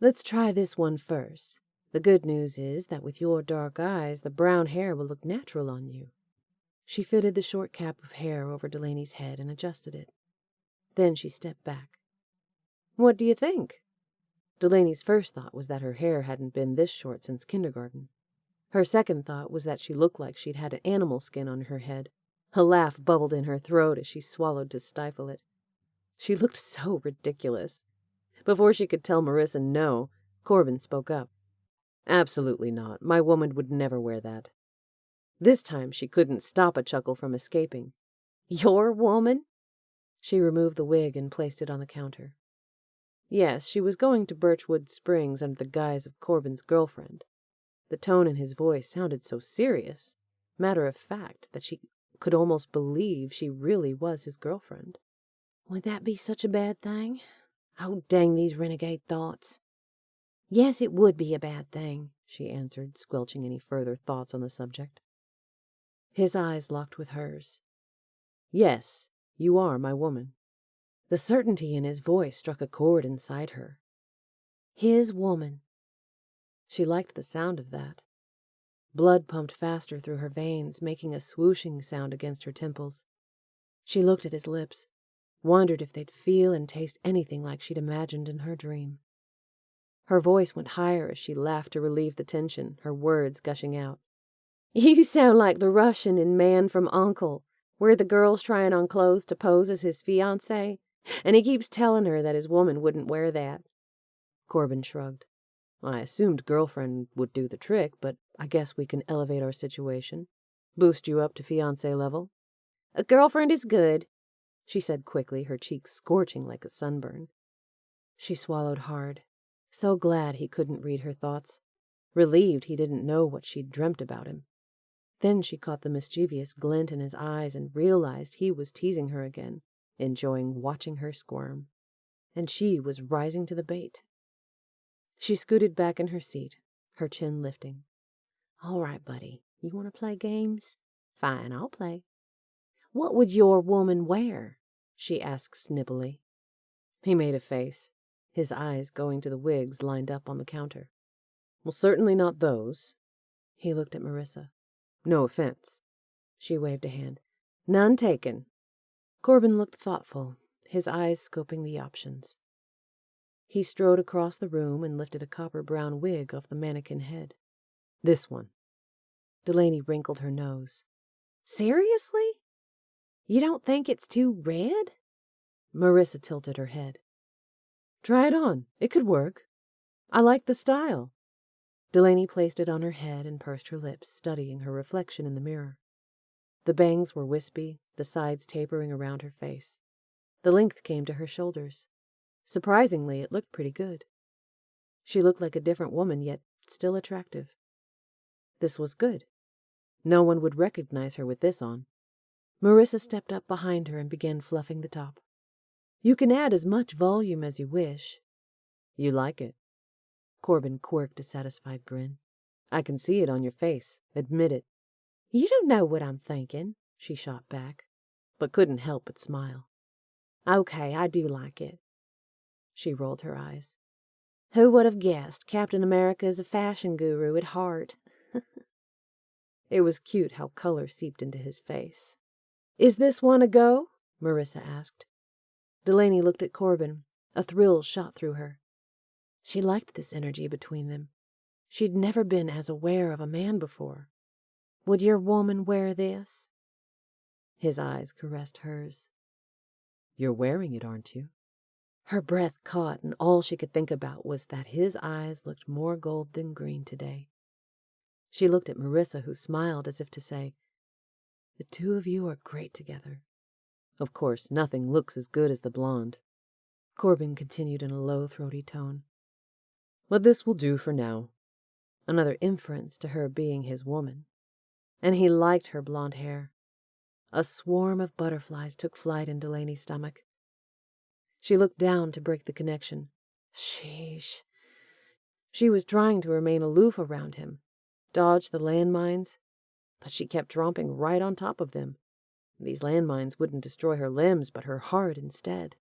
"Let's try this one first. The good news is that with your dark eyes, the brown hair will look natural on you." She fitted the short cap of hair over Delaney's head and adjusted it. Then she stepped back. "What do you think?" Delaney's first thought was that her hair hadn't been this short since kindergarten. Her second thought was that she looked like she'd had an animal skin on her head. A laugh bubbled in her throat as she swallowed to stifle it. She looked so ridiculous. Before she could tell Marissa no, Corbin spoke up. "Absolutely not. My woman would never wear that." This time she couldn't stop a chuckle from escaping. Your woman? She removed the wig and placed it on the counter. Yes, she was going to Birchwood Springs under the guise of Corbin's girlfriend. The tone in his voice sounded so serious, matter of fact, that she could almost believe she really was his girlfriend. Would that be such a bad thing? Oh, dang these renegade thoughts. Yes, it would be a bad thing, she answered, squelching any further thoughts on the subject. His eyes locked with hers. Yes, you are my woman. The certainty in his voice struck a chord inside her. His woman. She liked the sound of that. Blood pumped faster through her veins, making a swooshing sound against her temples. She looked at his lips, wondered if they'd feel and taste anything like she'd imagined in her dream. Her voice went higher as she laughed to relieve the tension, her words gushing out. You sound like the Russian in Man from U.N.C.L.E., where the girl's trying on clothes to pose as his fiancé, and he keeps telling her that his woman wouldn't wear that. Corbin shrugged. I assumed girlfriend would do the trick, but I guess we can elevate our situation. Boost you up to fiancé level. A girlfriend is good, she said quickly, her cheeks scorching like a sunburn. She swallowed hard, so glad he couldn't read her thoughts, relieved he didn't know what she'd dreamt about him. Then she caught the mischievous glint in his eyes and realized he was teasing her again, enjoying watching her squirm. And she was rising to the bait. She scooted back in her seat, her chin lifting. All right, buddy. You want to play games? Fine, I'll play. What would your woman wear? She asked snippily. He made a face, his eyes going to the wigs lined up on the counter. Well, certainly not those. He looked at Marissa. No offense. She waved a hand. None taken. Corbin looked thoughtful, his eyes scoping the options. He strode across the room and lifted a copper-brown wig off the mannequin head. This one. Delaney wrinkled her nose. Seriously? You don't think it's too red? Marissa tilted her head. Try it on. It could work. I like the style. Delaney placed it on her head and pursed her lips, studying her reflection in the mirror. The bangs were wispy, the sides tapering around her face. The length came to her shoulders. Surprisingly, it looked pretty good. She looked like a different woman, yet still attractive. This was good. No one would recognize her with this on. Marissa stepped up behind her and began fluffing the top. You can add as much volume as you wish. You like it? Corbin quirked a satisfied grin. I can see it on your face. Admit it. You don't know what I'm thinking, she shot back, but couldn't help but smile. Okay, I do like it. She rolled her eyes. Who would have guessed Captain America is a fashion guru at heart? It was cute how color seeped into his face. Is this one a go? Marissa asked. Delaney looked at Corbin. A thrill shot through her. She liked this energy between them. She'd never been as aware of a man before. Would your woman wear this? His eyes caressed hers. You're wearing it, aren't you? Her breath caught, and all she could think about was that his eyes looked more gold than green today. She looked at Marissa, who smiled as if to say, "The two of you are great together." Of course, nothing looks as good as the blonde. Corbin continued in a low, throaty tone. But this will do for now. Another inference to her being his woman. And he liked her blonde hair. A swarm of butterflies took flight in Delaney's stomach. She looked down to break the connection. Sheesh. She was trying to remain aloof around him, dodge the landmines, but she kept tromping right on top of them. These landmines wouldn't destroy her limbs, but her heart instead.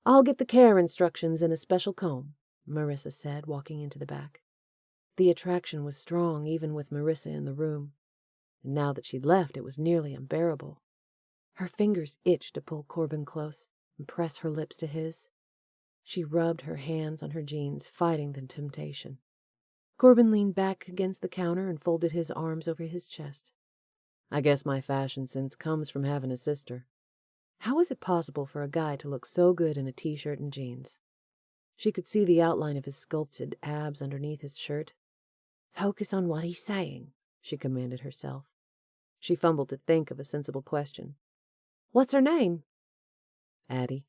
"I'll get the care instructions in a special comb," Marissa said, walking into the back. The attraction was strong even with Marissa in the room, and now that she'd left, it was nearly unbearable. Her fingers itched to pull Corbin close and press her lips to his. She rubbed her hands on her jeans, fighting the temptation. Corbin leaned back against the counter and folded his arms over his chest. I guess my fashion sense comes from having a sister. How is it possible for a guy to look so good in a t-shirt and jeans? She could see the outline of his sculpted abs underneath his shirt. "Focus on what he's saying," she commanded herself. She fumbled to think of a sensible question. "What's her name?" Addie.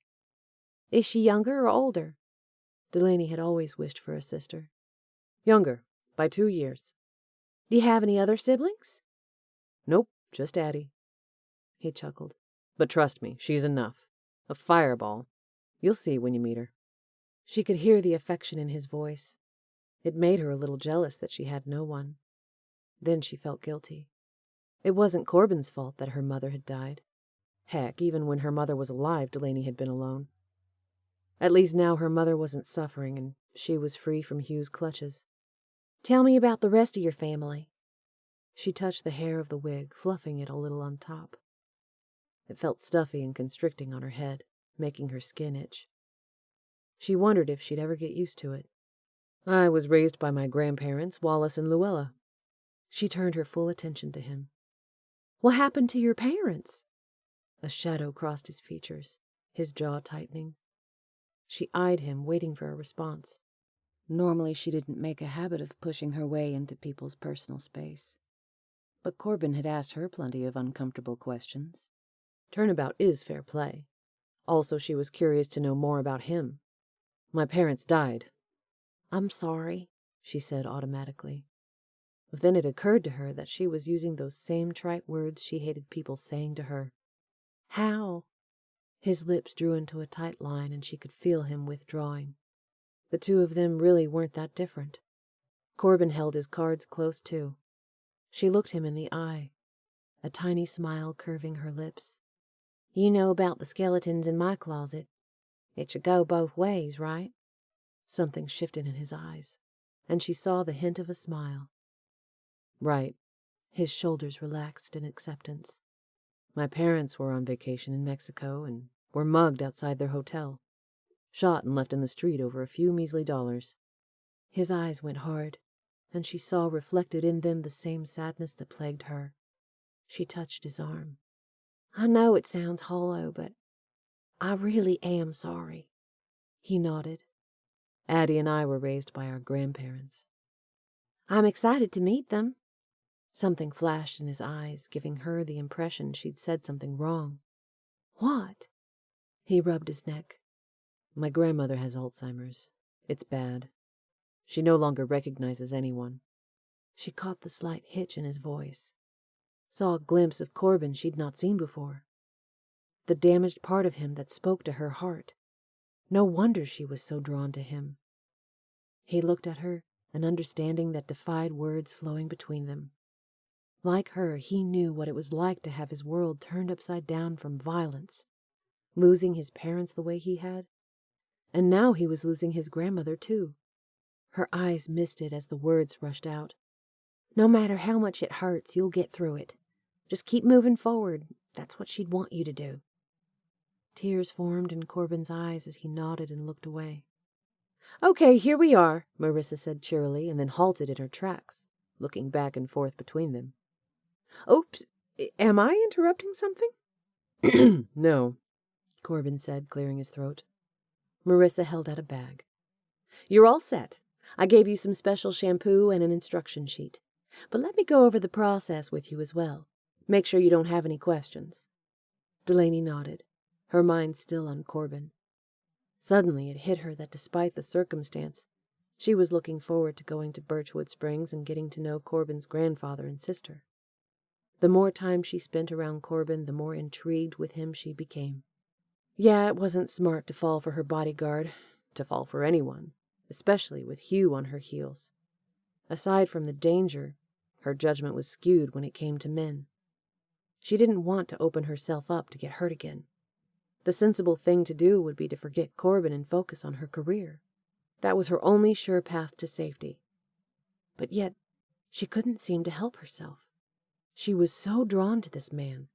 "Is she younger or older?" Delaney had always wished for a sister. Younger, by 2 years. "Do you have any other siblings?" Nope, just Addie. He chuckled. But trust me, she's enough. A fireball. You'll see when you meet her. She could hear the affection in his voice. It made her a little jealous that she had no one. Then she felt guilty. It wasn't Corbin's fault that her mother had died. Heck, even when her mother was alive, Delaney had been alone. At least now her mother wasn't suffering, and she was free from Hugh's clutches. "Tell me about the rest of your family." She touched the hair of the wig, fluffing it a little on top. It felt stuffy and constricting on her head, making her skin itch. She wondered if she'd ever get used to it. I was raised by my grandparents, Wallace and Luella. She turned her full attention to him. "What happened to your parents?" A shadow crossed his features, his jaw tightening. She eyed him, waiting for a response. Normally she didn't make a habit of pushing her way into people's personal space. But Corbin had asked her plenty of uncomfortable questions. Turnabout is fair play. Also, she was curious to know more about him. My parents died. "I'm sorry," she said automatically. But then it occurred to her that she was using those same trite words she hated people saying to her. "How?" His lips drew into a tight line, and she could feel him withdrawing. The two of them really weren't that different. Corbin held his cards close too. She looked him in the eye, a tiny smile curving her lips. "You know about the skeletons in my closet. It should go both ways, right?" Something shifted in his eyes, and she saw the hint of a smile. Right. His shoulders relaxed in acceptance. My parents were on vacation in Mexico and were mugged outside their hotel. Shot and left in the street over a few measly dollars. His eyes went hard, and she saw reflected in them the same sadness that plagued her. She touched his arm. "I know it sounds hollow, but I really am sorry." He nodded. Addie and I were raised by our grandparents. "I'm excited to meet them." Something flashed in his eyes, giving her the impression she'd said something wrong. "What?" He rubbed his neck. My grandmother has Alzheimer's. It's bad. She no longer recognizes anyone. She caught the slight hitch in his voice. Saw a glimpse of Corbin she'd not seen before. The damaged part of him that spoke to her heart. No wonder she was so drawn to him. He looked at her, an understanding that defied words flowing between them. Like her, he knew what it was like to have his world turned upside down from violence, losing his parents the way he had. And now he was losing his grandmother, too. Her eyes misted as the words rushed out. "No matter how much it hurts, you'll get through it. Just keep moving forward. That's what she'd want you to do." Tears formed in Corbin's eyes as he nodded and looked away. "Okay, here we are," Marissa said cheerily, and then halted in her tracks, looking back and forth between them. "Oops, am I interrupting something?" "No," Corbin said, clearing his throat. Marissa held out a bag. "You're all set. I gave you some special shampoo and an instruction sheet. But let me go over the process with you as well. Make sure you don't have any questions." Delaney nodded, her mind still on Corbin. Suddenly it hit her that despite the circumstance, she was looking forward to going to Birchwood Springs and getting to know Corbin's grandfather and sister. The more time she spent around Corbin, the more intrigued with him she became. Yeah, it wasn't smart to fall for her bodyguard, to fall for anyone, especially with Hugh on her heels. Aside from the danger, her judgment was skewed when it came to men. She didn't want to open herself up to get hurt again. The sensible thing to do would be to forget Corbin and focus on her career. That was her only sure path to safety. But yet, she couldn't seem to help herself. She was so drawn to this man,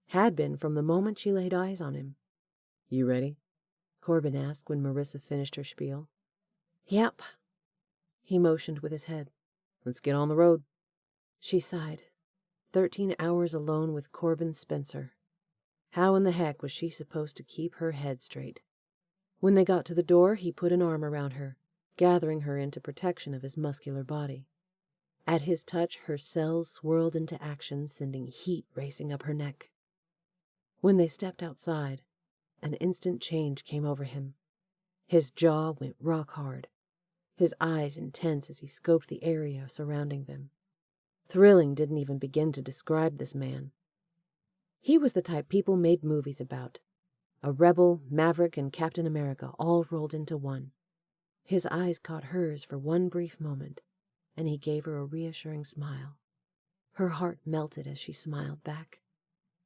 had been from the moment she laid eyes on him. "You ready?" Corbin asked when Marissa finished her spiel. "Yep." He motioned with his head. "Let's get on the road." She sighed. 13 hours alone with Corbin Spencer. How in the heck was she supposed to keep her head straight? When they got to the door, he put an arm around her, gathering her into protection of his muscular body. At his touch, her cells swirled into action, sending heat racing up her neck. When they stepped outside, an instant change came over him. His jaw went rock hard, his eyes intense as he scoped the area surrounding them. Thrilling didn't even begin to describe this man. He was the type people made movies about. A rebel, maverick, and Captain America all rolled into one. His eyes caught hers for one brief moment, and he gave her a reassuring smile. Her heart melted as she smiled back.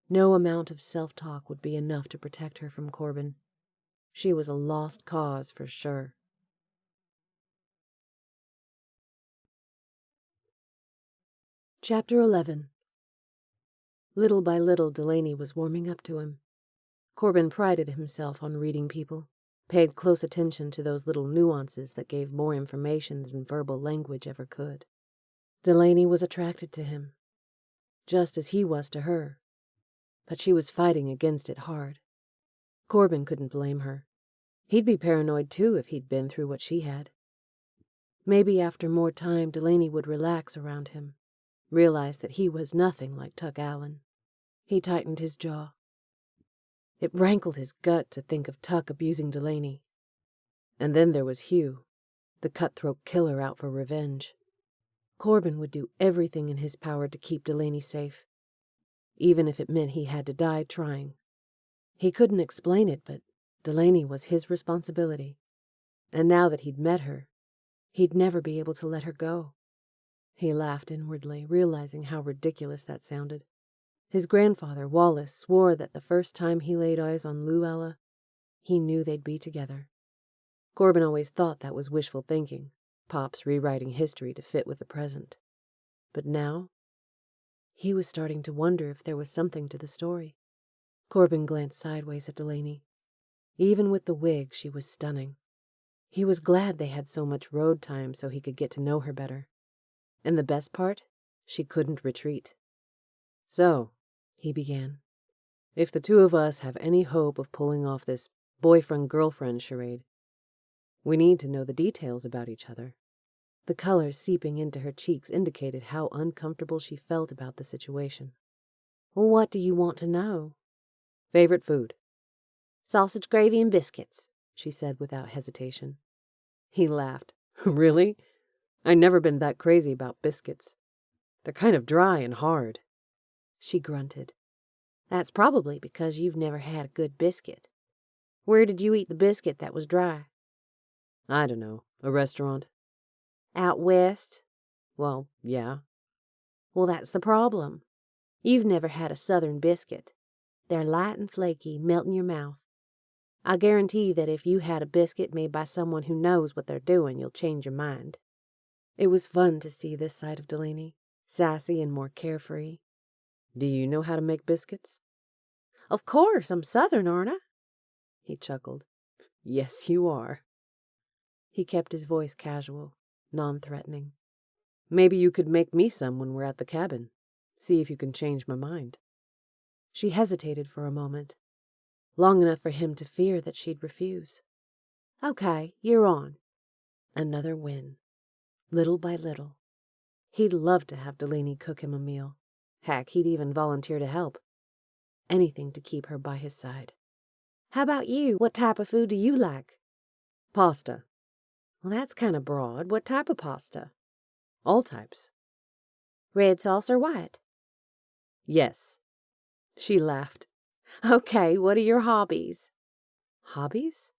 No amount of self-talk would be enough to protect her from Corbin. She was a lost cause for sure. Chapter 11. Little by little, Delaney was warming up to him. Corbin prided himself on reading people, paid close attention to those little nuances that gave more information than verbal language ever could. Delaney was attracted to him, just as he was to her, but she was fighting against it hard. Corbin couldn't blame her. He'd be paranoid too if he'd been through what she had. Maybe after more time, Delaney would relax around him, realize that he was nothing like Tuck Allen. He tightened his jaw. It rankled his gut to think of Tuck abusing Delaney. And then there was Hugh, the cutthroat killer out for revenge. Corbin would do everything in his power to keep Delaney safe, even if it meant he had to die trying. He couldn't explain it, but Delaney was his responsibility. And now that he'd met her, he'd never be able to let her go. He laughed inwardly, realizing how ridiculous that sounded. His grandfather, Wallace, swore that the first time he laid eyes on Luella, he knew they'd be together. Corbin always thought that was wishful thinking, Pop's rewriting history to fit with the present. But now, he was starting to wonder if there was something to the story. Corbin glanced sideways at Delaney. Even with the wig, she was stunning. He was glad they had so much road time so he could get to know her better. And the best part, she couldn't retreat. "So," he began, "if the two of us have any hope of pulling off this boyfriend-girlfriend charade, we need to know the details about each other." The color seeping into her cheeks indicated how uncomfortable she felt about the situation. "Well, what do you want to know?" "Favorite food?" "Sausage gravy and biscuits," she said without hesitation. He laughed. "Really? I've never been that crazy about biscuits. They're kind of dry and hard." She grunted. "That's probably because you've never had a good biscuit. Where did you eat the biscuit that was dry?" "I don't know. A restaurant." "Out west?" "Well, yeah." "Well, that's the problem. You've never had a southern biscuit. They're light and flaky, melt in your mouth. I guarantee that if you had a biscuit made by someone who knows what they're doing, you'll change your mind." It was fun to see this side of Delaney, sassy and more carefree. "Do you know how to make biscuits?" "Of course, I'm southern, aren't I?" he chuckled. Yes, you are. He kept his voice casual, non-threatening. Maybe you could make me some when we're at the cabin. See if you can change my mind. She hesitated for a moment, long enough for him to fear that she'd refuse. Okay, you're on. Another win. Little by little. He'd love to have Delaney cook him a meal. Heck, he'd even volunteer to help. Anything to keep her by his side. How about you? What type of food do you like? Pasta. Well, that's kind of broad. What type of pasta? All types. Red sauce or white? Yes. She laughed. Okay, what are your hobbies? Hobbies?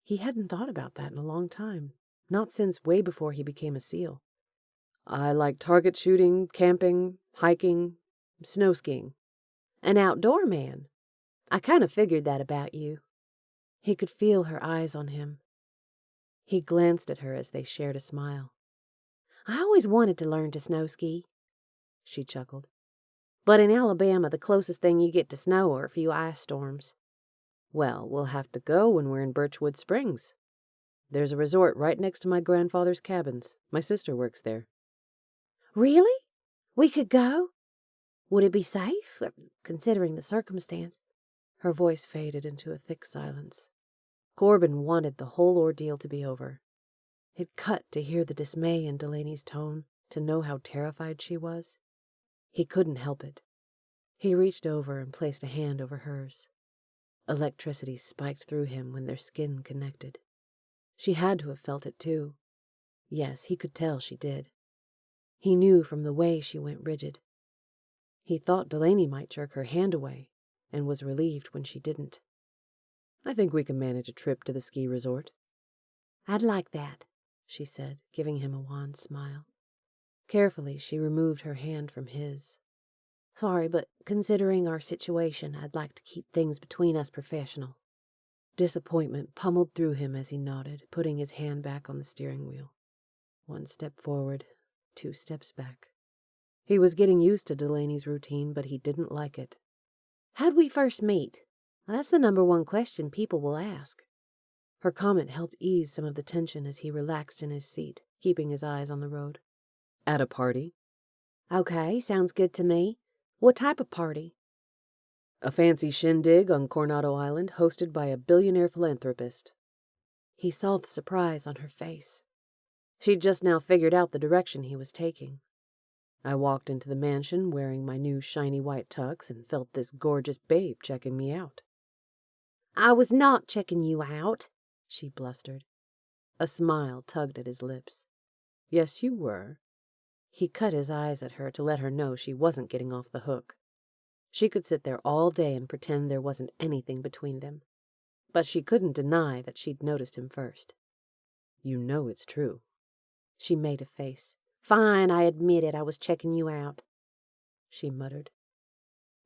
He hadn't thought about that in a long time. Not since way before he became a SEAL. I like target shooting, camping, hiking, snow skiing. An outdoor man. I kind of figured that about you. He could feel her eyes on him. He glanced at her as they shared a smile. I always wanted to learn to snow ski. She chuckled. But in Alabama, the closest thing you get to snow are a few ice storms. Well, we'll have to go when we're in Birchwood Springs. There's a resort right next to my grandfather's cabins. My sister works there. Really? We could go? Would it be safe, considering the circumstance? Her voice faded into a thick silence. Corbin wanted the whole ordeal to be over. It cut to hear the dismay in Delaney's tone, to know how terrified she was. He couldn't help it. He reached over and placed a hand over hers. Electricity spiked through him when their skin connected. She had to have felt it too. Yes, he could tell she did. He knew from the way she went rigid. He thought Delaney might jerk her hand away, and was relieved when she didn't. I think we can manage a trip to the ski resort. I'd like that, she said, giving him a wan smile. Carefully, she removed her hand from his. Sorry, but considering our situation, I'd like to keep things between us professional. Disappointment pummeled through him as he nodded, putting his hand back on the steering wheel. 1 step forward, 2 steps back. He was getting used to Delaney's routine, but he didn't like it. How'd we first meet? Well, that's the #1 question people will ask. Her comment helped ease some of the tension as he relaxed in his seat, keeping his eyes on the road. At a party. Okay, sounds good to me. What type of party? A fancy shindig on Coronado Island hosted by a billionaire philanthropist. He saw the surprise on her face. She'd just now figured out the direction he was taking. I walked into the mansion wearing my new shiny white tux and felt this gorgeous babe checking me out. I was not checking you out, she blustered. A smile tugged at his lips. Yes, you were. He cut his eyes at her to let her know she wasn't getting off the hook. She could sit there all day and pretend there wasn't anything between them. But she couldn't deny that she'd noticed him first. You know it's true. She made a face. Fine, I admit it. I was checking you out, she muttered.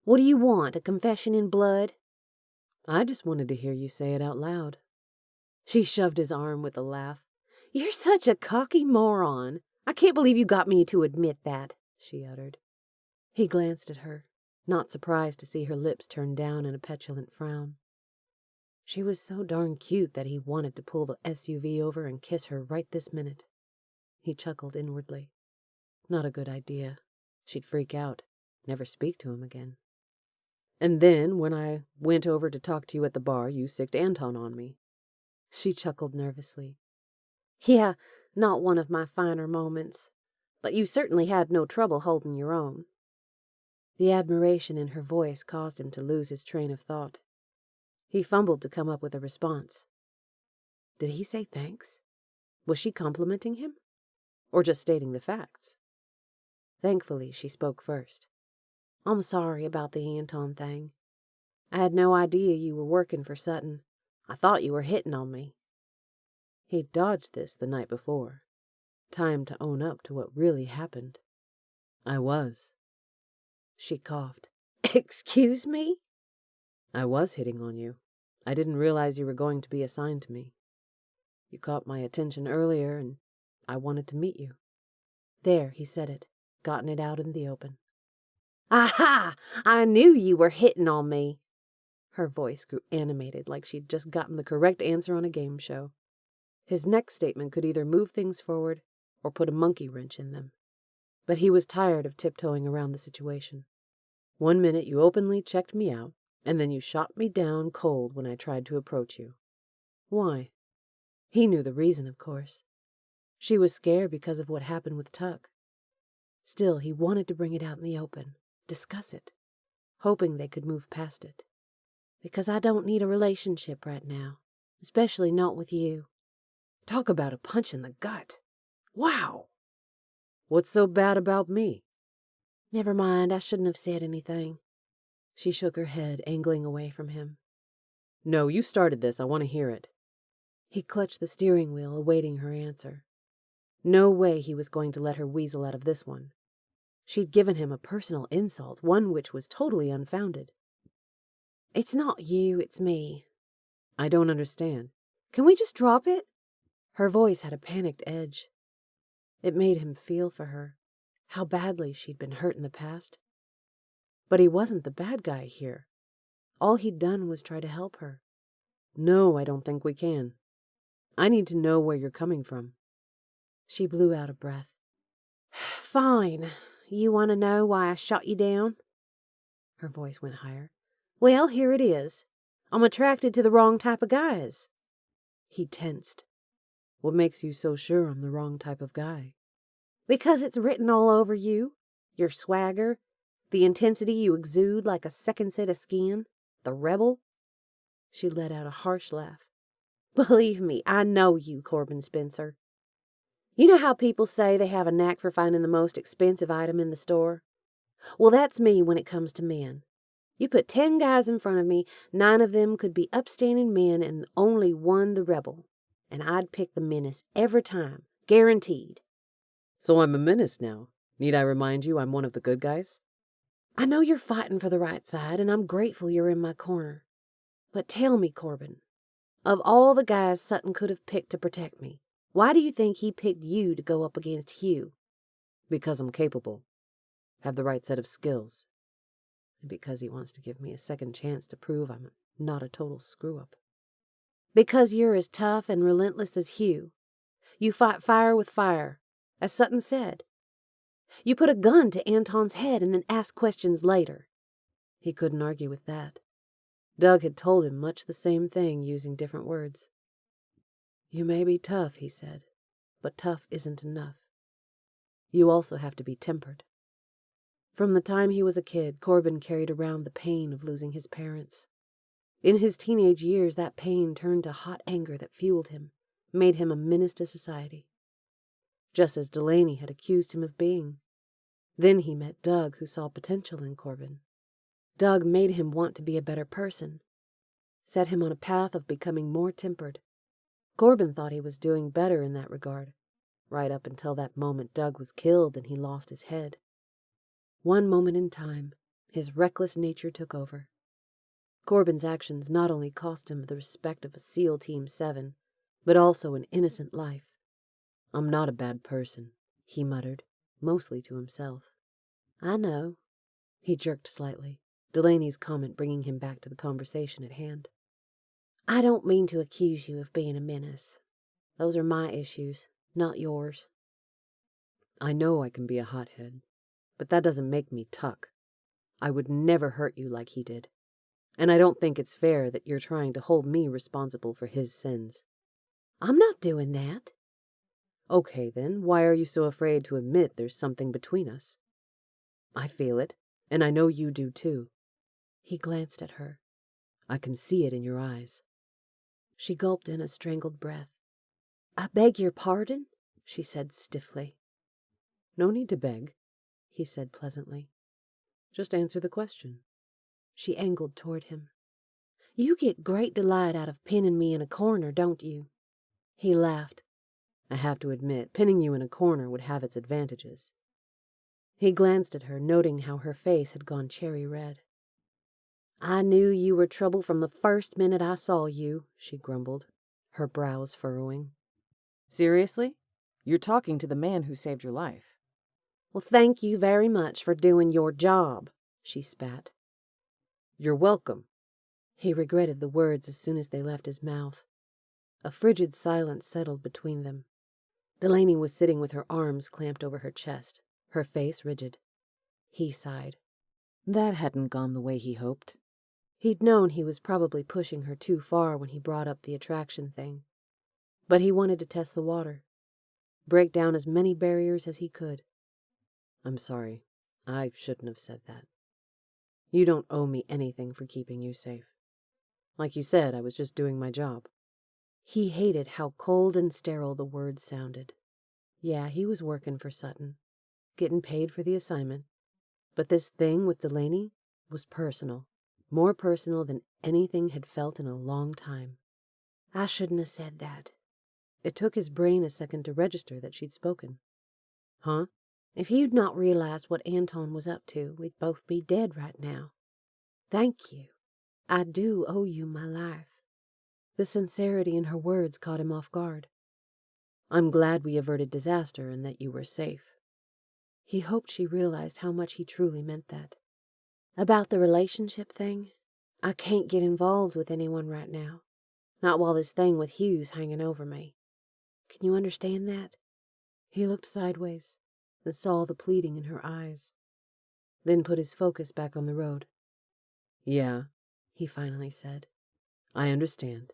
What do you want, a confession in blood? I just wanted to hear you say it out loud. She shoved his arm with a laugh. You're such a cocky moron. I can't believe you got me to admit that, she uttered. He glanced at her, not surprised to see her lips turn down in a petulant frown. She was so darn cute that he wanted to pull the SUV over and kiss her right this minute. He chuckled inwardly. Not a good idea. She'd freak out, never speak to him again. And then, when I went over to talk to you at the bar, you sicked Anton on me. She chuckled nervously. Yeah, not one of my finer moments. But you certainly had no trouble holding your own. The admiration in her voice caused him to lose his train of thought. He fumbled to come up with a response. Did he say thanks? Was she complimenting him? Or just stating the facts? Thankfully, she spoke first. I'm sorry about the Anton thing. I had no idea you were working for Sutton. I thought you were hitting on me. He'd dodged this the night before. Time to own up to what really happened. I was. She coughed. Excuse me? I was hitting on you. I didn't realize you were going to be assigned to me. You caught my attention earlier, and I wanted to meet you. There, he said it, gotten it out in the open. Aha! I knew you were hitting on me. Her voice grew animated, like she'd just gotten the correct answer on a game show. His next statement could either move things forward or put a monkey wrench in them. But he was tired of tiptoeing around the situation. 1 minute you openly checked me out, and then you shot me down cold when I tried to approach you. Why? He knew the reason, of course. She was scared because of what happened with Tuck. Still, he wanted to bring it out in the open, discuss it, hoping they could move past it. Because I don't need a relationship right now, especially not with you. Talk about a punch in the gut. Wow! What's so bad about me? Never mind, I shouldn't have said anything. She shook her head, angling away from him. No, you started this. I want to hear it. He clutched the steering wheel, awaiting her answer. No way he was going to let her weasel out of this one. She'd given him a personal insult, one which was totally unfounded. It's not you, it's me. I don't understand. Can we just drop it? Her voice had a panicked edge. It made him feel for her, how badly she'd been hurt in the past. But he wasn't the bad guy here. All he'd done was try to help her. No, I don't think we can. I need to know where you're coming from. She blew out a breath. Fine. You want to know why I shot you down? Her voice went higher. Well, here it is. I'm attracted to the wrong type of guys. He tensed. What makes you so sure I'm the wrong type of guy? Because it's written all over you. Your swagger, the intensity you exude like a second set of skin, the rebel. She let out a harsh laugh. Believe me, I know you, Corbin Spencer. You know how people say they have a knack for finding the most expensive item in the store? Well, that's me when it comes to men. You put 10 guys in front of me, 9 of them could be upstanding men and only one the rebel. And I'd pick the menace every time, guaranteed. So I'm a menace now. Need I remind you I'm one of the good guys? I know you're fighting for the right side, and I'm grateful you're in my corner. But tell me, Corbin, of all the guys Sutton could have picked to protect me, why do you think he picked you to go up against Hugh? Because I'm capable. Have the right set of skills. And because he wants to give me a second chance to prove I'm not a total screw-up. Because you're as tough and relentless as Hugh. You fight fire with fire, as Sutton said. You put a gun to Anton's head and then ask questions later. He couldn't argue with that. Doug had told him much the same thing, using different words. You may be tough, he said, but tough isn't enough. You also have to be tempered. From the time he was a kid, Corbin carried around the pain of losing his parents. In his teenage years, that pain turned to hot anger that fueled him, made him a menace to society. Just as Delaney had accused him of being. Then he met Doug, who saw potential in Corbin. Doug made him want to be a better person, set him on a path of becoming more tempered. Corbin thought he was doing better in that regard, right up until that moment Doug was killed and he lost his head. One moment in time, his reckless nature took over. Corbin's actions not only cost him the respect of a SEAL Team 7, but also an innocent life. I'm not a bad person, he muttered, mostly to himself. I know. He jerked slightly, Delaney's comment bringing him back to the conversation at hand. I don't mean to accuse you of being a menace. Those are my issues, not yours. I know I can be a hothead, but that doesn't make me Tuck. I would never hurt you like he did. And I don't think it's fair that you're trying to hold me responsible for his sins. I'm not doing that. Okay, then, why are you so afraid to admit there's something between us? I feel it, and I know you do too. He glanced at her. I can see it in your eyes. She gulped in a strangled breath. I beg your pardon, she said stiffly. No need to beg, he said pleasantly. Just answer the question. She angled toward him. You get great delight out of pinning me in a corner, don't you? He laughed. I have to admit, pinning you in a corner would have its advantages. He glanced at her, noting how her face had gone cherry red. I knew you were trouble from the first minute I saw you, she grumbled, her brows furrowing. Seriously? You're talking to the man who saved your life. Well, thank you very much for doing your job, she spat. You're welcome. He regretted the words as soon as they left his mouth. A frigid silence settled between them. Delaney was sitting with her arms clamped over her chest, her face rigid. He sighed. That hadn't gone the way he hoped. He'd known he was probably pushing her too far when he brought up the attraction thing. But he wanted to test the water, break down as many barriers as he could. I'm sorry. I shouldn't have said that. You don't owe me anything for keeping you safe. Like you said, I was just doing my job. He hated how cold and sterile the words sounded. Yeah, he was working for Sutton, getting paid for the assignment. But this thing with Delaney was personal, more personal than anything had felt in a long time. I shouldn't have said that. It took his brain a second to register that she'd spoken. Huh? If you'd not realized what Anton was up to, we'd both be dead right now. Thank you. I do owe you my life. The sincerity in her words caught him off guard. I'm glad we averted disaster and that you were safe. He hoped she realized how much he truly meant that. About the relationship thing, I can't get involved with anyone right now. Not while this thing with Hugh's hanging over me. Can you understand that? He looked sideways and saw the pleading in her eyes, then put his focus back on the road. Yeah, he finally said. I understand.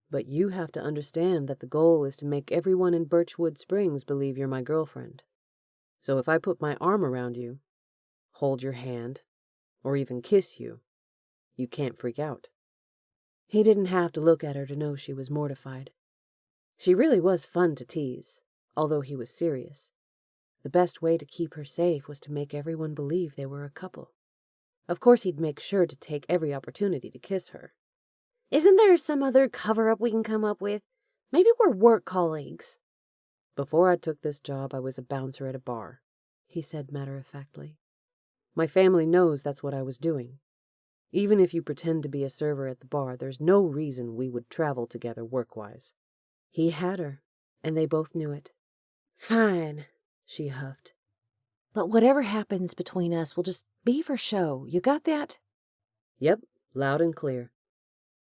But you have to understand that the goal is to make everyone in Birchwood Springs believe you're my girlfriend. So if I put my arm around you, hold your hand, or even kiss you, you can't freak out. He didn't have to look at her to know she was mortified. She really was fun to tease, although he was serious. The best way to keep her safe was to make everyone believe they were a couple. Of course he'd make sure to take every opportunity to kiss her. Isn't there some other cover-up we can come up with? Maybe we're work colleagues. Before I took this job, I was a bouncer at a bar, he said matter-of-factly. My family knows that's what I was doing. Even if you pretend to be a server at the bar, there's no reason we would travel together work-wise. He had her, and they both knew it. Fine, she huffed. But whatever happens between us will just be for show. You got that? Yep, loud and clear.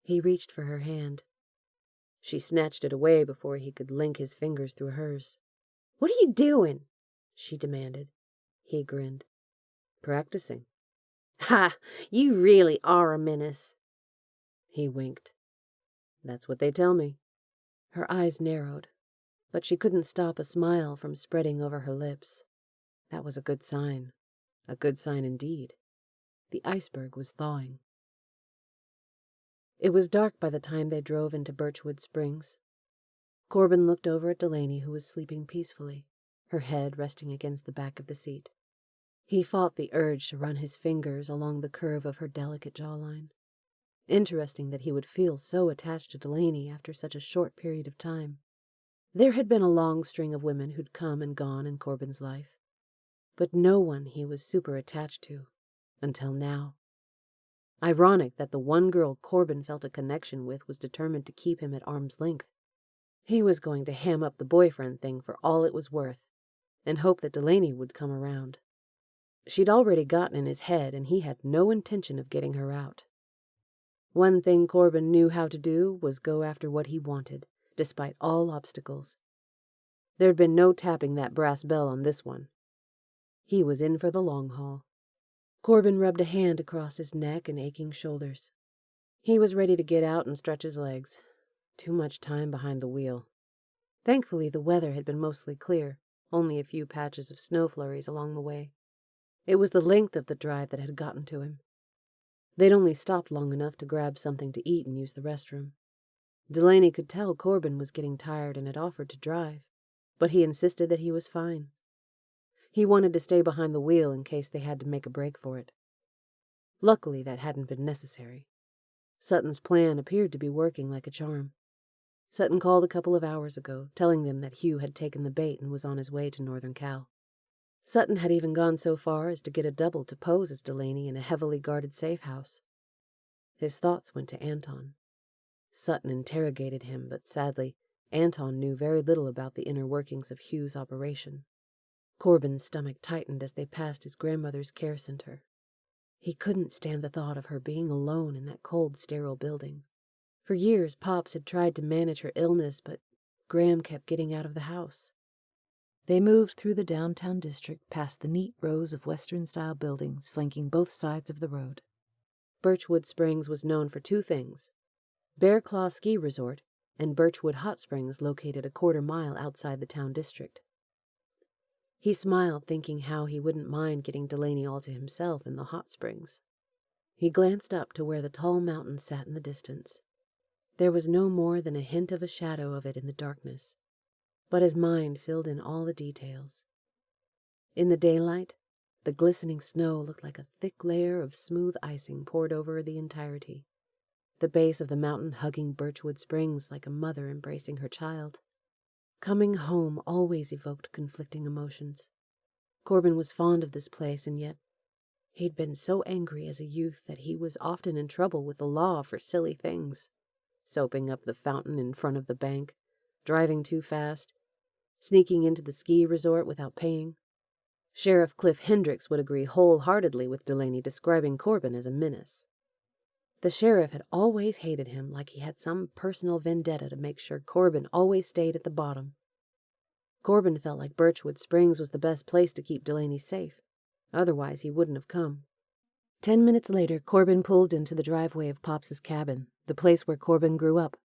He reached for her hand. She snatched it away before he could link his fingers through hers. What are you doing? She demanded. He grinned. Practicing. Ha! You really are a menace. He winked. That's what they tell me. Her eyes narrowed, but she couldn't stop a smile from spreading over her lips. That was a good sign. A good sign indeed. The iceberg was thawing. It was dark by the time they drove into Birchwood Springs. Corbin looked over at Delaney, who was sleeping peacefully, her head resting against the back of the seat. He fought the urge to run his fingers along the curve of her delicate jawline. Interesting that he would feel so attached to Delaney after such a short period of time. There had been a long string of women who'd come and gone in Corbin's life, but no one he was super attached to, until now. Ironic that the one girl Corbin felt a connection with was determined to keep him at arm's length. He was going to ham up the boyfriend thing for all it was worth, and hope that Delaney would come around. She'd already gotten in his head, and he had no intention of getting her out. One thing Corbin knew how to do was go after what he wanted, despite all obstacles. There'd been no tapping that brass bell on this one. He was in for the long haul. Corbin rubbed a hand across his neck and aching shoulders. He was ready to get out and stretch his legs. Too much time behind the wheel. Thankfully, the weather had been mostly clear, only a few patches of snow flurries along the way. It was the length of the drive that had gotten to him. They'd only stopped long enough to grab something to eat and use the restroom. Delaney could tell Corbin was getting tired and had offered to drive, but he insisted that he was fine. He wanted to stay behind the wheel in case they had to make a break for it. Luckily, that hadn't been necessary. Sutton's plan appeared to be working like a charm. Sutton called a couple of hours ago, telling them that Hugh had taken the bait and was on his way to Northern Cal. Sutton had even gone so far as to get a double to pose as Delaney in a heavily guarded safe house. His thoughts went to Anton. Sutton interrogated him, but sadly, Anton knew very little about the inner workings of Hugh's operation. Corbin's stomach tightened as they passed his grandmother's care center. He couldn't stand the thought of her being alone in that cold, sterile building. For years, Pops had tried to manage her illness, but Graham kept getting out of the house. They moved through the downtown district past the neat rows of Western-style buildings flanking both sides of the road. Birchwood Springs was known for two things: Bear Claw Ski Resort and Birchwood Hot Springs, located a quarter-mile outside the town district. He smiled, thinking how he wouldn't mind getting Delaney all to himself in the hot springs. He glanced up to where the tall mountain sat in the distance. There was no more than a hint of a shadow of it in the darkness, but his mind filled in all the details. In the daylight, the glistening snow looked like a thick layer of smooth icing poured over the entirety, the base of the mountain hugging Birchwood Springs like a mother embracing her child. Coming home always evoked conflicting emotions. Corbin was fond of this place, and yet he'd been so angry as a youth that he was often in trouble with the law for silly things: soaping up the fountain in front of the bank, driving too fast, sneaking into the ski resort without paying. Sheriff Cliff Hendricks would agree wholeheartedly with Delaney, describing Corbin as a menace. The sheriff had always hated him, like he had some personal vendetta to make sure Corbin always stayed at the bottom. Corbin felt like Birchwood Springs was the best place to keep Delaney safe. Otherwise, he wouldn't have come. 10 minutes later, Corbin pulled into the driveway of Pops's cabin, the place where Corbin grew up.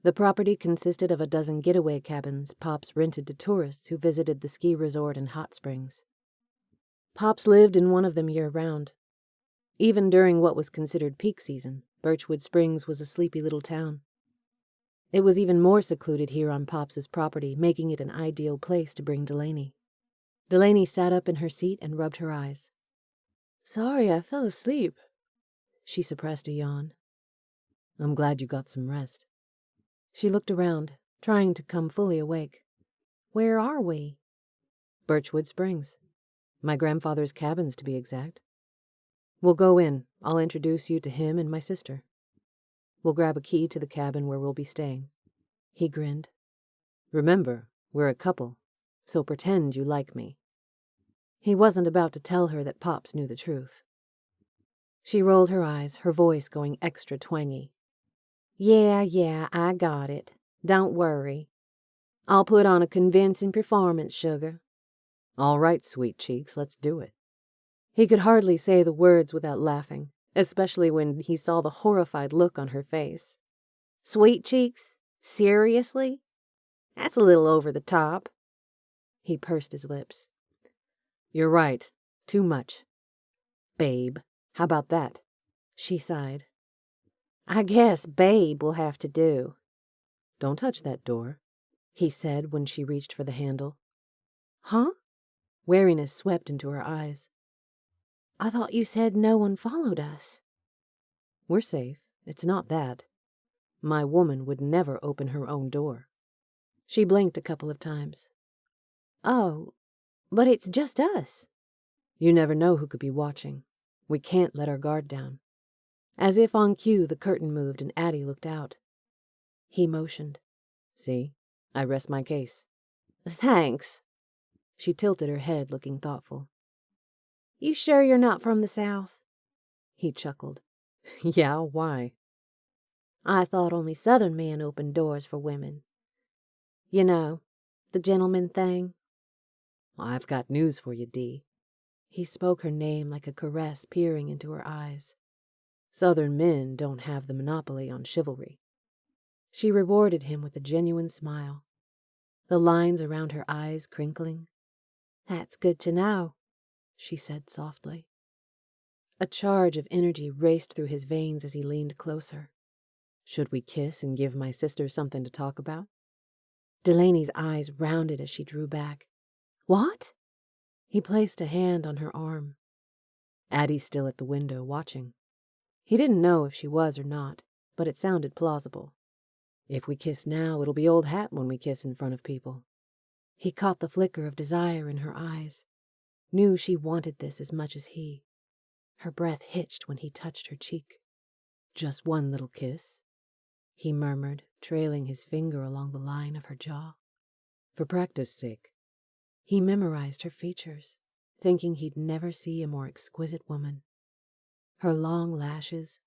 The property consisted of a dozen getaway cabins Pops rented to tourists who visited the ski resort and hot springs. Pops lived in one of them year-round. Even during what was considered peak season, Birchwood Springs was a sleepy little town. It was even more secluded here on Pops's property, making it an ideal place to bring Delaney. Delaney sat up in her seat and rubbed her eyes. "Sorry, I fell asleep." She suppressed a yawn. "I'm glad you got some rest." She looked around, trying to come fully awake. "Where are we?" "Birchwood Springs. My grandfather's cabins, to be exact. We'll go in. I'll introduce you to him and my sister. We'll grab a key to the cabin where we'll be staying." He grinned. "Remember, we're a couple, so pretend you like me." He wasn't about to tell her that Pops knew the truth. She rolled her eyes, her voice going extra twangy. Yeah, I got it. Don't worry. I'll put on a convincing performance, sugar." "All right, sweet cheeks, let's do it." He could hardly say the words without laughing, especially when he saw the horrified look on her face. "Sweet cheeks? Seriously? That's a little over the top." He pursed his lips. "You're right. Too much. Babe, how about that?" She sighed. "I guess babe will have to do." "Don't touch that door," he said when she reached for the handle. "Huh?" Wariness swept into her eyes. "I thought you said no one followed us." "We're safe. It's not that. My woman would never open her own door." She blinked a couple of times. "Oh, but it's just us." "You never know who could be watching. We can't let our guard down." As if on cue, the curtain moved and Addie looked out. He motioned. "See, I rest my case." "Thanks." She tilted her head, looking thoughtful. "You sure you're not from the South?" He chuckled. "Yeah, why?" "I thought only Southern men opened doors for women. You know, the gentleman thing." "I've got news for you, Dee." He spoke her name like a caress, peering into her eyes. "Southern men don't have the monopoly on chivalry." She rewarded him with a genuine smile, the lines around her eyes crinkling. "That's good to know," she said softly. A charge of energy raced through his veins as he leaned closer. "Should we kiss and give my sister something to talk about?" Delaney's eyes rounded as she drew back. "What?" He placed a hand on her arm. "Addie's still at the window, watching." He didn't know if she was or not, but it sounded plausible. "If we kiss now, it'll be old hat when we kiss in front of people." He caught the flicker of desire in her eyes, knew she wanted this as much as he. Her breath hitched when he touched her cheek. "Just one little kiss," he murmured, trailing his finger along the line of her jaw. "For practice sake." He memorized her features, thinking he'd never see a more exquisite woman. Her long lashes,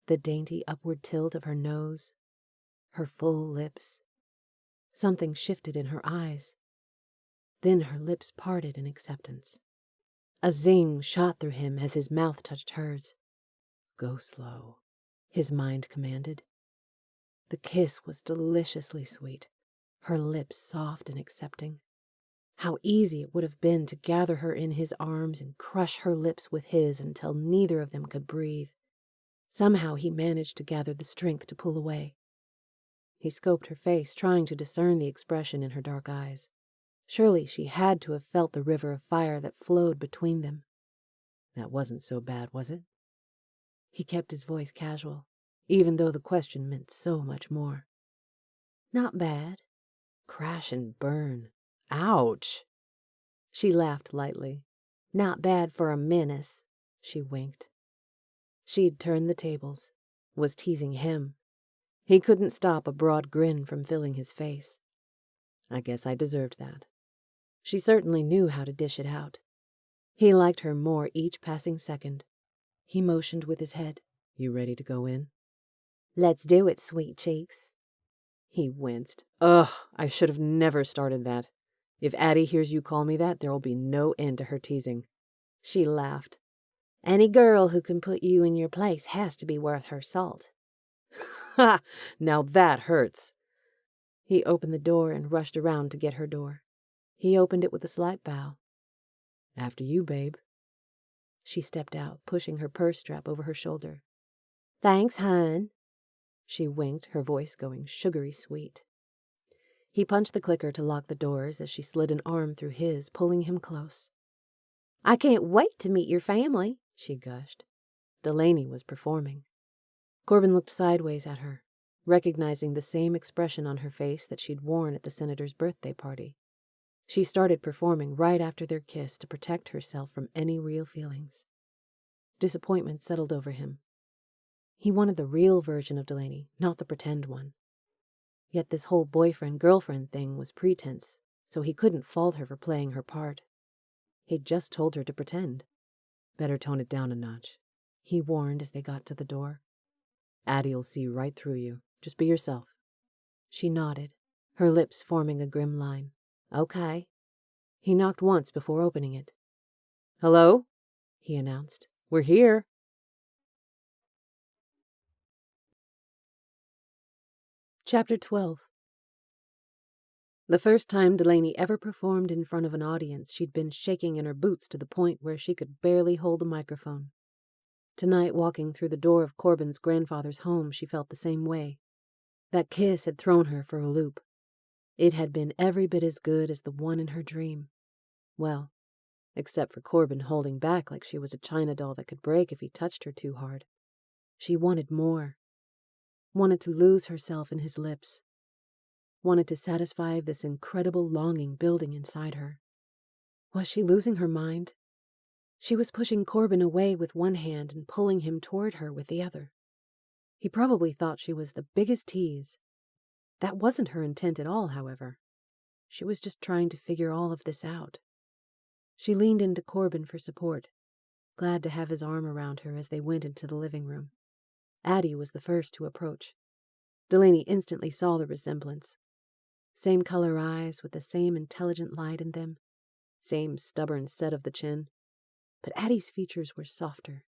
the dainty upward tilt of her nose, her full lips. Something shifted in her eyes. Then her lips parted in acceptance. A zing shot through him as his mouth touched hers. Go slow, his mind commanded. The kiss was deliciously sweet, her lips soft and accepting. How easy it would have been to gather her in his arms and crush her lips with his until neither of them could breathe. Somehow he managed to gather the strength to pull away. He scoped her face, trying to discern the expression in her dark eyes. Surely she had to have felt the river of fire that flowed between them. That wasn't so bad, was it? He kept his voice casual, even though the question meant so much more. Not bad. Crash and burn. Ouch! She laughed lightly. Not bad for a menace, she winked. She'd turned the tables, was teasing him. He couldn't stop a broad grin from filling his face. I guess I deserved that. She certainly knew how to dish it out. He liked her more each passing second. He motioned with his head. You ready to go in? Let's do it, sweet cheeks. He winced. Ugh, I should have never started that. If Addie hears you call me that, there'll be no end to her teasing. She laughed. Any girl who can put you in your place has to be worth her salt. Ha! Now that hurts. He opened the door and rushed around to get her door. He opened it with a slight bow. After you, babe. She stepped out, pushing her purse strap over her shoulder. Thanks, hon. She winked, her voice going sugary sweet. He punched the clicker to lock the doors as she slid an arm through his, pulling him close. I can't wait to meet your family, she gushed. Delaney was performing. Corbin looked sideways at her, recognizing the same expression on her face that she'd worn at the senator's birthday party. She started performing right after their kiss to protect herself from any real feelings. Disappointment settled over him. He wanted the real version of Delaney, not the pretend one. Yet this whole boyfriend-girlfriend thing was pretense, so he couldn't fault her for playing her part. He'd just told her to pretend. Better tone it down a notch, he warned as they got to the door. Addie'll see right through you. Just be yourself. She nodded, her lips forming a grim line. Okay. He knocked once before opening it. Hello? He announced. We're here. Chapter 12. The first time Delaney ever performed in front of an audience, she'd been shaking in her boots to the point where she could barely hold a microphone. Tonight, walking through the door of Corbin's grandfather's home, she felt the same way. That kiss had thrown her for a loop. It had been every bit as good as the one in her dream. Well, except for Corbin holding back like she was a china doll that could break if he touched her too hard. She wanted more. Wanted to lose herself in his lips. Wanted to satisfy this incredible longing building inside her. Was she losing her mind? She was pushing Corbin away with one hand and pulling him toward her with the other. He probably thought she was the biggest tease. That wasn't her intent at all, however. She was just trying to figure all of this out. She leaned into Corbin for support, glad to have his arm around her as they went into the living room. Addie was the first to approach. Delaney instantly saw the resemblance. Same color eyes with the same intelligent light in them. Same stubborn set of the chin. But Addie's features were softer.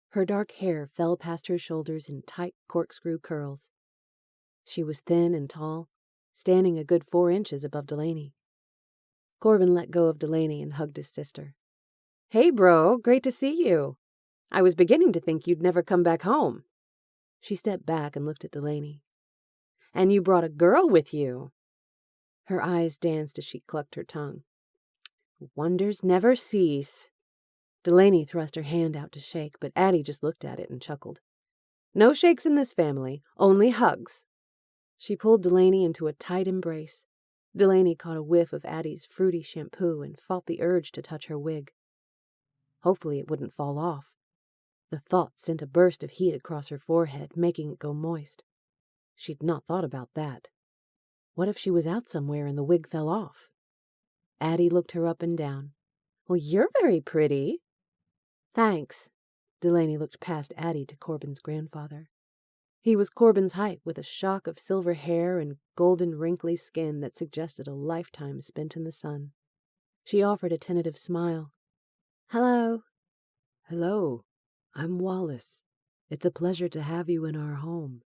Her dark hair fell past her shoulders in tight corkscrew curls. She was thin and tall, standing a good 4 inches above Delaney. Corbin let go of Delaney and hugged his sister. Hey, bro, great to see you. I was beginning to think you'd never come back home. She stepped back and looked at Delaney. And you brought a girl with you. Her eyes danced as she clucked her tongue. Wonders never cease. Delaney thrust her hand out to shake, but Addie just looked at it and chuckled. No shakes in this family, only hugs. She pulled Delaney into a tight embrace. Delaney caught a whiff of Addie's fruity shampoo and fought the urge to touch her wig. Hopefully it wouldn't fall off. The thought sent a burst of heat across her forehead, making it go moist. She'd not thought about that. What if she was out somewhere and the wig fell off? Addie looked her up and down. Well, you're very pretty. Thanks. Delaney looked past Addie to Corbin's grandfather. He was Corbin's height, with a shock of silver hair and golden wrinkly skin that suggested a lifetime spent in the sun. She offered a tentative smile. "Hello." "Hello. I'm Wallace. It's a pleasure to have you in our home."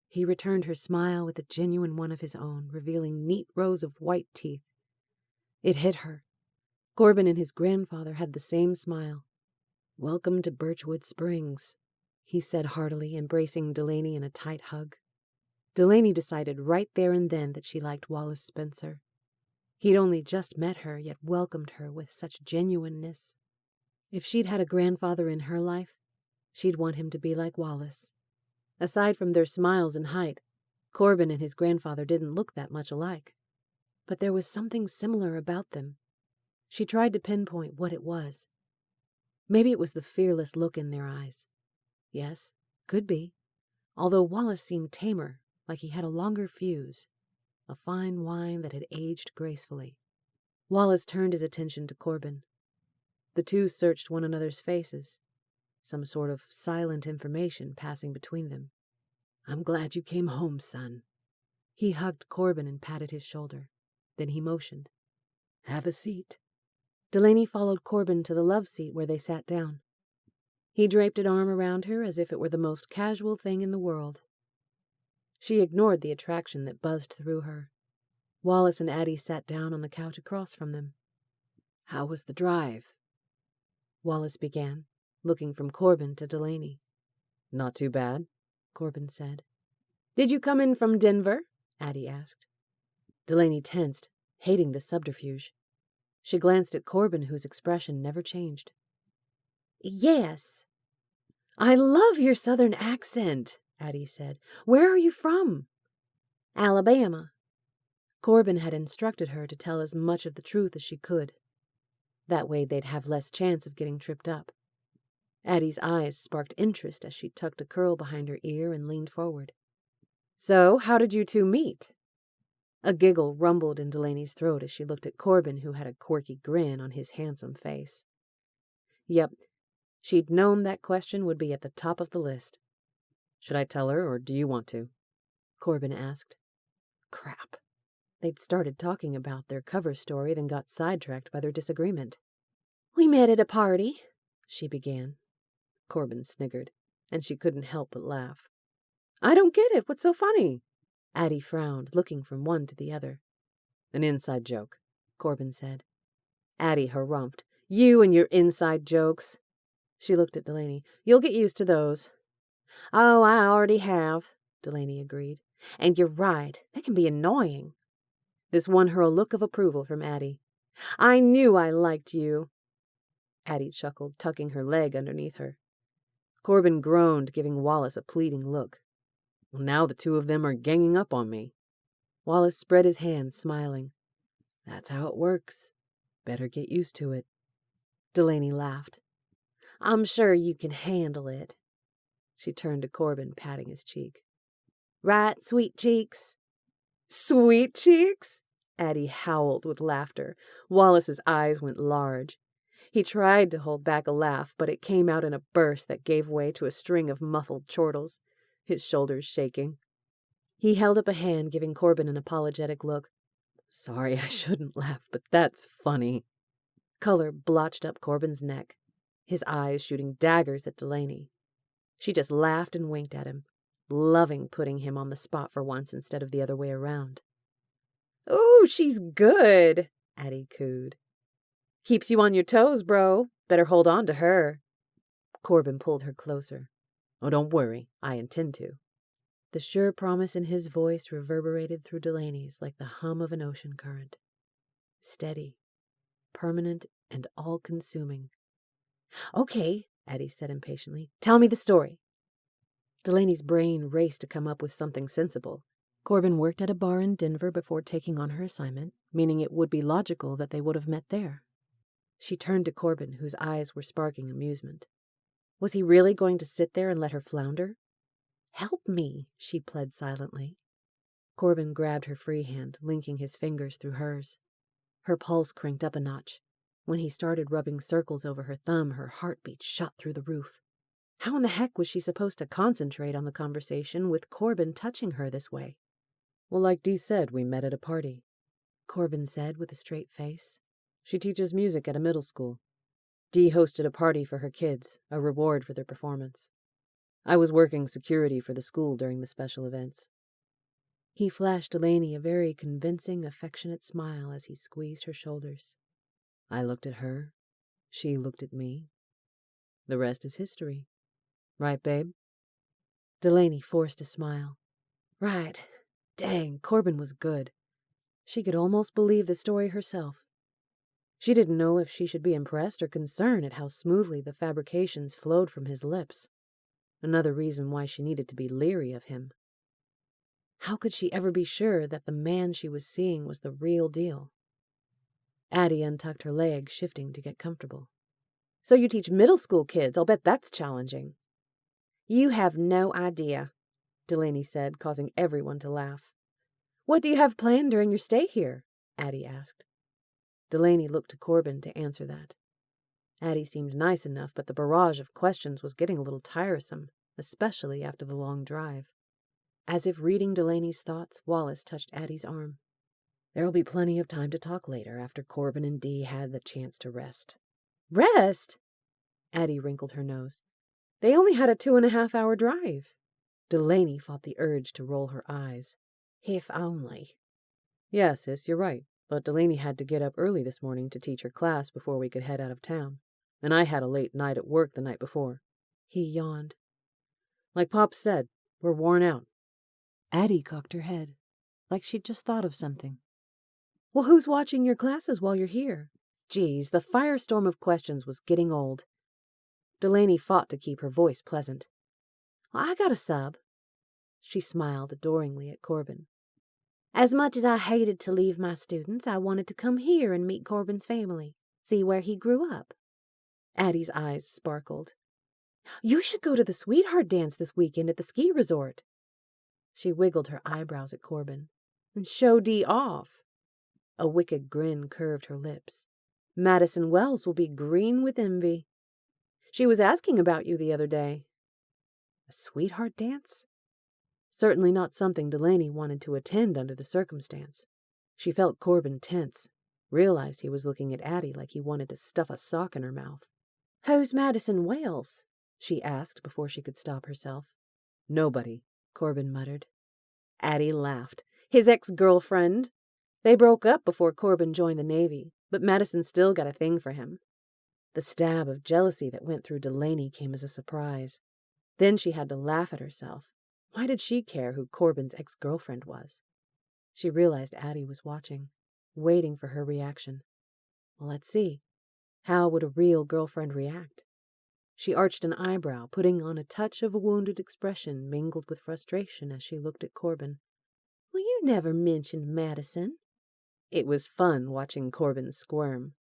He returned her smile with a genuine one of his own, revealing neat rows of white teeth. It hit her. Corbin and his grandfather had the same smile. "Welcome to Birchwood Springs," he said heartily, embracing Delaney in a tight hug. Delaney decided right there and then that she liked Wallace Spencer. He'd only just met her, yet welcomed her with such genuineness. If she'd had a grandfather in her life, she'd want him to be like Wallace. Aside from their smiles and height, Corbin and his grandfather didn't look that much alike. But there was something similar about them. She tried to pinpoint what it was. Maybe it was the fearless look in their eyes. Yes, could be. Although Wallace seemed tamer, like he had a longer fuse, a fine wine that had aged gracefully. Wallace turned his attention to Corbin. The two searched one another's faces, some sort of silent information passing between them. "I'm glad you came home, son." He hugged Corbin and patted his shoulder. Then he motioned. "Have a seat." Delaney followed Corbin to the love seat where they sat down. He draped an arm around her as if it were the most casual thing in the world. She ignored the attraction that buzzed through her. Wallace and Addie sat down on the couch across from them. "How was the drive?" Wallace began, looking from Corbin to Delaney. "Not too bad," Corbin said. "Did you come in from Denver?" Addie asked. Delaney tensed, hating the subterfuge. She glanced at Corbin, whose expression never changed. "Yes." "I love your southern accent," Addie said. "Where are you from?" "Alabama." Corbin had instructed her to tell as much of the truth as she could. That way they'd have less chance of getting tripped up. Addie's eyes sparked interest as she tucked a curl behind her ear and leaned forward. "So, how did you two meet?" A giggle rumbled in Delaney's throat as she looked at Corbin, who had a quirky grin on his handsome face. Yep, she'd known that question would be at the top of the list. "Should I tell her, or do you want to?" Corbin asked. Crap. They'd started talking about their cover story, then got sidetracked by their disagreement. "We met at a party," she began. Corbin sniggered, and she couldn't help but laugh. "I don't get it. What's so funny?" Addie frowned, looking from one to the other. "An inside joke," Corbin said. Addie harumphed. "You and your inside jokes." She looked at Delaney. "You'll get used to those." "Oh, I already have," Delaney agreed. "And you're right. They can be annoying." This won her a look of approval from Addie. "I knew I liked you." Addie chuckled, tucking her leg underneath her. Corbin groaned, giving Wallace a pleading look. "Well, now the two of them are ganging up on me." Wallace spread his hands, smiling. "That's how it works. Better get used to it." Delaney laughed. "I'm sure you can handle it." She turned to Corbin, patting his cheek. "Right, sweet cheeks?" "Sweet cheeks?" Addie howled with laughter. Wallace's eyes went large. He tried to hold back a laugh, but it came out in a burst that gave way to a string of muffled chortles, his shoulders shaking. He held up a hand, giving Corbin an apologetic look. "Sorry, I shouldn't laugh, but that's funny." Color blotched up Corbin's neck, his eyes shooting daggers at Delaney. She just laughed and winked at him, loving putting him on the spot for once instead of the other way around. "Ooh, she's good," Addie cooed. "Keeps you on your toes, bro. Better hold on to her." Corbin pulled her closer. "Oh, don't worry. I intend to." The sure promise in his voice reverberated through Delaney's like the hum of an ocean current. Steady, permanent, and all-consuming. "Okay," Addie said impatiently. "Tell me the story." Delaney's brain raced to come up with something sensible. Corbin worked at a bar in Denver before taking on her assignment, meaning it would be logical that they would have met there. She turned to Corbin, whose eyes were sparking amusement. Was he really going to sit there and let her flounder? "Help me," she pled silently. Corbin grabbed her free hand, linking his fingers through hers. Her pulse cranked up a notch. When he started rubbing circles over her thumb, her heartbeat shot through the roof. How in the heck was she supposed to concentrate on the conversation with Corbin touching her this way? Well, like Dee said, we met at a party, Corbin said with a straight face. She teaches music at a middle school. Dee hosted a party for her kids, a reward for their performance. I was working security for the school during the special events. He flashed Delaney a very convincing, affectionate smile as he squeezed her shoulders. I looked at her. She looked at me. The rest is history. Right, babe? Delaney forced a smile. Right. Dang, Corbin was good. She could almost believe the story herself. She didn't know if she should be impressed or concerned at how smoothly the fabrications flowed from his lips. Another reason why she needed to be leery of him. How could she ever be sure that the man she was seeing was the real deal? Addie untucked her leg, shifting to get comfortable. So you teach middle school kids. I'll bet that's challenging. You have no idea, Delaney said, causing everyone to laugh. What do you have planned during your stay here? Addie asked. Delaney looked to Corbin to answer that. Addie seemed nice enough, but the barrage of questions was getting a little tiresome, especially after the long drive. As if reading Delaney's thoughts, Wallace touched Addie's arm. There'll be plenty of time to talk later after Corbin and Dee had the chance to rest. Rest? Addie wrinkled her nose. They only had a 2.5-hour drive. Delaney fought the urge to roll her eyes. If only. Yeah, sis, you're right. But Delaney had to get up early this morning to teach her class before we could head out of town. And I had a late night at work the night before. He yawned. Like Pop said, we're worn out. Addie cocked her head, like she'd just thought of something. Well, who's watching your classes while you're here? Geez, the firestorm of questions was getting old. Delaney fought to keep her voice pleasant. Well, I got a sub. She smiled adoringly at Corbin. As much as I hated to leave my students, I wanted to come here and meet Corbin's family, see where he grew up. Addie's eyes sparkled. You should go to the sweetheart dance this weekend at the ski resort. She wiggled her eyebrows at Corbin. And show Dee off. A wicked grin curved her lips. Madison Wells will be green with envy. She was asking about you the other day. A sweetheart dance? Certainly not something Delaney wanted to attend under the circumstance. She felt Corbin tense, realized he was looking at Addie like he wanted to stuff a sock in her mouth. Who's Madison Wells? She asked before she could stop herself. Nobody, Corbin muttered. Addie laughed. His ex-girlfriend. They broke up before Corbin joined the Navy, but Madison still got a thing for him. The stab of jealousy that went through Delaney came as a surprise. Then she had to laugh at herself. Why did she care who Corbin's ex-girlfriend was? She realized Addie was watching, waiting for her reaction. Well, let's see. How would a real girlfriend react? She arched an eyebrow, putting on a touch of a wounded expression mingled with frustration as she looked at Corbin. Well, you never mentioned Madison. It was fun watching Corbin squirm.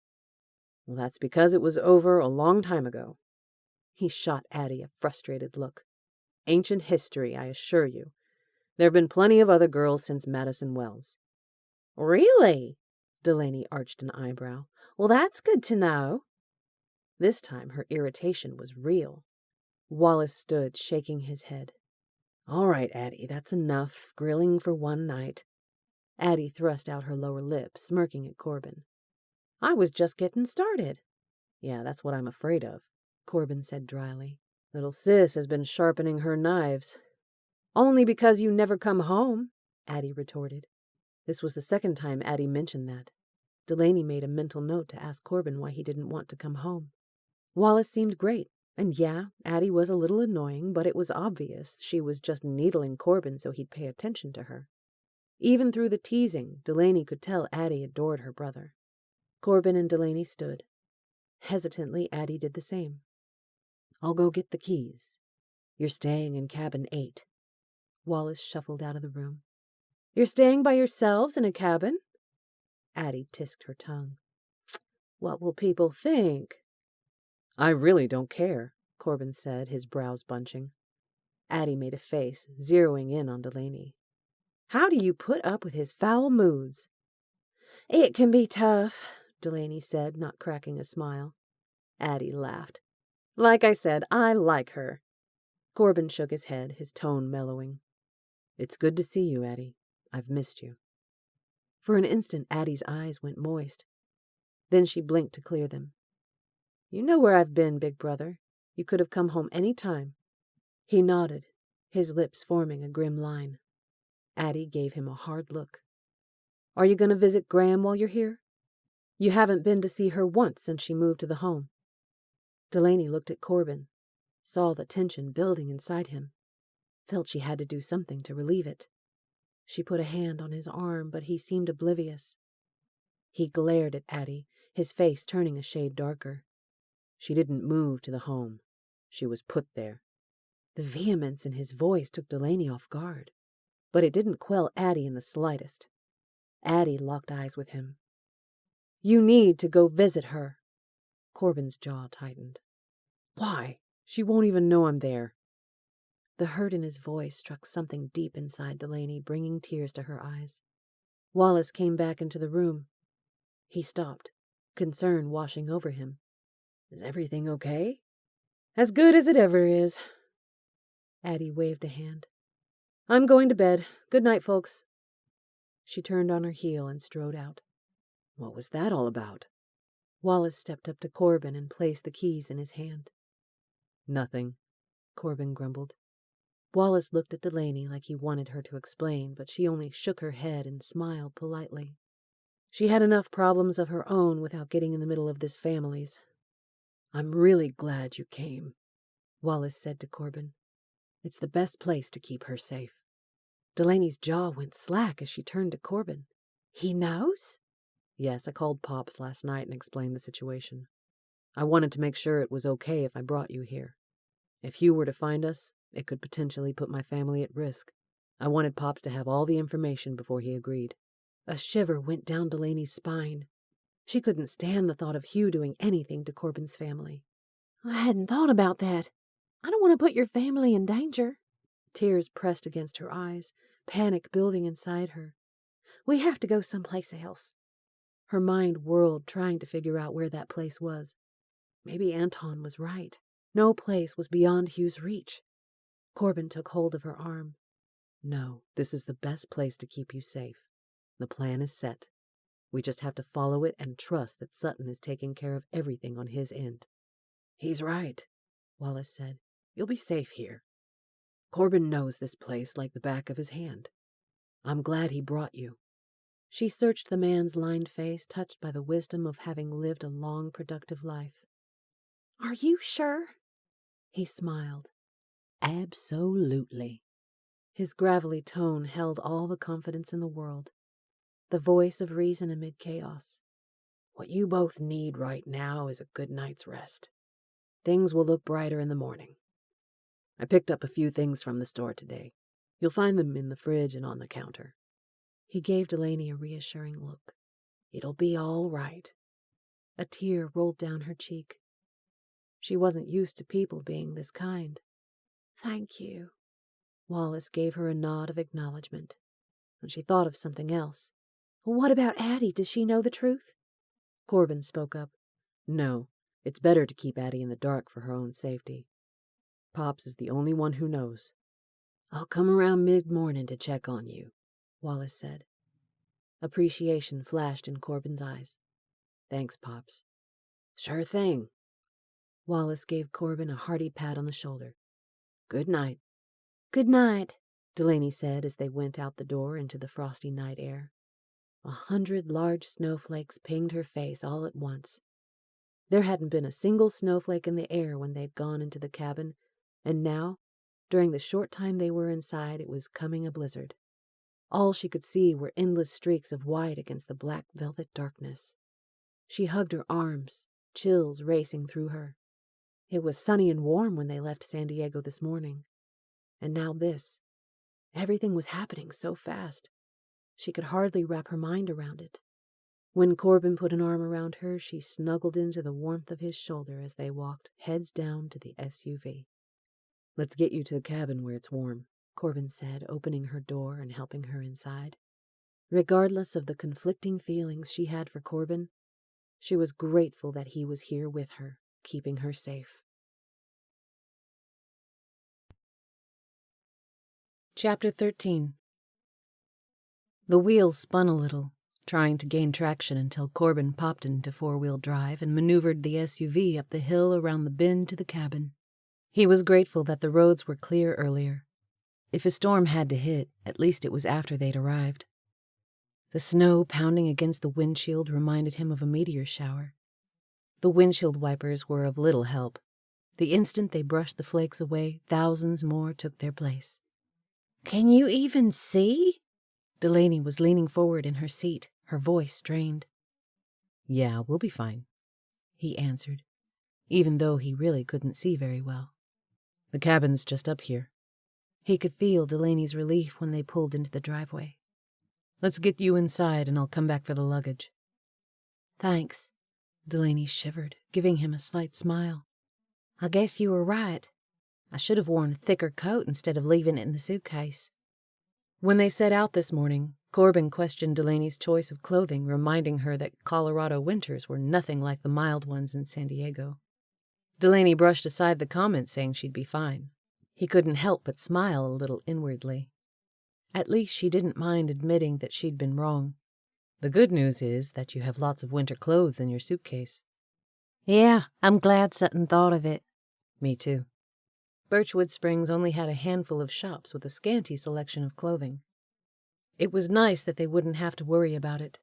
Well, that's because it was over a long time ago. He shot Addie a frustrated look. Ancient history, I assure you. There have been plenty of other girls since Madison Wells. Really? Delaney arched an eyebrow. Well, that's good to know. This time her irritation was real. Wallace stood, shaking his head. All right, Addie, that's enough. Grilling for one night. Addie thrust out her lower lip, smirking at Corbin. I was just getting started. Yeah, that's what I'm afraid of, Corbin said dryly. Little sis has been sharpening her knives. Only because you never come home, Addie retorted. This was the second time Addie mentioned that. Delaney made a mental note to ask Corbin why he didn't want to come home. Wallace seemed great, and yeah, Addie was a little annoying, but it was obvious she was just needling Corbin so he'd pay attention to her. Even through the teasing, Delaney could tell Addie adored her brother. Corbin and Delaney stood. Hesitantly, Addie did the same. I'll go get the keys. You're staying in cabin 8. Wallace shuffled out of the room. You're staying by yourselves in a cabin? Addie tisked her tongue. What will people think? I really don't care, Corbin said, his brows bunching. Addie made a face, zeroing in on Delaney. How do you put up with his foul moods? It can be tough, Delaney said, not cracking a smile. Addie laughed. Like I said, I like her. Corbin shook his head, his tone mellowing. It's good to see you, Addie. I've missed you. For an instant, Addie's eyes went moist. Then she blinked to clear them. You know where I've been, big brother. You could have come home any time. He nodded, his lips forming a grim line. Addie gave him a hard look. Are you going to visit Graham while you're here? You haven't been to see her once since she moved to the home. Delaney looked at Corbin, saw the tension building inside him, felt she had to do something to relieve it. She put a hand on his arm, but he seemed oblivious. He glared at Addie, his face turning a shade darker. She didn't move to the home. She was put there. The vehemence in his voice took Delaney off guard, but it didn't quell Addie in the slightest. Addie locked eyes with him. You need to go visit her. Corbin's jaw tightened. Why? She won't even know I'm there. The hurt in his voice struck something deep inside Delaney, bringing tears to her eyes. Wallace came back into the room. He stopped, concern washing over him. Is everything okay? As good as it ever is. Addie waved a hand. I'm going to bed. Good night, folks. She turned on her heel and strode out. What was that all about? Wallace stepped up to Corbin and placed the keys in his hand. Nothing, Corbin grumbled. Wallace looked at Delaney like he wanted her to explain, but she only shook her head and smiled politely. She had enough problems of her own without getting in the middle of this family's. I'm really glad you came, Wallace said to Corbin. It's the best place to keep her safe. Delaney's jaw went slack as she turned to Corbin. He knows? Yes, I called Pops last night and explained the situation. I wanted to make sure it was okay if I brought you here. If Hugh were to find us, it could potentially put my family at risk. I wanted Pops to have all the information before he agreed. A shiver went down Delaney's spine. She couldn't stand the thought of Hugh doing anything to Corbin's family. I hadn't thought about that. I don't want to put your family in danger. Tears pressed against her eyes, panic building inside her. We have to go someplace else. Her mind whirled, trying to figure out where that place was. Maybe Anton was right. No place was beyond Hugh's reach. Corbin took hold of her arm. No, this is the best place to keep you safe. The plan is set. We just have to follow it and trust that Sutton is taking care of everything on his end. He's right, Wallace said. You'll be safe here. Corbin knows this place like the back of his hand. I'm glad he brought you. She searched the man's lined face, touched by the wisdom of having lived a long, productive life. Are you sure? He smiled. Absolutely. His gravelly tone held all the confidence in the world. The voice of reason amid chaos. What you both need right now is a good night's rest. Things will look brighter in the morning. I picked up a few things from the store today. You'll find them in the fridge and on the counter. He gave Delaney a reassuring look. It'll be all right. A tear rolled down her cheek. She wasn't used to people being this kind. Thank you. Wallace gave her a nod of acknowledgement, and she thought of something else. What about Addie? Does she know the truth? Corbin spoke up. No, it's better to keep Addie in the dark for her own safety. Pops is the only one who knows. I'll come around mid-morning to check on you, Wallace said. Appreciation flashed in Corbin's eyes. Thanks, Pops. Sure thing. Wallace gave Corbin a hearty pat on the shoulder. Good night. Good night, Delaney said as they went out the door into the frosty night air. 100 large snowflakes pinged her face all at once. There hadn't been a single snowflake in the air when they'd gone into the cabin, and now, during the short time they were inside, it was coming a blizzard. All she could see were endless streaks of white against the black velvet darkness. She hugged her arms, chills racing through her. It was sunny and warm when they left San Diego this morning. And now this. Everything was happening so fast. She could hardly wrap her mind around it. When Corbin put an arm around her, she snuggled into the warmth of his shoulder as they walked heads down to the SUV. Let's get you to the cabin where it's warm, Corbin said, opening her door and helping her inside. Regardless of the conflicting feelings she had for Corbin, she was grateful that he was here with her, keeping her safe. Chapter 13. The wheels spun a little, trying to gain traction until Corbin popped into four-wheel drive and maneuvered the SUV up the hill around the bend to the cabin. He was grateful that the roads were clear earlier. If a storm had to hit, at least it was after they'd arrived. The snow pounding against the windshield reminded him of a meteor shower. The windshield wipers were of little help. The instant they brushed the flakes away, thousands more took their place. Can you even see? Delaney was leaning forward in her seat, her voice strained. "Yeah, we'll be fine," he answered, even though he really couldn't see very well. "The cabin's just up here." He could feel Delaney's relief when they pulled into the driveway. "Let's get you inside and I'll come back for the luggage." Thanks. Delaney shivered, giving him a slight smile. I guess you were right. I should have worn a thicker coat instead of leaving it in the suitcase. When they set out this morning, Corbin questioned Delaney's choice of clothing, reminding her that Colorado winters were nothing like the mild ones in San Diego. Delaney brushed aside the comment, saying she'd be fine. He couldn't help but smile a little inwardly. At least she didn't mind admitting that she'd been wrong. The good news is that you have lots of winter clothes in your suitcase. Yeah, I'm glad Sutton thought of it. Me too. Birchwood Springs only had a handful of shops with a scanty selection of clothing. It was nice that they wouldn't have to worry about it.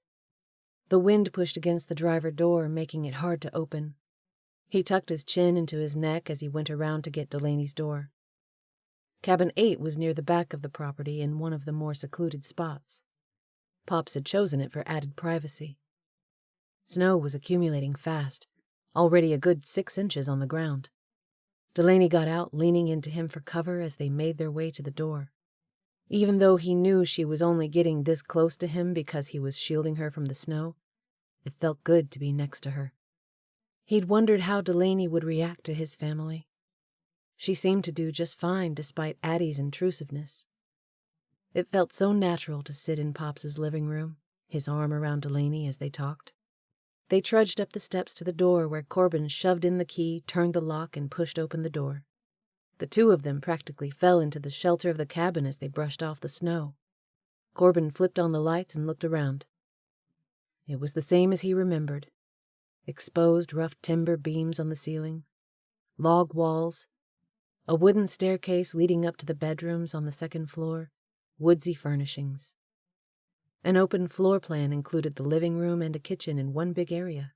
The wind pushed against the driver door, making it hard to open. He tucked his chin into his neck as he went around to get Delaney's door. Cabin 8 was near the back of the property in one of the more secluded spots. Pops had chosen it for added privacy. Snow was accumulating fast, already a good 6 inches on the ground. Delaney got out, leaning into him for cover as they made their way to the door. Even though he knew she was only getting this close to him because he was shielding her from the snow, it felt good to be next to her. He'd wondered how Delaney would react to his family. She seemed to do just fine despite Addie's intrusiveness. It felt so natural to sit in Pops's living room, his arm around Delaney as they talked. They trudged up the steps to the door where Corbin shoved in the key, turned the lock, and pushed open the door. The two of them practically fell into the shelter of the cabin as they brushed off the snow. Corbin flipped on the lights and looked around. It was the same as he remembered. Exposed rough timber beams on the ceiling, log walls, a wooden staircase leading up to the bedrooms on the second floor, woodsy furnishings. An open floor plan included the living room and a kitchen in one big area.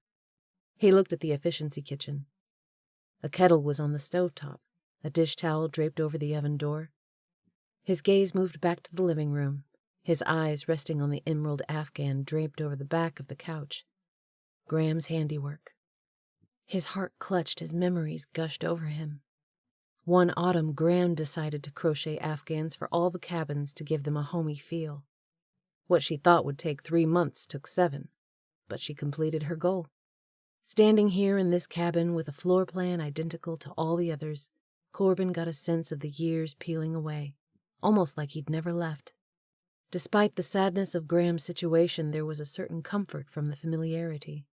He looked at the efficiency kitchen. A kettle was on the stovetop, a dish towel draped over the oven door. His gaze moved back to the living room, his eyes resting on the emerald afghan draped over the back of the couch. Graham's handiwork. His heart clutched as memories gushed over him. One autumn, Graham decided to crochet afghans for all the cabins to give them a homey feel. What she thought would take 3 months took 7, but she completed her goal. Standing here in this cabin with a floor plan identical to all the others, Corbin got a sense of the years peeling away, almost like he'd never left. Despite the sadness of Graham's situation, there was a certain comfort from the familiarity.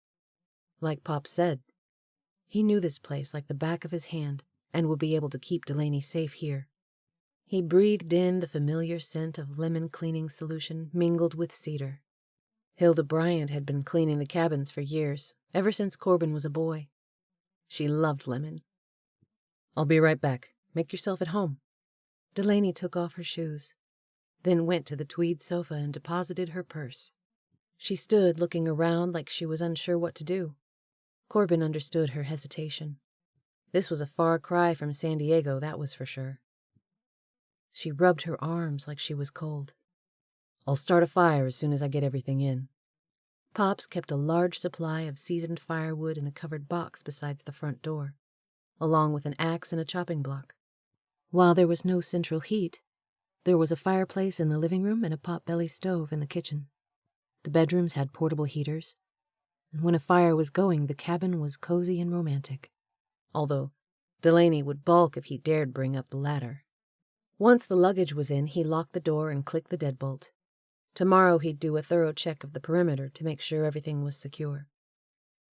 Like Pop said, he knew this place like the back of his hand and would be able to keep Delaney safe here. He breathed in the familiar scent of lemon cleaning solution mingled with cedar. Hilda Bryant had been cleaning the cabins for years, ever since Corbin was a boy. She loved lemon. "I'll be right back. Make yourself at home." Delaney took off her shoes, then went to the tweed sofa and deposited her purse. She stood looking around like she was unsure what to do. Corbin understood her hesitation. This was a far cry from San Diego, that was for sure. She rubbed her arms like she was cold. "I'll start a fire as soon as I get everything in." Pops kept a large supply of seasoned firewood in a covered box beside the front door, along with an axe and a chopping block. While there was no central heat, there was a fireplace in the living room and a potbelly stove in the kitchen. The bedrooms had portable heaters, and when a fire was going, the cabin was cozy and romantic. Although Delaney would balk if he dared bring up the ladder. Once the luggage was in, he locked the door and clicked the deadbolt. Tomorrow he'd do a thorough check of the perimeter to make sure everything was secure.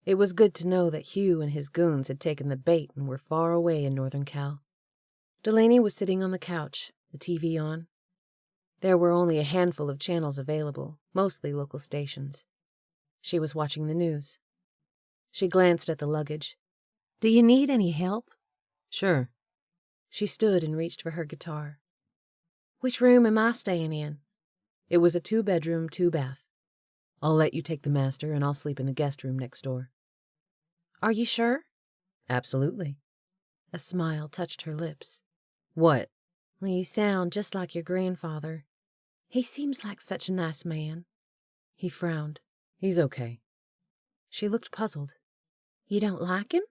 It was good to know that Hugh and his goons had taken the bait and were far away in Northern Cal. Delaney was sitting on the couch, the TV on, There were only a handful of channels available, mostly local stations. She was watching the news. She glanced at the luggage. "Do you need any help?" "Sure." She stood and reached for her guitar. "Which room am I staying in?" It was a 2-bedroom, 2-bath. "I'll let you take the master, and I'll sleep in the guest room next door." "Are you sure?" "Absolutely." A smile touched her lips. "What?" "Well, you sound just like your grandfather. He seems like such a nice man." He frowned. "He's okay." She looked puzzled. "You don't like him?"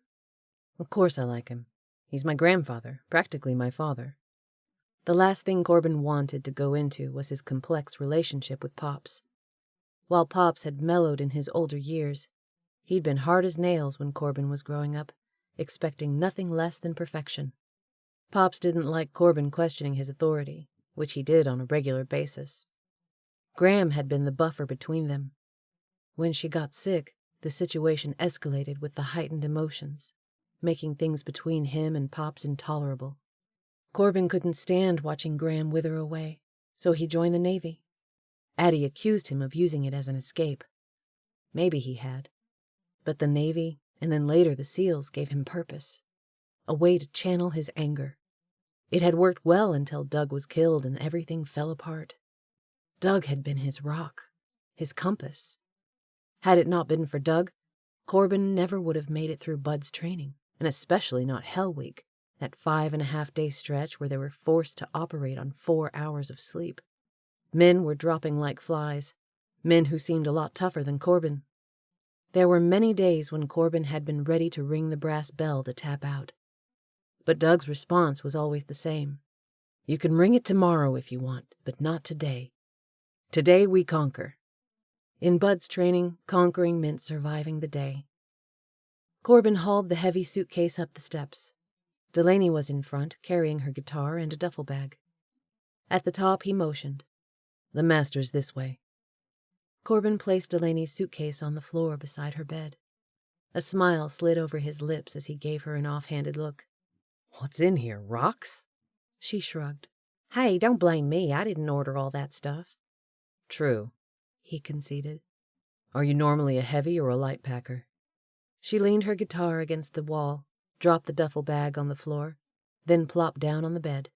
"Of course I like him. He's my grandfather, practically my father." The last thing Corbin wanted to go into was his complex relationship with Pops. While Pops had mellowed in his older years, he'd been hard as nails when Corbin was growing up, expecting nothing less than perfection. Pops didn't like Corbin questioning his authority, which he did on a regular basis. Graham had been the buffer between them. When she got sick, the situation escalated with the heightened emotions, making things between him and Pops intolerable. Corbin couldn't stand watching Graham wither away, so he joined the Navy. Addie accused him of using it as an escape. Maybe he had. But the Navy, and then later the SEALs, gave him purpose, a way to channel his anger. It had worked well until Doug was killed and everything fell apart. Doug had been his rock, his compass. Had it not been for Doug, Corbin never would have made it through Bud's training, and especially not Hell Week, that 5.5-day stretch where they were forced to operate on 4 hours of sleep. Men were dropping like flies, men who seemed a lot tougher than Corbin. There were many days when Corbin had been ready to ring the brass bell to tap out. But Doug's response was always the same. "You can ring it tomorrow if you want, but not today. Today we conquer." In Bud's training, conquering meant surviving the day. Corbin hauled the heavy suitcase up the steps. Delaney was in front, carrying her guitar and a duffel bag. At the top, he motioned. "The master's this way." Corbin placed Delaney's suitcase on the floor beside her bed. A smile slid over his lips as he gave her an offhanded look. "What's in here, rocks?" She shrugged. "Hey, don't blame me. I didn't order all that stuff." "True," he conceded. "Are you normally a heavy or a light packer?" She leaned her guitar against the wall, dropped the duffel bag on the floor, then plopped down on the bed.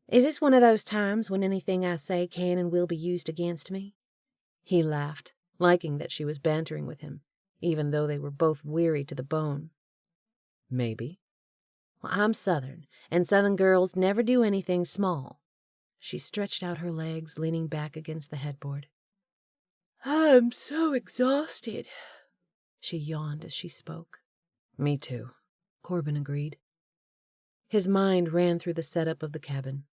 "Is this one of those times when anything I say can and will be used against me?" He laughed, liking that she was bantering with him, even though they were both weary to the bone. "Maybe." "Well, I'm Southern, and Southern girls never do anything small." She stretched out her legs, leaning back against the headboard. "I'm so exhausted." She yawned as she spoke. "Me too," Corbin agreed. His mind ran through the setup of the cabin.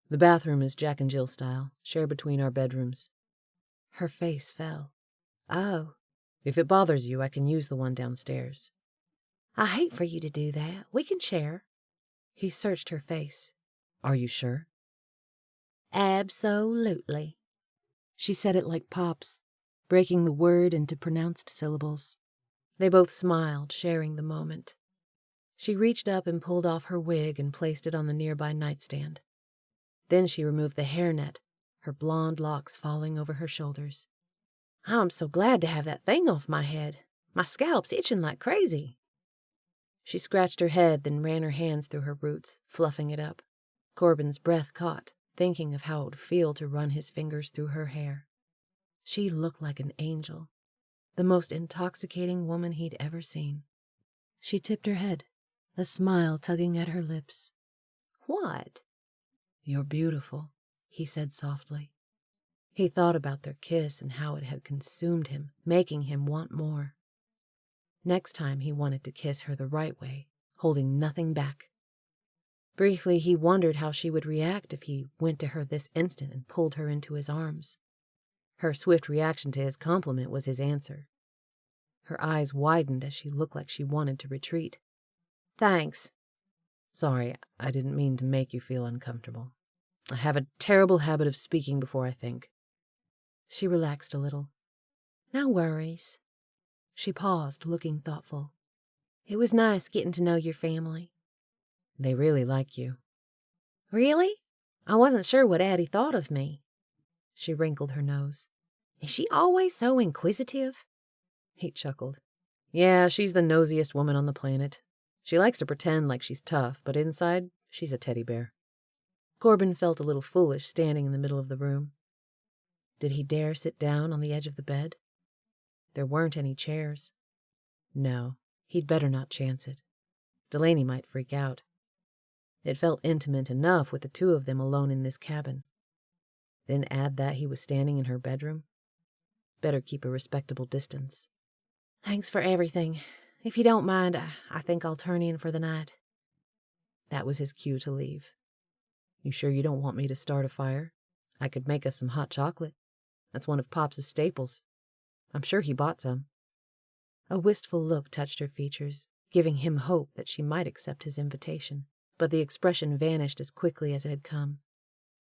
"The bathroom is Jack and Jill style, share between our bedrooms." Her face fell. "Oh." "If it bothers you, I can use the one downstairs." "I hate for you to do that. We can share." He searched her face. "Are you sure?" "Absolutely." She said it like Pops, breaking the word into pronounced syllables. They both smiled, sharing the moment. She reached up and pulled off her wig and placed it on the nearby nightstand. Then she removed the hairnet, her blonde locks falling over her shoulders. "I'm so glad to have that thing off my head. My scalp's itching like crazy." She scratched her head, then ran her hands through her roots, fluffing it up. Corbin's breath caught, thinking of how it would feel to run his fingers through her hair. She looked like an angel, the most intoxicating woman he'd ever seen. She tipped her head, a smile tugging at her lips. "What?" "You're beautiful," he said softly. He thought about their kiss and how it had consumed him, making him want more. Next time he wanted to kiss her the right way, holding nothing back. Briefly, he wondered how she would react if he went to her this instant and pulled her into his arms. Her swift reaction to his compliment was his answer. Her eyes widened as she looked like she wanted to retreat. "Thanks." "Sorry, I didn't mean to make you feel uncomfortable. I have a terrible habit of speaking before I think." She relaxed a little. "No worries." She paused, looking thoughtful. "It was nice getting to know your family." "They really like you." "Really?" I wasn't sure what Addie thought of me. She wrinkled her nose. Is she always so inquisitive? He chuckled. Yeah, she's the nosiest woman on the planet. She likes to pretend like she's tough, but inside, she's a teddy bear. Corbin felt a little foolish standing in the middle of the room. Did he dare sit down on the edge of the bed? There weren't any chairs. No, he'd better not chance it. Delaney might freak out. It felt intimate enough with the two of them alone in this cabin. Then add that he was standing in her bedroom. Better keep a respectable distance. Thanks for everything. If you don't mind, I think I'll turn in for the night. That was his cue to leave. You sure you don't want me to start a fire? I could make us some hot chocolate. That's one of Pop's staples. I'm sure he bought some. A wistful look touched her features, giving him hope that she might accept his invitation, but the expression vanished as quickly as it had come.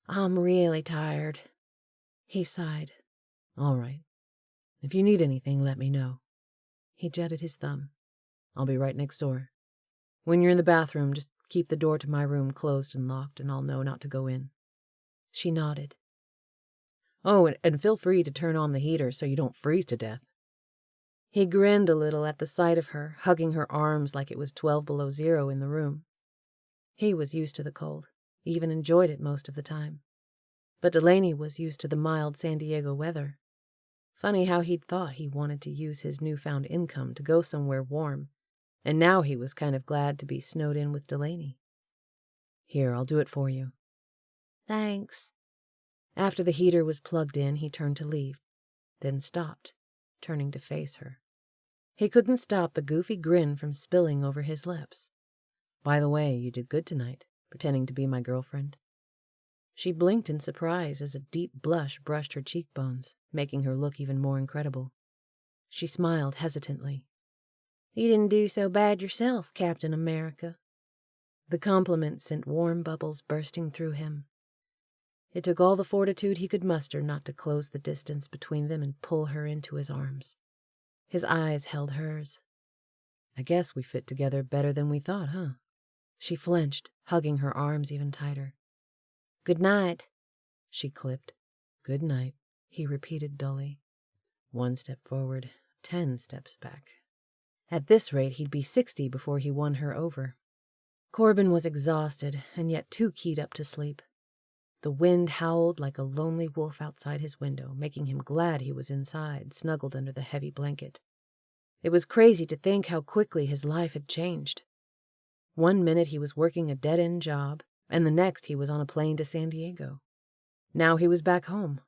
I'm really tired. He sighed. All right. If you need anything, let me know. He jutted his thumb. I'll be right next door. When you're in the bathroom, just keep the door to my room closed and locked, and I'll know not to go in. She nodded. Oh, and feel free to turn on the heater so you don't freeze to death. He grinned a little at the sight of her, hugging her arms like it was 12 below zero in the room. He was used to the cold, even enjoyed it most of the time. But Delaney was used to the mild San Diego weather. Funny how he'd thought he wanted to use his newfound income to go somewhere warm, and now he was kind of glad to be snowed in with Delaney. Here, I'll do it for you. Thanks. After the heater was plugged in, he turned to leave, then stopped, turning to face her. He couldn't stop the goofy grin from spilling over his lips. By the way, you did good tonight, pretending to be my girlfriend. She blinked in surprise as a deep blush brushed her cheekbones, making her look even more incredible. She smiled hesitantly. You didn't do so bad yourself, Captain America. The compliment sent warm bubbles bursting through him. It took all the fortitude he could muster not to close the distance between them and pull her into his arms. His eyes held hers. I guess we fit together better than we thought, huh? She flinched, hugging her arms even tighter. Good night, she clipped. Good night, he repeated dully. 1 step forward, 10 steps back. At this rate, he'd be 60 before he won her over. Corbin was exhausted, and yet too keyed up to sleep. The wind howled like a lonely wolf outside his window, making him glad he was inside, snuggled under the heavy blanket. It was crazy to think how quickly his life had changed. 1 minute he was working a dead-end job, and the next he was on a plane to San Diego. Now he was back home.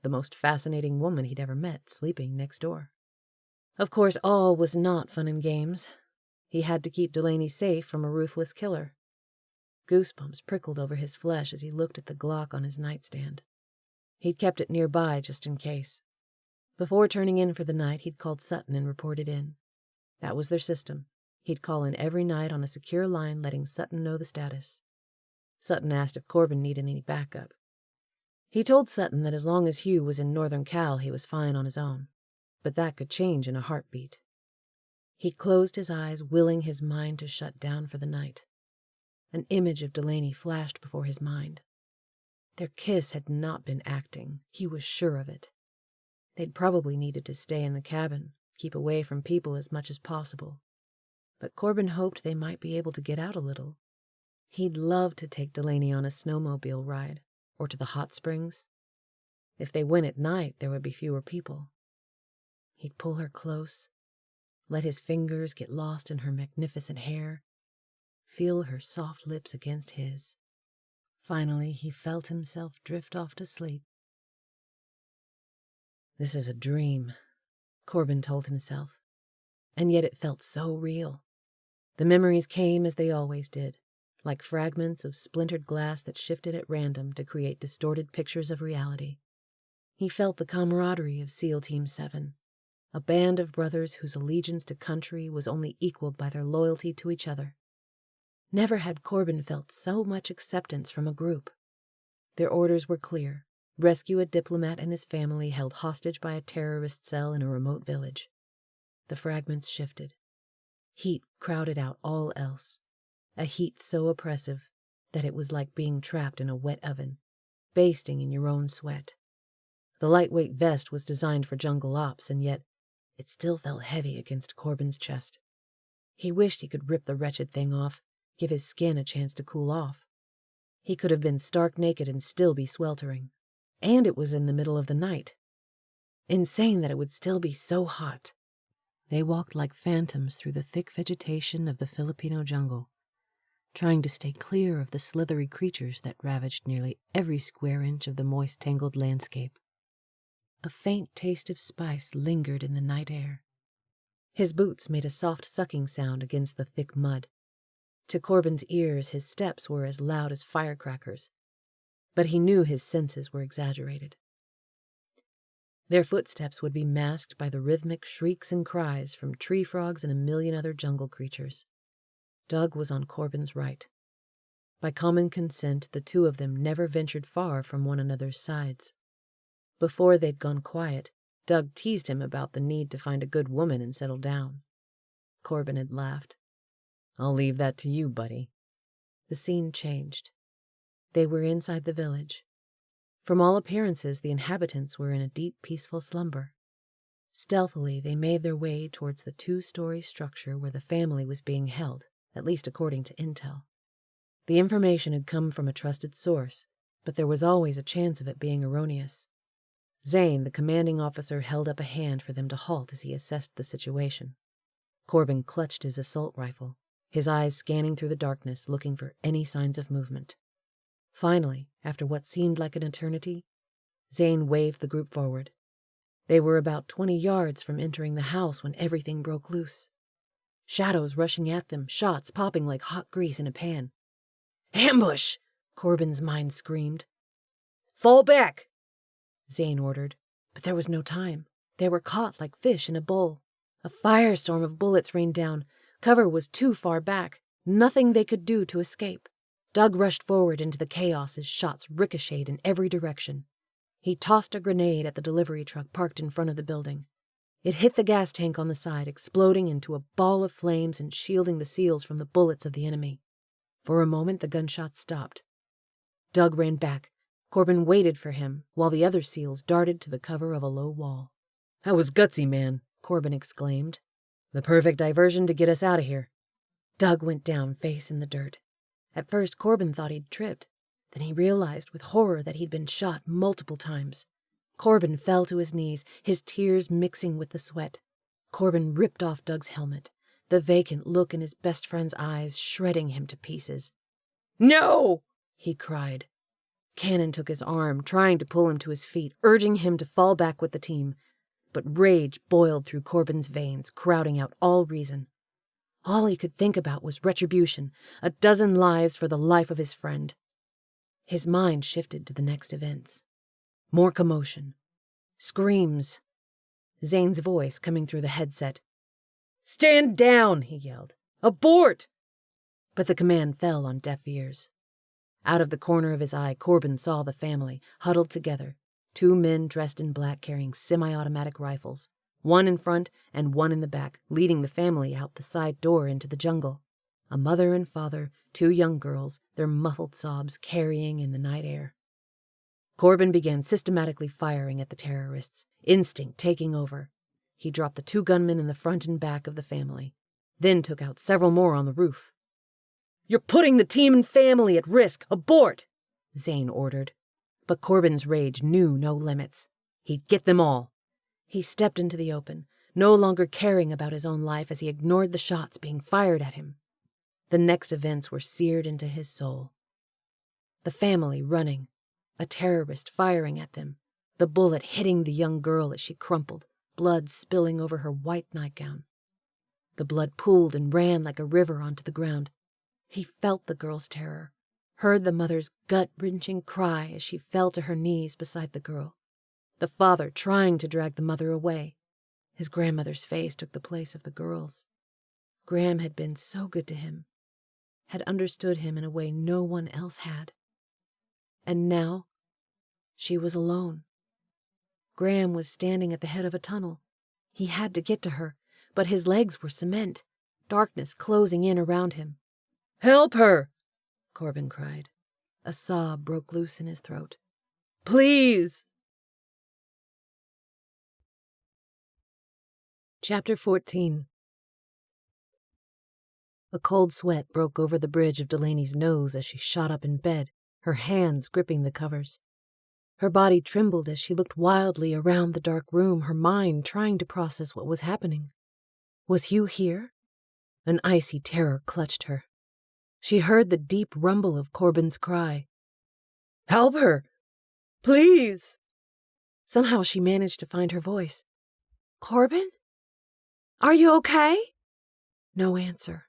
The most fascinating woman he'd ever met, sleeping next door. Of course, all was not fun and games. He had to keep Delaney safe from a ruthless killer. Goosebumps prickled over his flesh as he looked at the Glock on his nightstand. He'd kept it nearby just in case. Before turning in for the night, he'd called Sutton and reported in. That was their system. He'd call in every night on a secure line, letting Sutton know the status. Sutton asked if Corbin needed any backup. He told Sutton that as long as Hugh was in Northern Cal, he was fine on his own. But that could change in a heartbeat. He closed his eyes, willing his mind to shut down for the night. An image of Delaney flashed before his mind. Their kiss had not been acting. He was sure of it. They'd probably needed to stay in the cabin, keep away from people as much as possible. But Corbin hoped they might be able to get out a little. He'd love to take Delaney on a snowmobile ride, or to the hot springs. If they went at night, there would be fewer people. He'd pull her close, let his fingers get lost in her magnificent hair, feel her soft lips against his. Finally, he felt himself drift off to sleep. This is a dream, Corbin told himself, and yet it felt so real. The memories came as they always did, like fragments of splintered glass that shifted at random to create distorted pictures of reality. He felt the camaraderie of SEAL Team 7, a band of brothers whose allegiance to country was only equaled by their loyalty to each other. Never had Corbin felt so much acceptance from a group. Their orders were clear: rescue a diplomat and his family held hostage by a terrorist cell in a remote village. The fragments shifted. Heat crowded out all else, a heat so oppressive that it was like being trapped in a wet oven, basting in your own sweat. The lightweight vest was designed for jungle ops, and yet it still felt heavy against Corbin's chest. He wished he could rip the wretched thing off, give his skin a chance to cool off. He could have been stark naked and still be sweltering. And it was in the middle of the night. Insane that it would still be so hot. They walked like phantoms through the thick vegetation of the Filipino jungle, trying to stay clear of the slithery creatures that ravaged nearly every square inch of the moist, tangled landscape. A faint taste of spice lingered in the night air. His boots made a soft sucking sound against the thick mud. To Corbin's ears, his steps were as loud as firecrackers, but he knew his senses were exaggerated. Their footsteps would be masked by the rhythmic shrieks and cries from tree frogs and a million other jungle creatures. Doug was on Corbin's right. By common consent, the two of them never ventured far from one another's sides. Before they'd gone quiet, Doug teased him about the need to find a good woman and settle down. Corbin had laughed. "I'll leave that to you, buddy." The scene changed. They were inside the village. From all appearances, the inhabitants were in a deep, peaceful slumber. Stealthily, they made their way towards the 2-story structure where the family was being held, at least according to intel. The information had come from a trusted source, but there was always a chance of it being erroneous. Zane, the commanding officer, held up a hand for them to halt as he assessed the situation. Corbin clutched his assault rifle, his eyes scanning through the darkness, looking for any signs of movement. Finally, after what seemed like an eternity, Zane waved the group forward. They were about 20 yards from entering the house when everything broke loose. Shadows rushing at them, shots popping like hot grease in a pan. "Ambush!" Corbin's mind screamed. "Fall back!" Zane ordered, but there was no time. They were caught like fish in a bowl. A firestorm of bullets rained down. Cover was too far back. Nothing they could do to escape. Doug rushed forward into the chaos as shots ricocheted in every direction. He tossed a grenade at the delivery truck parked in front of the building. It hit the gas tank on the side, exploding into a ball of flames and shielding the seals from the bullets of the enemy. For a moment, the gunshots stopped. Doug ran back. Corbin waited for him, while the other seals darted to the cover of a low wall. "That was gutsy, man," Corbin exclaimed. "The perfect diversion to get us out of here." Doug went down, face in the dirt. At first, Corbin thought he'd tripped. Then he realized with horror that he'd been shot multiple times. Corbin fell to his knees, his tears mixing with the sweat. Corbin ripped off Doug's helmet, the vacant look in his best friend's eyes shredding him to pieces. "No!" he cried. Cannon took his arm, trying to pull him to his feet, urging him to fall back with the team. But rage boiled through Corbin's veins, crowding out all reason. All he could think about was retribution, a dozen lives for the life of his friend. His mind shifted to the next events. More commotion. Screams. Zane's voice coming through the headset. "Stand down!" he yelled. "Abort!" But the command fell on deaf ears. Out of the corner of his eye, Corbin saw the family, huddled together, 2 men dressed in black carrying semi-automatic rifles, one in front and one in the back, leading the family out the side door into the jungle. A mother and father, 2 young girls, their muffled sobs carrying in the night air. Corbin began systematically firing at the terrorists, instinct taking over. He dropped the 2 gunmen in the front and back of the family, then took out several more on the roof. "You're putting the team and family at risk! Abort!" Zane ordered. But Corbin's rage knew no limits. He'd get them all. He stepped into the open, no longer caring about his own life as he ignored the shots being fired at him. The next events were seared into his soul. The family running, a terrorist firing at them, the bullet hitting the young girl as she crumpled, blood spilling over her white nightgown. The blood pooled and ran like a river onto the ground. He felt the girl's terror, heard the mother's gut-wrenching cry as she fell to her knees beside the girl. The father trying to drag the mother away. His grandmother's face took the place of the girl's. Graham had been so good to him, had understood him in a way no one else had. And now, she was alone. Graham was standing at the head of a tunnel. He had to get to her, but his legs were cement, darkness closing in around him. "Help her!" Corbin cried. A sob broke loose in his throat. Please! Chapter 14. A cold sweat broke over the bridge of Delaney's nose as she shot up in bed, her hands gripping the covers. Her body trembled as she looked wildly around the dark room, her mind trying to process what was happening. Was Hugh here? An icy terror clutched her. She heard the deep rumble of Corbin's cry. Help her! Please! Somehow she managed to find her voice. Corbin? Are you okay? No answer.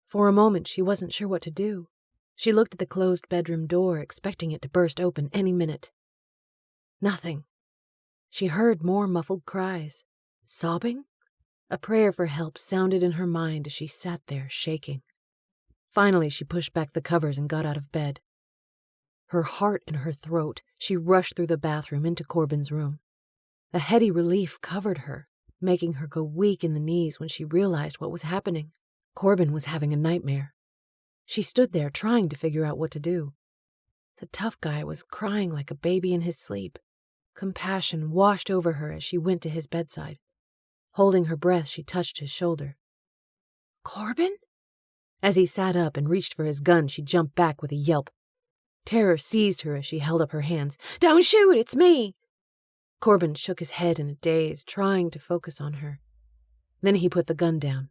For a moment she wasn't sure what to do. She looked at the closed bedroom door, expecting it to burst open any minute. Nothing. She heard more muffled cries. Sobbing? A prayer for help sounded in her mind as she sat there, shaking. Finally, she pushed back the covers and got out of bed. Her heart in her throat, she rushed through the bathroom into Corbin's room. A heady relief covered her, making her go weak in the knees when she realized what was happening. Corbin was having a nightmare. She stood there trying to figure out what to do. The tough guy was crying like a baby in his sleep. Compassion washed over her as she went to his bedside. Holding her breath, she touched his shoulder. Corbin? As he sat up and reached for his gun, she jumped back with a yelp. Terror seized her as she held up her hands. Don't shoot, it's me! Corbin shook his head in a daze, trying to focus on her. Then he put the gun down.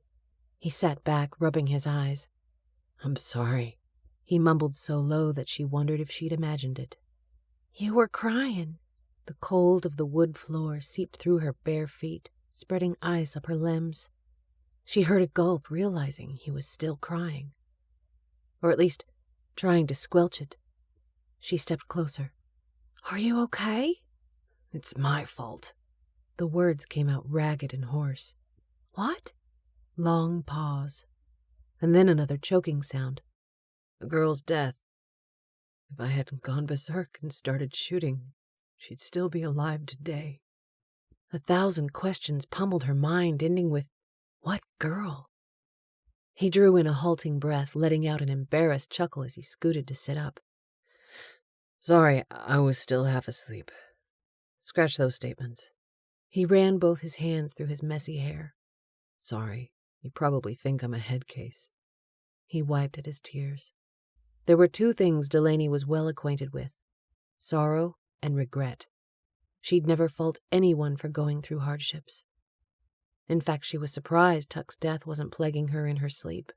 He sat back, rubbing his eyes. I'm sorry, he mumbled so low that she wondered if she'd imagined it. You were crying. The cold of the wood floor seeped through her bare feet, spreading ice up her limbs. She heard a gulp, realizing he was still crying. Or at least, trying to squelch it. She stepped closer. Are you okay? It's my fault. The words came out ragged and hoarse. What? Long pause. And then another choking sound. The girl's death. If I hadn't gone berserk and started shooting, she'd still be alive today. 1,000 questions pummeled her mind, ending with, what girl? He drew in a halting breath, letting out an embarrassed chuckle as he scooted to sit up. Sorry, I was still half asleep. Scratch those statements. He ran both his hands through his messy hair. Sorry, you probably think I'm a head case. He wiped at his tears. There were 2 things Delaney was well acquainted with: sorrow and regret. She'd never fault anyone for going through hardships. In fact, she was surprised Tuck's death wasn't plaguing her in her sleep.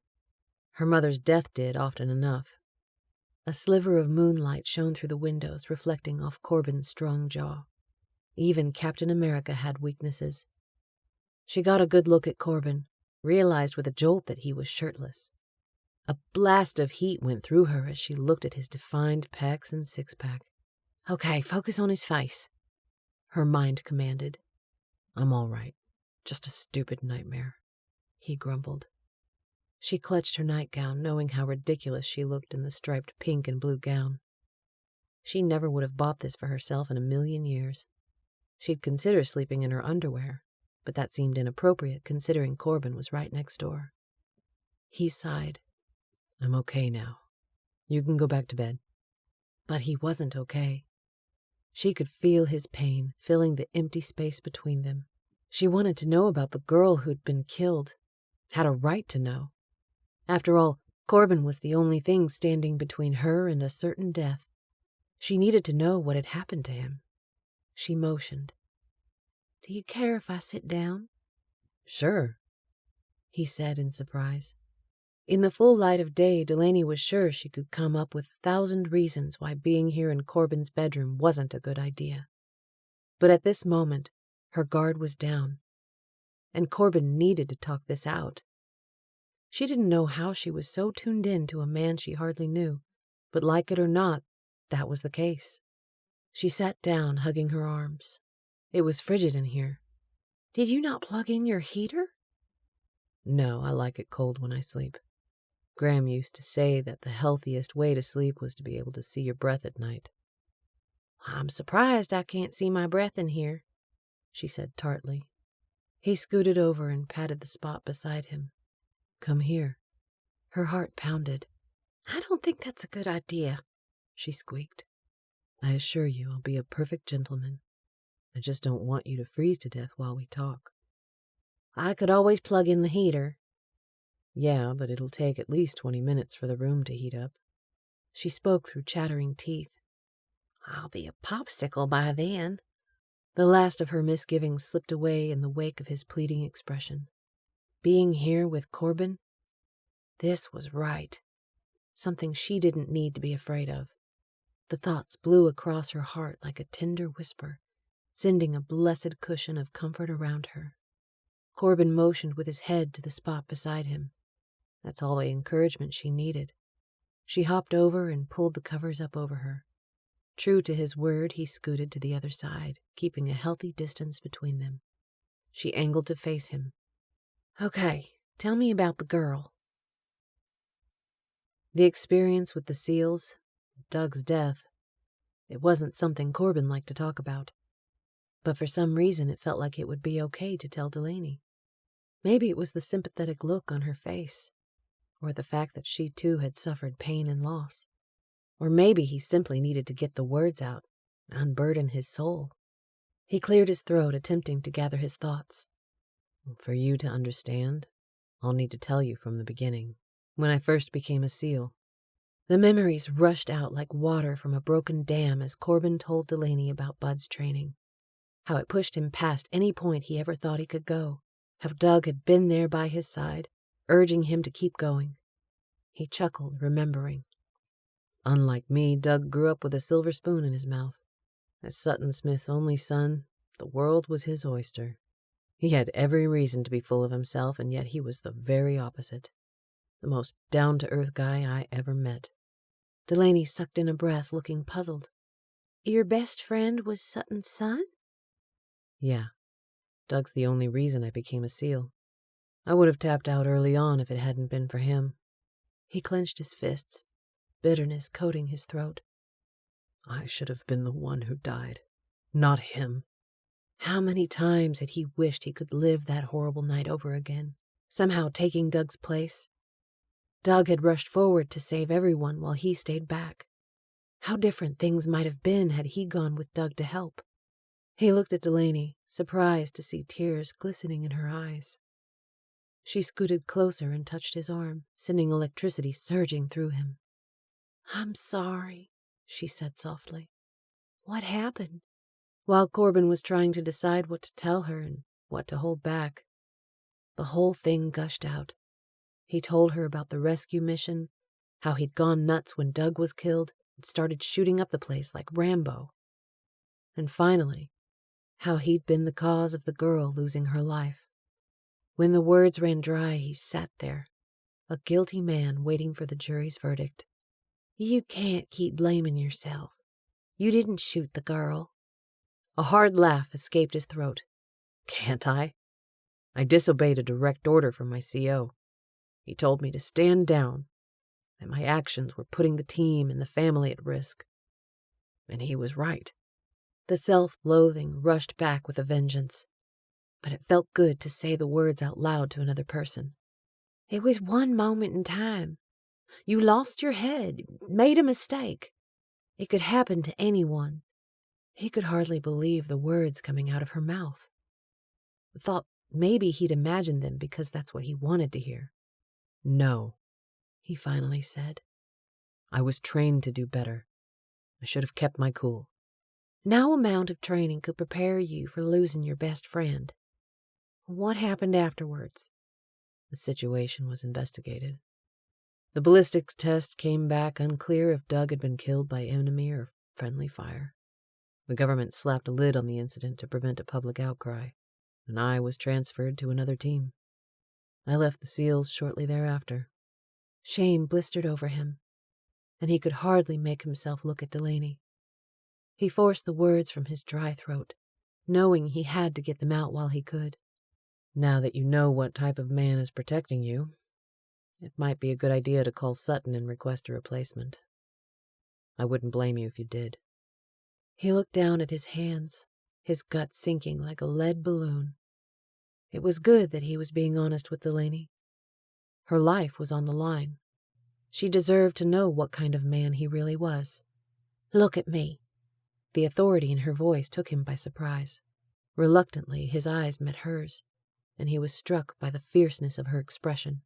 Her mother's death did often enough. A sliver of moonlight shone through the windows, reflecting off Corbin's strong jaw. Even Captain America had weaknesses. She got a good look at Corbin, realized with a jolt that he was shirtless. A blast of heat went through her as she looked at his defined pecs and six-pack. Okay, focus on his face, her mind commanded. I'm all right. Just a stupid nightmare, he grumbled. She clutched her nightgown, knowing how ridiculous she looked in the striped pink and blue gown. She never would have bought this for herself in a million years. She'd consider sleeping in her underwear, but that seemed inappropriate considering Corbin was right next door. He sighed. I'm okay now. You can go back to bed. But he wasn't okay. She could feel his pain filling the empty space between them. She wanted to know about the girl who'd been killed, had a right to know. After all, Corbin was the only thing standing between her and a certain death. She needed to know what had happened to him. She motioned. Do you care if I sit down? Sure, he said in surprise. In the full light of day, Delaney was sure she could come up with 1,000 reasons why being here in Corbin's bedroom wasn't a good idea. But at this moment, her guard was down, and Corbin needed to talk this out. She didn't know how she was so tuned in to a man she hardly knew, but like it or not, that was the case. She sat down, hugging her arms. It was frigid in here. Did you not plug in your heater? No, I like it cold when I sleep. Graham used to say that the healthiest way to sleep was to be able to see your breath at night. I'm surprised I can't see my breath in here, she said tartly. He scooted over and patted the spot beside him. Come here. Her heart pounded. I don't think that's a good idea, she squeaked. I assure you I'll be a perfect gentleman. I just don't want you to freeze to death while we talk. I could always plug in the heater. Yeah, but it'll take at least 20 minutes for the room to heat up. She spoke through chattering teeth. I'll be a popsicle by then. The last of her misgivings slipped away in the wake of his pleading expression. Being here with Corbin? This was right. Something she didn't need to be afraid of. The thoughts blew across her heart like a tender whisper, sending a blessed cushion of comfort around her. Corbin motioned with his head to the spot beside him. That's all the encouragement she needed. She hopped over and pulled the covers up over her. True to his word, he scooted to the other side, keeping a healthy distance between them. She angled to face him. Okay, tell me about the girl. The experience with the seals, Doug's death, it wasn't something Corbin liked to talk about. But for some reason it felt like it would be okay to tell Delaney. Maybe it was the sympathetic look on her face, or the fact that she too had suffered pain and loss. Or maybe he simply needed to get the words out, unburden his soul. He cleared his throat, attempting to gather his thoughts. For you to understand, I'll need to tell you from the beginning, when I first became a SEAL. The memories rushed out like water from a broken dam as Corbin told Delaney about Bud's training. How it pushed him past any point he ever thought he could go. How Doug had been there by his side, urging him to keep going. He chuckled, remembering. Unlike me, Doug grew up with a silver spoon in his mouth. As Sutton Smith's only son, the world was his oyster. He had every reason to be full of himself, and yet he was the very opposite. The most down-to-earth guy I ever met. Delaney sucked in a breath, looking puzzled. Your best friend was Sutton's son? Yeah. Doug's the only reason I became a SEAL. I would have tapped out early on if it hadn't been for him. He clenched his fists, bitterness coating his throat. I should have been the one who died, not him. How many times had he wished he could live that horrible night over again, somehow taking Doug's place? Doug had rushed forward to save everyone while he stayed back. How different things might have been had he gone with Doug to help. He looked at Delaney, surprised to see tears glistening in her eyes. She scooted closer and touched his arm, sending electricity surging through him. I'm sorry, she said softly. What happened? While Corbin was trying to decide what to tell her and what to hold back, the whole thing gushed out. He told her about the rescue mission, how he'd gone nuts when Doug was killed and started shooting up the place like Rambo. And finally, how he'd been the cause of the girl losing her life. When the words ran dry, he sat there, a guilty man waiting for the jury's verdict. You can't keep blaming yourself. You didn't shoot the girl. A hard laugh escaped his throat. Can't I? I disobeyed a direct order from my CO. He told me to stand down, that my actions were putting the team and the family at risk. And he was right. The self-loathing rushed back with a vengeance. But it felt good to say the words out loud to another person. It was one moment in time. You lost your head, made a mistake. It could happen to anyone. He could hardly believe the words coming out of her mouth. Thought maybe he'd imagined them because that's what he wanted to hear. No, he finally said. I was trained to do better. I should have kept my cool. No amount of training could prepare you for losing your best friend. What happened afterwards? The situation was investigated. The ballistics test came back unclear if Doug had been killed by enemy or friendly fire. The government slapped a lid on the incident to prevent a public outcry, and I was transferred to another team. I left the SEALs shortly thereafter. Shame blistered over him, and he could hardly make himself look at Delaney. He forced the words from his dry throat, knowing he had to get them out while he could. Now that you know what type of man is protecting you, it might be a good idea to call Sutton and request a replacement. I wouldn't blame you if you did. He looked down at his hands, his gut sinking like a lead balloon. It was good that he was being honest with Delaney. Her life was on the line. She deserved to know what kind of man he really was. "Look at me." The authority in her voice took him by surprise. Reluctantly, his eyes met hers, and he was struck by the fierceness of her expression.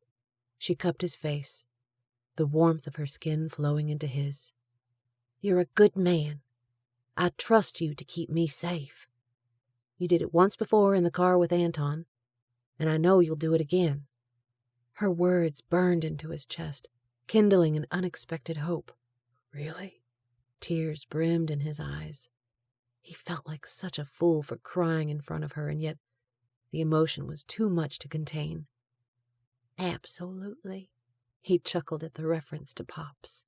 She cupped his face, the warmth of her skin flowing into his. "You're a good man. I trust you to keep me safe. You did it once before in the car with Anton, and I know you'll do it again." Her words burned into his chest, kindling an unexpected hope. "Really?" Tears brimmed in his eyes. He felt like such a fool for crying in front of her, and yet the emotion was too much to contain. "Absolutely." He chuckled at the reference to Pops.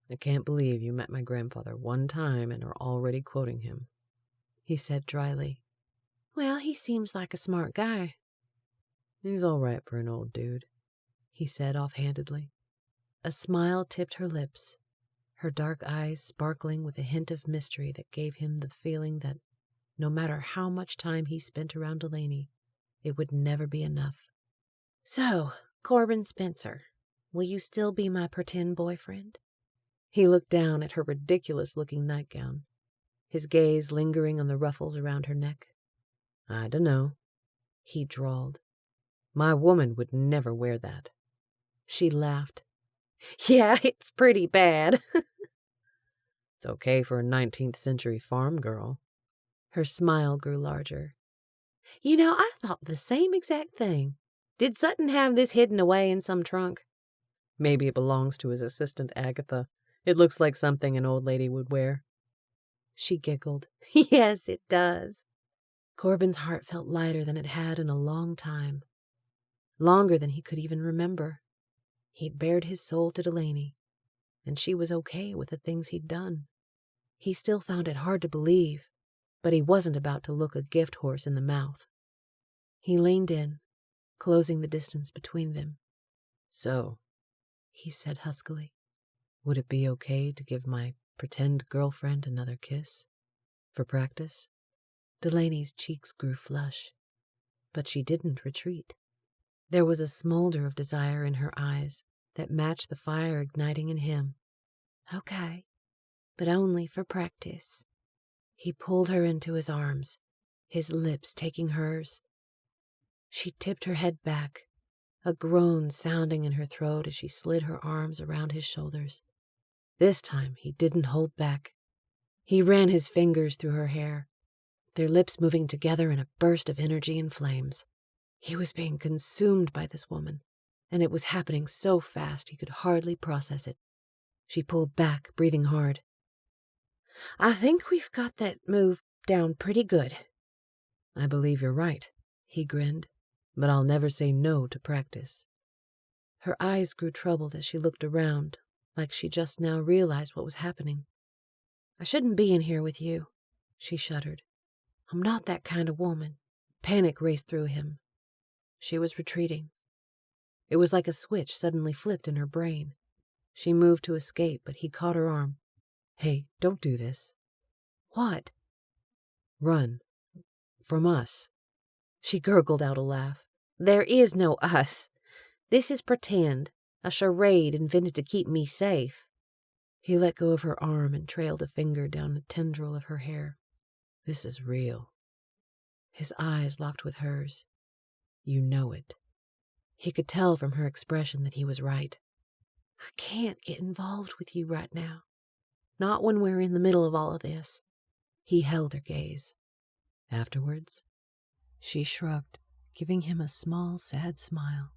"I can't believe you met my grandfather one time and are already quoting him," he said dryly. "Well, he seems like a smart guy." "He's all right for an old dude," he said offhandedly. A smile tipped her lips, her dark eyes sparkling with a hint of mystery that gave him the feeling that no matter how much time he spent around Delaney, it would never be enough. "So, Corbin Spencer, will you still be my pretend boyfriend?" He looked down at her ridiculous-looking nightgown, his gaze lingering on the ruffles around her neck. "I dunno," he drawled. "My woman would never wear that." She laughed. "Yeah, it's pretty bad." It's okay for a 19th century farm girl. Her smile grew larger. "You know, I thought the same exact thing. Did Sutton have this hidden away in some trunk?" Maybe it belongs to his assistant Agatha. It looks like something an old lady would wear. She giggled. "Yes, it does." Corbin's heart felt lighter than it had in a long time. Longer than he could even remember. He'd bared his soul to Delaney, and she was okay with the things he'd done. He still found it hard to believe, but he wasn't about to look a gift horse in the mouth. He leaned in, closing the distance between them. "So," he said huskily, "would it be okay to give my pretend girlfriend another kiss? For practice?" Delaney's cheeks grew flush, but she didn't retreat. There was a smolder of desire in her eyes that matched the fire igniting in him. "Okay, but only for practice." He pulled her into his arms, his lips taking hers. She tipped her head back, a groan sounding in her throat as she slid her arms around his shoulders. This time he didn't hold back. He ran his fingers through her hair, their lips moving together in a burst of energy and flames. He was being consumed by this woman, and it was happening so fast he could hardly process it. She pulled back, breathing hard. "I think we've got that move down pretty good." "I believe you're right," he grinned, "but I'll never say no to practice." Her eyes grew troubled as she looked around, like she just now realized what was happening. "I shouldn't be in here with you," she shuddered. "I'm not that kind of woman." Panic raced through him. She was retreating. It was like a switch suddenly flipped in her brain. She moved to escape, but he caught her arm. "Hey, don't do this." "What?" "Run. From us." She gurgled out a laugh. "There is no us. This is pretend, a charade invented to keep me safe." He let go of her arm and trailed a finger down a tendril of her hair. "This is real." His eyes locked with hers. "You know it." He could tell from her expression that he was right. "I can't get involved with you right now. Not when we're in the middle of all of this." He held her gaze. "Afterwards?" She shrugged, giving him a small, sad smile.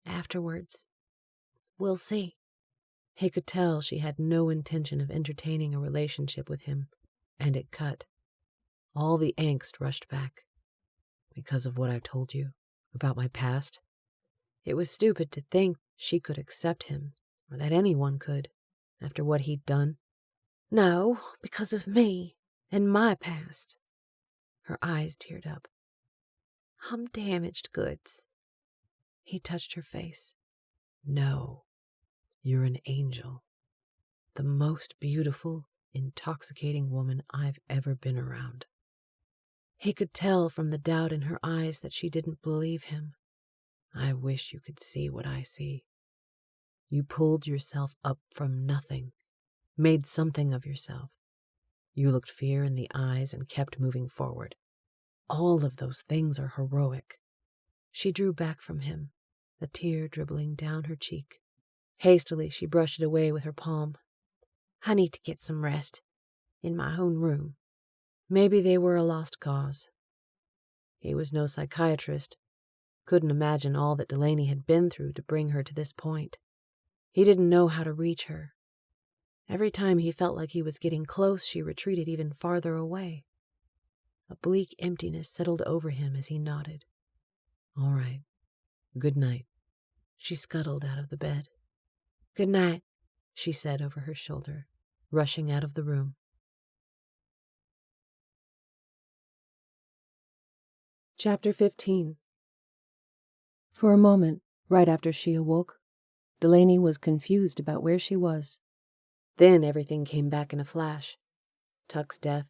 "Afterwards, we'll see." He could tell she had no intention of entertaining a relationship with him, and it cut. All the angst rushed back. "Because of what I've told you about my past?" It was stupid to think she could accept him, or that anyone could, after what he'd done. "No, because of me and my past." Her eyes teared up. "I'm damaged goods." He touched her face. "No, you're an angel. The most beautiful, intoxicating woman I've ever been around." He could tell from the doubt in her eyes that she didn't believe him. "I wish you could see what I see. You pulled yourself up from nothing, made something of yourself. You looked fear in the eyes and kept moving forward. All of those things are heroic. She drew back from him, a tear dribbling down her cheek. Hastily, she brushed it away with her palm. I need to get some rest, in my own room. Maybe they were a lost cause. He was no psychiatrist. Couldn't imagine all that Delaney had been through to bring her to this point. He didn't know how to reach her. Every time he felt like he was getting close, she retreated even farther away. A bleak emptiness settled over him as he nodded. All right. Good night. She scuttled out of the bed. Good night, she said over her shoulder, rushing out of the room. Chapter 15. For a moment, right after she awoke, Delaney was confused about where she was. Then everything came back in a flash. Tuck's death,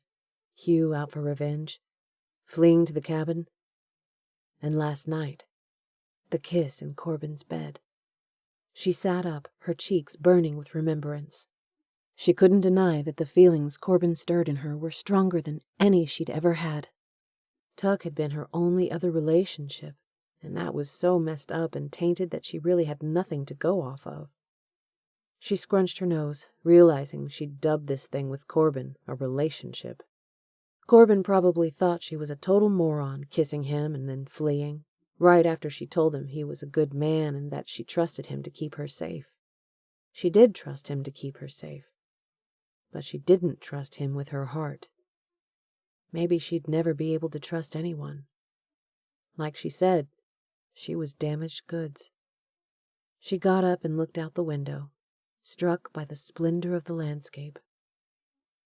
Hugh out for revenge, fleeing to the cabin, and last night, the kiss in Corbin's bed. She sat up, her cheeks burning with remembrance. She couldn't deny that the feelings Corbin stirred in her were stronger than any she'd ever had. Tuck had been her only other relationship, and that was so messed up and tainted that she really had nothing to go off of. She scrunched her nose, realizing she'd dubbed this thing with Corbin a relationship. Corbin probably thought she was a total moron, kissing him and then fleeing, right after she told him he was a good man and that she trusted him to keep her safe. She did trust him to keep her safe, but she didn't trust him with her heart. Maybe she'd never be able to trust anyone. Like she said, she was damaged goods. She got up and looked out the window, struck by the splendor of the landscape.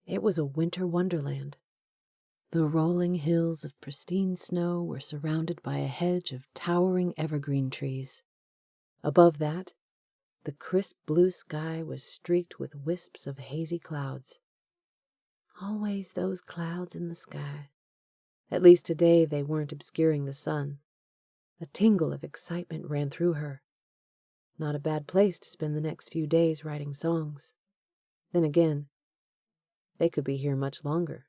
It was a winter wonderland. The rolling hills of pristine snow were surrounded by a hedge of towering evergreen trees. Above that, the crisp blue sky was streaked with wisps of hazy clouds. Always those clouds in the sky. At least today they weren't obscuring the sun. A tingle of excitement ran through her. Not a bad place to spend the next few days writing songs. Then again, they could be here much longer,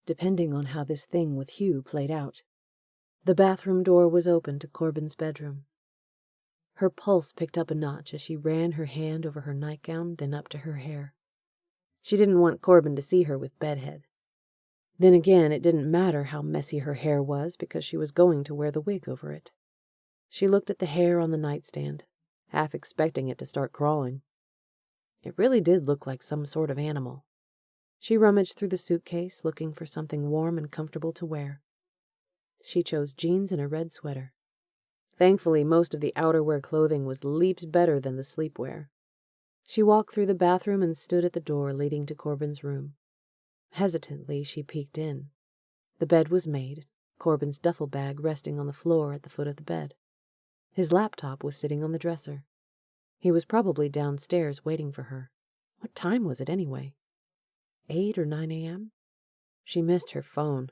depending on how this thing with Hugh played out. The bathroom door was open to Corbin's bedroom. Her pulse picked up a notch as she ran her hand over her nightgown, then up to her hair. She didn't want Corbin to see her with bedhead. Then again, it didn't matter how messy her hair was because she was going to wear the wig over it. She looked at the hair on the nightstand, half expecting it to start crawling. It really did look like some sort of animal. She rummaged through the suitcase, looking for something warm and comfortable to wear. She chose jeans and a red sweater. Thankfully, most of the outerwear clothing was leaps better than the sleepwear. She walked through the bathroom and stood at the door leading to Corbin's room. Hesitantly, she peeked in. The bed was made, Corbin's duffel bag resting on the floor at the foot of the bed. His laptop was sitting on the dresser. He was probably downstairs waiting for her. What time was it anyway? 8 or 9 a.m.? She missed her phone,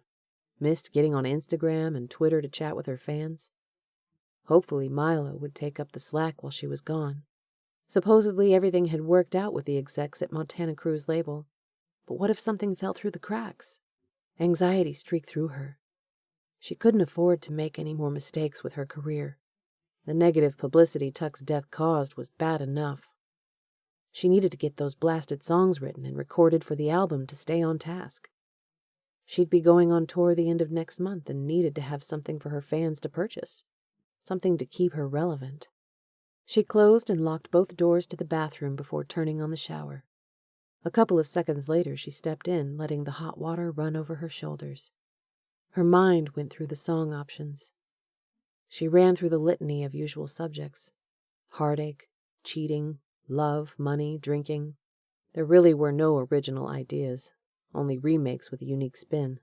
missed getting on Instagram and Twitter to chat with her fans. Hopefully Milo would take up the slack while she was gone. Supposedly everything had worked out with the execs at Montana Crew's label. But what if something fell through the cracks? Anxiety streaked through her. She couldn't afford to make any more mistakes with her career. The negative publicity Tuck's death caused was bad enough. She needed to get those blasted songs written and recorded for the album to stay on task. She'd be going on tour the end of next month and needed to have something for her fans to purchase. Something to keep her relevant. She closed and locked both doors to the bathroom before turning on the shower. A couple of seconds later, she stepped in, letting the hot water run over her shoulders. Her mind went through the song options. She ran through the litany of usual subjects. Heartache, cheating, love, money, drinking. There really were no original ideas, only remakes with a unique spin.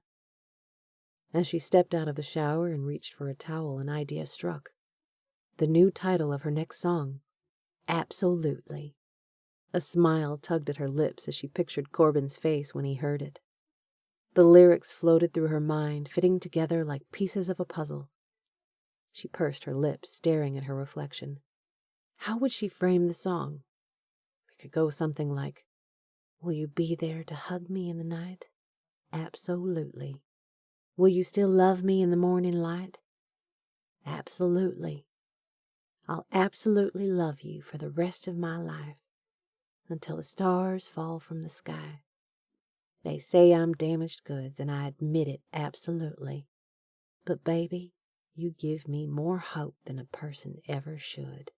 As she stepped out of the shower and reached for a towel, an idea struck. The new title of her next song, Absolutely. A smile tugged at her lips as she pictured Corbin's face when he heard it. The lyrics floated through her mind, fitting together like pieces of a puzzle. She pursed her lips, staring at her reflection. How would she frame the song? It could go something like, "Will you be there to hug me in the night? Absolutely. Will you still love me in the morning light? Absolutely. I'll absolutely love you for the rest of my life, until the stars fall from the sky. They say I'm damaged goods, and I admit it absolutely. But baby, you give me more hope than a person ever should."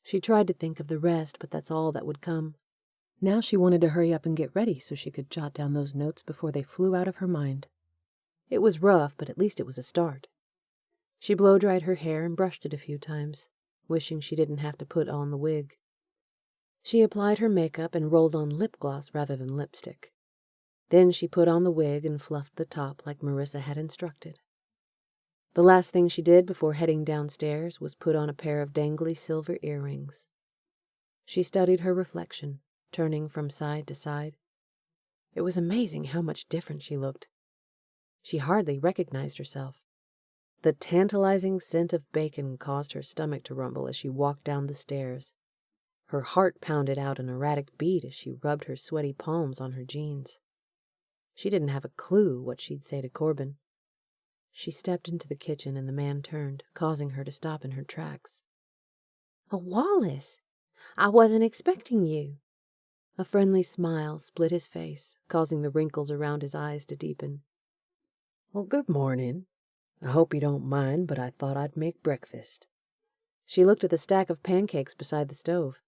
She tried to think of the rest, but that's all that would come. Now she wanted to hurry up and get ready so she could jot down those notes before they flew out of her mind. It was rough, but at least it was a start. She blow-dried her hair and brushed it a few times, wishing she didn't have to put on the wig. She applied her makeup and rolled on lip gloss rather than lipstick. Then she put on the wig and fluffed the top like Marissa had instructed. The last thing she did before heading downstairs was put on a pair of dangly silver earrings. She studied her reflection, turning from side to side. It was amazing how much different she looked. She hardly recognized herself. The tantalizing scent of bacon caused her stomach to rumble as she walked down the stairs. Her heart pounded out an erratic beat as she rubbed her sweaty palms on her jeans. She didn't have a clue what she'd say to Corbin. She stepped into the kitchen and the man turned, causing her to stop in her tracks. "Oh, Wallace, I wasn't expecting you." A friendly smile split his face, causing the wrinkles around his eyes to deepen. "Well, good morning. I hope you don't mind, but I thought I'd make breakfast." She looked at the stack of pancakes beside the stove.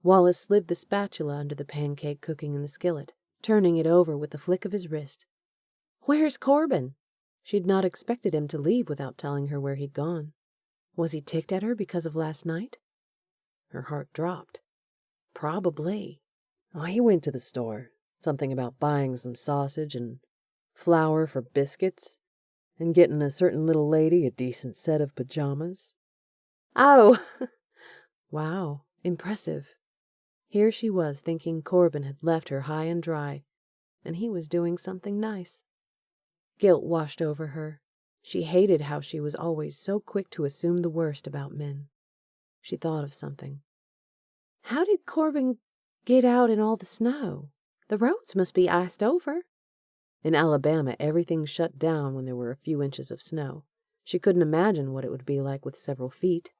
Wallace slid the spatula under the pancake cooking in the skillet, turning it over with a flick of his wrist. "Where's Corbin?" She'd not expected him to leave without telling her where he'd gone. Was he ticked at her because of last night? Her heart dropped. Probably. "Oh, he went to the store. Something about buying some sausage and flour for biscuits and getting a certain little lady a decent set of pajamas." "Oh!" Wow, impressive. Here she was thinking Corbin had left her high and dry, and he was doing something nice. Guilt washed over her. She hated how she was always so quick to assume the worst about men. She thought of something. How did Corbin get out in all the snow? The roads must be iced over. In Alabama, everything shut down when there were a few inches of snow. She couldn't imagine what it would be like with several feet.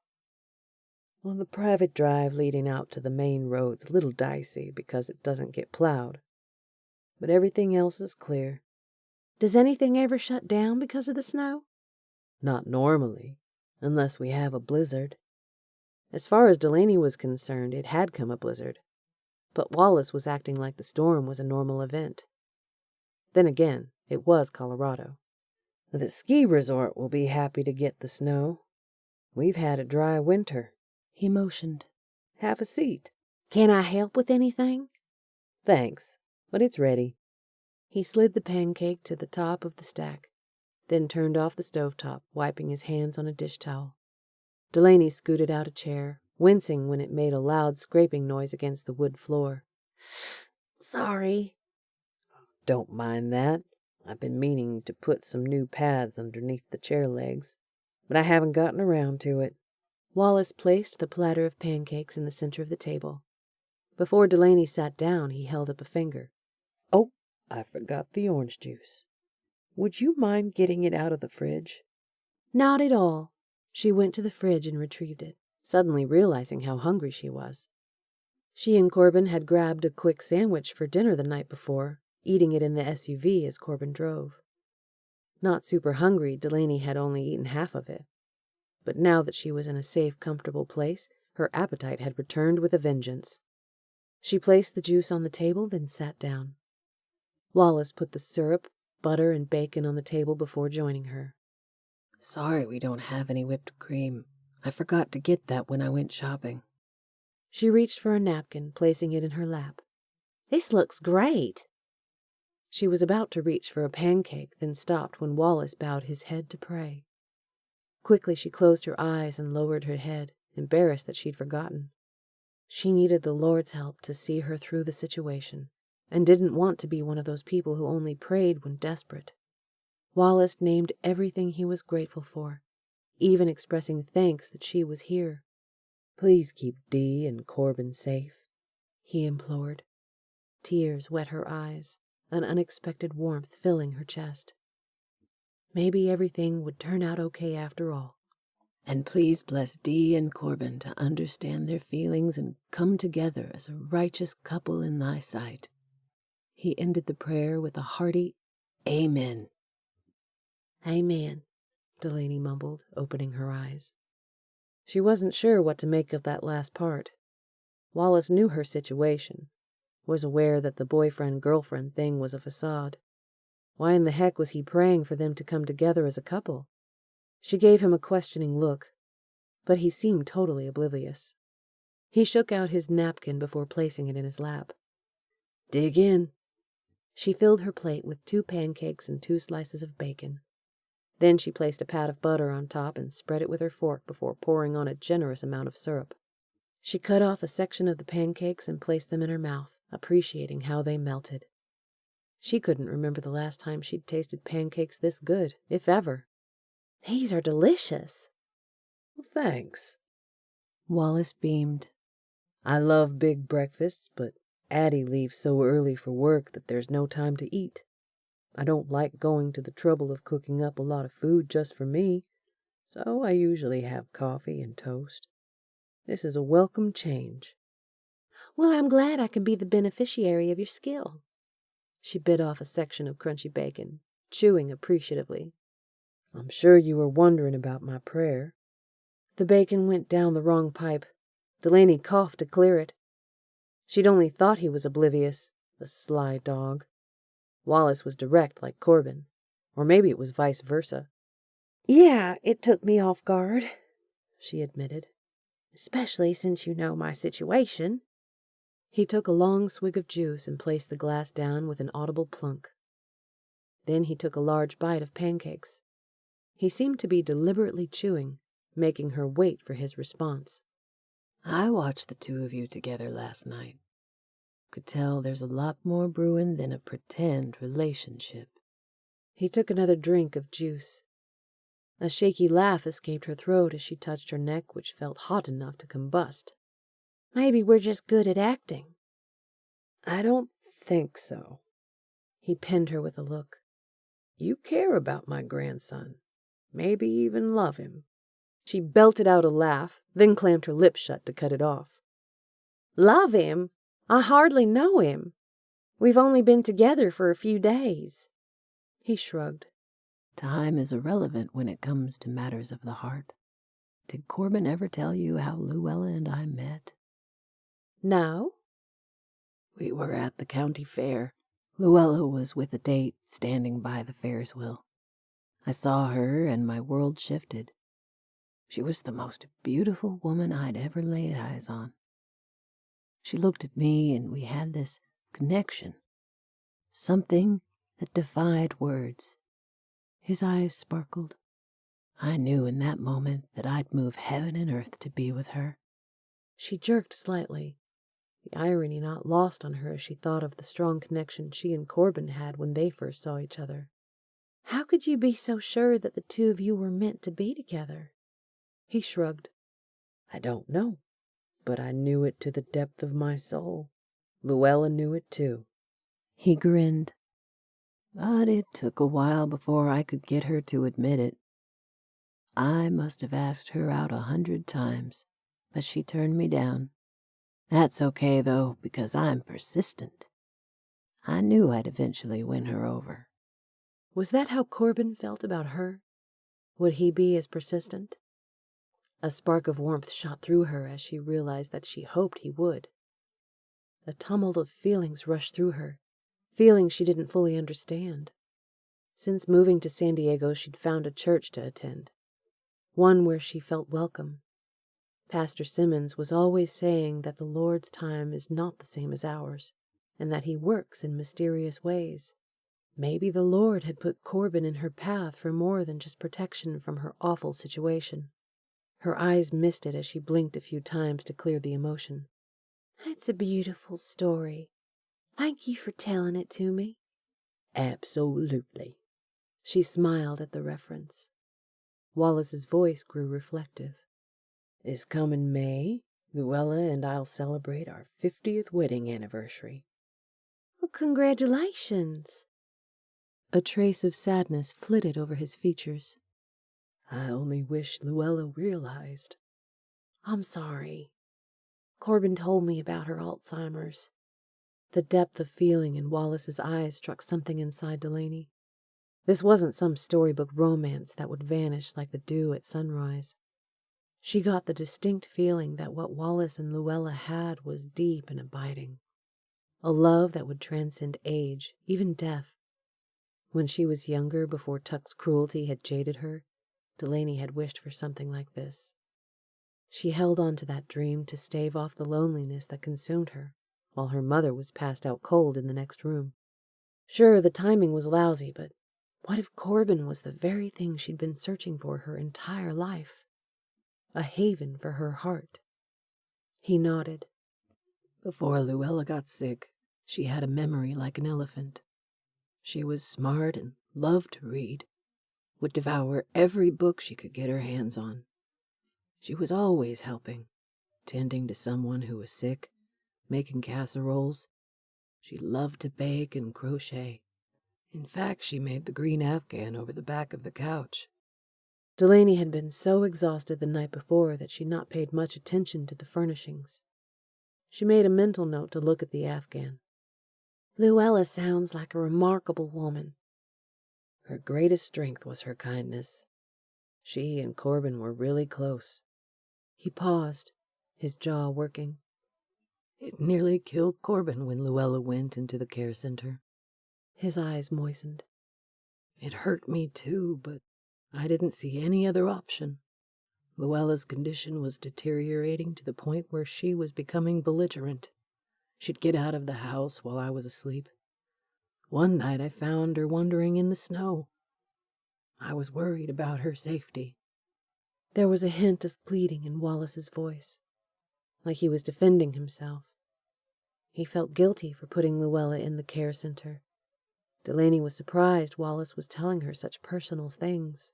"Well, the private drive leading out to the main road's a little dicey because it doesn't get plowed. But everything else is clear." Does anything ever shut down because of the snow? "Not normally, unless we have a blizzard." As far as Delaney was concerned, it had come a blizzard. But Wallace was acting like the storm was a normal event. Then again, it was Colorado. "The ski resort will be happy to get the snow. We've had a dry winter." He motioned. "Have a seat." "Can I help with anything?" "Thanks, but it's ready." He slid the pancake to the top of the stack, then turned off the stovetop, wiping his hands on a dish towel. Delaney scooted out a chair, wincing when it made a loud scraping noise against the wood floor. "Sorry." "Don't mind that. I've been meaning to put some new pads underneath the chair legs, but I haven't gotten around to it." Wallace placed the platter of pancakes in the center of the table. Before Delaney sat down, he held up a finger. "Oh, I forgot the orange juice. Would you mind getting it out of the fridge?" Not at all. She went to the fridge and retrieved it, suddenly realizing how hungry she was. She and Corbin had grabbed a quick sandwich for dinner the night before, eating it in the SUV as Corbin drove. Not super hungry, Delaney had only eaten half of it. But now that she was in a safe, comfortable place, her appetite had returned with a vengeance. She placed the juice on the table, then sat down. Wallace put the syrup, butter, and bacon on the table before joining her. "Sorry we don't have any whipped cream. I forgot to get that when I went shopping." She reached for a napkin, placing it in her lap. "This looks great." She was about to reach for a pancake, then stopped when Wallace bowed his head to pray. Quickly she closed her eyes and lowered her head, embarrassed that she'd forgotten. She needed the Lord's help to see her through the situation, and didn't want to be one of those people who only prayed when desperate. Wallace named everything he was grateful for, even expressing thanks that she was here. Please keep Dee and Corbin safe," he implored. Tears wet her eyes, an unexpected warmth filling her chest. Maybe everything would turn out okay after all. "And please bless Dee and Corbin to understand their feelings and come together as a righteous couple in thy sight." He ended the prayer with a hearty "Amen." "Amen," Delaney mumbled, opening her eyes. She wasn't sure what to make of that last part. Wallace knew her situation, was aware that the boyfriend-girlfriend thing was a facade. Why in the heck was he praying for them to come together as a couple? She gave him a questioning look, but he seemed totally oblivious. He shook out his napkin before placing it in his lap. "Dig in." She filled her plate with 2 pancakes and 2 slices of bacon. Then she placed a pat of butter on top and spread it with her fork before pouring on a generous amount of syrup. She cut off a section of the pancakes and placed them in her mouth, appreciating how they melted. She couldn't remember the last time she'd tasted pancakes this good, if ever. "These are delicious." "Well, thanks." Wallace beamed. "I love big breakfasts, but Addie leaves so early for work that there's no time to eat. I don't like going to the trouble of cooking up a lot of food just for me, so I usually have coffee and toast. This is a welcome change." "Well, I'm glad I can be the beneficiary of your skill." She bit off a section of crunchy bacon, chewing appreciatively. "I'm sure you were wondering about my prayer." The bacon went down the wrong pipe. Delaney coughed to clear it. She'd only thought he was oblivious, the sly dog. Wallace was direct like Corbin, or maybe it was vice versa. "Yeah, it took me off guard," she admitted. "Especially since you know my situation." He took a long swig of juice and placed the glass down with an audible plunk. Then he took a large bite of pancakes. He seemed to be deliberately chewing, making her wait for his response. "I watched the 2 of you together last night. Could tell there's a lot more brewing than a pretend relationship." He took another drink of juice. A shaky laugh escaped her throat as she touched her neck, which felt hot enough to combust. "Maybe we're just good at acting." "I don't think so." He pinned her with a look. "You care about my grandson. Maybe even love him." She belted out a laugh, then clamped her lips shut to cut it off. "Love him? I hardly know him. We've only been together for a few days." He shrugged. "Time is irrelevant when it comes to matters of the heart. Did Corbin ever tell you how Luella and I met?" "No." "We were at the county fair. Luella was with a date standing by the Ferris wheel. I saw her and my world shifted. She was the most beautiful woman I'd ever laid eyes on. She looked at me and we had this connection. Something that defied words." His eyes sparkled. "I knew in that moment that I'd move heaven and earth to be with her." She jerked slightly, the irony not lost on her as she thought of the strong connection she and Corbin had when they first saw each other. "How could you be so sure that the 2 of you were meant to be together?" He shrugged. "I don't know, but I knew it to the depth of my soul. Luella knew it too." He grinned. "But it took a while before I could get her to admit it. I must have asked her out 100 times, but she turned me down. That's okay, though, because I'm persistent. I knew I'd eventually win her over." Was that how Corbin felt about her? Would he be as persistent? A spark of warmth shot through her as she realized that she hoped he would. A tumult of feelings rushed through her, feelings she didn't fully understand. Since moving to San Diego, she'd found a church to attend, one where she felt welcome. Pastor Simmons was always saying that the Lord's time is not the same as ours, and that he works in mysterious ways. Maybe the Lord had put Corbin in her path for more than just protection from her awful situation. Her eyes misted as she blinked a few times to clear the emotion. "It's a beautiful story. Thank you for telling it to me." "Absolutely." She smiled at the reference. Wallace's voice grew reflective. "Is coming May? Luella and I'll celebrate our 50th wedding anniversary. Well, congratulations. A trace of sadness flitted over his features. I only wish Luella realized. I'm sorry. Corbin told me about her Alzheimer's. The depth of feeling in Wallace's eyes struck something inside Delaney. This wasn't some storybook romance that would vanish like the dew at sunrise. She got the distinct feeling that what Wallace and Luella had was deep and abiding. A love that would transcend age, even death. When she was younger, before Tuck's cruelty had jaded her, Delaney had wished for something like this. She held on to that dream to stave off the loneliness that consumed her, while her mother was passed out cold in the next room. Sure, the timing was lousy, but what if Corbin was the very thing she'd been searching for her entire life? A haven for her heart. He nodded. Before Luella got sick, she had a memory like an elephant. She was smart and loved to read, would devour every book she could get her hands on. She was always helping, tending to someone who was sick, making casseroles. She loved to bake and crochet. In fact, she made the green afghan over the back of the couch. Delaney had been so exhausted the night before that she'd not paid much attention to the furnishings. She made a mental note to look at the afghan. Luella sounds like a remarkable woman. Her greatest strength was her kindness. She and Corbin were really close. He paused, his jaw working. It nearly killed Corbin when Luella went into the care center. His eyes moistened. It hurt me too, but I didn't see any other option. Luella's condition was deteriorating to the point where she was becoming belligerent. She'd get out of the house while I was asleep. One night I found her wandering in the snow. I was worried about her safety. There was a hint of pleading in Wallace's voice, like he was defending himself. He felt guilty for putting Luella in the care center. Delaney was surprised Wallace was telling her such personal things.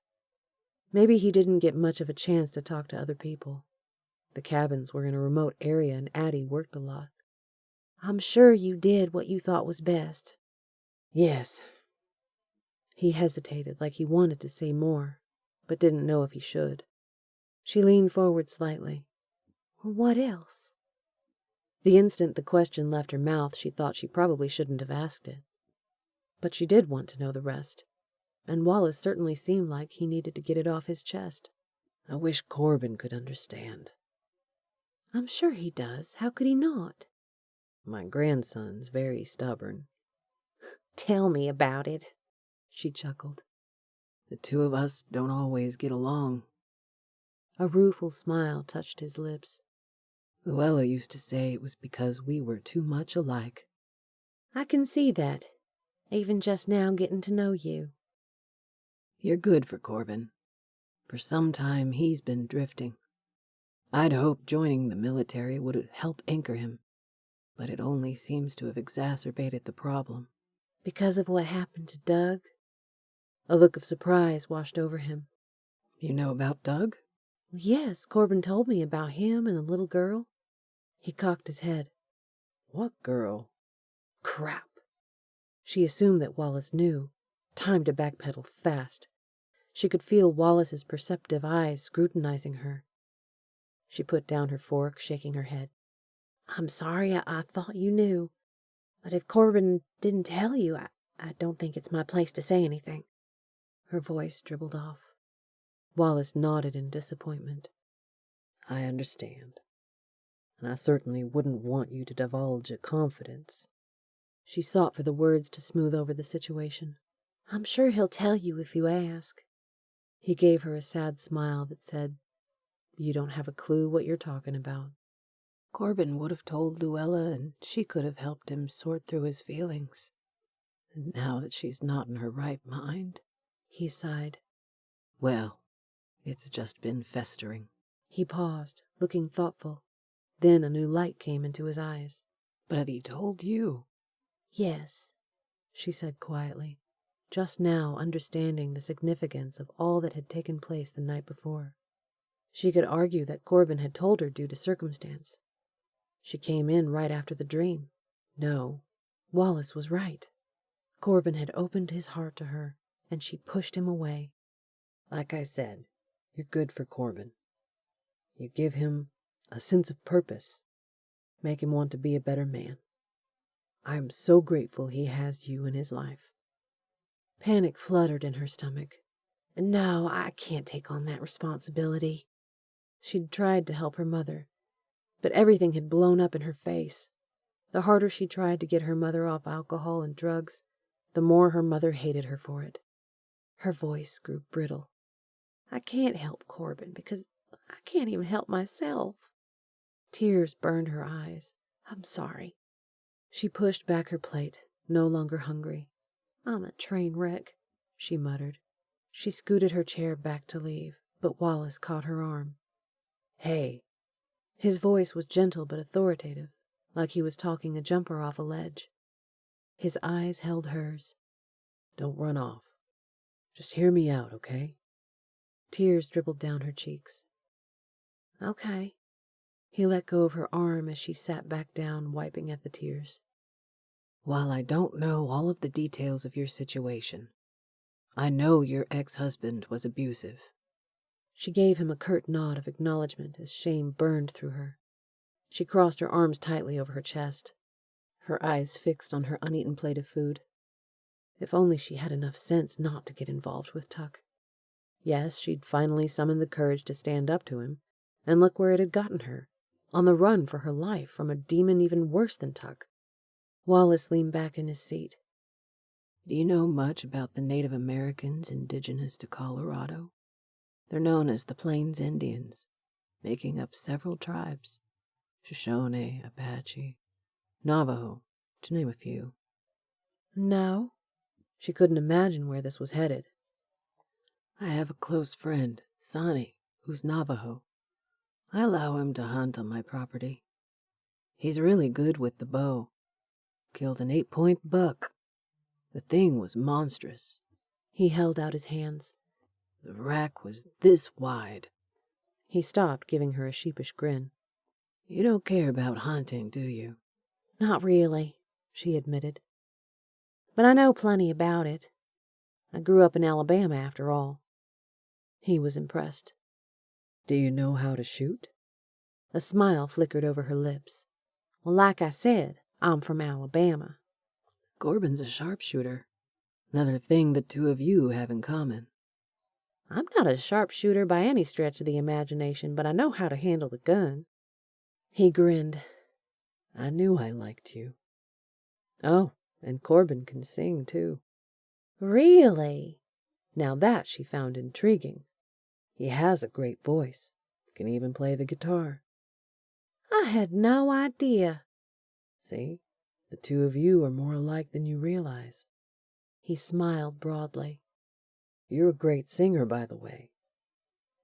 Maybe he didn't get much of a chance to talk to other people. The cabins were in a remote area and Addie worked a lot. I'm sure you did what you thought was best. Yes. He hesitated like he wanted to say more, but didn't know if he should. She leaned forward slightly. What else? The instant the question left her mouth, she thought she probably shouldn't have asked it. But she did want to know the rest, and Wallace certainly seemed like he needed to get it off his chest. I wish Corbin could understand. I'm sure he does. How could he not? My grandson's very stubborn. Tell me about it, she chuckled. The two of us don't always get along. A rueful smile touched his lips. Luella used to say it was because we were too much alike. I can see that, even just now getting to know you. You're good for Corbin. For some time he's been drifting. I'd hoped joining the military would help anchor him, but it only seems to have exacerbated the problem. Because of what happened to Doug? A look of surprise washed over him. You know about Doug? Yes, Corbin told me about him and the little girl. He cocked his head. What girl? Crap. She assumed that Wallace knew. Time to backpedal fast. She could feel Wallace's perceptive eyes scrutinizing her. She put down her fork, shaking her head. I'm sorry, I thought you knew. But if Corbin didn't tell you, I don't think it's my place to say anything. Her voice dribbled off. Wallace nodded in disappointment. I understand. And I certainly wouldn't want you to divulge a confidence. She sought for the words to smooth over the situation. I'm sure he'll tell you if you ask. He gave her a sad smile that said, You don't have a clue what you're talking about. Corbin would have told Luella, and she could have helped him sort through his feelings. And now that she's not in her right mind, he sighed. Well, it's just been festering. He paused, looking thoughtful. Then a new light came into his eyes. But he told you. Yes, she said quietly, just now understanding the significance of all that had taken place the night before. She could argue that Corbin had told her due to circumstance. She came in right after the dream. No, Wallace was right. Corbin had opened his heart to her, and she pushed him away. Like I said, you're good for Corbin. You give him a sense of purpose, make him want to be a better man. I am so grateful he has you in his life. Panic fluttered in her stomach. No, I can't take on that responsibility. She'd tried to help her mother, but everything had blown up in her face. The harder she tried to get her mother off alcohol and drugs, the more her mother hated her for it. Her voice grew brittle. I can't help Corbin because I can't even help myself. Tears burned her eyes. I'm sorry. She pushed back her plate, no longer hungry. I'm a train wreck, she muttered. She scooted her chair back to leave, but Wallace caught her arm. Hey. His voice was gentle but authoritative, like he was talking a jumper off a ledge. His eyes held hers. Don't run off. Just hear me out, okay? Tears dribbled down her cheeks. Okay. He let go of her arm as she sat back down, wiping at the tears. While I don't know all of the details of your situation, I know your ex-husband was abusive. She gave him a curt nod of acknowledgement as shame burned through her. She crossed her arms tightly over her chest, her eyes fixed on her uneaten plate of food. If only she had enough sense not to get involved with Tuck. Yes, she'd finally summoned the courage to stand up to him, and look where it had gotten her, on the run for her life from a demon even worse than Tuck. Wallace leaned back in his seat. Do you know much about the Native Americans indigenous to Colorado? They're known as the Plains Indians, making up several tribes. Shoshone, Apache, Navajo, to name a few. No. She couldn't imagine where this was headed. I have a close friend, Sonny, who's Navajo. I allow him to hunt on my property. He's really good with the bow. Killed an 8-point buck. The thing was monstrous. He held out his hands. The rack was this wide. He stopped, giving her a sheepish grin. You don't care about hunting, do you? Not really, she admitted. But I know plenty about it. I grew up in Alabama, after all. He was impressed. Do you know how to shoot? A smile flickered over her lips. Well, like I said, I'm from Alabama. Corbin's a sharpshooter. Another thing the two of you have in common. I'm not a sharpshooter by any stretch of the imagination, but I know how to handle the gun. He grinned. I knew I liked you. Oh, and Corbin can sing, too. Really? Now that she found intriguing. He has a great voice. Can even play the guitar. I had no idea. See? The two of you are more alike than you realize. He smiled broadly. You're a great singer, by the way.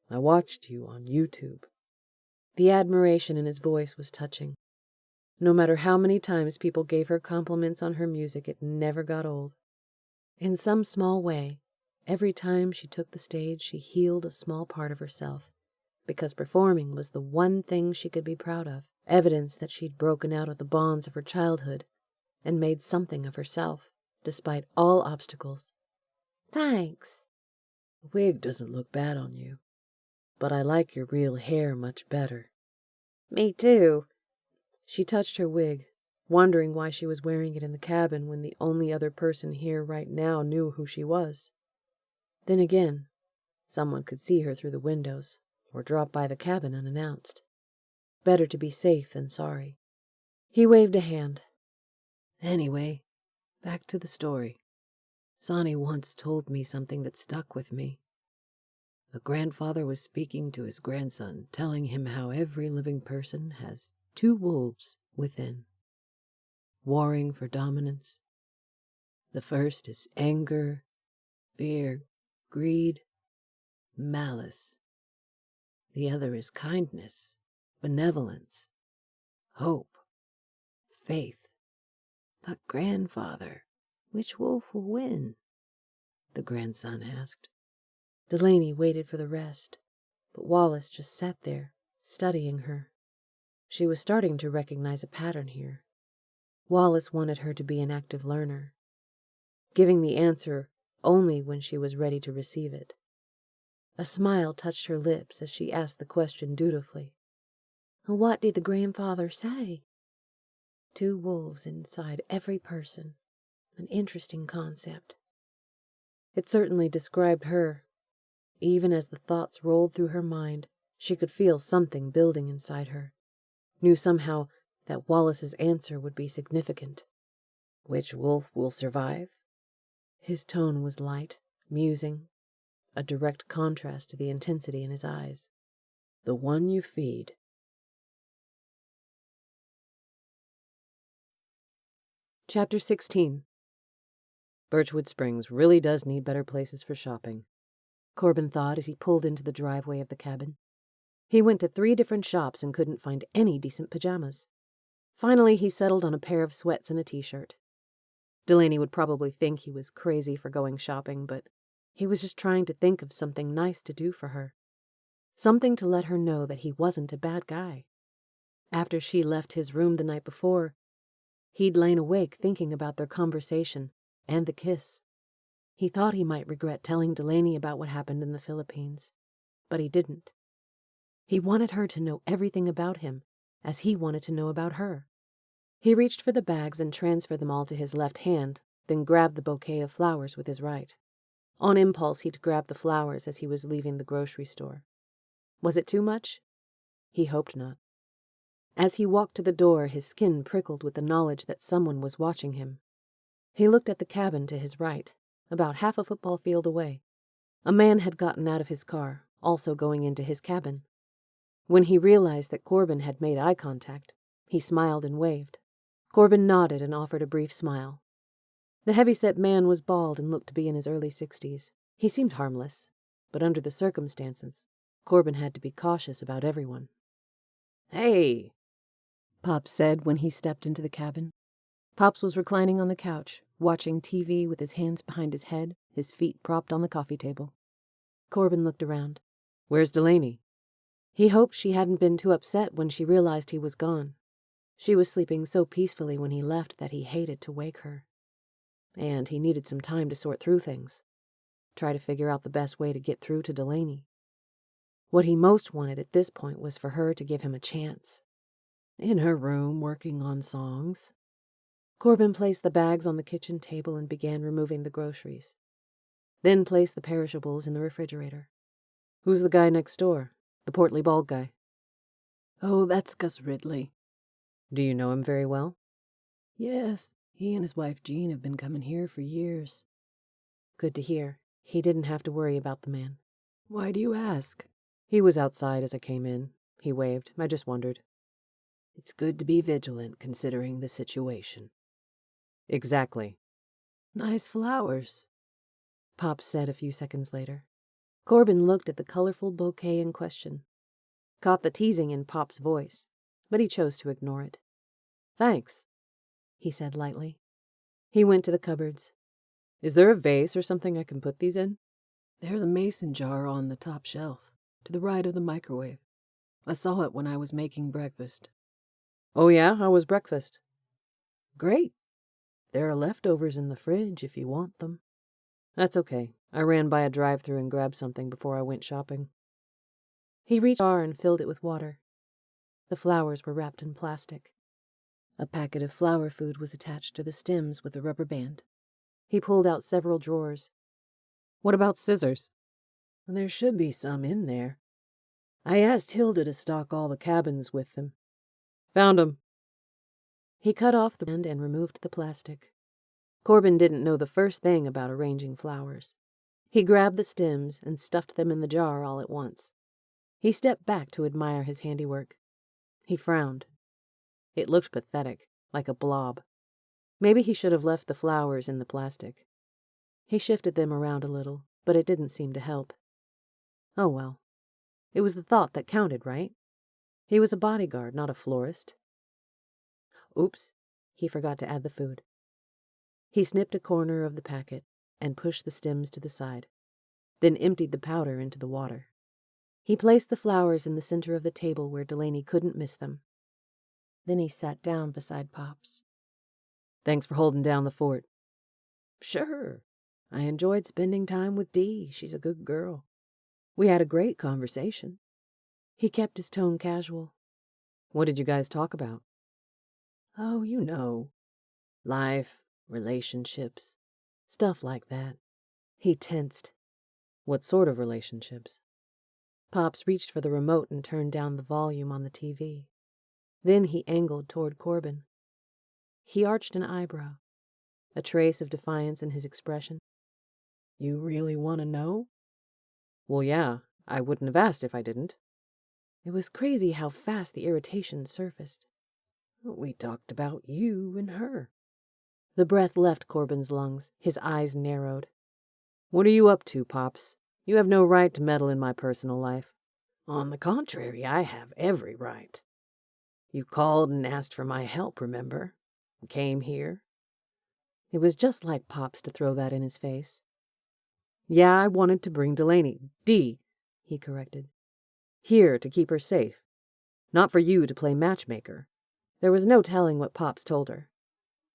I watched you on YouTube. The admiration in his voice was touching. No matter how many times people gave her compliments on her music, it never got old. In some small way, every time she took the stage, she healed a small part of herself, because performing was the one thing she could be proud of, evidence that she'd broken out of the bonds of her childhood and made something of herself, despite all obstacles. Thanks. The wig doesn't look bad on you, but I like your real hair much better. Me too. She touched her wig, wondering why she was wearing it in the cabin when the only other person here right now knew who she was. Then again, someone could see her through the windows or drop by the cabin unannounced. Better to be safe than sorry. He waved a hand. Anyway, back to the story. Sonny once told me something that stuck with me. The grandfather was speaking to his grandson, telling him how every living person has 2 wolves within, warring for dominance. The first is anger, fear, greed, malice. The other is kindness, benevolence, hope, faith. But grandfather, which wolf will win? The grandson asked. Delaney waited for the rest. but Wallace just sat there, studying her. She was starting to recognize a pattern here. Wallace wanted her to be an active learner, giving the answer only when she was ready to receive it. A smile touched her lips as she asked the question dutifully. What did the grandfather say? 2 wolves inside every person. An interesting concept. It certainly described her. Even as the thoughts rolled through her mind, she could feel something building inside her. Knew somehow that Wallace's answer would be significant. Which wolf will survive? His tone was light, musing, a direct contrast to the intensity in his eyes. The one you feed. Chapter 16. Birchwood Springs really does need better places for shopping, Corbin thought as he pulled into the driveway of the cabin. He went to 3 different shops and couldn't find any decent pajamas. Finally, he settled on a pair of sweats and a t-shirt. Delaney would probably think he was crazy for going shopping, but he was just trying to think of something nice to do for her. Something to let her know that he wasn't a bad guy. After she left his room the night before, he'd lain awake thinking about their conversation and the kiss. He thought he might regret telling Delaney about what happened in the Philippines, but he didn't. He wanted her to know everything about him, as he wanted to know about her. He reached for the bags and transferred them all to his left hand, then grabbed the bouquet of flowers with his right. On impulse, he'd grabbed the flowers as he was leaving the grocery store. Was it too much? He hoped not. As he walked to the door, his skin prickled with the knowledge that someone was watching him. He looked at the cabin to his right, about half a football field away. A man had gotten out of his car, also going into his cabin. When he realized that Corbin had made eye contact, he smiled and waved. Corbin nodded and offered a brief smile. The heavy-set man was bald and looked to be in his early 60s. He seemed harmless, but under the circumstances, Corbin had to be cautious about everyone. "Hey," Pops said when he stepped into the cabin. Pops was reclining on the couch, watching TV with his hands behind his head, his feet propped on the coffee table. Corbin looked around. "Where's Delaney?" He hoped she hadn't been too upset when she realized he was gone. She was sleeping so peacefully when he left that he hated to wake her. And he needed some time to sort through things. Try to figure out the best way to get through to Delaney. What he most wanted at this point was for her to give him a chance. In her room, working on songs. Corbin placed the bags on the kitchen table and began removing the groceries. Then placed the perishables in the refrigerator. "Who's the guy next door? The portly bald guy?" "Oh, that's Gus Ridley." "Do you know him very well?" "Yes, he and his wife Jean have been coming here for years." Good to hear. He didn't have to worry about the man. "Why do you ask?" "He was outside as I came in." He waved. "I just wondered." "It's good to be vigilant considering the situation." "Exactly." "Nice flowers," Pop said a few seconds later. Corbin looked at the colorful bouquet in question. Caught the teasing in Pop's voice, but he chose to ignore it. "Thanks," he said lightly. He went to the cupboards. "Is there a vase or something I can put these in?" "There's a mason jar on the top shelf, to the right of the microwave. I saw it when I was making breakfast." "Oh yeah? How was breakfast?" "Great. There are leftovers in the fridge if you want them." "That's okay. I ran by a drive-thru and grabbed something before I went shopping." He reached a jar and filled it with water. The flowers were wrapped in plastic. A packet of flower food was attached to the stems with a rubber band. He pulled out several drawers. "What about scissors?" "There should be some in there. I asked Hilda to stock all the cabins with them." "Found 'em." He cut off the band and removed the plastic. Corbin didn't know the first thing about arranging flowers. He grabbed the stems and stuffed them in the jar all at once. He stepped back to admire his handiwork. He frowned. It looked pathetic, like a blob. Maybe he should have left the flowers in the plastic. He shifted them around a little, but it didn't seem to help. Oh well. It was the thought that counted, right? He was a bodyguard, not a florist. Oops, he forgot to add the food. He snipped a corner of the packet and pushed the stems to the side, then emptied the powder into the water. He placed the flowers in the center of the table where Delaney couldn't miss them. Then he sat down beside Pops. Thanks for holding down the fort. Sure. I enjoyed spending time with Dee. She's a good girl. We had a great conversation. He kept his tone casual. What did you guys talk about? Oh, you know. Life, relationships, stuff like that. He tensed. What sort of relationships? Pops reached for the remote and turned down the volume on the TV. Then he angled toward Corbin. He arched an eyebrow, a trace of defiance in his expression. You really want to know? Well, yeah, I wouldn't have asked if I didn't. It was crazy how fast the irritation surfaced. We talked about you and her. The breath left Corbin's lungs. His eyes narrowed. What are you up to, Pops? You have no right to meddle in my personal life. On the contrary, I have every right. You called and asked for my help, remember? Came here. It was just like Pops to throw that in his face. Yeah, I wanted to bring Delaney, Dee, he corrected. Here to keep her safe. Not for you to play matchmaker. There was no telling what Pops told her.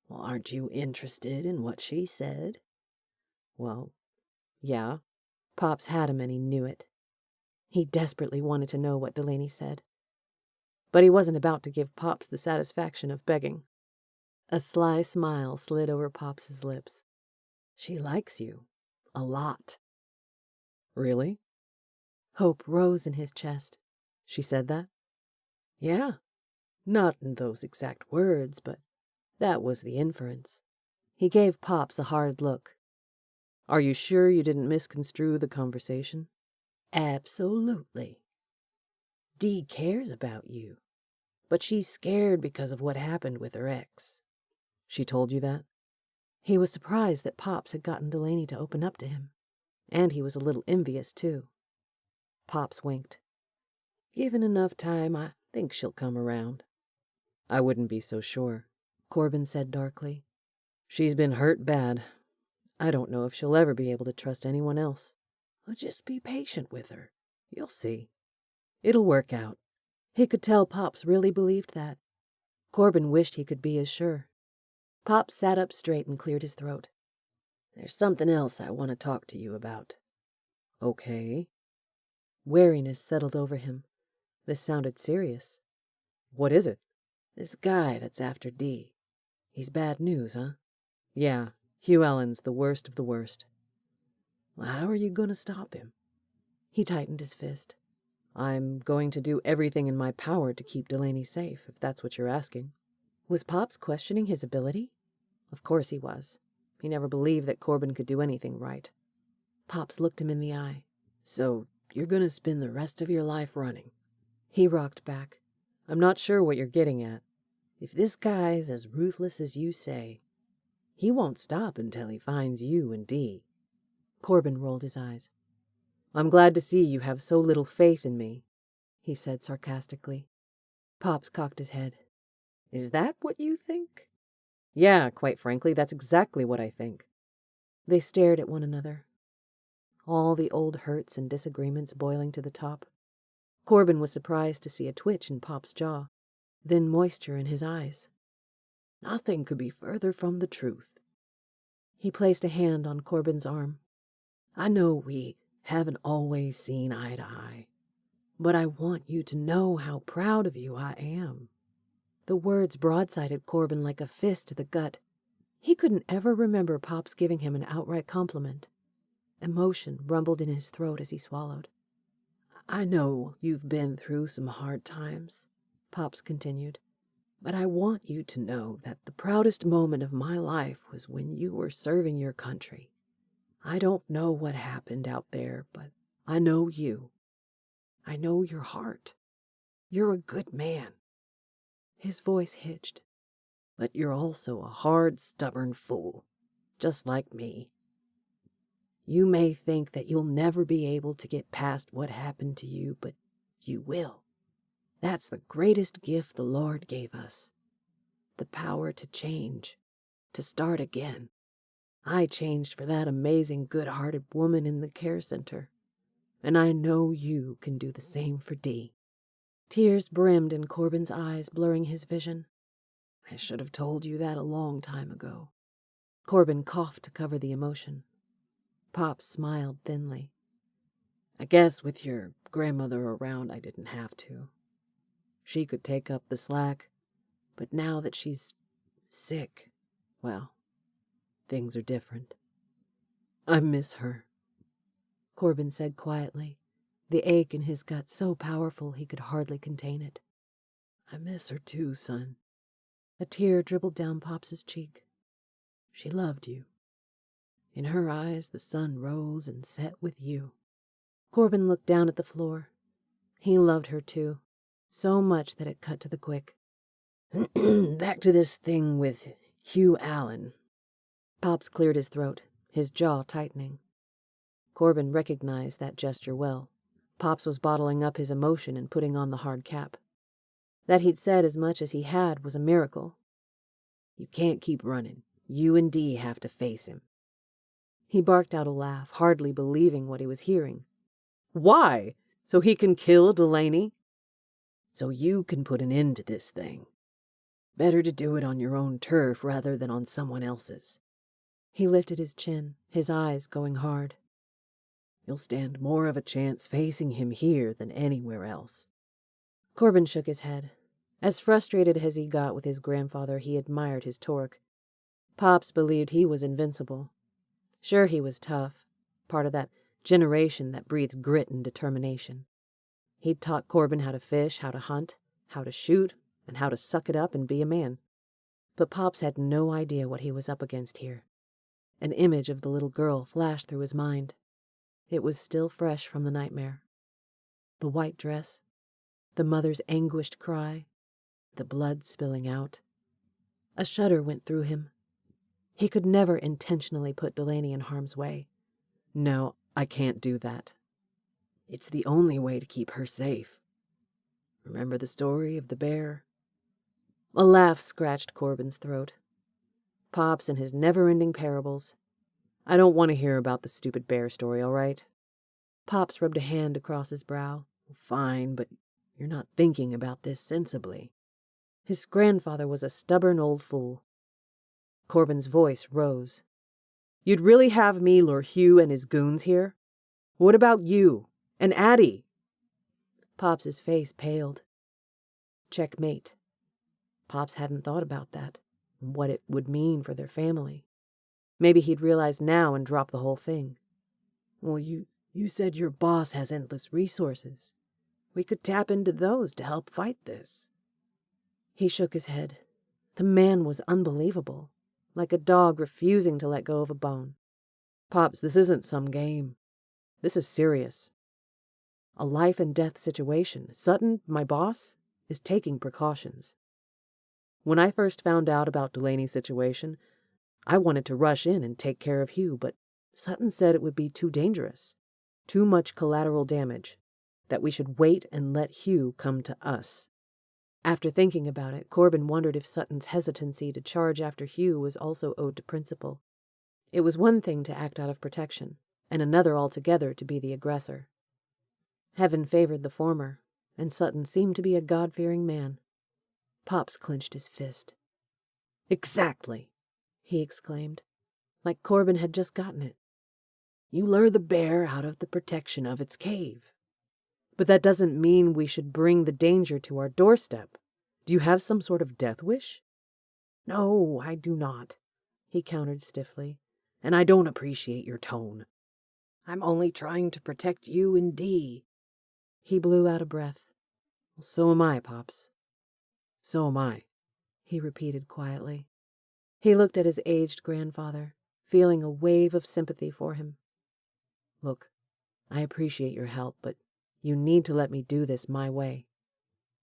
Well, aren't you interested in what she said? Well, yeah. Pops had him and he knew it. He desperately wanted to know what Delaney said. But he wasn't about to give Pops the satisfaction of begging. A sly smile slid over Pops's lips. She likes you. A lot. Really? Hope rose in his chest. She said that? Yeah. Not in those exact words, but that was the inference. He gave Pops a hard look. Are you sure you didn't misconstrue the conversation? Absolutely. Dee cares about you, but she's scared because of what happened with her ex. She told you that? He was surprised that Pops had gotten Delaney to open up to him, and he was a little envious, too. Pops winked. Given enough time, I think she'll come around. I wouldn't be so sure, Corbin said darkly. She's been hurt bad. I don't know if she'll ever be able to trust anyone else. Well, just be patient with her. You'll see. It'll work out. He could tell Pops really believed that. Corbin wished he could be as sure. Pops sat up straight and cleared his throat. There's something else I want to talk to you about. Okay. Wariness settled over him. This sounded serious. What is it? This guy that's after Dee. He's bad news, huh? Yeah, Hugh Allen's the worst of the worst. Well, how are you going to stop him? He tightened his fist. I'm going to do everything in my power to keep Delaney safe, if that's what you're asking. Was Pops questioning his ability? Of course he was. He never believed that Corbin could do anything right. Pops looked him in the eye. So, you're going to spend the rest of your life running? He rocked back. I'm not sure what you're getting at. If this guy's as ruthless as you say, he won't stop until he finds you and Dee. Corbin rolled his eyes. I'm glad to see you have so little faith in me, he said sarcastically. Pops cocked his head. Is that what you think? Yeah, quite frankly, that's exactly what I think. They stared at one another. All the old hurts and disagreements boiling to the top. Corbin was surprised to see a twitch in Pop's jaw, then moisture in his eyes. Nothing could be further from the truth. He placed a hand on Corbin's arm. I know we haven't always seen eye to eye, but I want you to know how proud of you I am. The words broadsided Corbin like a fist to the gut. He couldn't ever remember Pops giving him an outright compliment. Emotion rumbled in his throat as he swallowed. I know you've been through some hard times, Pops continued, but I want you to know that the proudest moment of my life was when you were serving your country. I don't know what happened out there, but I know you. I know your heart. You're a good man. His voice hitched. But you're also a hard, stubborn fool, just like me. You may think that you'll never be able to get past what happened to you, but you will. That's the greatest gift the Lord gave us. The power to change, to start again. I changed for that amazing, good-hearted woman in the care center. And I know you can do the same for Dee." Tears brimmed in Corbin's eyes, blurring his vision. "I should have told you that a long time ago." Corbin coughed to cover the emotion. Pops smiled thinly. "I guess with your grandmother around, I didn't have to. She could take up the slack, but now that she's sick, well, things are different. I miss her," Corbin said quietly, the ache in his gut so powerful he could hardly contain it. "I miss her too, son." A tear dribbled down Pops's cheek. "She loved you. In her eyes, the sun rose and set with you." Corbin looked down at the floor. He loved her too, so much that it cut to the quick. "Back to this thing with Hugh Allen." Pops cleared his throat, his jaw tightening. Corbin recognized that gesture well. Pops was bottling up his emotion and putting on the hard cap. That he'd said as much as he had was a miracle. "You can't keep running. You and Dee have to face him." He barked out a laugh, hardly believing what he was hearing. "Why? So he can kill Delaney?" "So you can put an end to this thing. Better to do it on your own turf rather than on someone else's." He lifted his chin, his eyes going hard. "You'll stand more of a chance facing him here than anywhere else." Corbin shook his head. As frustrated as he got with his grandfather, he admired his torque. Pops believed he was invincible. Sure, he was tough, part of that generation that breathed grit and determination. He'd taught Corbin how to fish, how to hunt, how to shoot, and how to suck it up and be a man. But Pops had no idea what he was up against here. An image of the little girl flashed through his mind. It was still fresh from the nightmare. The white dress, the mother's anguished cry, the blood spilling out. A shudder went through him. He could never intentionally put Delaney in harm's way. "No, I can't do that. It's the only way to keep her safe. Remember the story of the bear?" A laugh scratched Corbin's throat. Pops and his never-ending parables. "I don't want to hear about the stupid bear story, all right?" Pops rubbed a hand across his brow. "Fine, but you're not thinking about this sensibly." His grandfather was a stubborn old fool. Corbin's voice rose. "You'd really have me lure Hugh and his goons here? What about you? And Addie?" Pops's face paled. Checkmate. Pops hadn't thought about that, what it would mean for their family. Maybe he'd realize now and drop the whole thing. "Well, you said your boss has endless resources. We could tap into those to help fight this." He shook his head. The man was unbelievable, like a dog refusing to let go of a bone. "Pops, this isn't some game. This is serious. A life-and-death situation. Sutton, my boss, is taking precautions. When I first found out about Delaney's situation, I wanted to rush in and take care of Hugh, but Sutton said it would be too dangerous, too much collateral damage, that we should wait and let Hugh come to us." After thinking about it, Corbin wondered if Sutton's hesitancy to charge after Hugh was also owed to principle. It was one thing to act out of protection, and another altogether to be the aggressor. Heaven favored the former, and Sutton seemed to be a God-fearing man. Pops clenched his fist. "Exactly," he exclaimed, like Corbin had just gotten it. "You lure the bear out of the protection of its cave." "But that doesn't mean we should bring the danger to our doorstep. Do you have some sort of death wish?" "No, I do not," he countered stiffly, "and I don't appreciate your tone. I'm only trying to protect you and Dee." He blew out a breath. "So am I, Pops. So am I," he repeated quietly. He looked at his aged grandfather, feeling a wave of sympathy for him. "Look, I appreciate your help, but you need to let me do this my way.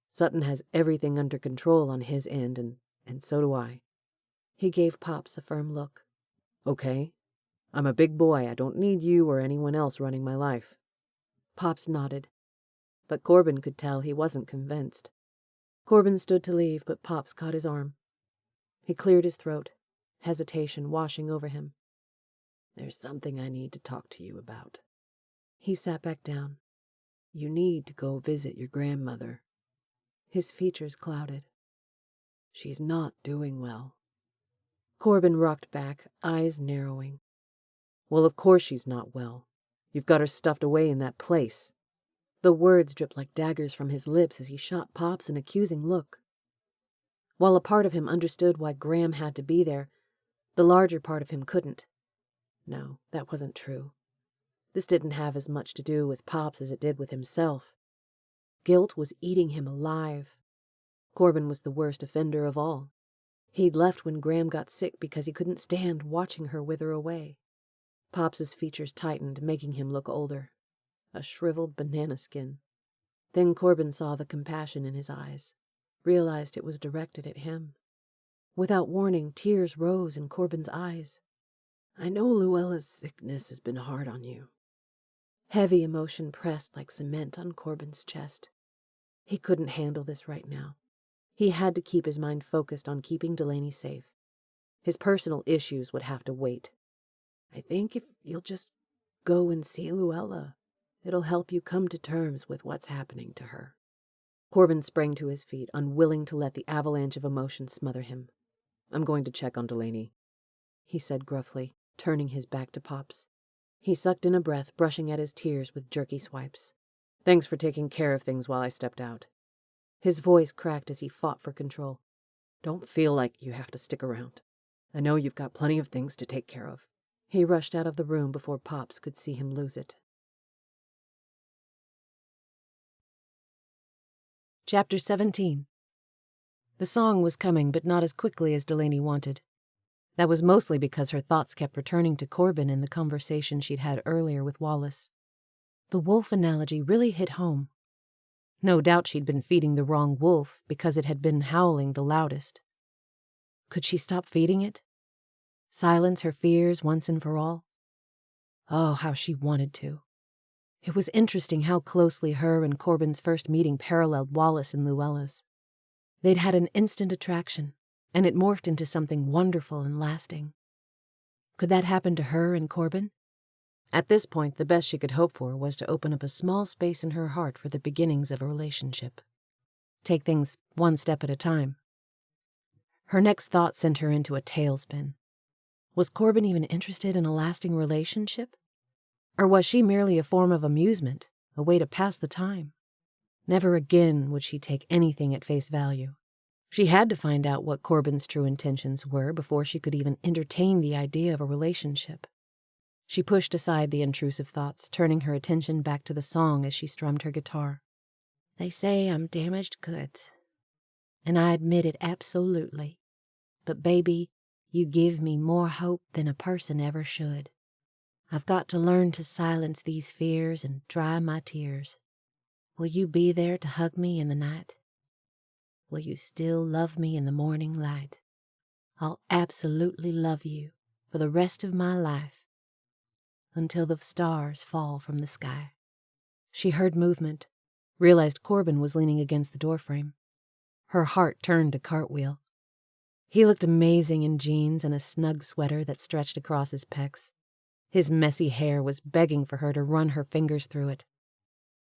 Sutton has everything under control on his end, and so do I." He gave Pops a firm look. "Okay? I'm a big boy. I don't need you or anyone else running my life." Pops nodded, but Corbin could tell he wasn't convinced. Corbin stood to leave, but Pops caught his arm. He cleared his throat, hesitation washing over him. "There's something I need to talk to you about." He sat back down. You need to go visit your grandmother. His features clouded. She's not doing well. Corbin rocked back, eyes narrowing. Well, of course she's not well. You've got her stuffed away in that place. The words dripped like daggers from his lips as he shot Pops an accusing look. While a part of him understood why Graham had to be there, the larger part of him couldn't. No, that wasn't true. This didn't have as much to do with Pops as it did with himself. Guilt was eating him alive. Corbin was the worst offender of all. He'd left when Graham got sick because he couldn't stand watching her wither away. Pops's features tightened, making him look older. A shriveled banana skin. Then Corbin saw the compassion in his eyes, realized it was directed at him. Without warning, tears rose in Corbin's eyes. I know Luella's sickness has been hard on you. Heavy emotion pressed like cement on Corbin's chest. He couldn't handle this right now. He had to keep his mind focused on keeping Delaney safe. His personal issues would have to wait. I think if you'll just go and see Luella, it'll help you come to terms with what's happening to her. Corbin sprang to his feet, unwilling to let the avalanche of emotion smother him. I'm going to check on Delaney, he said gruffly, turning his back to Pops. He sucked in a breath, brushing at his tears with jerky swipes. Thanks for taking care of things while I stepped out. His voice cracked as he fought for control. Don't feel like you have to stick around. I know you've got plenty of things to take care of. He rushed out of the room before Pops could see him lose it. Chapter 17. The song was coming, but not as quickly as Delaney wanted. That was mostly because her thoughts kept returning to Corbin and the conversation she'd had earlier with Wallace. The wolf analogy really hit home. No doubt she'd been feeding the wrong wolf because it had been howling the loudest. Could she stop feeding it? Silence her fears once and for all? Oh, how she wanted to. It was interesting how closely her and Corbin's first meeting paralleled Wallace and Luella's. They'd had an instant attraction, and it morphed into something wonderful and lasting. Could that happen to her and Corbin? At this point, the best she could hope for was to open up a small space in her heart for the beginnings of a relationship. Take things one step at a time. Her next thought sent her into a tailspin. Was Corbin even interested in a lasting relationship? Or was she merely a form of amusement, a way to pass the time? Never again would she take anything at face value. She had to find out what Corbin's true intentions were before she could even entertain the idea of a relationship. She pushed aside the intrusive thoughts, turning her attention back to the song as she strummed her guitar. They say I'm damaged goods, and I admit it absolutely. But baby, you give me more hope than a person ever should. I've got to learn to silence these fears and dry my tears. Will you be there to hug me in the night? Will you still love me in the morning light? I'll absolutely love you for the rest of my life, until the stars fall from the sky. She heard movement, realized Corbin was leaning against the doorframe. Her heart turned to cartwheel. He looked amazing in jeans and a snug sweater that stretched across his pecs. His messy hair was begging for her to run her fingers through it.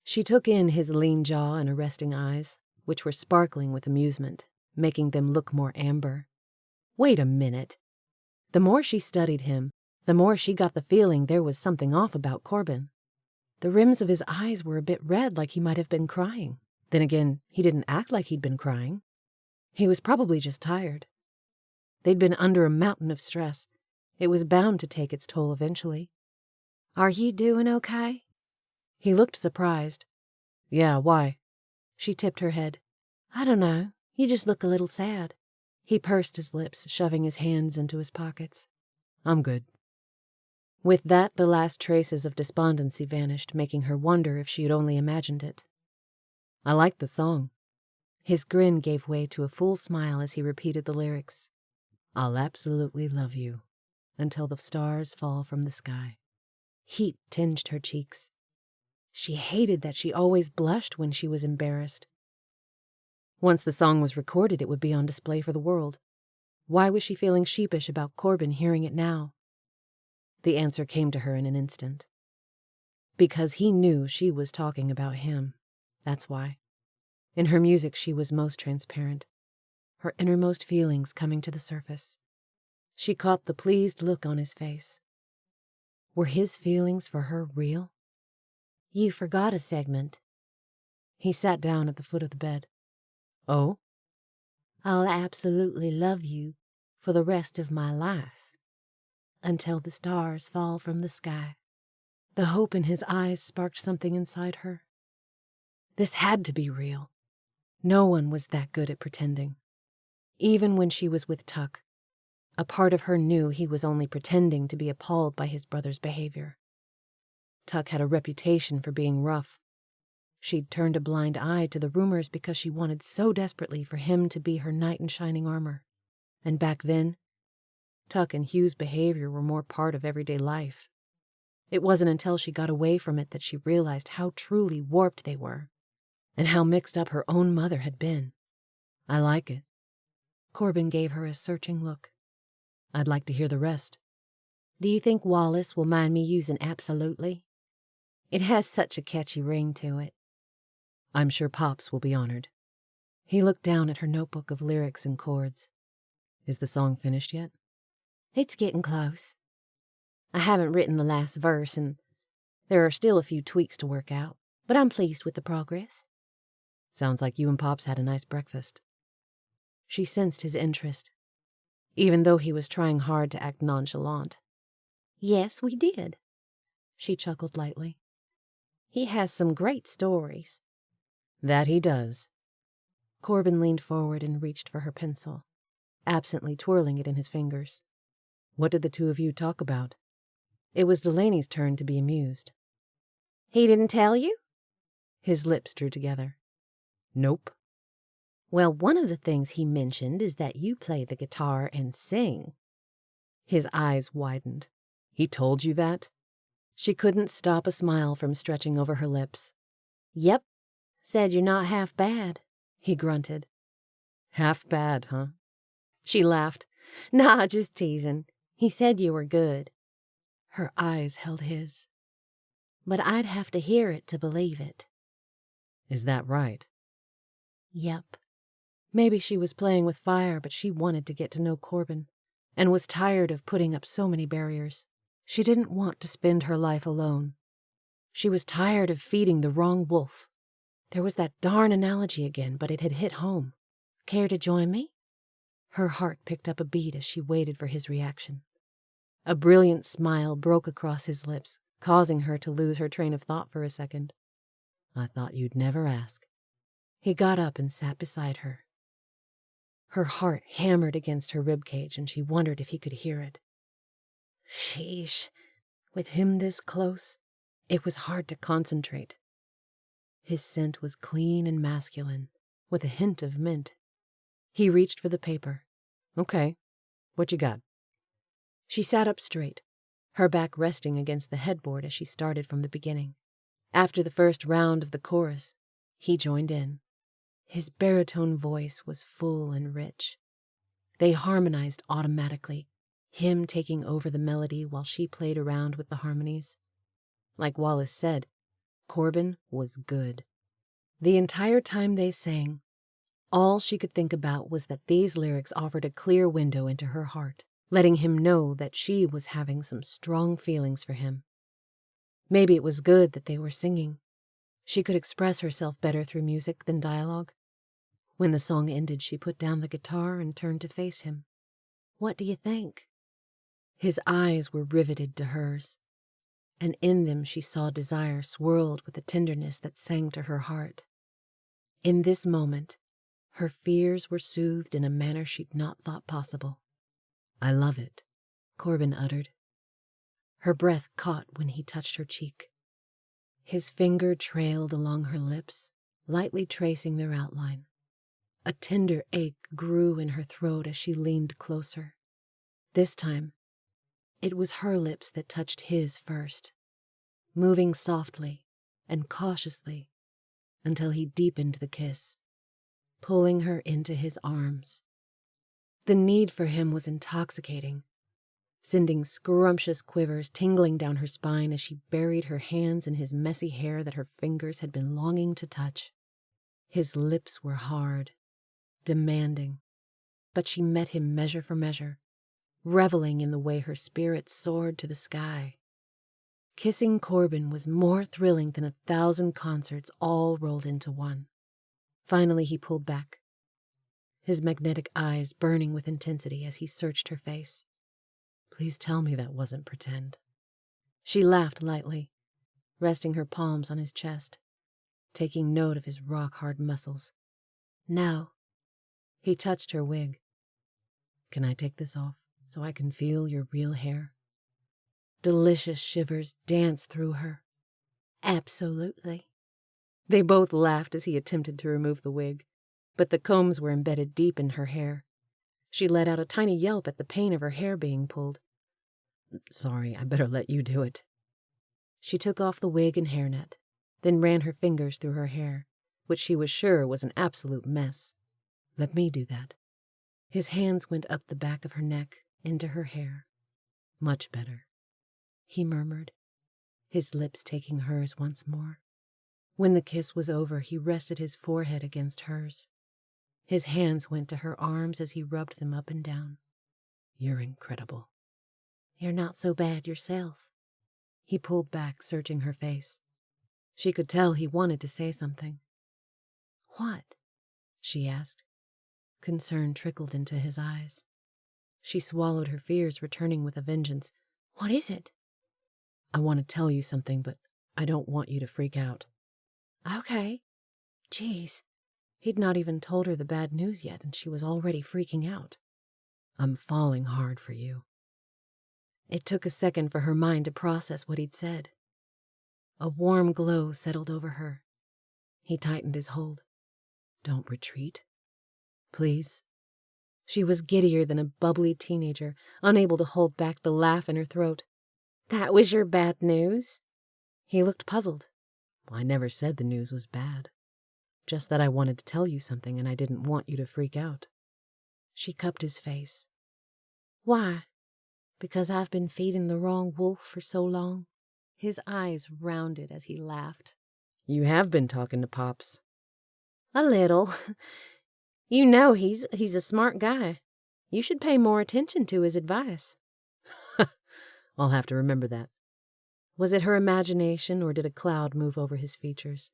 She took in his lean jaw and arresting eyes, which were sparkling with amusement, making them look more amber. Wait a minute. The more she studied him, the more she got the feeling there was something off about Corbin. The rims of his eyes were a bit red, like he might have been crying. Then again, he didn't act like he'd been crying. He was probably just tired. They'd been under a mountain of stress. It was bound to take its toll eventually. Are you doing okay? He looked surprised. Yeah, why? She tipped her head. I don't know. You just look a little sad. He pursed his lips, shoving his hands into his pockets. I'm good. With that, the last traces of despondency vanished, making her wonder if she had only imagined it. I liked the song. His grin gave way to a full smile as he repeated the lyrics. I'll absolutely love you until the stars fall from the sky. Heat tinged her cheeks. She hated that she always blushed when she was embarrassed. Once the song was recorded, it would be on display for the world. Why was she feeling sheepish about Corbin hearing it now? The answer came to her in an instant. Because he knew she was talking about him. That's why. In her music, she was most transparent, her innermost feelings coming to the surface. She caught the pleased look on his face. Were his feelings for her real? You forgot a segment. He sat down at the foot of the bed. Oh? I'll absolutely love you for the rest of my life, until the stars fall from the sky. The hope in his eyes sparked something inside her. This had to be real. No one was that good at pretending. Even when she was with Tuck, a part of her knew he was only pretending to be appalled by his brother's behavior. Tuck had a reputation for being rough. She'd turned a blind eye to the rumors because she wanted so desperately for him to be her knight in shining armor. And back then, Tuck and Hugh's behavior were more part of everyday life. It wasn't until she got away from it that she realized how truly warped they were, and how mixed up her own mother had been. I like it. Corbin gave her a searching look. I'd like to hear the rest. Do you think Wallace will mind me using absolutely? It has such a catchy ring to it. I'm sure Pops will be honored. He looked down at her notebook of lyrics and chords. Is the song finished yet? It's getting close. I haven't written the last verse, and there are still a few tweaks to work out, but I'm pleased with the progress. Sounds like you and Pops had a nice breakfast. She sensed his interest, even though he was trying hard to act nonchalant. Yes, we did. She chuckled lightly. He has some great stories. That he does. Corbin leaned forward and reached for her pencil, absently twirling it in his fingers. What did the two of you talk about? It was Delaney's turn to be amused. He didn't tell you? His lips drew together. Nope. Well, one of the things he mentioned is that you play the guitar and sing. His eyes widened. He told you that? She couldn't stop a smile from stretching over her lips. Yep. Said you're not half bad, he grunted. Half bad, huh? She laughed. Nah, just teasing. He said you were good. Her eyes held his. But I'd have to hear it to believe it. Is that right? Yep. Maybe she was playing with fire, but she wanted to get to know Corbin, and was tired of putting up so many barriers. She didn't want to spend her life alone. She was tired of feeding the wrong wolf. There was that darn analogy again, but it had hit home. Care to join me? Her heart picked up a beat as she waited for his reaction. A brilliant smile broke across his lips, causing her to lose her train of thought for a second. I thought you'd never ask. He got up and sat beside her. Her heart hammered against her ribcage, and she wondered if he could hear it. Sheesh. With him this close, it was hard to concentrate. His scent was clean and masculine, with a hint of mint. He reached for the paper. Okay, what you got? She sat up straight, her back resting against the headboard as she started from the beginning. After the first round of the chorus, he joined in. His baritone voice was full and rich. They harmonized automatically, him taking over the melody while she played around with the harmonies. Like Wallace said, Corbin was good. The entire time they sang, all she could think about was that these lyrics offered a clear window into her heart, letting him know that she was having some strong feelings for him. Maybe it was good that they were singing. She could express herself better through music than dialogue. When the song ended, she put down the guitar and turned to face him. What do you think? His eyes were riveted to hers, and in them she saw desire swirled with a tenderness that sang to her heart. In this moment, her fears were soothed in a manner she'd not thought possible. I love it, Corbin uttered. Her breath caught when he touched her cheek. His finger trailed along her lips, lightly tracing their outline. A tender ache grew in her throat as she leaned closer. This time, it was her lips that touched his first, moving softly and cautiously until he deepened the kiss, pulling her into his arms. The need for him was intoxicating, sending scrumptious quivers tingling down her spine as she buried her hands in his messy hair that her fingers had been longing to touch. His lips were hard, demanding, but she met him measure for measure, reveling in the way her spirit soared to the sky. Kissing Corbin was more thrilling than 1,000 concerts all rolled into one. Finally he pulled back, his magnetic eyes burning with intensity as he searched her face. Please tell me that wasn't pretend. She laughed lightly, resting her palms on his chest, taking note of his rock-hard muscles. No. He touched her wig. Can I take this off so I can feel your real hair? Delicious shivers danced through her. Absolutely. They both laughed as he attempted to remove the wig, but the combs were embedded deep in her hair. She let out a tiny yelp at the pain of her hair being pulled. Sorry, I better let you do it. She took off the wig and hairnet, then ran her fingers through her hair, which she was sure was an absolute mess. Let me do that. His hands went up the back of her neck, into her hair. Much better, he murmured, his lips taking hers once more. When the kiss was over, he rested his forehead against hers. His hands went to her arms as he rubbed them up and down. You're incredible. You're not so bad yourself. He pulled back, searching her face. She could tell he wanted to say something. What? She asked. Concern trickled into his eyes. She swallowed her fears, returning with a vengeance. What is it? I want to tell you something, but I don't want you to freak out. Okay. Geez. He'd not even told her the bad news yet, and she was already freaking out. I'm falling hard for you. It took a second for her mind to process what he'd said. A warm glow settled over her. He tightened his hold. Don't retreat. Please. She was giddier than a bubbly teenager, unable to hold back the laugh in her throat. That was your bad news? He looked puzzled. I never said the news was bad. Just that I wanted to tell you something and I didn't want you to freak out. She cupped his face. Why? Because I've been feeding the wrong wolf for so long? His eyes rounded as he laughed. You have been talking to Pops. A little. You know he's a smart guy. You should pay more attention to his advice. I'll have to remember that. Was it her imagination, or did a cloud move over his features?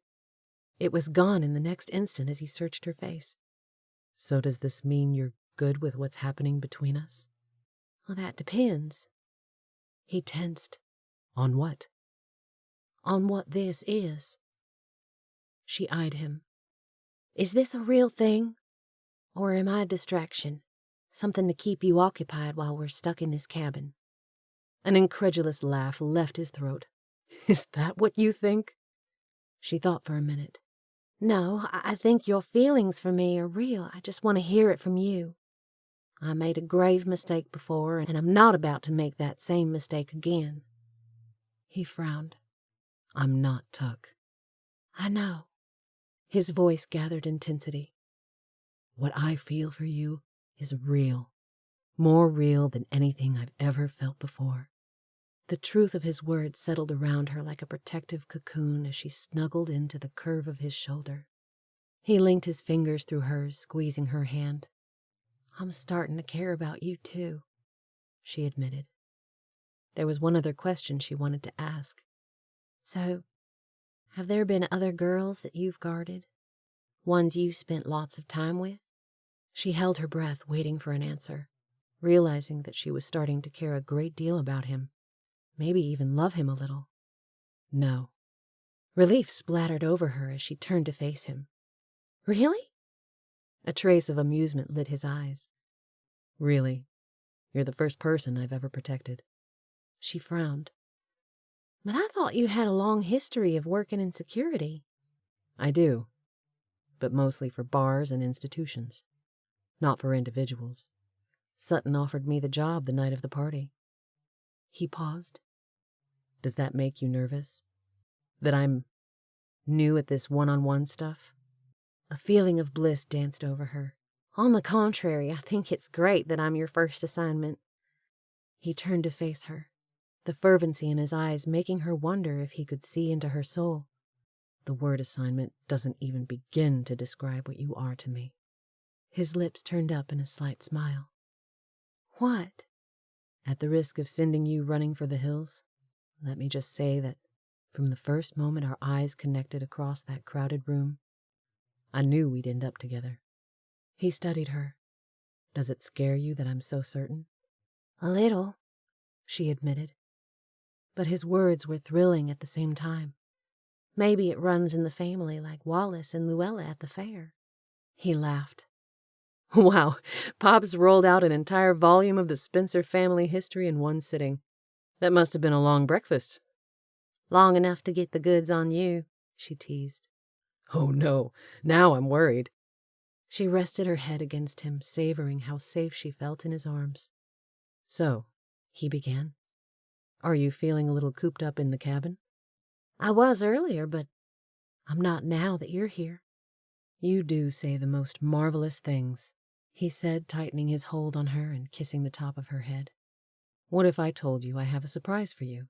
It was gone in the next instant as he searched her face. So does this mean you're good with what's happening between us? Well, that depends. He tensed. On what? On what this is. She eyed him. Is this a real thing? Or am I a distraction? Something to keep you occupied while we're stuck in this cabin? An incredulous laugh left his throat. Is that what you think? She thought for a minute. No, I think your feelings for me are real. I just want to hear it from you. I made a grave mistake before, and I'm not about to make that same mistake again. He frowned. I'm not Tuck. I know. His voice gathered intensity. What I feel for you is real. More real than anything I've ever felt before. The truth of his words settled around her like a protective cocoon as she snuggled into the curve of his shoulder. He linked his fingers through hers, squeezing her hand. I'm starting to care about you, too, she admitted. There was one other question she wanted to ask. So, have there been other girls that you've guarded? Ones you've spent lots of time with? She held her breath, waiting for an answer, realizing that she was starting to care a great deal about him. Maybe even love him a little. No. Relief splattered over her as she turned to face him. Really? A trace of amusement lit his eyes. Really. You're the first person I've ever protected. She frowned. But I thought you had a long history of working in security. I do. But mostly for bars and institutions. Not for individuals. Sutton offered me the job the night of the party. He paused. Does that make you nervous? That I'm new at this one-on-one stuff? A feeling of bliss danced over her. On the contrary, I think it's great that I'm your first assignment. He turned to face her, the fervency in his eyes making her wonder if he could see into her soul. The word assignment doesn't even begin to describe what you are to me. His lips turned up in a slight smile. What? At the risk of sending you running for the hills, let me just say that from the first moment our eyes connected across that crowded room, I knew we'd end up together. He studied her. Does it scare you that I'm so certain? A little, she admitted. But his words were thrilling at the same time. Maybe it runs in the family like Wallace and Luella at the fair. He laughed. Wow, Pops rolled out an entire volume of the Spencer family history in one sitting. That must have been a long breakfast. Long enough to get the goods on you, she teased. Oh no, now I'm worried. She rested her head against him, savoring how safe she felt in his arms. So, he began, are you feeling a little cooped up in the cabin? I was earlier, but I'm not now that you're here. You do say the most marvelous things, he said, tightening his hold on her and kissing the top of her head. What if I told you I have a surprise for you?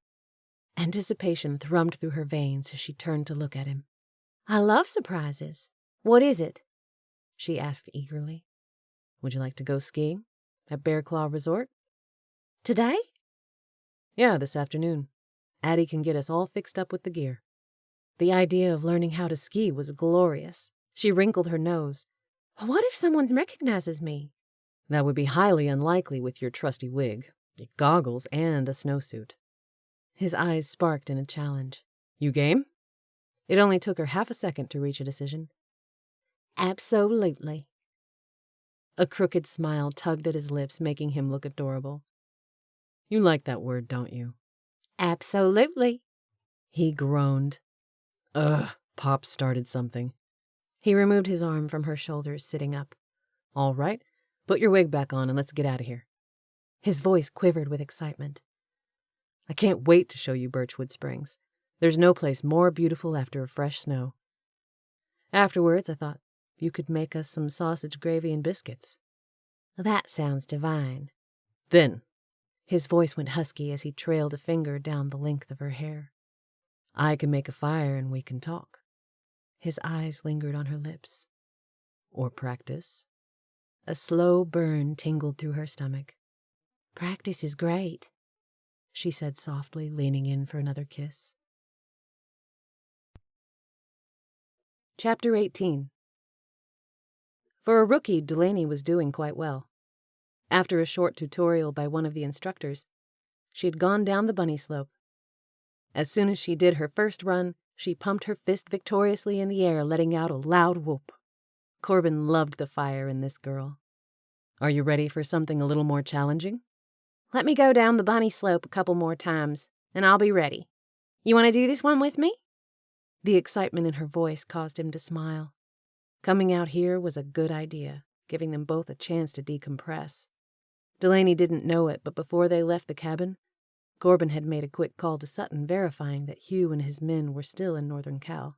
Anticipation thrummed through her veins as she turned to look at him. I love surprises. What is it? She asked eagerly. Would you like to go skiing at Bear Claw Resort? Today? Yeah, this afternoon. Addie can get us all fixed up with the gear. The idea of learning how to ski was glorious. She wrinkled her nose. What if someone recognizes me? That would be highly unlikely with your trusty wig, your goggles, and a snowsuit. His eyes sparked in a challenge. You game? It only took her half a second to reach a decision. Absolutely. A crooked smile tugged at his lips, making him look adorable. You like that word, don't you? Absolutely. He groaned. Ugh, Pop started something. He removed his arm from her shoulders, sitting up. All right, put your wig back on and let's get out of here. His voice quivered with excitement. I can't wait to show you Birchwood Springs. There's no place more beautiful after a fresh snow. Afterwards, I thought you could make us some sausage gravy and biscuits. That sounds divine. Then, his voice went husky as he trailed a finger down the length of her hair. I can make a fire and we can talk. His eyes lingered on her lips. Or practice. A slow burn tingled through her stomach. Practice is great, she said softly, leaning in for another kiss. Chapter 18. For a rookie, Delaney was doing quite well. After a short tutorial by one of the instructors, she had gone down the bunny slope. As soon as she did her first run, she pumped her fist victoriously in the air, letting out a loud whoop. Corbin loved the fire in this girl. Are you ready for something a little more challenging? Let me go down the bunny slope a couple more times, and I'll be ready. You want to do this one with me? The excitement in her voice caused him to smile. Coming out here was a good idea, giving them both a chance to decompress. Delaney didn't know it, but before they left the cabin, Corbin had made a quick call to Sutton verifying that Hugh and his men were still in Northern Cal.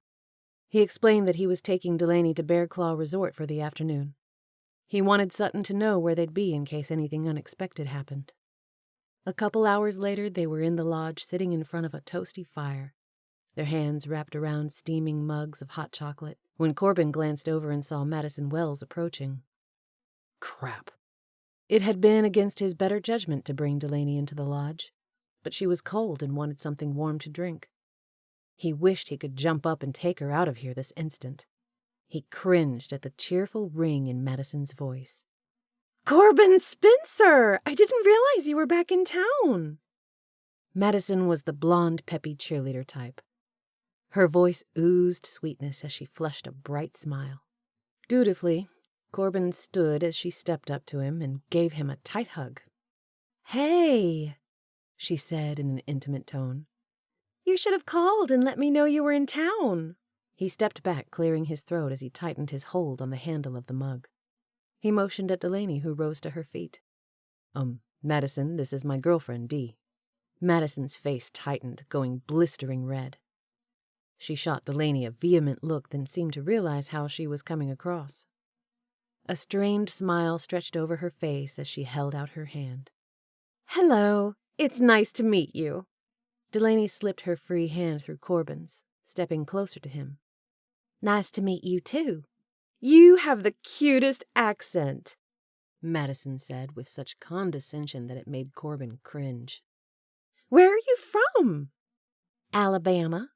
He explained that he was taking Delaney to Bear Claw Resort for the afternoon. He wanted Sutton to know where they'd be in case anything unexpected happened. A couple hours later, they were in the lodge sitting in front of a toasty fire, their hands wrapped around steaming mugs of hot chocolate, when Corbin glanced over and saw Madison Wells approaching. Crap. It had been against his better judgment to bring Delaney into the lodge, but she was cold and wanted something warm to drink. He wished he could jump up and take her out of here this instant. He cringed at the cheerful ring in Madison's voice. Corbin Spencer! I didn't realize you were back in town. Madison was the blonde, peppy cheerleader type. Her voice oozed sweetness as she flushed a bright smile. Dutifully, Corbin stood as she stepped up to him and gave him a tight hug. Hey, she said in an intimate tone. You should have called and let me know you were in town. He stepped back, clearing his throat as he tightened his hold on the handle of the mug. He motioned at Delaney, who rose to her feet. Madison, this is my girlfriend, Dee. Madison's face tightened, going blistering red. She shot Delaney a vehement look, then seemed to realize how she was coming across. A strained smile stretched over her face as she held out her hand. Hello, it's nice to meet you. Delaney slipped her free hand through Corbin's, stepping closer to him. Nice to meet you, too. You have the cutest accent, Madison said with such condescension that it made Corbin cringe. Where are you from? Alabama.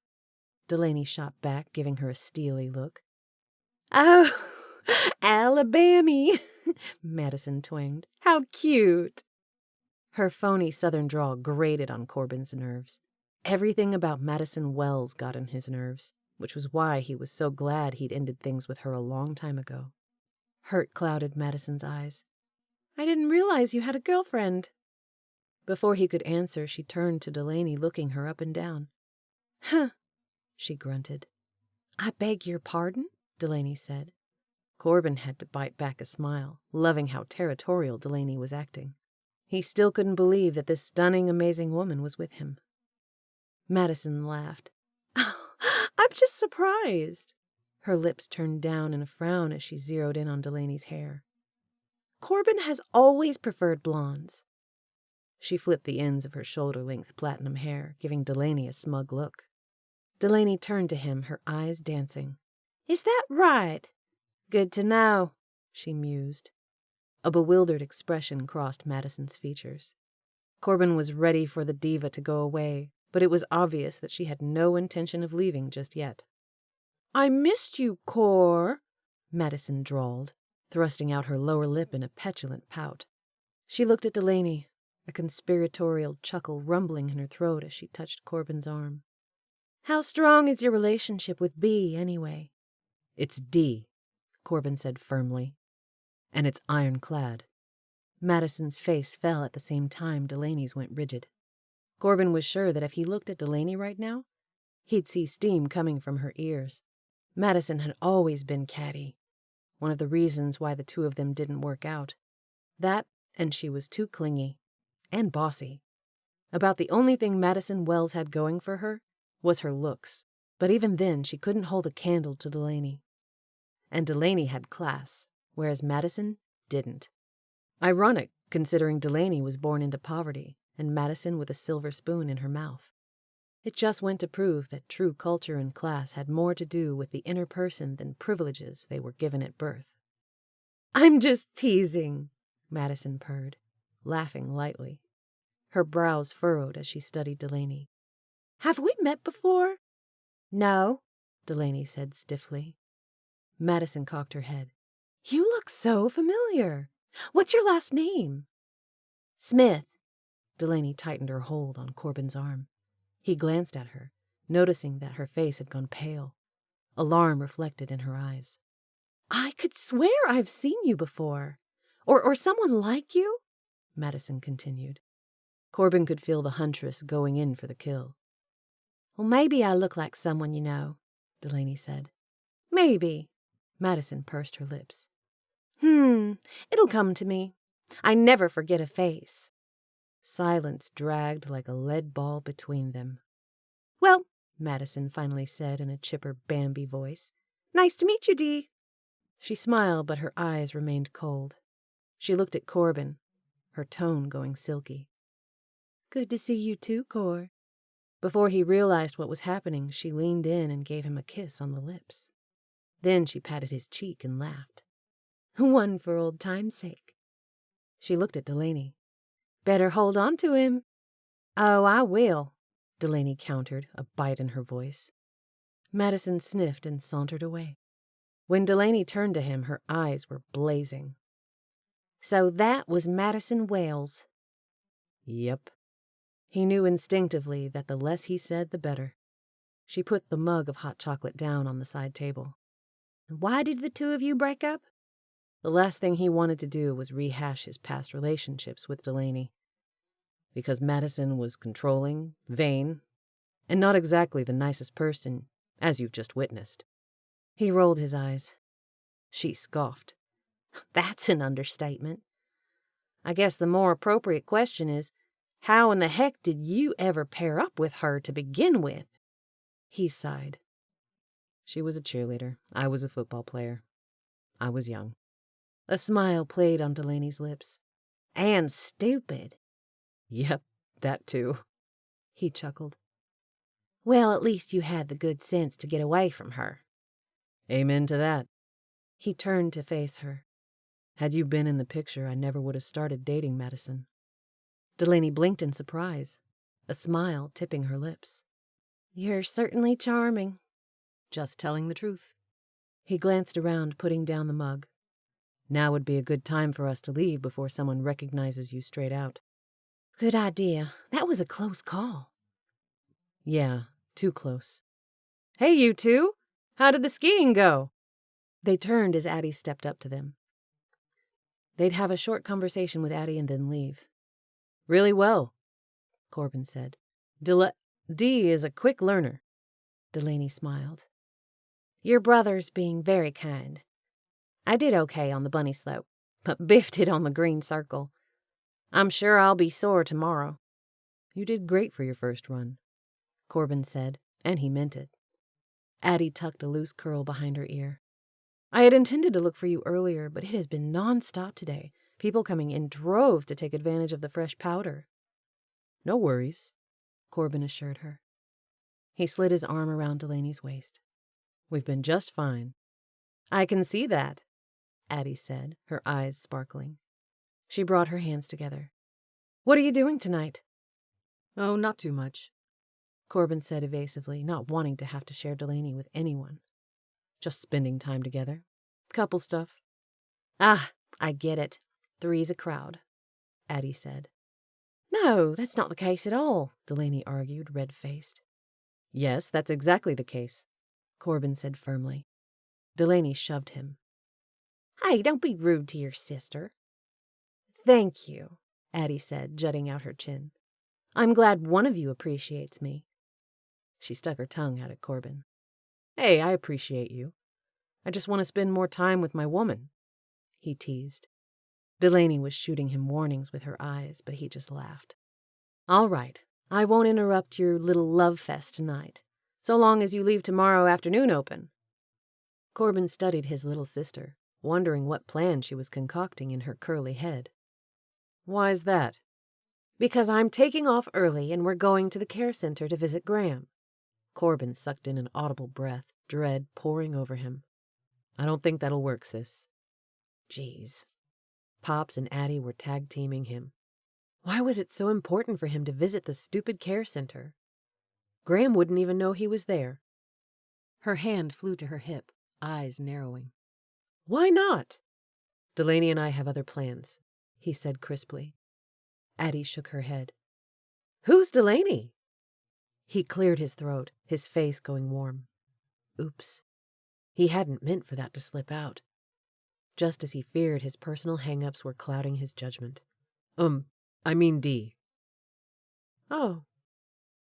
Delaney shot back, giving her a steely look. Oh, Alabamy, Madison twanged. How cute. Her phony southern drawl grated on Corbin's nerves. Everything about Madison Wells got on his nerves, which was why he was so glad he'd ended things with her a long time ago. Hurt clouded Madison's eyes. I didn't realize you had a girlfriend. Before he could answer, she turned to Delaney, looking her up and down. Huh, she grunted. I beg your pardon, Delaney said. Corbin had to bite back a smile, loving how territorial Delaney was acting. He still couldn't believe that this stunning, amazing woman was with him. Madison laughed. I'm just surprised. Her lips turned down in a frown as she zeroed in on Delaney's hair. Corbin has always preferred blondes. She flipped the ends of her shoulder-length platinum hair, giving Delaney a smug look. Delaney turned to him, her eyes dancing. Is that right? Good to know, she mused. A bewildered expression crossed Madison's features. Corbin was ready for the diva to go away, but it was obvious that she had no intention of leaving just yet. I missed you, Cor, Madison drawled, thrusting out her lower lip in a petulant pout. She looked at Delaney, a conspiratorial chuckle rumbling in her throat as she touched Corbin's arm. How strong is your relationship with B, anyway? It's D, Corbin said firmly. And it's ironclad. Madison's face fell at the same time Delaney's went rigid. Corbin was sure that if he looked at Delaney right now, he'd see steam coming from her ears. Madison had always been catty, one of the reasons why the two of them didn't work out. That, and she was too clingy. And bossy. About the only thing Madison Wells had going for her was her looks, but even then she couldn't hold a candle to Delaney. And Delaney had class, whereas Madison didn't. Ironic, considering Delaney was born into poverty, and Madison with a silver spoon in her mouth. It just went to prove that true culture and class had more to do with the inner person than privileges they were given at birth. I'm just teasing, Madison purred, laughing lightly. Her brows furrowed as she studied Delaney. Have we met before? No, Delaney said stiffly. Madison cocked her head. You look so familiar. What's your last name? Smith. Delaney tightened her hold on Corbin's arm. He glanced at her, noticing that her face had gone pale. Alarm reflected in her eyes. I could swear I've seen you before. Or someone like you? Madison continued. Corbin could feel the huntress going in for the kill. Well, maybe I look like someone you know, Delaney said. Maybe. Madison pursed her lips. It'll come to me. I never forget a face. Silence dragged like a lead ball between them. Well, Madison finally said in a chipper Bambi voice, nice to meet you, Dee. She smiled, but her eyes remained cold. She looked at Corbin, her tone going silky. Good to see you too, Cor. Before he realized what was happening, she leaned in and gave him a kiss on the lips. Then she patted his cheek and laughed. One for old time's sake. She looked at Delaney. Better hold on to him. Oh, I will, Delaney countered, a bite in her voice. Madison sniffed and sauntered away. When Delaney turned to him, her eyes were blazing. So that was Madison Wells. Yep. He knew instinctively that the less he said, the better. She put the mug of hot chocolate down on the side table. Why did the two of you break up? The last thing he wanted to do was rehash his past relationships with Delaney. Because Madison was controlling, vain, and not exactly the nicest person, as you've just witnessed. He rolled his eyes. She scoffed. That's an understatement. I guess the more appropriate question is, how in the heck did you ever pair up with her to begin with? He sighed. She was a cheerleader. I was a football player. I was young. A smile played on Delaney's lips. And stupid. Yep, that too. He chuckled. Well, at least you had the good sense to get away from her. Amen to that. He turned to face her. Had you been in the picture, I never would have started dating Madison. Delaney blinked in surprise, a smile tipping her lips. You're certainly charming. Just telling the truth. He glanced around, putting down the mug. Now would be a good time for us to leave before someone recognizes you straight out. Good idea. That was a close call. Yeah, too close. Hey, you two! How did the skiing go? They turned as Addie stepped up to them. They'd have a short conversation with Addie and then leave. Really well, Corbin said. Dee is a quick learner. Delaney smiled. Your brother's being very kind. I did okay on the bunny slope, but biffed it on the green circle. I'm sure I'll be sore tomorrow. You did great for your first run, Corbin said, and he meant it. Addie tucked a loose curl behind her ear. I had intended to look for you earlier, but it has been non-stop today. People coming in droves to take advantage of the fresh powder. No worries, Corbin assured her. He slid his arm around Delaney's waist. We've been just fine. I can see that, Addie said, her eyes sparkling. She brought her hands together. What are you doing tonight? Oh, not too much, Corbin said evasively, not wanting to have to share Delaney with anyone. Just spending time together. Couple stuff. Ah, I get it. Three's a crowd, Addie said. No, that's not the case at all, Delaney argued, red-faced. Yes, that's exactly the case, Corbin said firmly. Delaney shoved him. Hey, don't be rude to your sister. Thank you, Addie said, jutting out her chin. I'm glad one of you appreciates me. She stuck her tongue out at Corbin. Hey, I appreciate you. I just want to spend more time with my woman, he teased. Delaney was shooting him warnings with her eyes, but he just laughed. All right, I won't interrupt your little love fest tonight, so long as you leave tomorrow afternoon open. Corbin studied his little sister, wondering what plan she was concocting in her curly head. Why's that? Because I'm taking off early and we're going to the care center to visit Graham. Corbin sucked in an audible breath, dread pouring over him. I don't think that'll work, sis. Jeez. Pops and Addie were tag-teaming him. Why was it so important for him to visit the stupid care center? Graham wouldn't even know he was there. Her hand flew to her hip, eyes narrowing. Why not? Delaney and I have other plans, he said crisply. Addie shook her head. Who's Delaney? He cleared his throat, his face going warm. Oops. He hadn't meant for that to slip out. Just as he feared, his personal hang-ups were clouding his judgment. I mean Dee. Oh.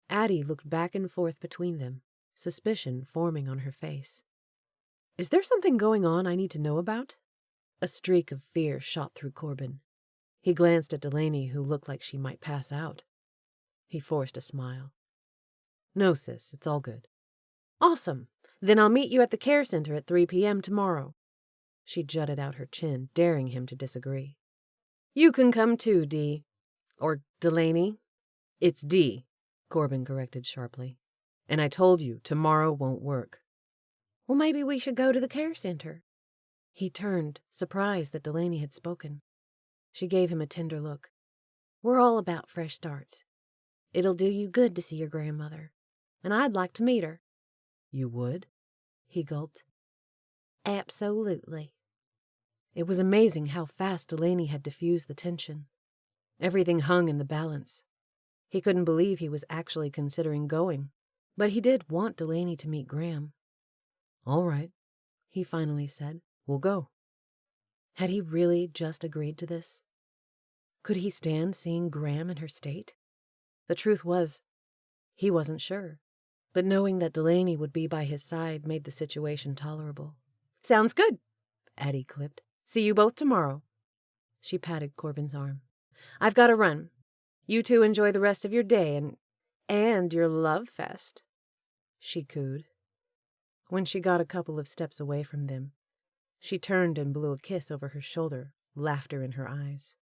Addie looked back and forth between them, suspicion forming on her face. Is there something going on I need to know about? A streak of fear shot through Corbin. He glanced at Delaney, who looked like she might pass out. He forced a smile. No, sis, it's all good. Awesome. Then I'll meet you at the care center at 3 p.m. tomorrow. She jutted out her chin, daring him to disagree. You can come too, Dee. Or Delaney. It's Dee, Corbin corrected sharply. And I told you, tomorrow won't work. Well, maybe we should go to the care center. He turned, surprised that Delaney had spoken. She gave him a tender look. We're all about fresh starts. It'll do you good to see your grandmother. And I'd like to meet her. You would? He gulped. Absolutely. It was amazing how fast Delaney had diffused the tension. Everything hung in the balance. He couldn't believe he was actually considering going, but he did want Delaney to meet Graham. All right, he finally said. We'll go. Had he really just agreed to this? Could he stand seeing Graham in her state? The truth was, he wasn't sure, but knowing that Delaney would be by his side made the situation tolerable. Sounds good, Addie clipped. See you both tomorrow. She patted Corbin's arm. I've got to run. You two enjoy the rest of your day and your love fest, she cooed. When she got a couple of steps away from them, she turned and blew a kiss over her shoulder, laughter in her eyes.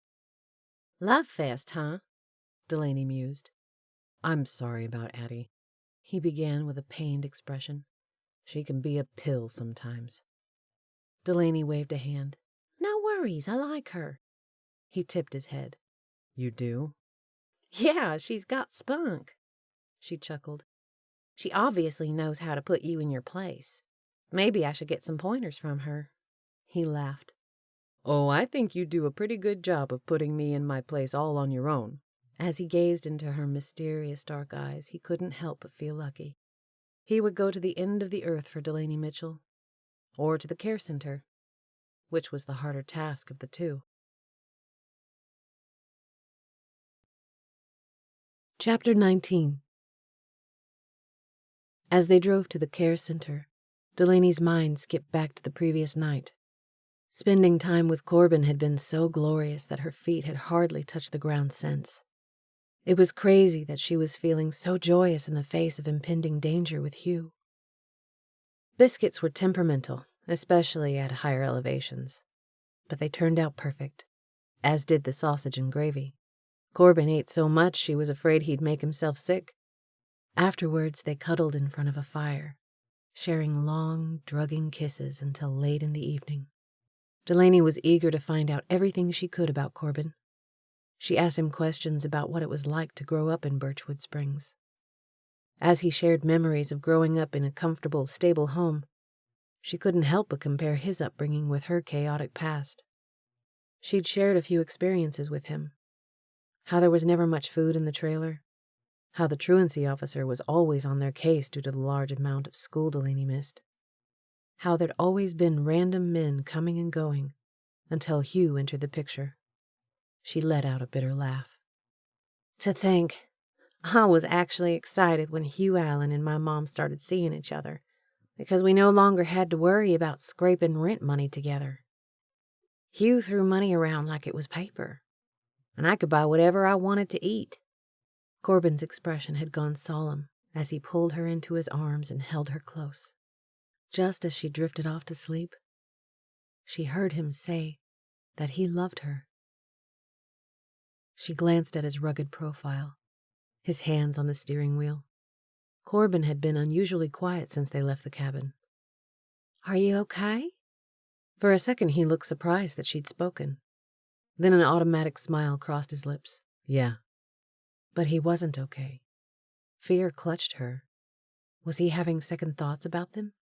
Love fest, huh? Delaney mused. I'm sorry about Addie, he began with a pained expression. She can be a pill sometimes. Delaney waved a hand. No worries, I like her. He tipped his head. You do? Yeah, she's got spunk. She chuckled. She obviously knows how to put you in your place. Maybe I should get some pointers from her. He laughed. Oh, I think you do a pretty good job of putting me in my place all on your own. As he gazed into her mysterious dark eyes, he couldn't help but feel lucky. He would go to the end of the earth for Delaney Mitchell, or to the care center, which was the harder task of the two. Chapter 19. As they drove to the care center, Delaney's mind skipped back to the previous night. Spending time with Corbin had been so glorious that her feet had hardly touched the ground since. It was crazy that she was feeling so joyous in the face of impending danger with Hugh. Biscuits were temperamental, especially at higher elevations, but they turned out perfect, as did the sausage and gravy. Corbin ate so much she was afraid he'd make himself sick. Afterwards, they cuddled in front of a fire, sharing long, drugging kisses until late in the evening. Delaney was eager to find out everything she could about Corbin. She asked him questions about what it was like to grow up in Birchwood Springs. As he shared memories of growing up in a comfortable, stable home, she couldn't help but compare his upbringing with her chaotic past. She'd shared a few experiences with him. How there was never much food in the trailer. How the truancy officer was always on their case due to the large amount of school Delaney missed. How there'd always been random men coming and going until Hugh entered the picture. She let out a bitter laugh. To think, I was actually excited when Hugh Allen and my mom started seeing each other, because we no longer had to worry about scraping rent money together. Hugh threw money around like it was paper, and I could buy whatever I wanted to eat. Corbin's expression had gone solemn as he pulled her into his arms and held her close. Just as she drifted off to sleep, she heard him say that he loved her. She glanced at his rugged profile, his hands on the steering wheel. Corbin had been unusually quiet since they left the cabin. Are you okay? For a second he looked surprised that she'd spoken. Then an automatic smile crossed his lips. Yeah. But he wasn't okay. Fear clutched her. Was he having second thoughts about them?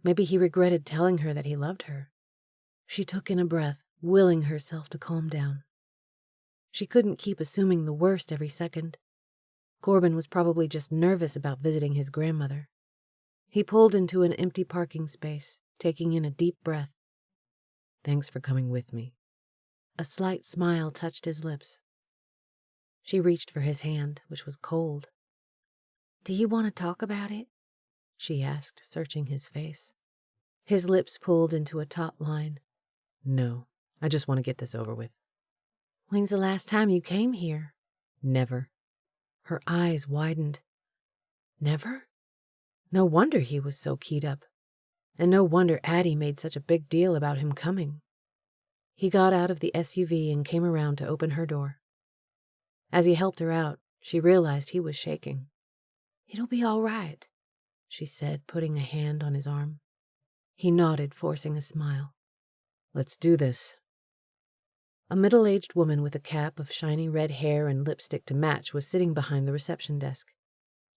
Maybe he regretted telling her that he loved her. She took in a breath, willing herself to calm down. She couldn't keep assuming the worst every second. Corbin was probably just nervous about visiting his grandmother. He pulled into an empty parking space, taking in a deep breath. Thanks for coming with me. A slight smile touched his lips. She reached for his hand, which was cold. Do you want to talk about it? She asked, searching his face. His lips pulled into a taut line. No, I just want to get this over with. When's the last time you came here? Never. Her eyes widened. Never? No wonder he was so keyed up. And no wonder Addie made such a big deal about him coming. He got out of the SUV and came around to open her door. As he helped her out, she realized he was shaking. It'll be all right, she said, putting a hand on his arm. He nodded, forcing a smile. Let's do this. A middle-aged woman with a cap of shiny red hair and lipstick to match was sitting behind the reception desk.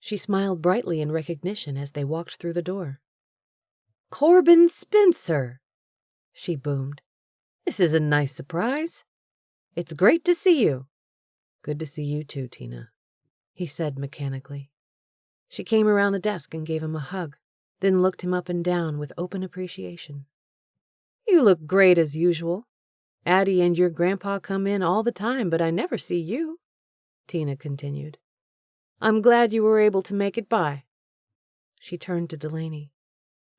She smiled brightly in recognition as they walked through the door. Corbin Spencer, she boomed. This is a nice surprise. It's great to see you. Good to see you too, Tina, he said mechanically. She came around the desk and gave him a hug, then looked him up and down with open appreciation. You look great as usual. Addie and your grandpa come in all the time, but I never see you, Tina continued. I'm glad you were able to make it by. She turned to Delaney.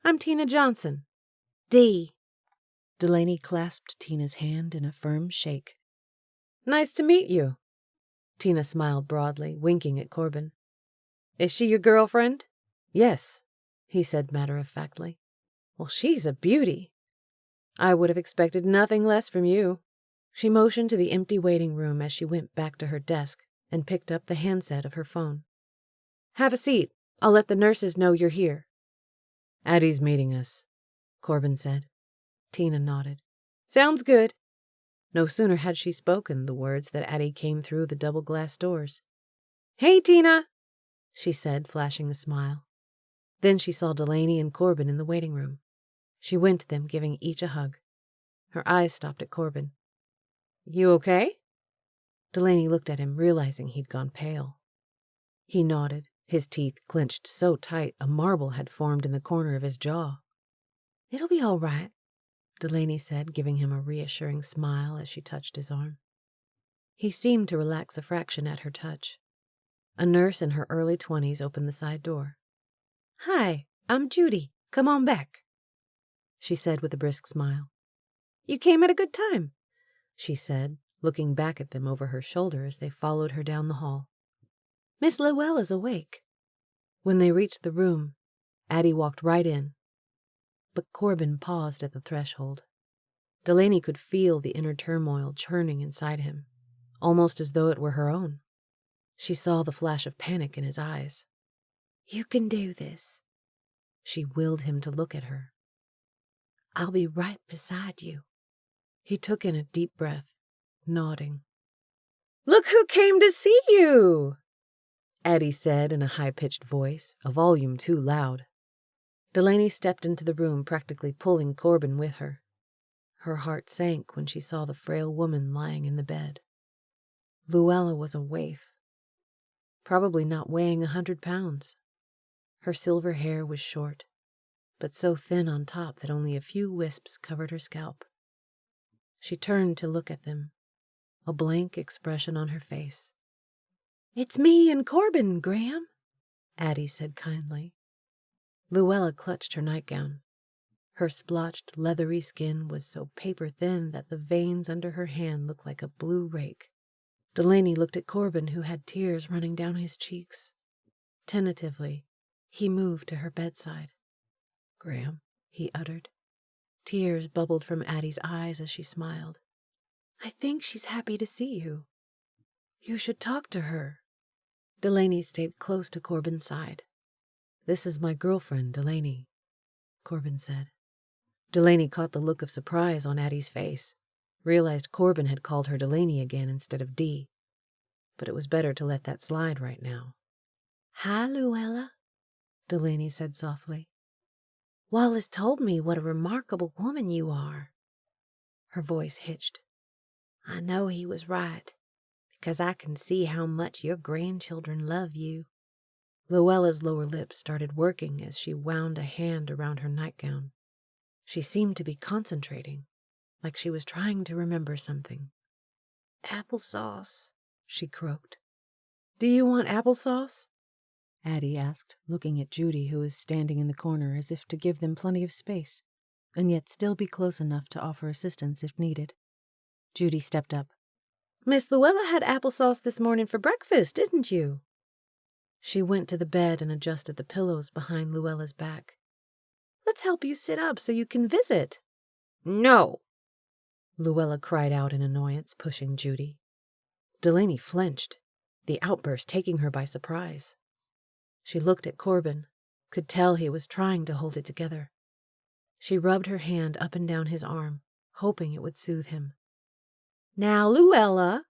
I'm Tina Johnson. Dee. Delaney clasped Tina's hand in a firm shake. Nice to meet you. Tina smiled broadly, winking at Corbin. Is she your girlfriend? Yes, he said matter-of-factly. Well, she's a beauty. I would have expected nothing less from you. She motioned to the empty waiting room as she went back to her desk and picked up the handset of her phone. "Have a seat. I'll let the nurses know you're here." "Addie's meeting us," Corbin said. Tina nodded. "Sounds good." No sooner had she spoken the words that Addie came through the double glass doors. "Hey, Tina," she said, flashing a smile. Then she saw Delaney and Corbin in the waiting room. She went to them, giving each a hug. Her eyes stopped at Corbin. "You okay?" Delaney looked at him, realizing he'd gone pale. He nodded, his teeth clenched so tight a marble had formed in the corner of his jaw. "It'll be all right," Delaney said, giving him a reassuring smile as she touched his arm. He seemed to relax a fraction at her touch. A nurse in her early 20s opened the side door. "Hi, I'm Judy. Come on back," she said with a brisk smile. "You came at a good time," she said, looking back at them over her shoulder as they followed her down the hall. "Miss Llewellyn's awake." When they reached the room, Addie walked right in. But Corbin paused at the threshold. Delaney could feel the inner turmoil churning inside him, almost as though it were her own. She saw the flash of panic in his eyes. "You can do this." She willed him to look at her. "I'll be right beside you." He took in a deep breath, nodding. "Look who came to see you," Addie said in a high-pitched voice, a volume too loud. Delaney stepped into the room, practically pulling Corbin with her. Her heart sank when she saw the frail woman lying in the bed. Luella was a waif, probably not weighing 100 pounds. Her silver hair was short, but so thin on top that only a few wisps covered her scalp. She turned to look at them, a blank expression on her face. "It's me and Corbin, Graham," Addie said kindly. Luella clutched her nightgown. Her splotched, leathery skin was so paper-thin that the veins under her hand looked like a blue rake. Delaney looked at Corbin, who had tears running down his cheeks. Tentatively, he moved to her bedside. "Graham," he uttered. Tears bubbled from Addie's eyes as she smiled. "I think she's happy to see you. You should talk to her." Delaney stayed close to Corbin's side. "This is my girlfriend, Delaney," Corbin said. Delaney caught the look of surprise on Addie's face, realized Corbin had called her Delaney again instead of Dee. But it was better to let that slide right now. "Hi, Luella," Delaney said softly. "Wallace told me what a remarkable woman you are." Her voice hitched. "I know he was right, because I can see how much your grandchildren love you." Luella's lower lip started working as she wound a hand around her nightgown. She seemed to be concentrating, like she was trying to remember something. "Applesauce," she croaked. "Do you want applesauce?" Addie asked, looking at Judy, who was standing in the corner as if to give them plenty of space, and yet still be close enough to offer assistance if needed. Judy stepped up. "Miss Luella had applesauce this morning for breakfast, didn't you?" She went to the bed and adjusted the pillows behind Luella's back. "Let's help you sit up so you can visit." "No!" Luella cried out in annoyance, pushing Judy. Delaney flinched, the outburst taking her by surprise. She looked at Corbin, could tell he was trying to hold it together. She rubbed her hand up and down his arm, hoping it would soothe him. "Now, Luella,"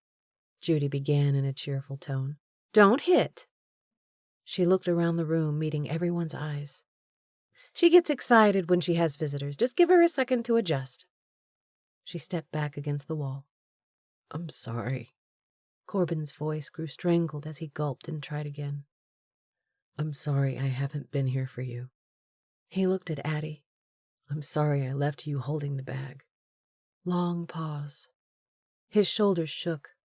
Judy began in a cheerful tone, "don't hit." She looked around the room, meeting everyone's eyes. "She gets excited when she has visitors. Just give her a second to adjust." She stepped back against the wall. "I'm sorry." Corbin's voice grew strangled as he gulped and tried again. "I'm sorry I haven't been here for you." He looked at Addie. "I'm sorry I left you holding the bag." Long pause. His shoulders shook.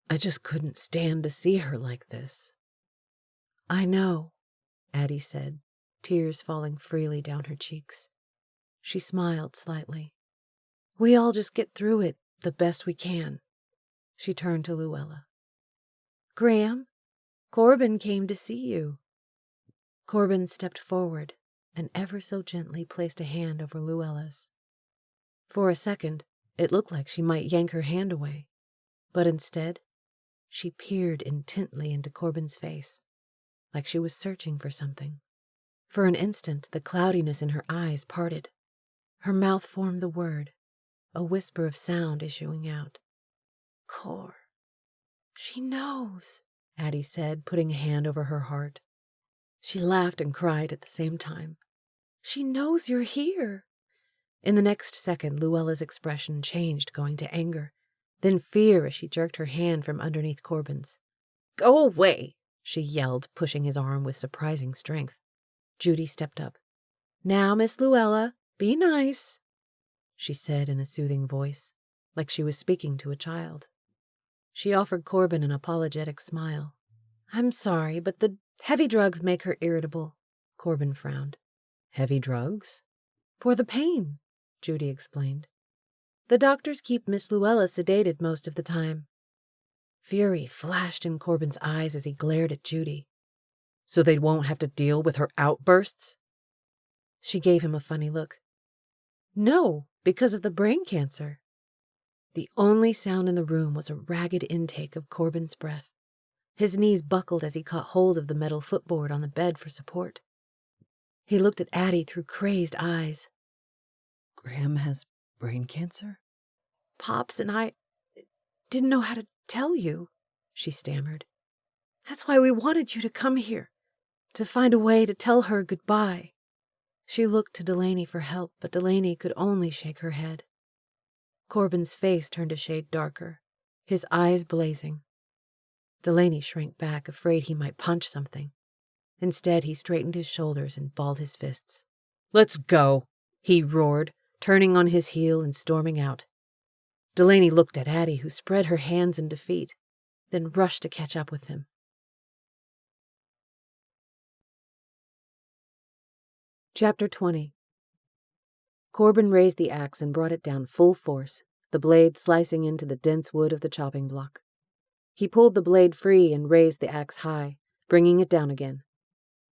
"I just couldn't stand to see her like this." "I know," Addie said, tears falling freely down her cheeks. She smiled slightly. "We all just get through it the best we can." She turned to Luella. "Graham, Corbin came to see you." Corbin stepped forward and ever so gently placed a hand over Luella's. For a second, it looked like she might yank her hand away, but instead, She peered intently into Corbin's face, like she was searching for something. For an instant, the cloudiness in her eyes parted. Her mouth formed the word, a whisper of sound issuing out. Cor. She knows, Addie said, putting a hand over her heart. She laughed and cried at the same time. She knows you're here. In the next second, Luella's expression changed, going to anger, then fear as she jerked her hand from underneath Corbin's. Go away, she yelled, pushing his arm with surprising strength. Judy stepped up. Now, Miss Luella, be nice, she said in a soothing voice, like she was speaking to a child. She offered Corbin an apologetic smile. I'm sorry, but the heavy drugs make her irritable, Corbin frowned. Heavy drugs? For the pain, Judy explained. The doctors keep Miss Luella sedated most of the time. Fury flashed in Corbin's eyes as he glared at Judy. So they won't have to deal with her outbursts? She gave him a funny look. No, because of the brain cancer. The only sound in the room was a ragged intake of Corbin's breath. His knees buckled as he caught hold of the metal footboard on the bed for support. He looked at Addie through crazed eyes. Graham has brain cancer? Pops and I didn't know how to tell you, she stammered. That's why we wanted you to come here, to find a way to tell her goodbye. She looked to Delaney for help, but Delaney could only shake her head. Corbin's face turned a shade darker, his eyes blazing. Delaney shrank back, afraid he might punch something. Instead, he straightened his shoulders and balled his fists. Let's go, he roared, turning on his heel and storming out. Delaney looked at Addie, who spread her hands in defeat, then rushed to catch up with him. Chapter 20. Corbin raised the axe and brought it down full force, the blade slicing into the dense wood of the chopping block. He pulled the blade free and raised the axe high, bringing it down again.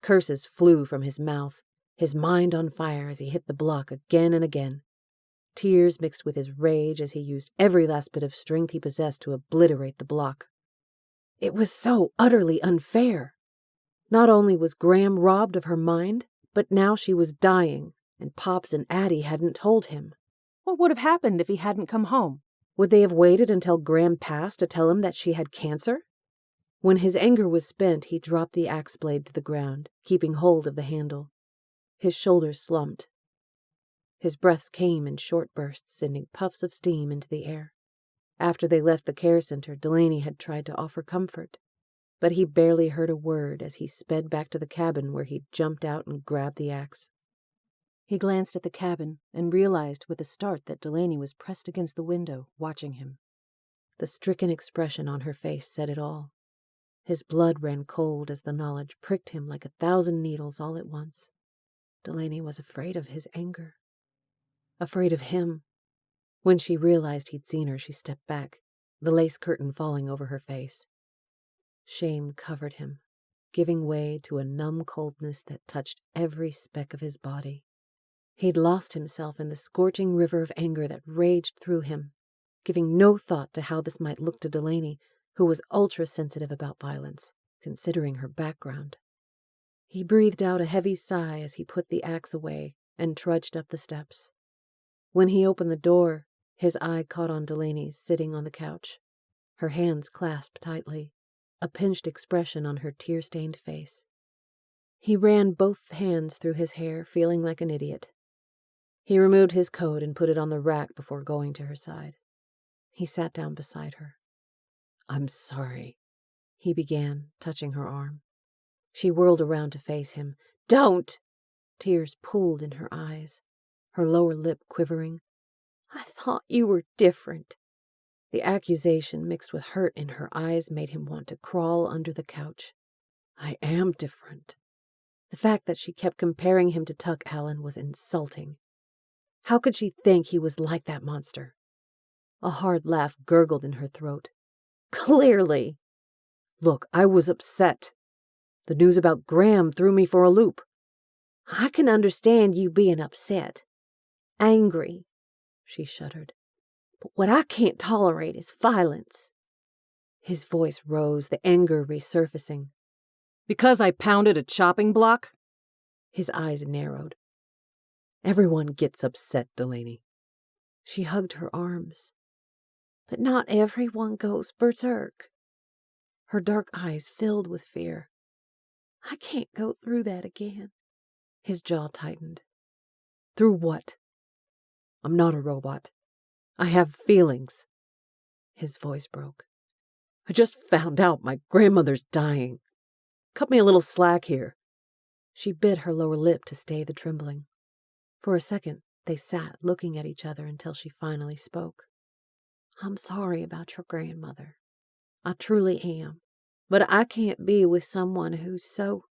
Curses flew from his mouth, his mind on fire as he hit the block again and again. Tears mixed with his rage as he used every last bit of strength he possessed to obliterate the block. It was so utterly unfair. Not only was Graham robbed of her mind, but now she was dying, and Pops and Addie hadn't told him. What would have happened if he hadn't come home? Would they have waited until Graham passed to tell him that she had cancer? When his anger was spent, he dropped the axe blade to the ground, keeping hold of the handle. His shoulders slumped. His breaths came in short bursts, sending puffs of steam into the air. After they left the care center, Delaney had tried to offer comfort, but he barely heard a word as he sped back to the cabin where he jumped out and grabbed the axe. He glanced at the cabin and realized with a start that Delaney was pressed against the window, watching him. The stricken expression on her face said it all. His blood ran cold as the knowledge pricked him like 1,000 needles all at once. Delaney was afraid of his anger. Afraid of him. When she realized he'd seen her, she stepped back, the lace curtain falling over her face. Shame covered him, giving way to a numb coldness that touched every speck of his body. He'd lost himself in the scorching river of anger that raged through him, giving no thought to how this might look to Delaney, who was ultra-sensitive about violence, considering her background. He breathed out a heavy sigh as he put the axe away and trudged up the steps. When he opened the door, his eye caught on Delaney's sitting on the couch, her hands clasped tightly, a pinched expression on her tear-stained face. He ran both hands through his hair, feeling like an idiot. He removed his coat and put it on the rack before going to her side. He sat down beside her. I'm sorry, he began, touching her arm. She whirled around to face him. Don't! Tears pooled in her eyes, her lower lip quivering. I thought you were different. The accusation mixed with hurt in her eyes made him want to crawl under the couch. I am different. The fact that she kept comparing him to Tuck Allen was insulting. How could she think he was like that monster? A hard laugh gurgled in her throat. Clearly. Look, I was upset. The news about Graham threw me for a loop. I can understand you being upset. Angry. She shuddered. But what I can't tolerate is violence. His voice rose, the anger resurfacing. Because I pounded a chopping block? His eyes narrowed. Everyone gets upset, Delaney. She hugged her arms. But not everyone goes berserk. Her dark eyes filled with fear. I can't go through that again. His jaw tightened. Through what? I'm not a robot. I have feelings. His voice broke. I just found out my grandmother's dying. Cut me a little slack here. She bit her lower lip to stay the trembling. For a second, they sat looking at each other until she finally spoke. I'm sorry about your grandmother. I truly am. But I can't be with someone who's so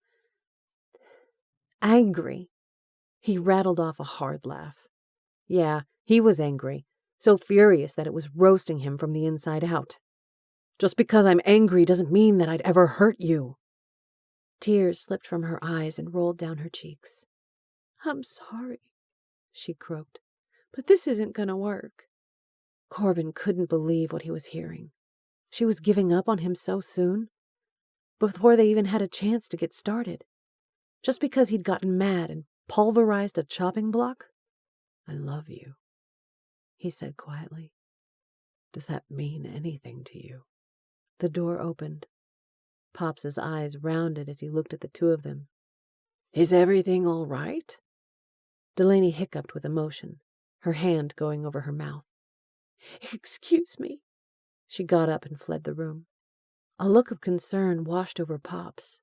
angry. He rattled off a hard laugh. Yeah, he was angry, so furious that it was roasting him from the inside out. Just because I'm angry doesn't mean that I'd ever hurt you. Tears slipped from her eyes and rolled down her cheeks. I'm sorry, she croaked, but this isn't going to work. Corbin couldn't believe what he was hearing. She was giving up on him so soon, before they even had a chance to get started. Just because he'd gotten mad and pulverized a chopping block? I love you, he said quietly. Does that mean anything to you? The door opened. Pops's eyes rounded as he looked at the two of them. Is everything all right? Delaney hiccuped with emotion, her hand going over her mouth. Excuse me. She got up and fled the room. A look of concern washed over Pops.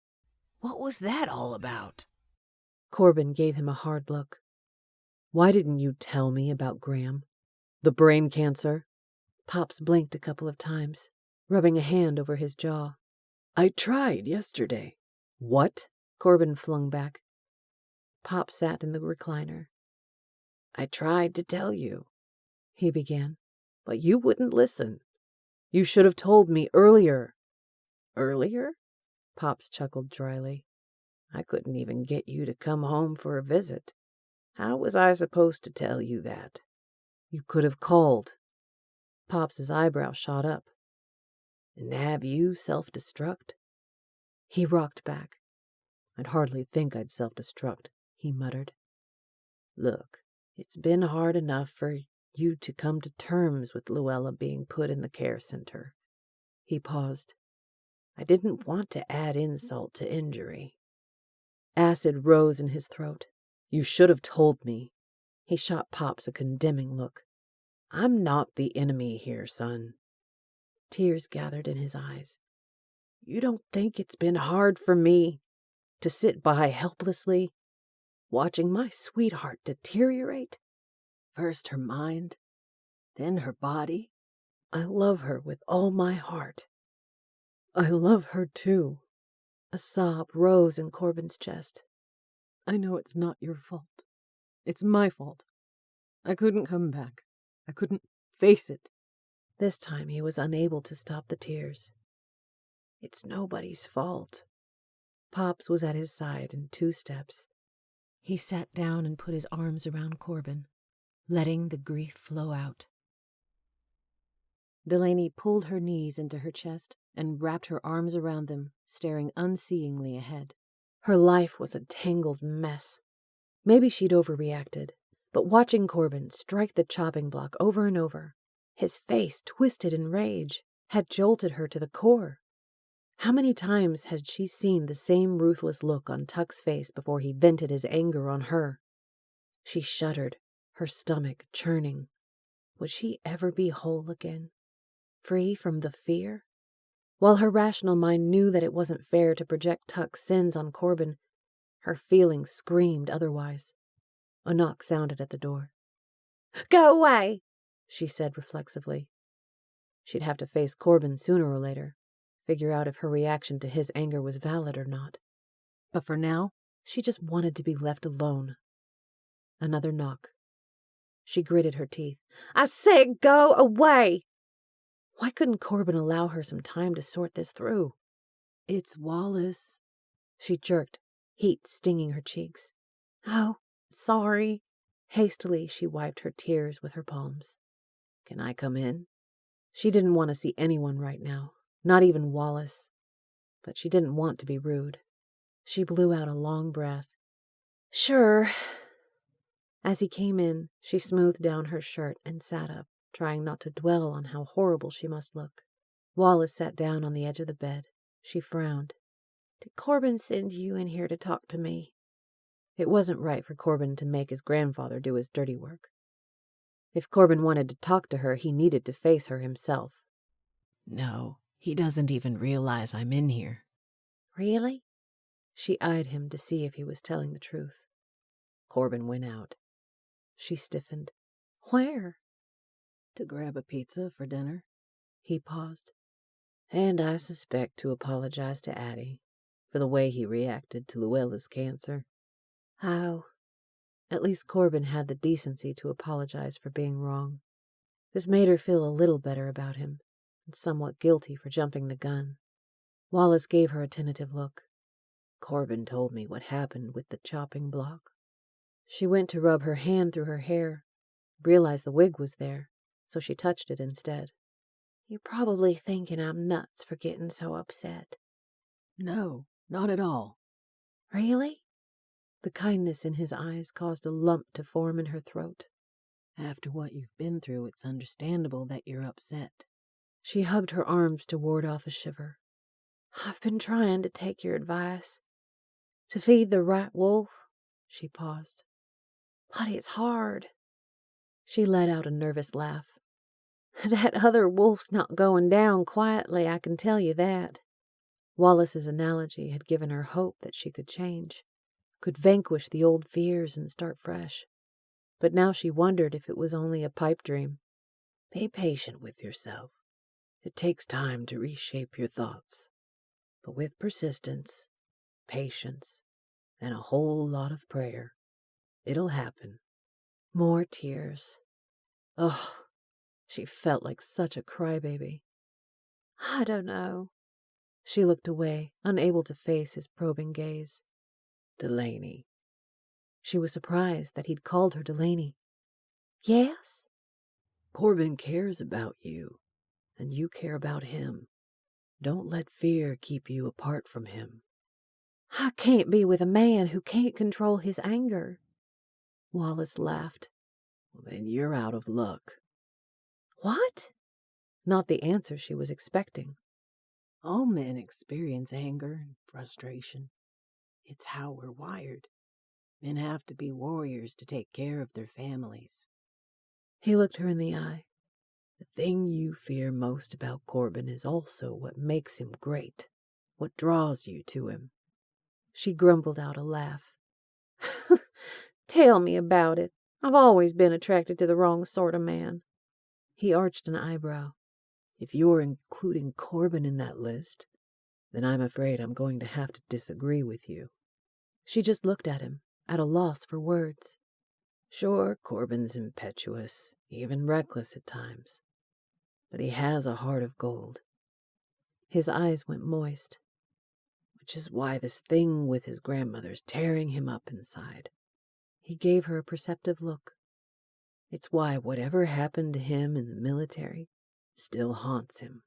What was that all about? Corbin gave him a hard look. Why didn't you tell me about Graham? The brain cancer? Pops blinked a couple of times, rubbing a hand over his jaw. I tried yesterday. What? Corbin flung back. Pop sat in the recliner. I tried to tell you, he began, but you wouldn't listen. You should have told me earlier. Earlier? Pops chuckled dryly. I couldn't even get you to come home for a visit. How was I supposed to tell you that? You could have called. Pops's eyebrow shot up. And have you self-destruct? He rocked back. I'd hardly think I'd self-destruct, he muttered. Look, it's been hard enough for you to come to terms with Luella being put in the care center. He paused. I didn't want to add insult to injury. Acid rose in his throat. You should have told me. He shot Pops a condemning look. I'm not the enemy here, son. Tears gathered in his eyes. You don't think it's been hard for me to sit by helplessly, watching my sweetheart deteriorate? First her mind, then her body. I love her with all my heart. I love her too. A sob rose in Corbin's chest. I know it's not your fault. It's my fault. I couldn't come back. I couldn't face it. This time he was unable to stop the tears. It's nobody's fault. Pops was at his side in 2 steps. He sat down and put his arms around Corbin, letting the grief flow out. Delaney pulled her knees into her chest and wrapped her arms around them, staring unseeingly ahead. Her life was a tangled mess. Maybe she'd overreacted, but watching Corbin strike the chopping block over and over, his face twisted in rage, had jolted her to the core. How many times had she seen the same ruthless look on Tuck's face before he vented his anger on her? She shuddered, her stomach churning. Would she ever be whole again? Free from the fear? While her rational mind knew that it wasn't fair to project Tuck's sins on Corbin, her feelings screamed otherwise. A knock sounded at the door. Go away, she said reflexively. She'd have to face Corbin sooner or later, figure out if her reaction to his anger was valid or not. But for now, she just wanted to be left alone. Another knock. She gritted her teeth. I said go away. Why couldn't Corbin allow her some time to sort this through? It's Wallace. She jerked, heat stinging her cheeks. Oh, sorry. Hastily, she wiped her tears with her palms. Can I come in? She didn't want to see anyone right now, Not even Wallace. But she didn't want to be rude. She blew out a long breath. "Sure." As he came in, she smoothed down her shirt and sat up, trying not to dwell on how horrible she must look. Wallace sat down on the edge of the bed. She frowned. "Did Corbin send you in here to talk to me?" It wasn't right for Corbin to make his grandfather do his dirty work. If Corbin wanted to talk to her, he needed to face her himself. No, he doesn't even realize I'm in here. "Really?" She eyed him to see if he was telling the truth. Corbin went out. She stiffened. "Where?" To grab a pizza for dinner. He paused. And I suspect to apologize to Addie for the way he reacted to Luella's cancer. Oh. At least Corbin had the decency to apologize for being wrong. This made her feel a little better about him, and somewhat guilty for jumping the gun. Wallace gave her a tentative look. Corbin told me what happened with the chopping block. She went to rub her hand through her hair, realized the wig was there, so she touched it instead. "You're probably thinking I'm nuts for getting so upset." No, not at all. "Really?" The kindness in his eyes caused a lump to form in her throat. After what you've been through, it's understandable that you're upset. She hugged her arms to ward off a shiver. "I've been trying to take your advice. To feed the right wolf." She paused. "But it's hard." She let out a nervous laugh. "That other wolf's not going down quietly, I can tell you that." Wallace's analogy had given her hope that she could change, could vanquish the old fears and start fresh. But now she wondered if it was only a pipe dream. Be patient with yourself. It takes time to reshape your thoughts. But with persistence, patience, and a whole lot of prayer, it'll happen. More tears. Ugh, she felt like such a crybaby. "I don't know." She looked away, unable to face his probing gaze. Delaney. She was surprised that he'd called her Delaney. "Yes?" Corbin cares about you, and you care about him. Don't let fear keep you apart from him. "I can't be with a man who can't control his anger." Wallace laughed. Well, then you're out of luck. "What?" Not the answer she was expecting. All men experience anger and frustration. It's how we're wired. Men have to be warriors to take care of their families. He looked her in the eye. The thing you fear most about Corbin is also what makes him great, what draws you to him. She grumbled out a laugh. "Tell me about it. I've always been attracted to the wrong sort of man." He arched an eyebrow. If you're including Corbin in that list, then I'm afraid I'm going to have to disagree with you. She just looked at him, at a loss for words. Sure, Corbin's impetuous, even reckless at times. But he has a heart of gold. His eyes went moist. Which is why this thing with his grandmother's tearing him up inside. He gave her a perceptive look. It's why whatever happened to him in the military still haunts him.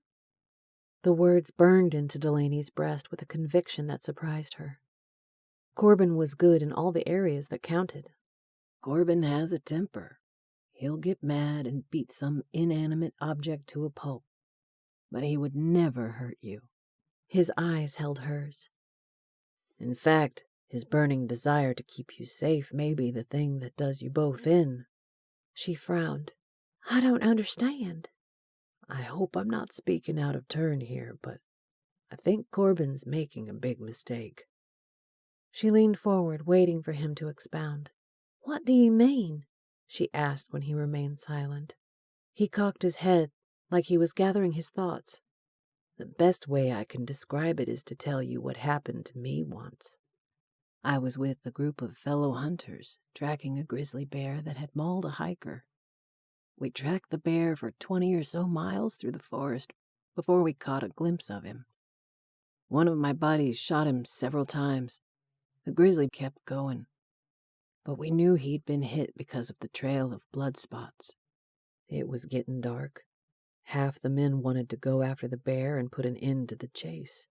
The words burned into Delaney's breast with a conviction that surprised her. Corbin was good in all the areas that counted. Corbin has a temper. He'll get mad and beat some inanimate object to a pulp. But he would never hurt you. His eyes held hers. In fact, his burning desire to keep you safe may be the thing that does you both in. She frowned. "I don't understand." I hope I'm not speaking out of turn here, but I think Corbin's making a big mistake. She leaned forward, waiting for him to expound. "What do you mean?" she asked when he remained silent. He cocked his head like he was gathering his thoughts. The best way I can describe it is to tell you what happened to me once. I was with a group of fellow hunters tracking a grizzly bear that had mauled a hiker. We tracked the bear for 20 or so miles through the forest before we caught a glimpse of him. One of my buddies shot him several times. The grizzly kept going, but we knew he'd been hit because of the trail of blood spots. It was getting dark. Half the men wanted to go after the bear and put an end to the chase.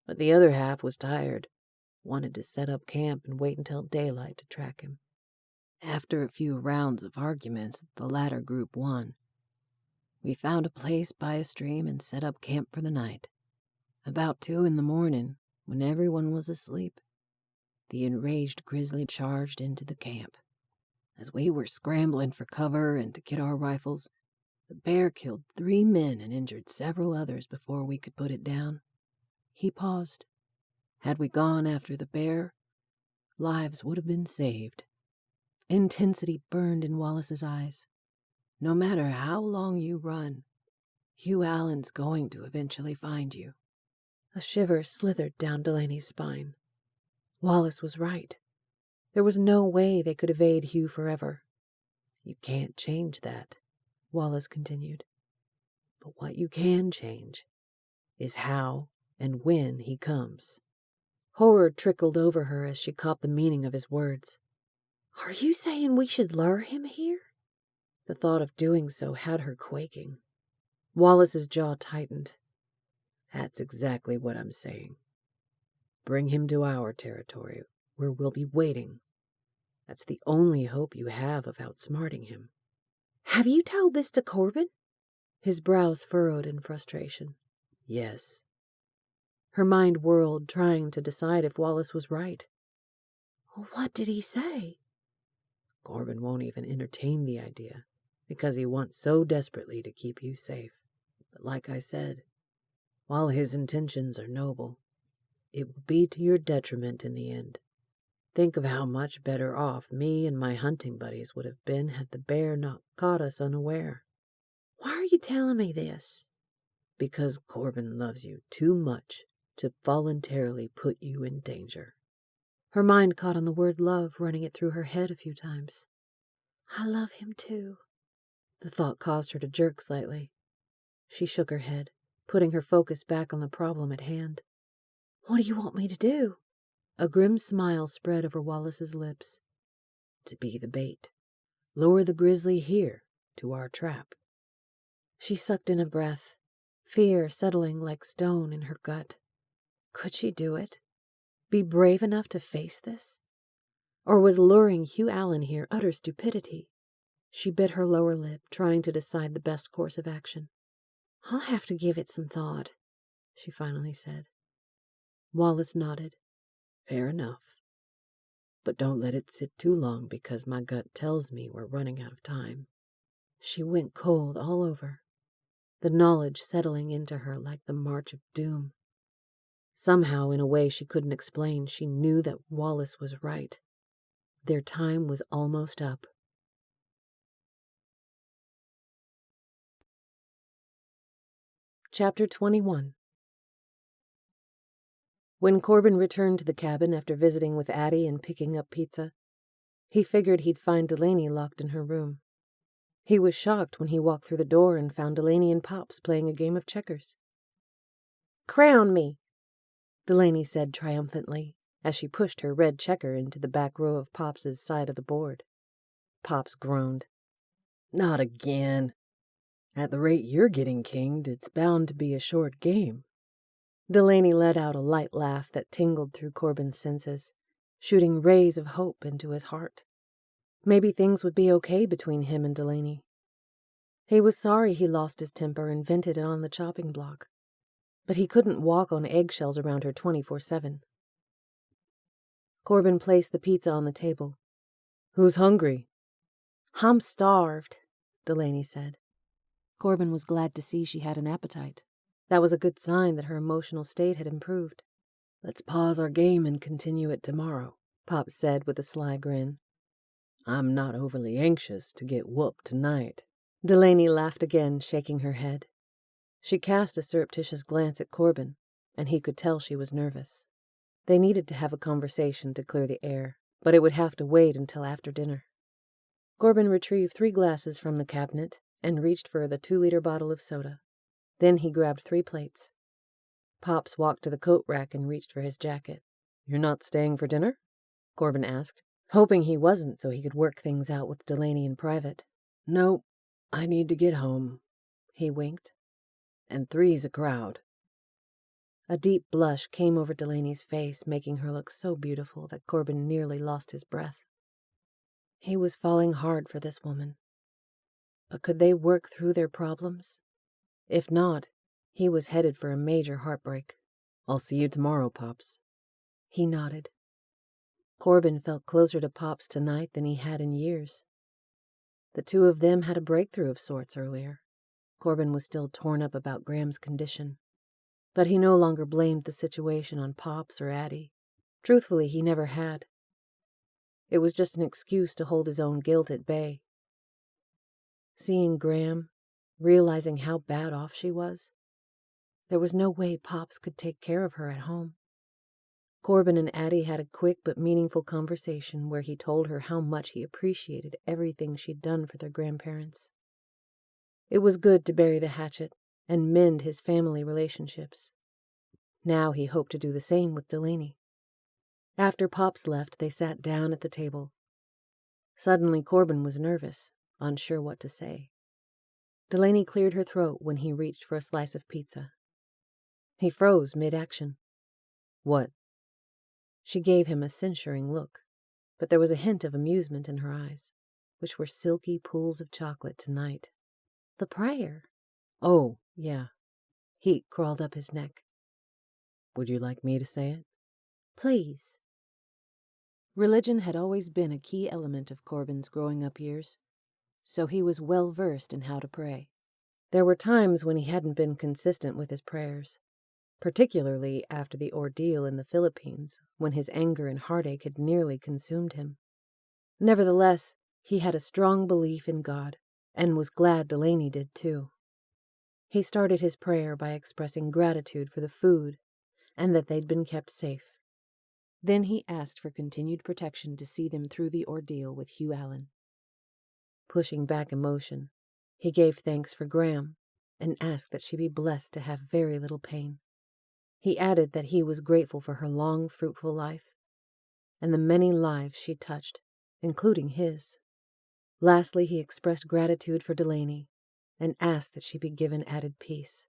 But the other half was tired, wanted to set up camp and wait until daylight to track him. After a few rounds of arguments, the latter group won. We found a place by a stream and set up camp for the night. About 2 a.m, when everyone was asleep, the enraged grizzly charged into the camp. As we were scrambling for cover and to get our rifles, the bear killed 3 men and injured several others before we could put it down. He paused. Had we gone after the bear, lives would have been saved. Intensity burned in Wallace's eyes. No matter how long you run, Hugh Allen's going to eventually find you. A shiver slithered down Delaney's spine. Wallace was right. There was no way they could evade Hugh forever. You can't change that, Wallace continued. But what you can change is how and when he comes. Horror trickled over her as she caught the meaning of his words. Are you saying we should lure him here? The thought of doing so had her quaking. Wallace's jaw tightened. That's exactly what I'm saying. Bring him to our territory, where we'll be waiting. That's the only hope you have of outsmarting him. Have you told this to Corbin? His brows furrowed in frustration. Yes. Her mind whirled, trying to decide if Wallace was right. What did he say? Corbin won't even entertain the idea, because he wants so desperately to keep you safe. But like I said, while his intentions are noble, it will be to your detriment in the end. Think of how much better off me and my hunting buddies would have been had the bear not caught us unaware. Why are you telling me this? Because Corbin loves you too much to voluntarily put you in danger. Her mind caught on the word love, running it through her head a few times. I love him too. The thought caused her to jerk slightly. She shook her head, putting her focus back on the problem at hand. What do you want me to do? A grim smile spread over Wallace's lips. To be the bait. Lure the grizzly here, to our trap. She sucked in a breath, fear settling like stone in her gut. Could she do it? Be brave enough to face this? Or was luring Hugh Allen here utter stupidity? She bit her lower lip, trying to decide the best course of action. I'll have to give it some thought, she finally said. Wallace nodded. Fair enough. But don't let it sit too long, because my gut tells me we're running out of time. She went cold all over, the knowledge settling into her like the march of doom. Somehow, in a way she couldn't explain, she knew that Wallace was right. Their time was almost up. Chapter 21. When Corbin returned to the cabin after visiting with Addie and picking up pizza, he figured he'd find Delaney locked in her room. He was shocked when he walked through the door and found Delaney and Pops playing a game of checkers. Crown me, Delaney said triumphantly, as she pushed her red checker into the back row of Pops's side of the board. Pops groaned. Not again. At the rate you're getting kinged, it's bound to be a short game. Delaney let out a light laugh that tingled through Corbin's senses, shooting rays of hope into his heart. Maybe things would be okay between him and Delaney. He was sorry he lost his temper and vented it on the chopping block, but he couldn't walk on eggshells around her 24/7. Corbin placed the pizza on the table. Who's hungry? I'm starved, Delaney said. Corbin was glad to see she had an appetite. That was a good sign that her emotional state had improved. Let's pause our game and continue it tomorrow, Pop said with a sly grin. I'm not overly anxious to get whooped tonight. Delaney laughed again, shaking her head. She cast a surreptitious glance at Corbin, and he could tell she was nervous. They needed to have a conversation to clear the air, but it would have to wait until after dinner. Corbin retrieved 3 glasses from the cabinet and reached for the 2-liter bottle of soda. Then he grabbed 3 plates. Pops walked to the coat rack and reached for his jacket. You're not staying for dinner? Corbin asked, hoping he wasn't so he could work things out with Delaney in private. No, I need to get home. He winked. And 3's a crowd. A deep blush came over Delaney's face, making her look so beautiful that Corbin nearly lost his breath. He was falling hard for this woman. But could they work through their problems? If not, he was headed for a major heartbreak. I'll see you tomorrow, Pops. He nodded. Corbin felt closer to Pops tonight than he had in years. The two of them had a breakthrough of sorts earlier. Corbin was still torn up about Graham's condition, but he no longer blamed the situation on Pops or Addie. Truthfully, he never had. It was just an excuse to hold his own guilt at bay. Seeing Graham, realizing how bad off she was, there was no way Pops could take care of her at home. Corbin and Addie had a quick but meaningful conversation where he told her how much he appreciated everything she'd done for their grandparents. It was good to bury the hatchet and mend his family relationships. Now he hoped to do the same with Delaney. After Pops left, they sat down at the table. Suddenly, Corbin was nervous, unsure what to say. Delaney cleared her throat when he reached for a slice of pizza. He froze mid-action. What? She gave him a censuring look, but there was a hint of amusement in her eyes, which were silky pools of chocolate tonight. The prayer. Oh, yeah. Heat crawled up his neck. Would you like me to say it? Please. Religion had always been a key element of Corbin's growing up years, so he was well versed in how to pray. There were times when he hadn't been consistent with his prayers, particularly after the ordeal in the Philippines, when his anger and heartache had nearly consumed him. Nevertheless, he had a strong belief in God, and was glad Delaney did too. He started his prayer by expressing gratitude for the food and that they'd been kept safe. Then he asked for continued protection to see them through the ordeal with Hugh Allen. Pushing back emotion, he gave thanks for Graham and asked that she be blessed to have very little pain. He added that he was grateful for her long, fruitful life and the many lives she touched, including his. Lastly, he expressed gratitude for Delaney and asked that she be given added peace.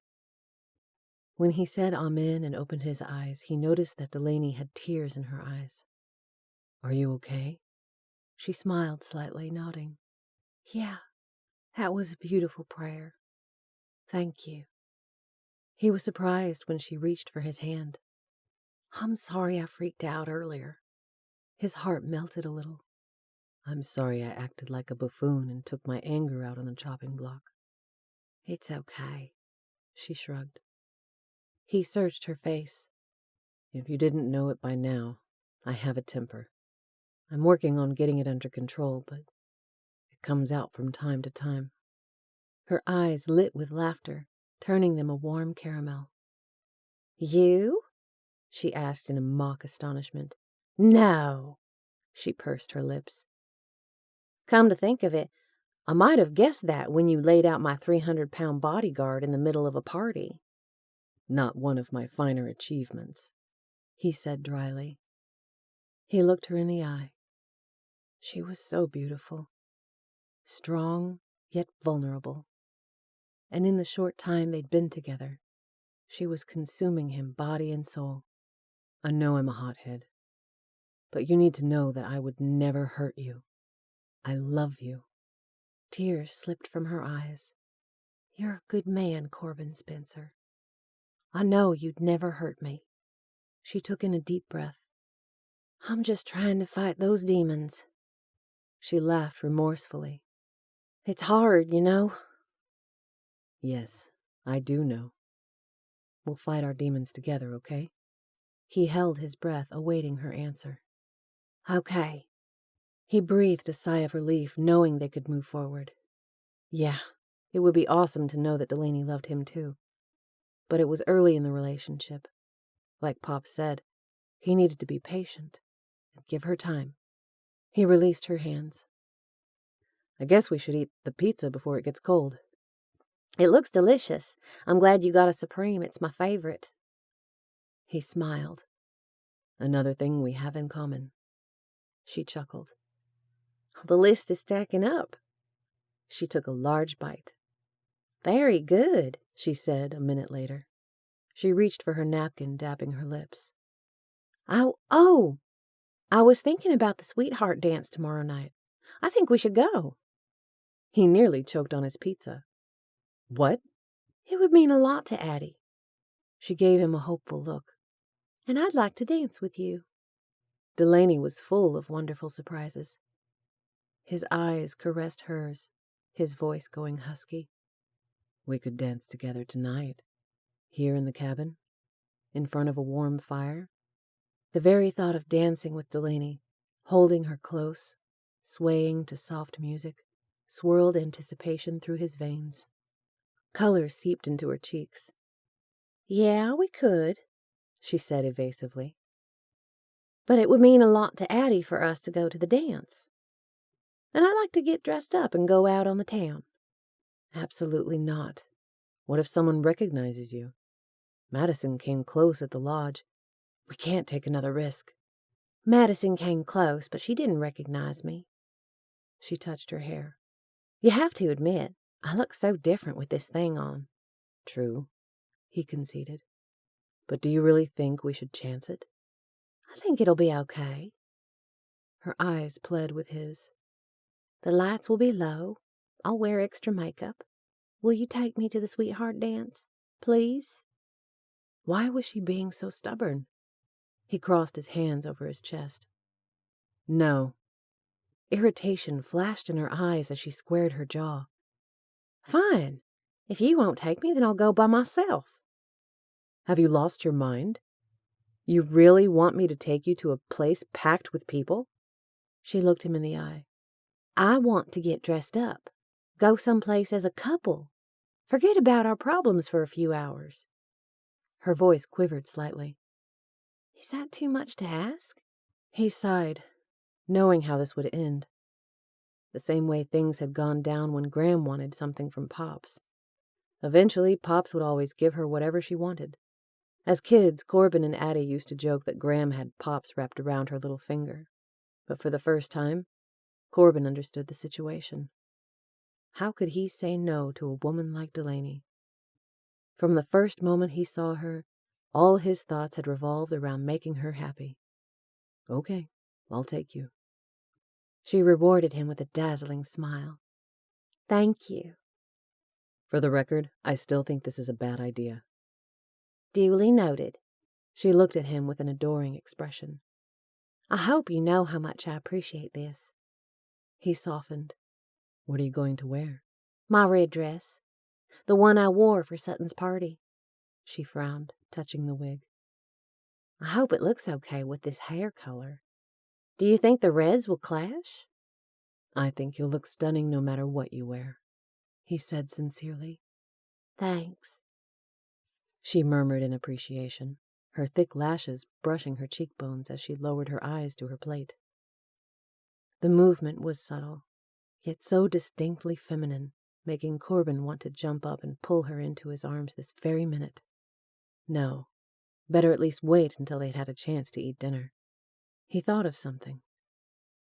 When he said amen and opened his eyes, he noticed that Delaney had tears in her eyes. Are you okay? She smiled slightly, nodding. Yeah, that was a beautiful prayer. Thank you. He was surprised when she reached for his hand. I'm sorry I freaked out earlier. His heart melted a little. I'm sorry I acted like a buffoon and took my anger out on the chopping block. It's okay, she shrugged. He searched her face. If you didn't know it by now, I have a temper. I'm working on getting it under control, but it comes out from time to time. Her eyes lit with laughter, turning them a warm caramel. You? She asked in a mock astonishment. No, she pursed her lips. Come to think of it, I might have guessed that when you laid out my 300-pound bodyguard in the middle of a party. Not one of my finer achievements, he said dryly. He looked her in the eye. She was so beautiful, strong yet vulnerable. And in the short time they'd been together, she was consuming him body and soul. I know I'm a hothead, but you need to know that I would never hurt you. I love you. Tears slipped from her eyes. You're a good man, Corbin Spencer. I know you'd never hurt me. She took in a deep breath. I'm just trying to fight those demons. She laughed remorsefully. It's hard, you know. Yes, I do know. We'll fight our demons together, okay? He held his breath, awaiting her answer. Okay. He breathed a sigh of relief, knowing they could move forward. Yeah, it would be awesome to know that Delaney loved him too. But it was early in the relationship. Like Pop said, he needed to be patient and give her time. He released her hands. I guess we should eat the pizza before it gets cold. It looks delicious. I'm glad you got a Supreme. It's my favorite. He smiled. Another thing we have in common. She chuckled. The list is stacking up. She took a large bite. Very good, she said a minute later. She reached for her napkin, dabbing her lips. Oh, I was thinking about the sweetheart dance tomorrow night. I think we should go. He nearly choked on his pizza. What? It would mean a lot to Addie. She gave him a hopeful look. And I'd like to dance with you. Delaney was full of wonderful surprises. His eyes caressed hers, his voice going husky. We could dance together tonight, here in the cabin, in front of a warm fire. The very thought of dancing with Delaney, holding her close, swaying to soft music, swirled anticipation through his veins. Color seeped into her cheeks. Yeah, we could, she said evasively. But it would mean a lot to Addie for us to go to the dance. And I like to get dressed up and go out on the town. Absolutely not. What if someone recognizes you? Madison came close at the lodge. We can't take another risk. Madison came close, but she didn't recognize me. She touched her hair. You have to admit, I look so different with this thing on. True, he conceded. But do you really think we should chance it? I think it'll be okay. Her eyes pled with his. The lights will be low. I'll wear extra makeup. Will you take me to the sweetheart dance, please? Why was she being so stubborn? He crossed his hands over his chest. No. Irritation flashed in her eyes as she squared her jaw. Fine. If you won't take me, then I'll go by myself. Have you lost your mind? You really want me to take you to a place packed with people? She looked him in the eye. I want to get dressed up. Go someplace as a couple. Forget about our problems for a few hours. Her voice quivered slightly. Is that too much to ask? He sighed, knowing how this would end. The same way things had gone down when Graham wanted something from Pops. Eventually, Pops would always give her whatever she wanted. As kids, Corbin and Addie used to joke that Graham had Pops wrapped around her little finger. But for the first time, Corbin understood the situation. How could he say no to a woman like Delaney? From the first moment he saw her, all his thoughts had revolved around making her happy. Okay, I'll take you. She rewarded him with a dazzling smile. Thank you. For the record, I still think this is a bad idea. Duly noted. She looked at him with an adoring expression. I hope you know how much I appreciate this. He softened. What are you going to wear? My red dress. The one I wore for Sutton's party. She frowned, touching the wig. I hope it looks okay with this hair color. Do you think the reds will clash? I think you'll look stunning no matter what you wear, he said sincerely. Thanks. She murmured in appreciation, her thick lashes brushing her cheekbones as she lowered her eyes to her plate. The movement was subtle, yet so distinctly feminine, making Corbin want to jump up and pull her into his arms this very minute. No, better at least wait until they'd had a chance to eat dinner. He thought of something.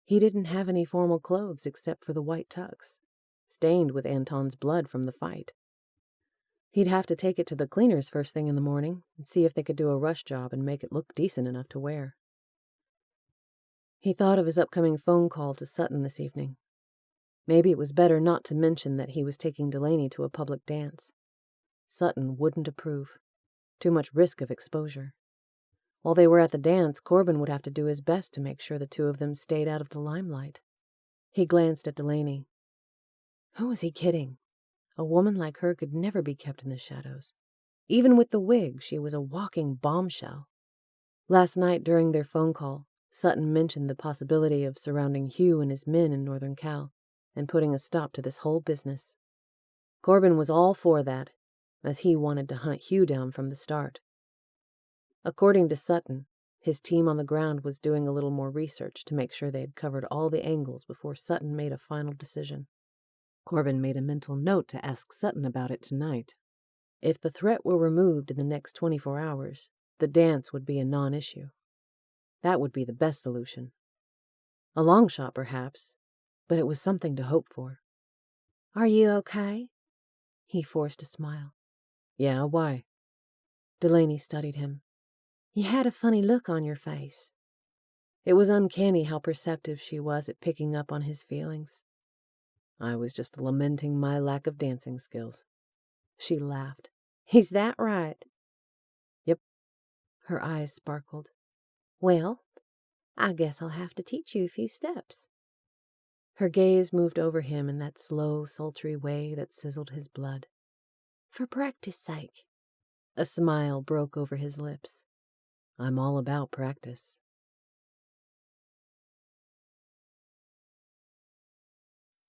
He didn't have any formal clothes except for the white tux, stained with Anton's blood from the fight. He'd have to take it to the cleaners first thing in the morning and see if they could do a rush job and make it look decent enough to wear. He thought of his upcoming phone call to Sutton this evening. Maybe it was better not to mention that he was taking Delaney to a public dance. Sutton wouldn't approve. Too much risk of exposure. While they were at the dance, Corbin would have to do his best to make sure the two of them stayed out of the limelight. He glanced at Delaney. Who was he kidding? A woman like her could never be kept in the shadows. Even with the wig, she was a walking bombshell. Last night, during their phone call, Sutton mentioned the possibility of surrounding Hugh and his men in Northern Cal and putting a stop to this whole business. Corbin was all for that, as he wanted to hunt Hugh down from the start. According to Sutton, his team on the ground was doing a little more research to make sure they had covered all the angles before Sutton made a final decision. Corbin made a mental note to ask Sutton about it tonight. If the threat were removed in the next 24 hours, the dance would be a non-issue. That would be the best solution. A long shot, perhaps, but it was something to hope for. Are you okay? He forced a smile. Yeah, why? Delaney studied him. You had a funny look on your face. It was uncanny how perceptive she was at picking up on his feelings. I was just lamenting my lack of dancing skills. She laughed. Is that right? Yep. Her eyes sparkled. Well, I guess I'll have to teach you a few steps. Her gaze moved over him in that slow, sultry way that sizzled his blood. For practice sake. A smile broke over his lips. I'm all about practice.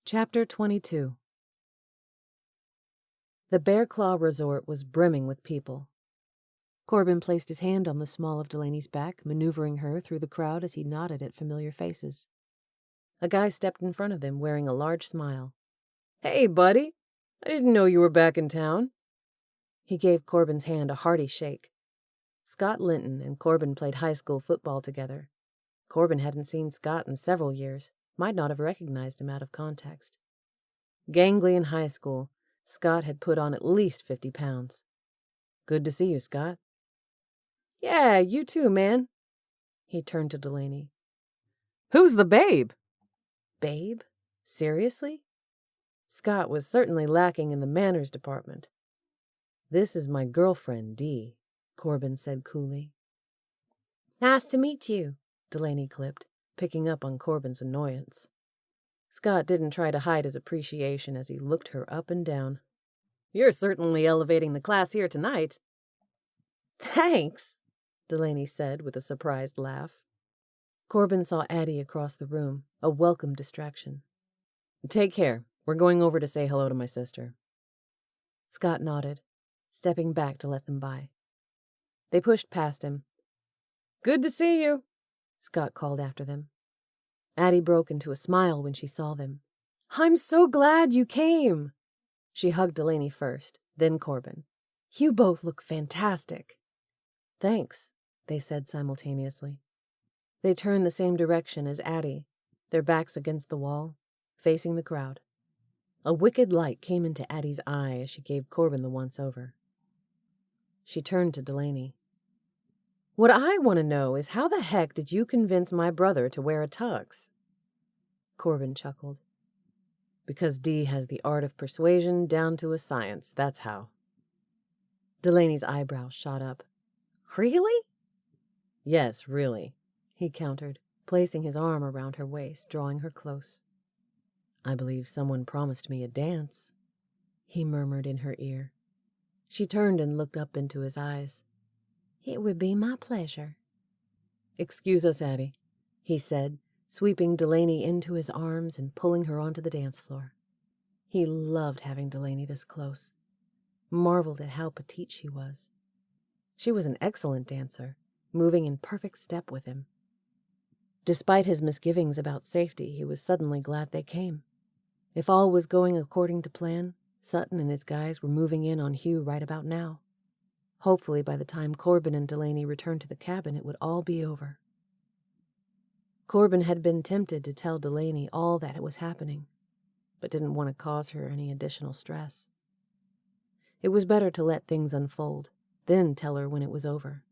Chapter 22. The Bear Claw Resort was brimming with people. Corbin placed his hand on the small of Delaney's back, maneuvering her through the crowd as he nodded at familiar faces. A guy stepped in front of them wearing a large smile. Hey, buddy. I didn't know you were back in town. He gave Corbin's hand a hearty shake. Scott Linton and Corbin played high school football together. Corbin hadn't seen Scott in several years, might not have recognized him out of context. Gangly in high school, Scott had put on at least 50 pounds. Good to see you, Scott. Yeah, you too, man. He turned to Delaney. Who's the babe? Babe? Seriously? Scott was certainly lacking in the manners department. This is my girlfriend, Dee, Corbin said coolly. Nice to meet you, Delaney clipped, picking up on Corbin's annoyance. Scott didn't try to hide his appreciation as he looked her up and down. You're certainly elevating the class here tonight. Thanks, Delaney said with a surprised laugh. Corbin saw Addie across the room, a welcome distraction. Take care. We're going over to say hello to my sister. Scott nodded, stepping back to let them by. They pushed past him. Good to see you, Scott called after them. Addie broke into a smile when she saw them. I'm so glad you came. She hugged Delaney first, then Corbin. You both look fantastic. Thanks, they said simultaneously. They turned the same direction as Addie, their backs against the wall, facing the crowd. A wicked light came into Addie's eye as she gave Corbin the once-over. She turned to Delaney. What I want to know is how the heck did you convince my brother to wear a tux? Corbin chuckled. Because Dee has the art of persuasion down to a science, that's how. Delaney's eyebrows shot up. Really? Yes, really, he countered, placing his arm around her waist, drawing her close. I believe someone promised me a dance, he murmured in her ear. She turned and looked up into his eyes. It would be my pleasure. Excuse us, Addie, he said, sweeping Delaney into his arms and pulling her onto the dance floor. He loved having Delaney this close, marveled at how petite she was. She was an excellent dancer, moving in perfect step with him. Despite his misgivings about safety, he was suddenly glad they came. If all was going according to plan, Sutton and his guys were moving in on Hugh right about now. Hopefully by the time Corbin and Delaney returned to the cabin, it would all be over. Corbin had been tempted to tell Delaney all that was happening, but didn't want to cause her any additional stress. It was better to let things unfold, then tell her when it was over.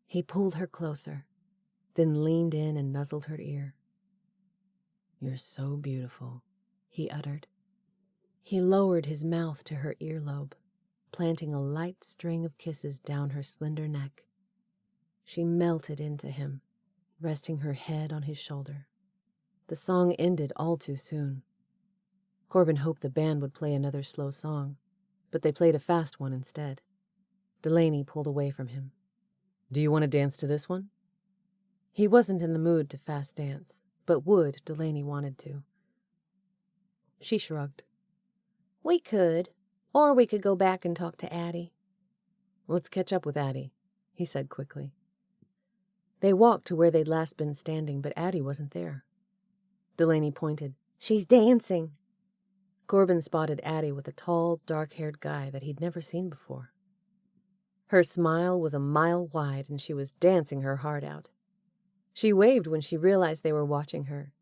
He pulled her closer, then leaned in and nuzzled her ear. You're so beautiful, he uttered. He lowered his mouth to her earlobe, planting a light string of kisses down her slender neck. She melted into him, resting her head on his shoulder. The song ended all too soon. Corbin hoped the band would play another slow song, but they played a fast one instead. Delaney pulled away from him. Do you want to dance to this one? He wasn't in the mood to fast dance, but would Delaney wanted to. She shrugged. We could, or we could go back and talk to Addie. Let's catch up with Addie, he said quickly. They walked to where they'd last been standing, but Addie wasn't there. Delaney pointed. She's dancing. Corbin spotted Addie with a tall, dark-haired guy that he'd never seen before. Her smile was a mile wide, and she was dancing her heart out. She waved when she realized they were watching her.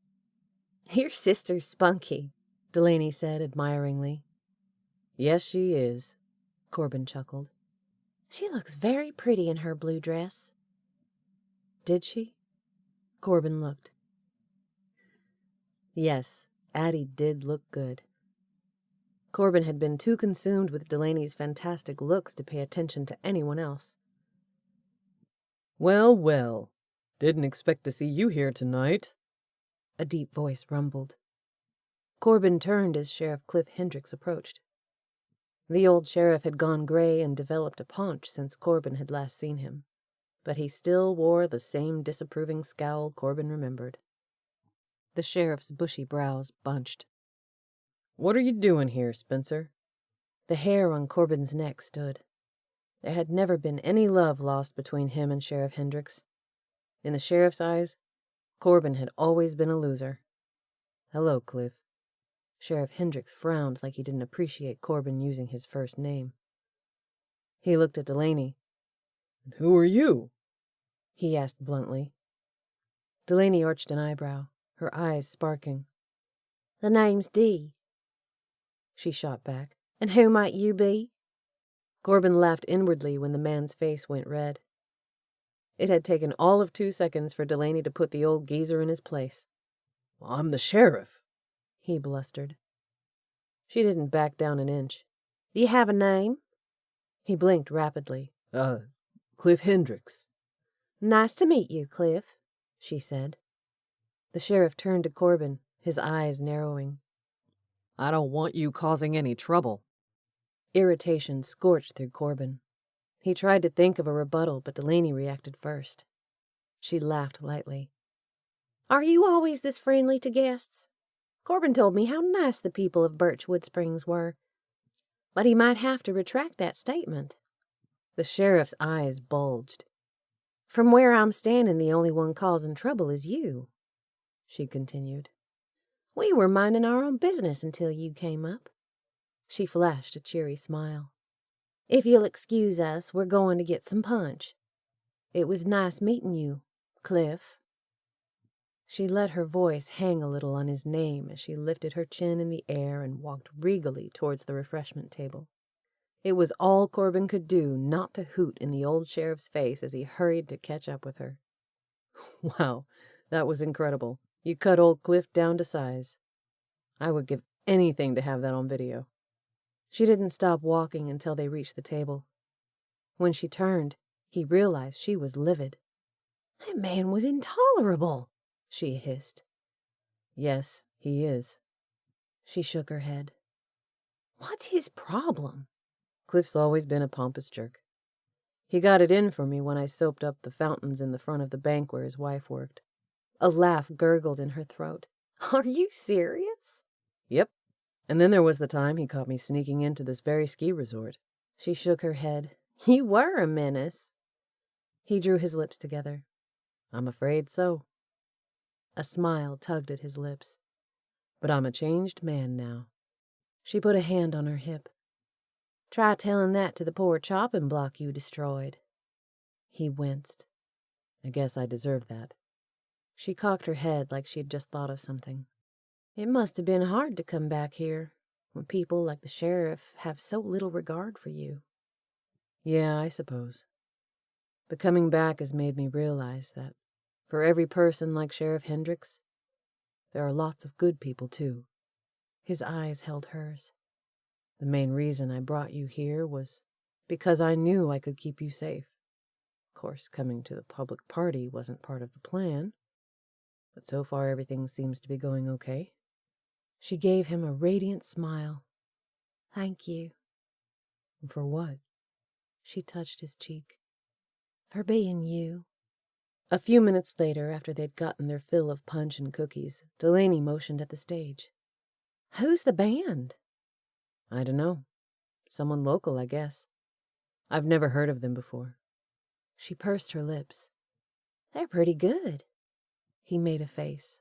Your sister's spunky, Delaney said admiringly. Yes, she is, Corbin chuckled. She looks very pretty in her blue dress. Did she? Corbin looked. Yes, Addie did look good. Corbin had been too consumed with Delaney's fantastic looks to pay attention to anyone else. Well, well, didn't expect to see you here tonight, a deep voice rumbled. Corbin turned as Sheriff Cliff Hendricks approached. The old sheriff had gone gray and developed a paunch since Corbin had last seen him, but he still wore the same disapproving scowl Corbin remembered. The sheriff's bushy brows bunched. What are you doing here, Spencer? The hair on Corbin's neck stood. There had never been any love lost between him and Sheriff Hendricks. In the sheriff's eyes, Corbin had always been a loser. Hello, Cliff. Sheriff Hendricks frowned like he didn't appreciate Corbin using his first name. He looked at Delaney. And who are you? He asked bluntly. Delaney arched an eyebrow, her eyes sparking. The name's Dee. She shot back. And who might you be? Corbin laughed inwardly when the man's face went red. It had taken all of 2 seconds for Delaney to put the old geezer in his place. I'm the sheriff, he blustered. She didn't back down an inch. Do you have a name? He blinked rapidly. Cliff Hendricks. Nice to meet you, Cliff, she said. The sheriff turned to Corbin, his eyes narrowing. I don't want you causing any trouble. Irritation scorched through Corbin. He tried to think of a rebuttal, but Delaney reacted first. She laughed lightly. Are you always this friendly to guests? Corbin told me how nice the people of Birchwood Springs were, but he might have to retract that statement. The sheriff's eyes bulged. From where I'm standing, the only one causing trouble is you, she continued. We were minding our own business until you came up. She flashed a cheery smile. If you'll excuse us, we're going to get some punch. It was nice meeting you, Cliff. She let her voice hang a little on his name as she lifted her chin in the air and walked regally towards the refreshment table. It was all Corbin could do not to hoot in the old sheriff's face as he hurried to catch up with her. Wow, that was incredible. You cut old Cliff down to size. I would give anything to have that on video. She didn't stop walking until they reached the table. When she turned, he realized she was livid. That man was intolerable, she hissed. Yes, he is. She shook her head. What's his problem? Cliff's always been a pompous jerk. He got it in for me when I soaped up the fountains in the front of the bank where his wife worked. A laugh gurgled in her throat. Are you serious? Yep. And then there was the time he caught me sneaking into this very ski resort. She shook her head. You were a menace. He drew his lips together. I'm afraid so. A smile tugged at his lips. But I'm a changed man now. She put a hand on her hip. Try telling that to the poor chopping block you destroyed. He winced. I guess I deserved that. She cocked her head like she'd just thought of something. It must have been hard to come back here when people like the sheriff have so little regard for you. Yeah, I suppose. But coming back has made me realize that for every person like Sheriff Hendricks, there are lots of good people too. His eyes held hers. The main reason I brought you here was because I knew I could keep you safe. Of course, coming to the public party wasn't part of the plan, but so far everything seems to be going okay. She gave him a radiant smile. Thank you. For what? She touched his cheek. For being you. A few minutes later, after they'd gotten their fill of punch and cookies, Delaney motioned at the stage. Who's the band? I don't know. Someone local, I guess. I've never heard of them before. She pursed her lips. They're pretty good. He made a face.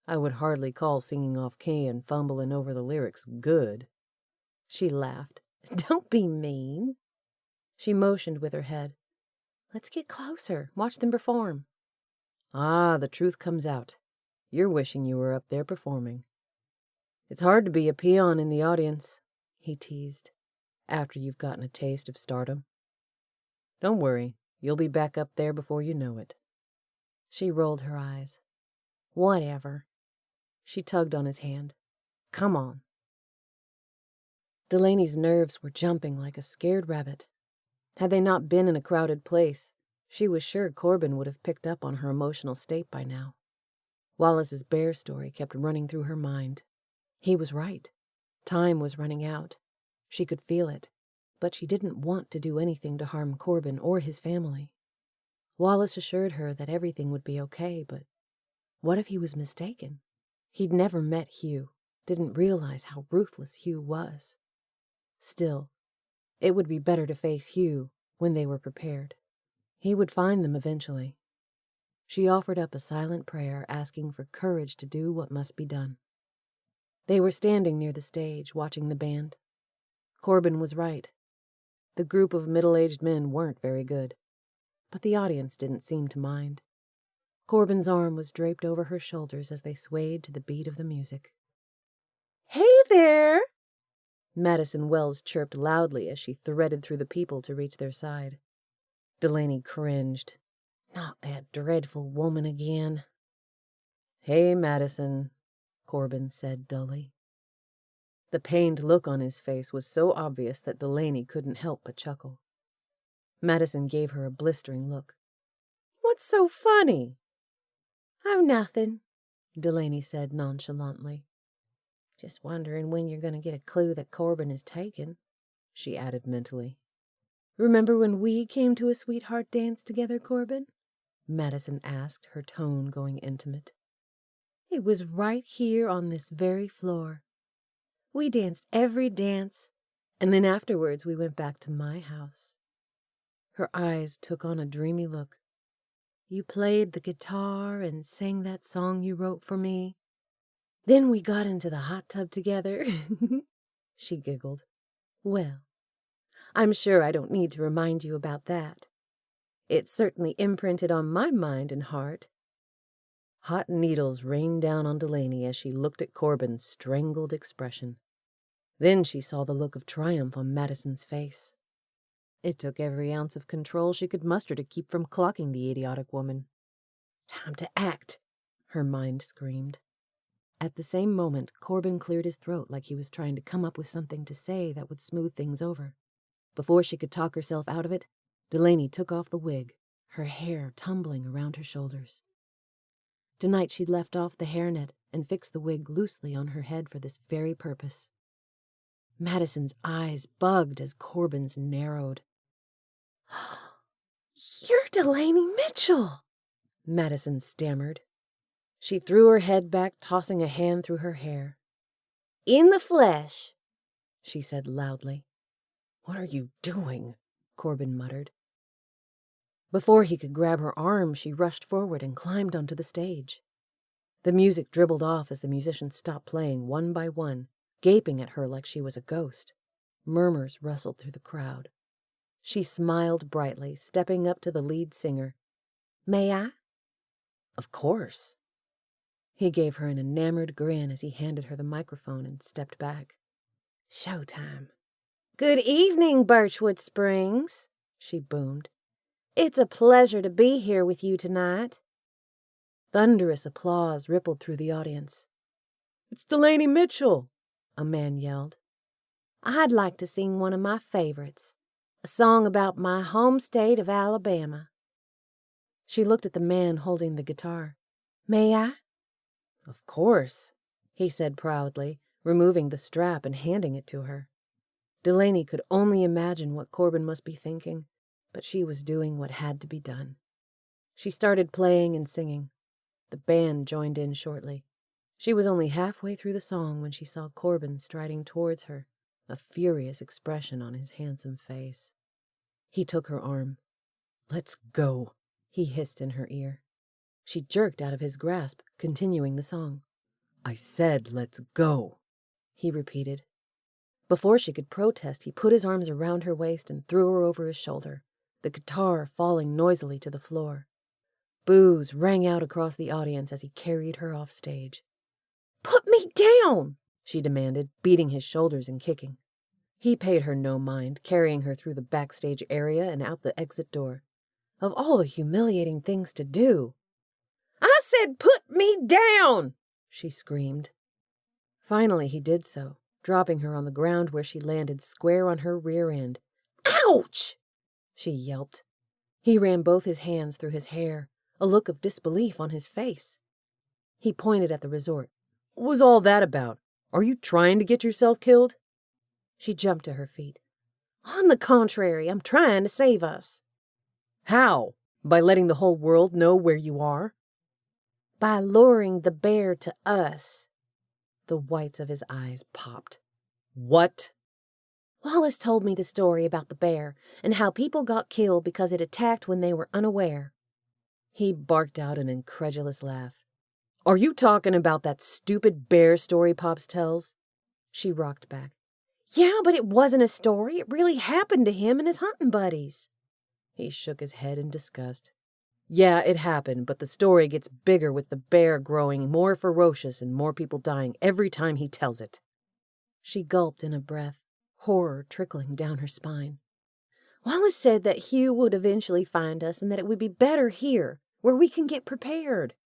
I would hardly call singing off key and fumbling over the lyrics good. She laughed. Don't be mean. She motioned with her head. Let's get closer. Watch them perform. Ah, the truth comes out. You're wishing you were up there performing. It's hard to be a peon in the audience. he teased, after you've gotten a taste of stardom. Don't worry, you'll be back up there before you know it. She rolled her eyes. Whatever. She tugged on his hand. Come on. Delaney's nerves were jumping like a scared rabbit. Had they not been in a crowded place, she was sure Corbin would have picked up on her emotional state by now. Wallace's bear story kept running through her mind. He was right. Time was running out. She could feel it, but she didn't want to do anything to harm Corbin or his family. Wallace assured her that everything would be okay, but what if he was mistaken? He'd never met Hugh, didn't realize how ruthless Hugh was. Still, it would be better to face Hugh when they were prepared. He would find them eventually. She offered up a silent prayer asking for courage to do what must be done. They were standing near the stage, watching the band. Corbin was right. The group of middle-aged men weren't very good, but the audience didn't seem to mind. Corbin's arm was draped over her shoulders as they swayed to the beat of the music. Hey there! Madison Wells chirped loudly as she threaded through the people to reach their side. Delaney cringed. Not that dreadful woman again. Hey, Madison, Corbin said dully. The pained look on his face was so obvious that Delaney couldn't help but chuckle. Madison gave her a blistering look. What's so funny? Oh, nothing, Delaney said nonchalantly. Just wondering when you're going to get a clue that Corbin is taken, she added mentally. Remember when we came to a sweetheart dance together, Corbin? Madison asked, her tone going intimate. It was right here on this very floor. We danced every dance, and then afterwards we went back to my house. Her eyes took on a dreamy look. You played the guitar and sang that song you wrote for me. Then we got into the hot tub together. She giggled. Well, I'm sure I don't need to remind you about that. It's certainly imprinted on my mind and heart. Hot needles rained down on Delaney as she looked at Corbin's strangled expression. Then she saw the look of triumph on Madison's face. It took every ounce of control she could muster to keep from clocking the idiotic woman. Time to act, her mind screamed. At the same moment, Corbin cleared his throat like he was trying to come up with something to say that would smooth things over. Before she could talk herself out of it, Delaney took off the wig, her hair tumbling around her shoulders. Tonight she'd left off the hairnet and fixed the wig loosely on her head for this very purpose. Madison's eyes bugged as Corbin's narrowed. You're Delaney Mitchell, Madison stammered. She threw her head back, tossing a hand through her hair. In the flesh, she said loudly. What are you doing? Corbin muttered. Before he could grab her arm, she rushed forward and climbed onto the stage. The music dribbled off as the musicians stopped playing one by one, gaping at her like she was a ghost. Murmurs rustled through the crowd. She smiled brightly, stepping up to the lead singer. May I? Of course. He gave her an enamored grin as he handed her the microphone and stepped back. Showtime. Good evening, Birchwood Springs, she boomed. It's a pleasure to be here with you tonight. Thunderous applause rippled through the audience. It's Delaney Mitchell, a man yelled. I'd like to sing one of my favorites, a song about my home state of Alabama. She looked at the man holding the guitar. May I? Of course, he said proudly, removing the strap and handing it to her. Delaney could only imagine what Corbin must be thinking, but she was doing what had to be done. She started playing and singing. The band joined in shortly. She was only halfway through the song when she saw Corbin striding towards her, a furious expression on his handsome face. He took her arm. Let's go, he hissed in her ear. She jerked out of his grasp, continuing the song. I said, let's go, he repeated. Before she could protest, he put his arms around her waist and threw her over his shoulder, the guitar falling noisily to the floor. Boos rang out across the audience as he carried her off stage. Put me down, she demanded, beating his shoulders and kicking. He paid her no mind, carrying her through the backstage area and out the exit door. Of all the humiliating things to do. "I said put me down!" she screamed. Finally he did so, dropping her on the ground where she landed square on her rear end. "Ouch!" she yelped. He ran both his hands through his hair, a look of disbelief on his face. He pointed at the resort. What was all that about? Are you trying to get yourself killed? She jumped to her feet. "On the contrary, I'm trying to save us." How? By letting the whole world know where you are? "By luring the bear to us." The whites of his eyes popped. What? "Wallace told me the story about the bear and how people got killed because it attacked when they were unaware." He barked out an incredulous laugh. Are you talking about that stupid bear story Pops tells? She rocked back. "Yeah, but it wasn't a story. It really happened to him and his hunting buddies." He shook his head in disgust. Yeah, it happened, but the story gets bigger with the bear growing more ferocious and more people dying every time he tells it. She gulped in a breath, horror trickling down her spine. "Wallace said that Hugh would eventually find us and that it would be better here, where we can get prepared."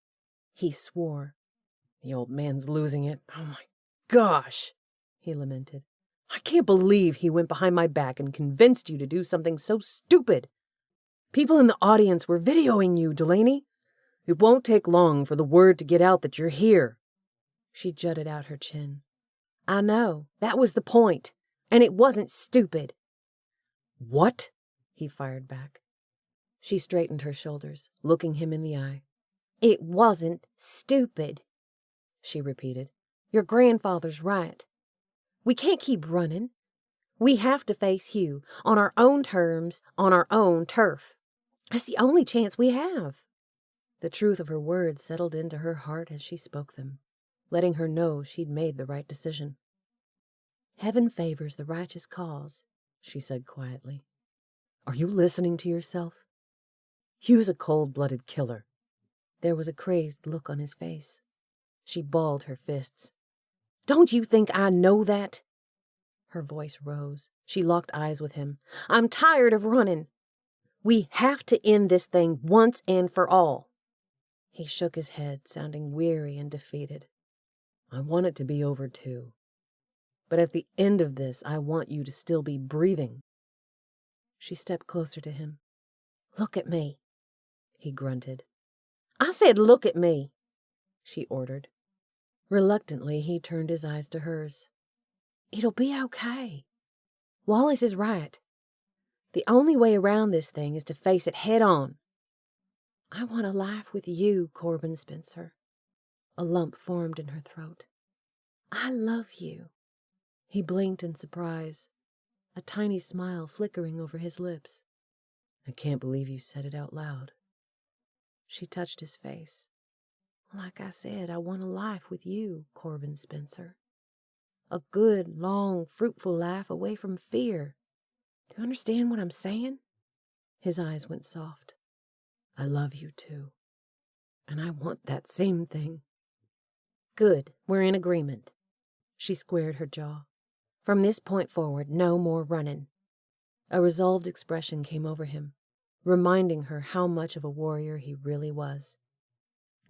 He swore. The old man's losing it. Oh my gosh, he lamented. I can't believe he went behind my back and convinced you to do something so stupid. People in the audience were videoing you, Delaney. It won't take long for the word to get out that you're here. She jutted out her chin. "I know. That was the point. And it wasn't stupid." What? He fired back. She straightened her shoulders, looking him in the eye. "It wasn't stupid," she repeated. "Your grandfather's right. We can't keep running. We have to face Hugh, on our own terms, on our own turf. That's the only chance we have." The truth of her words settled into her heart as she spoke them, letting her know she'd made the right decision. "Heaven favors the righteous cause," she said quietly. Are you listening to yourself? Hugh's a cold-blooded killer. There was a crazed look on his face. She balled her fists. "Don't you think I know that?" Her voice rose. She locked eyes with him. "I'm tired of running. We have to end this thing once and for all." He shook his head, sounding weary and defeated. I want it to be over too. But at the end of this, I want you to still be breathing. She stepped closer to him. "Look at me," he grunted. "I said look at me," she ordered. Reluctantly, he turned his eyes to hers. "It'll be okay. Wallace is right. The only way around this thing is to face it head on. I want a life with you, Corbin Spencer." A lump formed in her throat. "I love you." He blinked in surprise, a tiny smile flickering over his lips. I can't believe you said it out loud. She touched his face. "Like I said, I want a life with you, Corbin Spencer. A good, long, fruitful life away from fear. Do you understand what I'm saying?" His eyes went soft. I love you too. And I want that same thing. "Good, we're in agreement." She squared her jaw. "From this point forward, no more running." A resolved expression came over him, reminding her how much of a warrior he really was.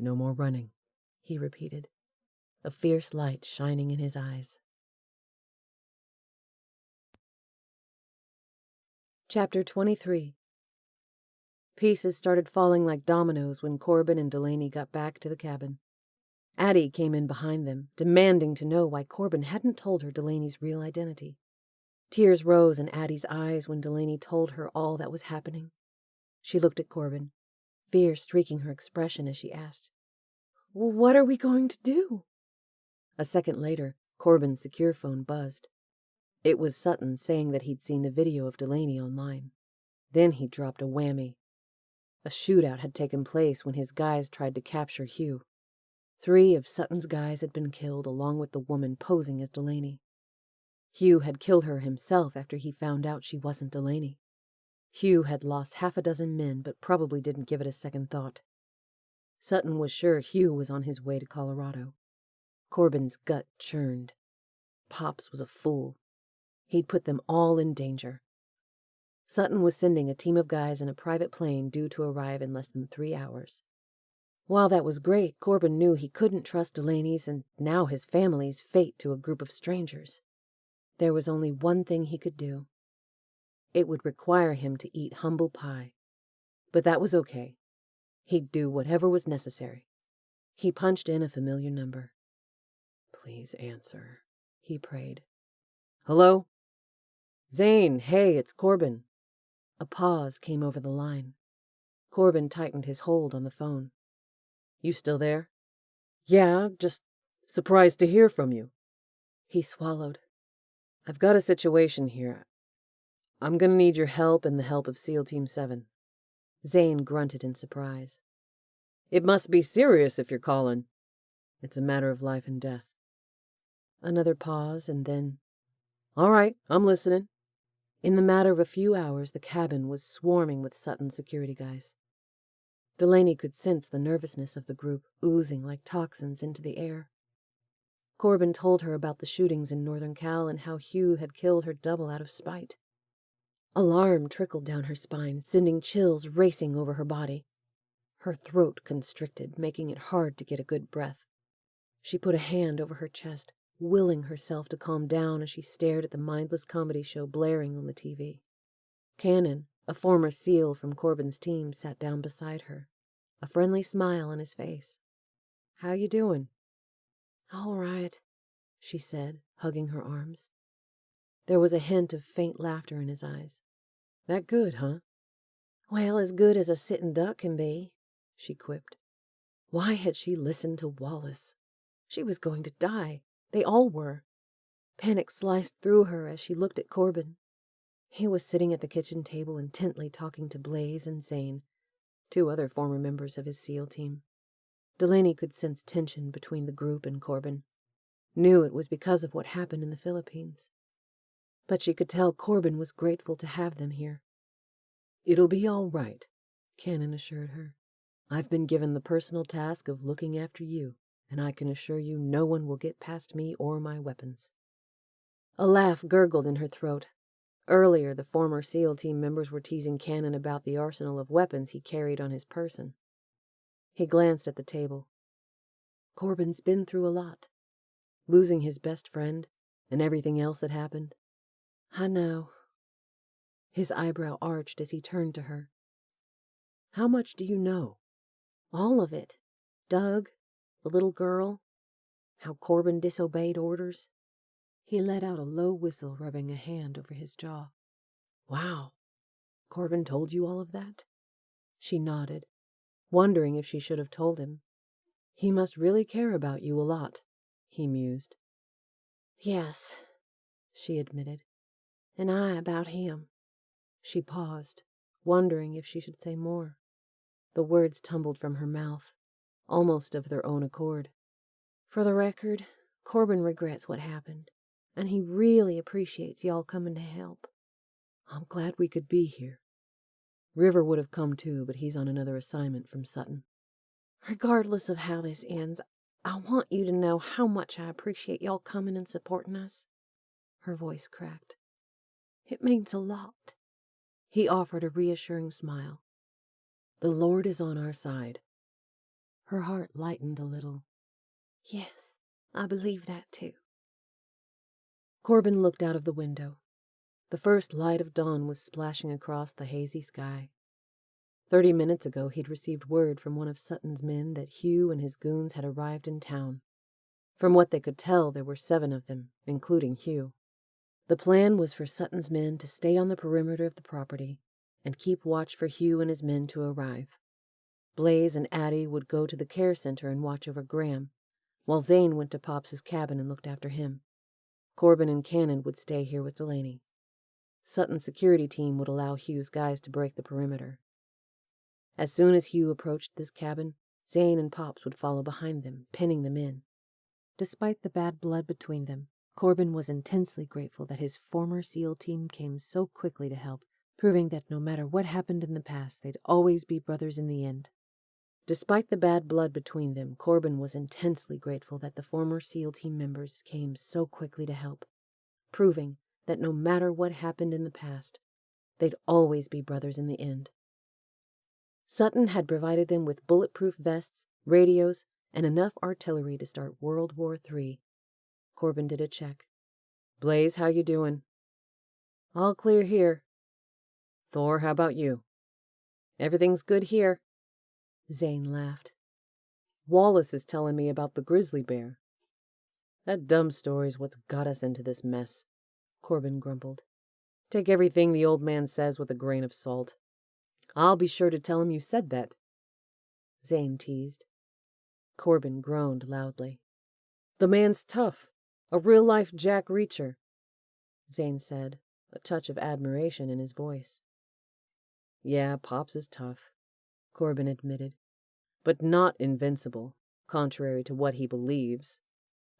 No more running, he repeated, a fierce light shining in his eyes. Chapter 23. Pieces started falling like dominoes when Corbin and Delaney got back to the cabin. Addie came in behind them, demanding to know why Corbin hadn't told her Delaney's real identity. Tears rose in Addie's eyes when Delaney told her all that was happening. She looked at Corbin, fear streaking her expression as she asked, "What are we going to do?" A second later, Corbin's secure phone buzzed. It was Sutton saying that he'd seen the video of Delaney online. Then he dropped a whammy. A shootout had taken place when his guys tried to capture Hugh. 3 of Sutton's guys had been killed along with the woman posing as Delaney. Hugh had killed her himself after he found out she wasn't Delaney. Hugh had lost 6 men but probably didn't give it a second thought. Sutton was sure Hugh was on his way to Colorado. Corbin's gut churned. Pops was a fool. He'd put them all in danger. Sutton was sending a team of guys in a private plane due to arrive in less than 3 hours. While that was great, Corbin knew he couldn't trust Delaney's and now his family's fate to a group of strangers. There was only one thing he could do. It would require him to eat humble pie. But that was okay. He'd do whatever was necessary. He punched in a familiar number. "Please answer," he prayed. "Hello? Zane, hey, it's Corbin." A pause came over the line. Corbin tightened his hold on the phone. "You still there?" "Yeah, just surprised to hear from you." He swallowed. "I've got a situation here. I'm gonna need your help and the help of SEAL Team 7. Zane grunted in surprise. "It must be serious if you're calling." "It's a matter of life and death." Another pause, and then, "All right, I'm listening." In the matter of a few hours, the cabin was swarming with Sutton's security guys. Delaney could sense the nervousness of the group oozing like toxins into the air. Corbin told her about the shootings in Northern Cal and how Hugh had killed her double out of spite. Alarm trickled down her spine, sending chills racing over her body. Her throat constricted, making it hard to get a good breath. She put a hand over her chest, willing herself to calm down as she stared at the mindless comedy show blaring on the TV. Cannon, a former SEAL from Corbin's team, sat down beside her, a friendly smile on his face. "How you doing?" "All right," she said, hugging her arms. There was a hint of faint laughter in his eyes. "That good, huh?" "Well, as good as a sitting duck can be," she quipped. Why had she listened to Wallace? She was going to die. They all were. Panic sliced through her as she looked at Corbin. He was sitting at the kitchen table intently talking to Blaze and Zane, 2 other former members of his SEAL team. Delaney could sense tension between the group and Corbin. Knew it was because of what happened in the Philippines. But she could tell Corbin was grateful to have them here. "It'll be all right," Cannon assured her. "I've been given the personal task of looking after you, and I can assure you no one will get past me or my weapons." A laugh gurgled in her throat. Earlier, the former SEAL team members were teasing Cannon about the arsenal of weapons he carried on his person. He glanced at the table. Corbin's been through a lot. Losing his best friend and everything else that happened. "I know." His eyebrow arched as he turned to her. "How much do you know?" "All of it. Doug, the little girl, how Corbin disobeyed orders." He let out a low whistle, rubbing a hand over his jaw. "Wow. Corbin told you all of that?" She nodded, wondering if she should have told him. "He must really care about you a lot," he mused. "Yes," she admitted. "And I about him." She paused, wondering if she should say more. The words tumbled from her mouth, almost of their own accord. "For the record, Corbin regrets what happened, and he really appreciates y'all coming to help." "I'm glad we could be here. River would have come too, but he's on another assignment from Sutton." "Regardless of how this ends, I want you to know how much I appreciate y'all coming and supporting us." Her voice cracked. "It means a lot." He offered a reassuring smile. "The Lord is on our side." Her heart lightened a little. "Yes, I believe that too." Corbin looked out of the window. The first light of dawn was splashing across the hazy sky. 30 minutes ago, he'd received word from one of Sutton's men that Hugh and his goons had arrived in town. From what they could tell, there were 7 of them, including Hugh. The plan was for Sutton's men to stay on the perimeter of the property and keep watch for Hugh and his men to arrive. Blaze and Addie would go to the care center and watch over Graham, while Zane went to Pops's cabin and looked after him. Corbin and Cannon would stay here with Delaney. Sutton's security team would allow Hugh's guys to break the perimeter. As soon as Hugh approached this cabin, Zane and Pops would follow behind them, pinning them in. Despite the bad blood between them, Corbin was intensely grateful that his former SEAL team came so quickly to help, proving that no matter what happened in the past, they'd always be brothers in the end. Despite the bad blood between them, Corbin was intensely grateful that the former SEAL team members came so quickly to help, proving that no matter what happened in the past, they'd always be brothers in the end. Sutton had provided them with bulletproof vests, radios, and enough artillery to start World War III. Corbin did a check. Blaze, how you doing? All clear here. Thor, how about you? Everything's good here. Zane laughed. Wallace is telling me about the grizzly bear. That dumb story's what's got us into this mess, Corbin grumbled. Take everything the old man says with a grain of salt. I'll be sure to tell him you said that, Zane teased. Corbin groaned loudly. The man's tough. A real-life Jack Reacher, Zane said, a touch of admiration in his voice. Yeah, Pops is tough, Corbin admitted. But not invincible, contrary to what he believes.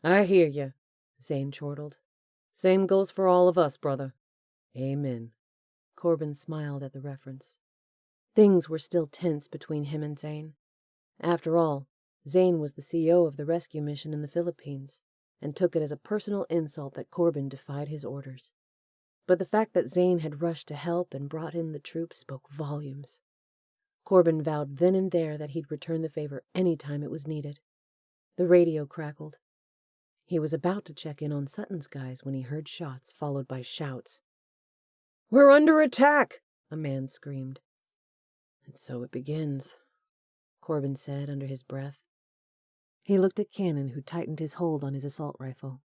I hear you, Zane chortled. Same goes for all of us, brother. Amen. Corbin smiled at the reference. Things were still tense between him and Zane. After all, Zane was the CO of the rescue mission in the Philippines, and took it as a personal insult that Corbin defied his orders. But the fact that Zane had rushed to help and brought in the troops spoke volumes. Corbin vowed then and there that he'd return the favor any time it was needed. The radio crackled. He was about to check in on Sutton's guys when he heard shots followed by shouts. "We're under attack!" a man screamed. "And so it begins," Corbin said under his breath. He looked at Cannon, who tightened his hold on his assault rifle.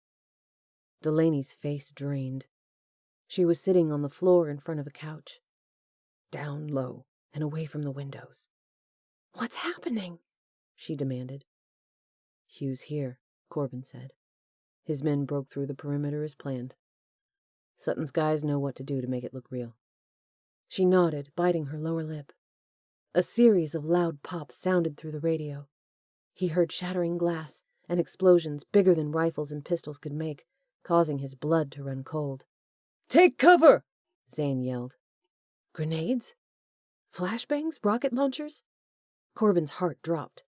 Delaney's face drained. She was sitting on the floor in front of a couch, down low and away from the windows. "What's happening?" she demanded. "Hugh's here," Corbin said. "His men broke through the perimeter as planned. Sutton's guys know what to do to make it look real." She nodded, biting her lower lip. A series of loud pops sounded through the radio. He heard shattering glass and explosions bigger than rifles and pistols could make, causing his blood to run cold. "Take cover!" Zane yelled. Grenades? Flashbangs? Rocket launchers? Corbin's heart dropped.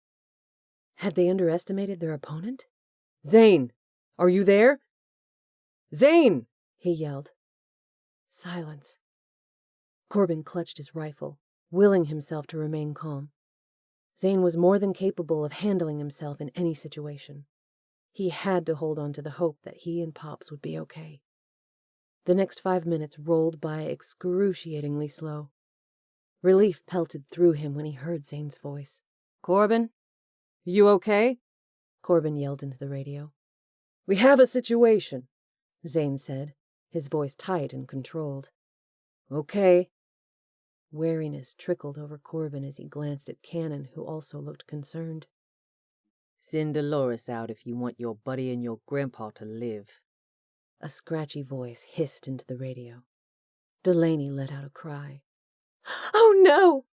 Had they underestimated their opponent? "Zane, are you there? Zane!" he yelled. Silence. Corbin clutched his rifle, willing himself to remain calm. Zane was more than capable of handling himself in any situation. He had to hold on to the hope that he and Pops would be okay. The next 5 minutes rolled by excruciatingly slow. Relief pelted through him when he heard Zane's voice. "Corbin, you okay?" Corbin yelled into the radio. "We have a situation," Zane said, his voice tight and controlled. "Okay." Wariness trickled over Corbin as he glanced at Cannon, who also looked concerned. "Send Dolores out if you want your buddy and your grandpa to live." A scratchy voice hissed into the radio. Delaney let out a cry. "Oh, no!"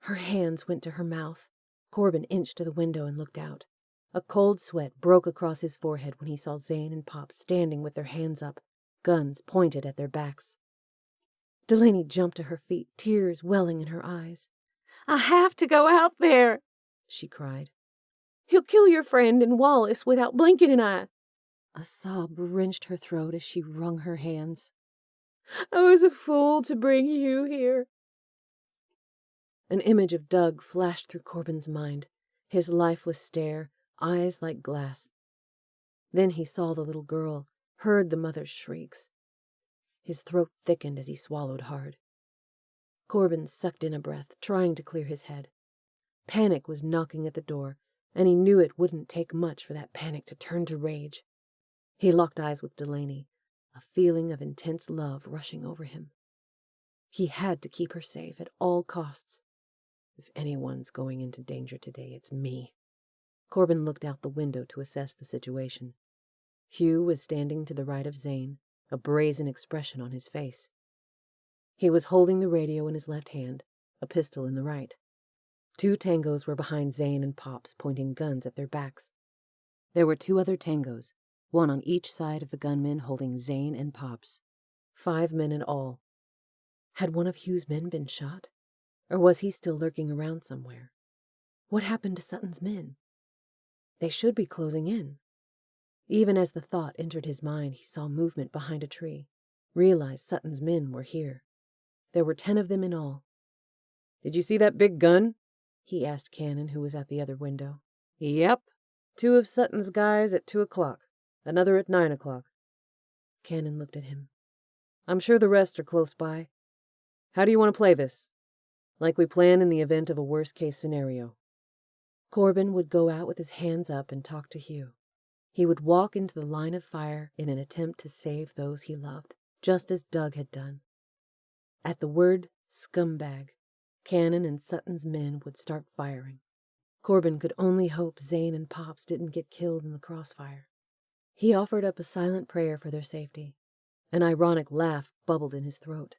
Her hands went to her mouth. Corbin inched to the window and looked out. A cold sweat broke across his forehead when he saw Zane and Pop standing with their hands up, guns pointed at their backs. Delaney jumped to her feet, tears welling in her eyes. "I have to go out there," she cried. "He'll kill your friend and Wallace without blinking an eye." A sob wrenched her throat as she wrung her hands. "I was a fool to bring you here." An image of Doug flashed through Corbin's mind, his lifeless stare, eyes like glass. Then he saw the little girl, heard the mother's shrieks. His throat thickened as he swallowed hard. Corbin sucked in a breath, trying to clear his head. Panic was knocking at the door, and he knew it wouldn't take much for that panic to turn to rage. He locked eyes with Delaney, a feeling of intense love rushing over him. He had to keep her safe at all costs. If anyone's going into danger today, it's me. Corbin looked out the window to assess the situation. Hugh was standing to the right of Zane, a brazen expression on his face. He was holding the radio in his left hand, a pistol in the right. 2 tangos were behind Zane and Pops, pointing guns at their backs. There were 2 other tangos, one on each side of the gunmen holding Zane and Pops. 5 men in all. Had one of Hugh's men been shot? Or was he still lurking around somewhere? What happened to Sutton's men? They should be closing in. Even as the thought entered his mind, he saw movement behind a tree. realized Sutton's men were here. There were 10 of them in all. "Did you see that big gun?" he asked Cannon, who was at the other window. "Yep. 2 of Sutton's guys at 2 o'clock. Another at 9 o'clock. Cannon looked at him. "I'm sure the rest are close by. How do you want to play this?" "Like we plan in the event of a worst-case scenario." Corbin would go out with his hands up and talk to Hugh. He would walk into the line of fire in an attempt to save those he loved, just as Doug had done. At the word scumbag, Cannon and Sutton's men would start firing. Corbin could only hope Zane and Pops didn't get killed in the crossfire. He offered up a silent prayer for their safety. An ironic laugh bubbled in his throat.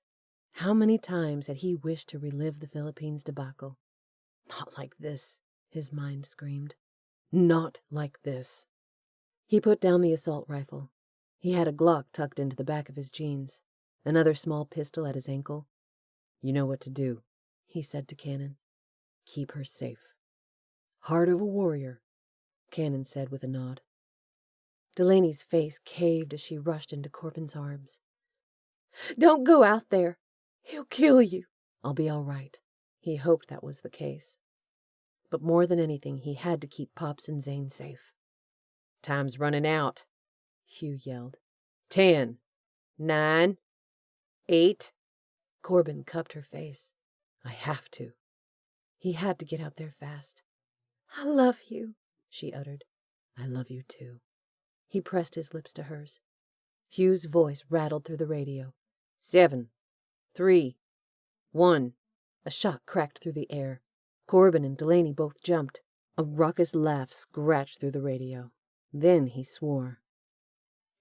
How many times had he wished to relive the Philippines debacle? Not like this, his mind screamed. Not like this. He put down the assault rifle. He had a Glock tucked into the back of his jeans, another small pistol at his ankle. "You know what to do," he said to Cannon. "Keep her safe." "Heart of a warrior," Cannon said with a nod. Delaney's face caved as she rushed into Corbin's arms. "Don't go out there. He'll kill you." "I'll be all right." He hoped that was the case. But more than anything, he had to keep Pops and Zane safe. "Time's running out," Hugh yelled. 10, 9, 8. Corbin cupped her face. "I have to." He had to get out there fast. "I love you," she uttered. "I love you too." He pressed his lips to hers. Hugh's voice rattled through the radio. 7, 3, 1. A shot cracked through the air. Corbin and Delaney both jumped. A raucous laugh scratched through the radio. Then he swore.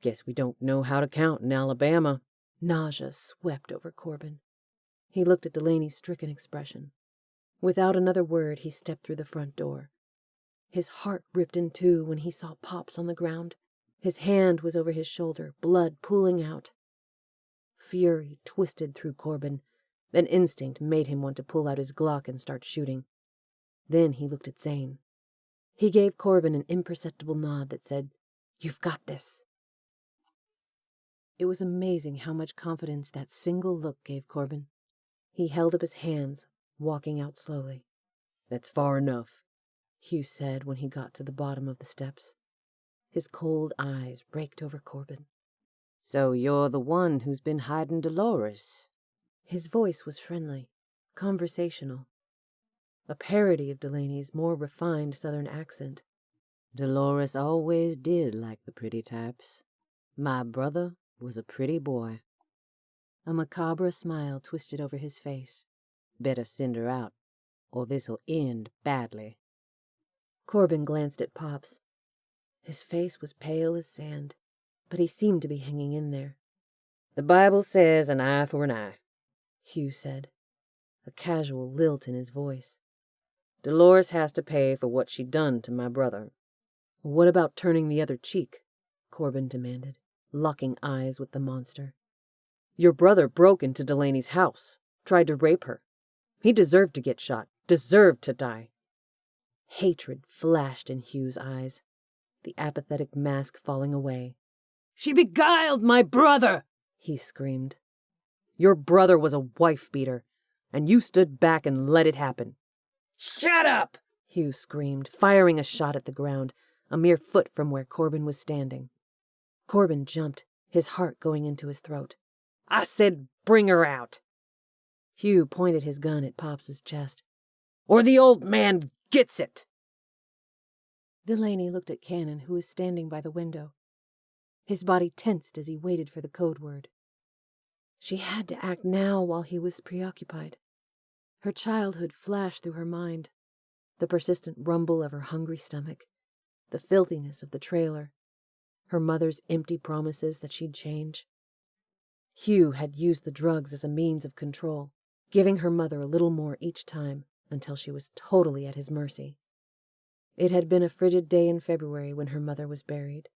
"Guess we don't know how to count in Alabama." Nausea swept over Corbin. He looked at Delaney's stricken expression. Without another word, he stepped through the front door. His heart ripped in two when he saw Pops on the ground. His hand was over his shoulder, blood pooling out. Fury twisted through Corbin. An instinct made him want to pull out his Glock and start shooting. Then he looked at Zane. He gave Corbin an imperceptible nod that said, "You've got this." It was amazing how much confidence that single look gave Corbin. He held up his hands, walking out slowly. "That's far enough," Hugh said when he got to the bottom of the steps. His cold eyes raked over Corbin. "So you're the one who's been hiding Dolores?" His voice was friendly, conversational. A parody of Delaney's more refined southern accent. "Dolores always did like the pretty types. My brother was a pretty boy." A macabre smile twisted over his face. "Better send her out, or this'll end badly." Corbin glanced at Pops. His face was pale as sand, but he seemed to be hanging in there. "The Bible says an eye for an eye," Hugh said, a casual lilt in his voice. "Dolores has to pay for what she done to my brother." "What about turning the other cheek?" Corbin demanded, locking eyes with the monster. "Your brother broke into Delaney's house, tried to rape her. He deserved to get shot, deserved to die." Hatred flashed in Hugh's eyes, the apathetic mask falling away. "She beguiled my brother!" he screamed. "Your brother was a wife-beater, and you stood back and let it happen." "Shut up!" Hugh screamed, firing a shot at the ground, a mere foot from where Corbin was standing. Corbin jumped, his heart going into his throat. "I said bring her out!" Hugh pointed his gun at Pops's chest. "Or the old man gets it!" Delaney looked at Cannon, who was standing by the window. His body tensed as he waited for the code word. She had to act now while he was preoccupied. Her childhood flashed through her mind, the persistent rumble of her hungry stomach, the filthiness of the trailer, her mother's empty promises that she'd change. Hugh had used the drugs as a means of control, giving her mother a little more each time until she was totally at his mercy. It had been a frigid day in February when her mother was buried.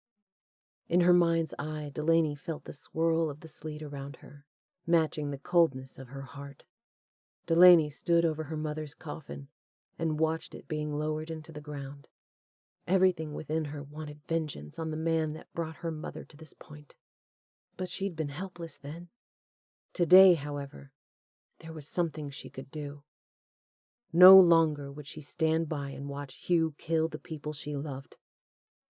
In her mind's eye, Delaney felt the swirl of the sleet around her, matching the coldness of her heart. Delaney stood over her mother's coffin and watched it being lowered into the ground. Everything within her wanted vengeance on the man that brought her mother to this point. But she'd been helpless then. Today, however, there was something she could do. No longer would she stand by and watch Hugh kill the people she loved.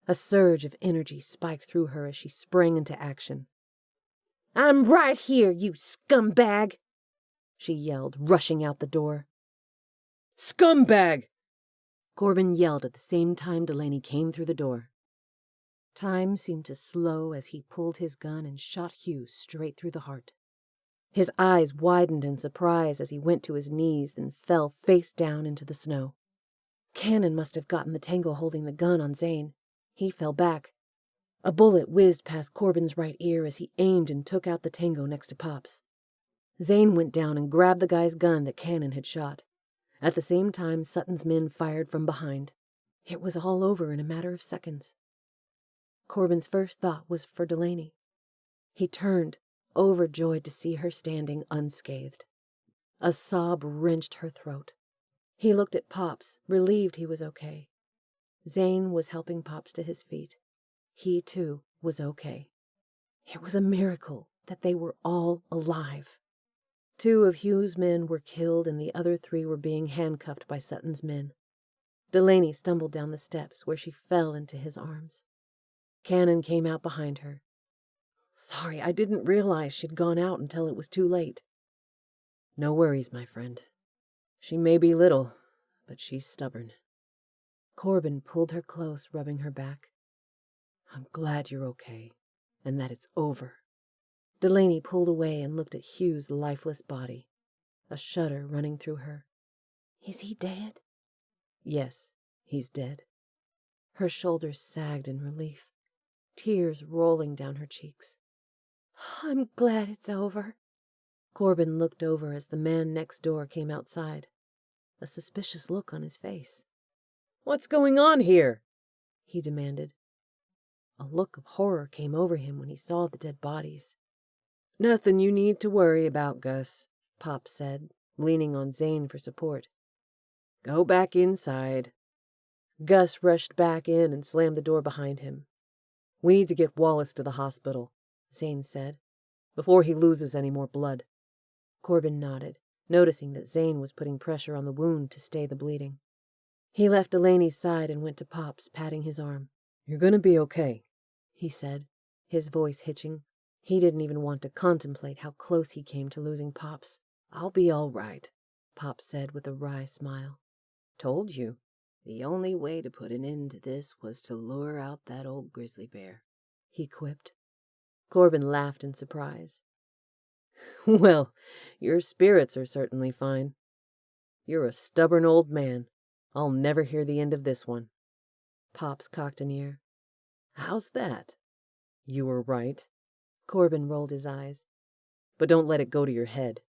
A surge of energy spiked through her as she sprang into action. "I'm right here, you scumbag!" she yelled, rushing out the door. Scumbag! Corbin yelled at the same time Delaney came through the door. Time seemed to slow as he pulled his gun and shot Hugh straight through the heart. His eyes widened in surprise as he went to his knees, then fell face down into the snow. Cannon must have gotten the tango holding the gun on Zane. He fell back. A bullet whizzed past Corbin's right ear as he aimed and took out the tango next to Pop's. Zane went down and grabbed the guy's gun that Cannon had shot. At the same time, Sutton's men fired from behind. It was all over in a matter of seconds. Corbin's first thought was for Delaney. He turned, overjoyed to see her standing unscathed. A sob wrenched her throat. He looked at Pops, relieved he was okay. Zane was helping Pops to his feet. He, too, was okay. It was a miracle that they were all alive. 2 of Hugh's men were killed and the other 3 were being handcuffed by Sutton's men. Delaney stumbled down the steps where she fell into his arms. Cannon came out behind her. "Sorry, I didn't realize she'd gone out until it was too late." "No worries, my friend. She may be little, but she's stubborn." Corbin pulled her close, rubbing her back. "I'm glad you're okay, and that it's over." Delaney pulled away and looked at Hugh's lifeless body, a shudder running through her. "Is he dead?" "Yes, he's dead." Her shoulders sagged in relief, tears rolling down her cheeks. "I'm glad it's over." Corbin looked over as the man next door came outside, a suspicious look on his face. What's going on here? He demanded. A look of horror came over him when he saw the dead bodies. "Nothing you need to worry about, Gus," Pop said, leaning on Zane for support. "Go back inside." Gus rushed back in and slammed the door behind him. "We need to get Wallace to the hospital," Zane said, "before he loses any more blood." Corbin nodded, noticing that Zane was putting pressure on the wound to stay the bleeding. He left Delaney's side and went to Pop's, patting his arm. "You're gonna be okay," he said, his voice hitching. He didn't even want to contemplate how close he came to losing Pops. "I'll be all right," Pop said with a wry smile. "Told you. The only way to put an end to this was to lure out that old grizzly bear," he quipped. Corbin laughed in surprise. "Well, your spirits are certainly fine. You're a stubborn old man. I'll never hear the end of this one." Pops cocked an ear. "How's that?" "You were right." Corbin rolled his eyes. "But don't let it go to your head."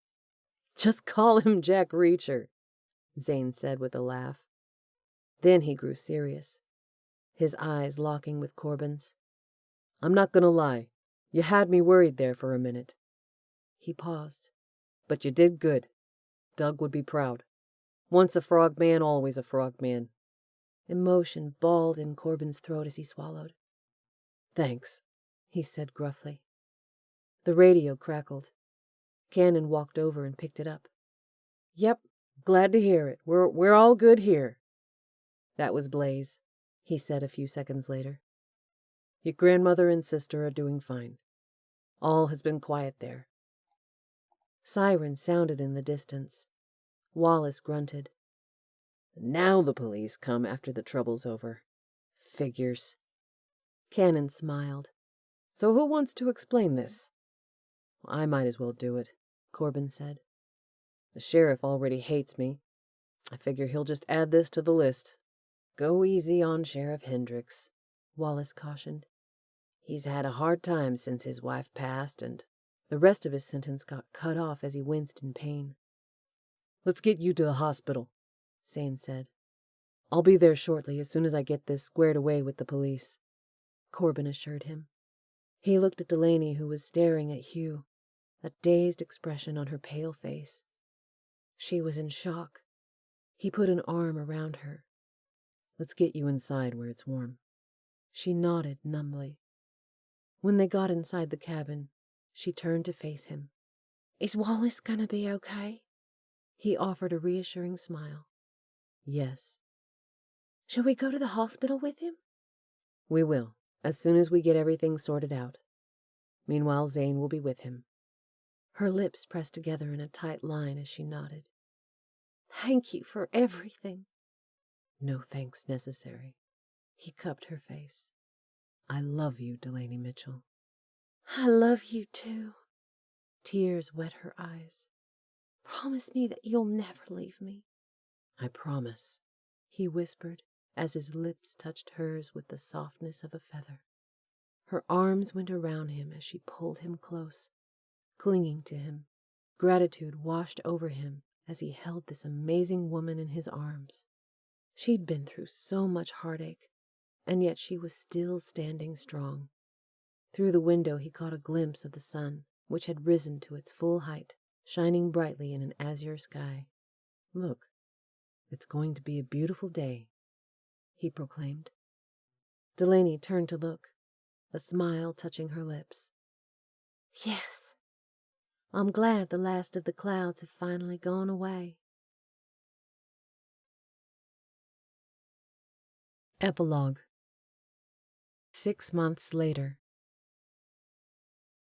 "Just call him Jack Reacher," Zane said with a laugh. Then he grew serious, his eyes locking with Corbin's. "I'm not gonna lie. You had me worried there for a minute." He paused. "But you did good. Doug would be proud. Once a frog man, always a frog man." Emotion balled in Corbin's throat as he swallowed. "Thanks," he said gruffly. The radio crackled. Cannon walked over and picked it up. "Yep, glad to hear it. We're all good here." "That was Blaze," he said a few seconds later. "Your grandmother and sister are doing fine. All has been quiet there." Sirens sounded in the distance. Wallace grunted. "Now the police come after the trouble's over. Figures." Cannon smiled. "So who wants to explain this?" "I might as well do it," Corbin said. "The sheriff already hates me. I figure he'll just add this to the list." "Go easy on Sheriff Hendricks," Wallace cautioned. "He's had a hard time since his wife passed, and—" The rest of his sentence got cut off as he winced in pain. "Let's get you to the hospital," Zane said. "I'll be there shortly as soon as I get this squared away with the police," Corbin assured him. He looked at Delaney, who was staring at Hugh, a dazed expression on her pale face. She was in shock. He put an arm around her. "Let's get you inside where it's warm." She nodded numbly. When they got inside the cabin, She turned to face him. Is Wallace gonna be okay? He offered a reassuring smile. Yes. Shall we go to the hospital with him? We will, as soon as we get everything sorted out. Meanwhile, Zane will be with him. Her lips pressed together in a tight line as she nodded. Thank you for everything. No thanks necessary. He cupped her face. I love you, Delaney Mitchell. I love you too. Tears wet her eyes. Promise me that you'll never leave me. I promise, he whispered as his lips touched hers with the softness of a feather. Her arms went around him as she pulled him close, clinging to him. Gratitude washed over him as he held this amazing woman in his arms. She'd been through so much heartache, and yet she was still standing strong. Through the window he caught a glimpse of the sun, which had risen to its full height, shining brightly in an azure sky. Look, it's going to be a beautiful day, he proclaimed. Delaney turned to look, a smile touching her lips. Yes. I'm glad the last of the clouds have finally gone away. Epilogue. 6 months later.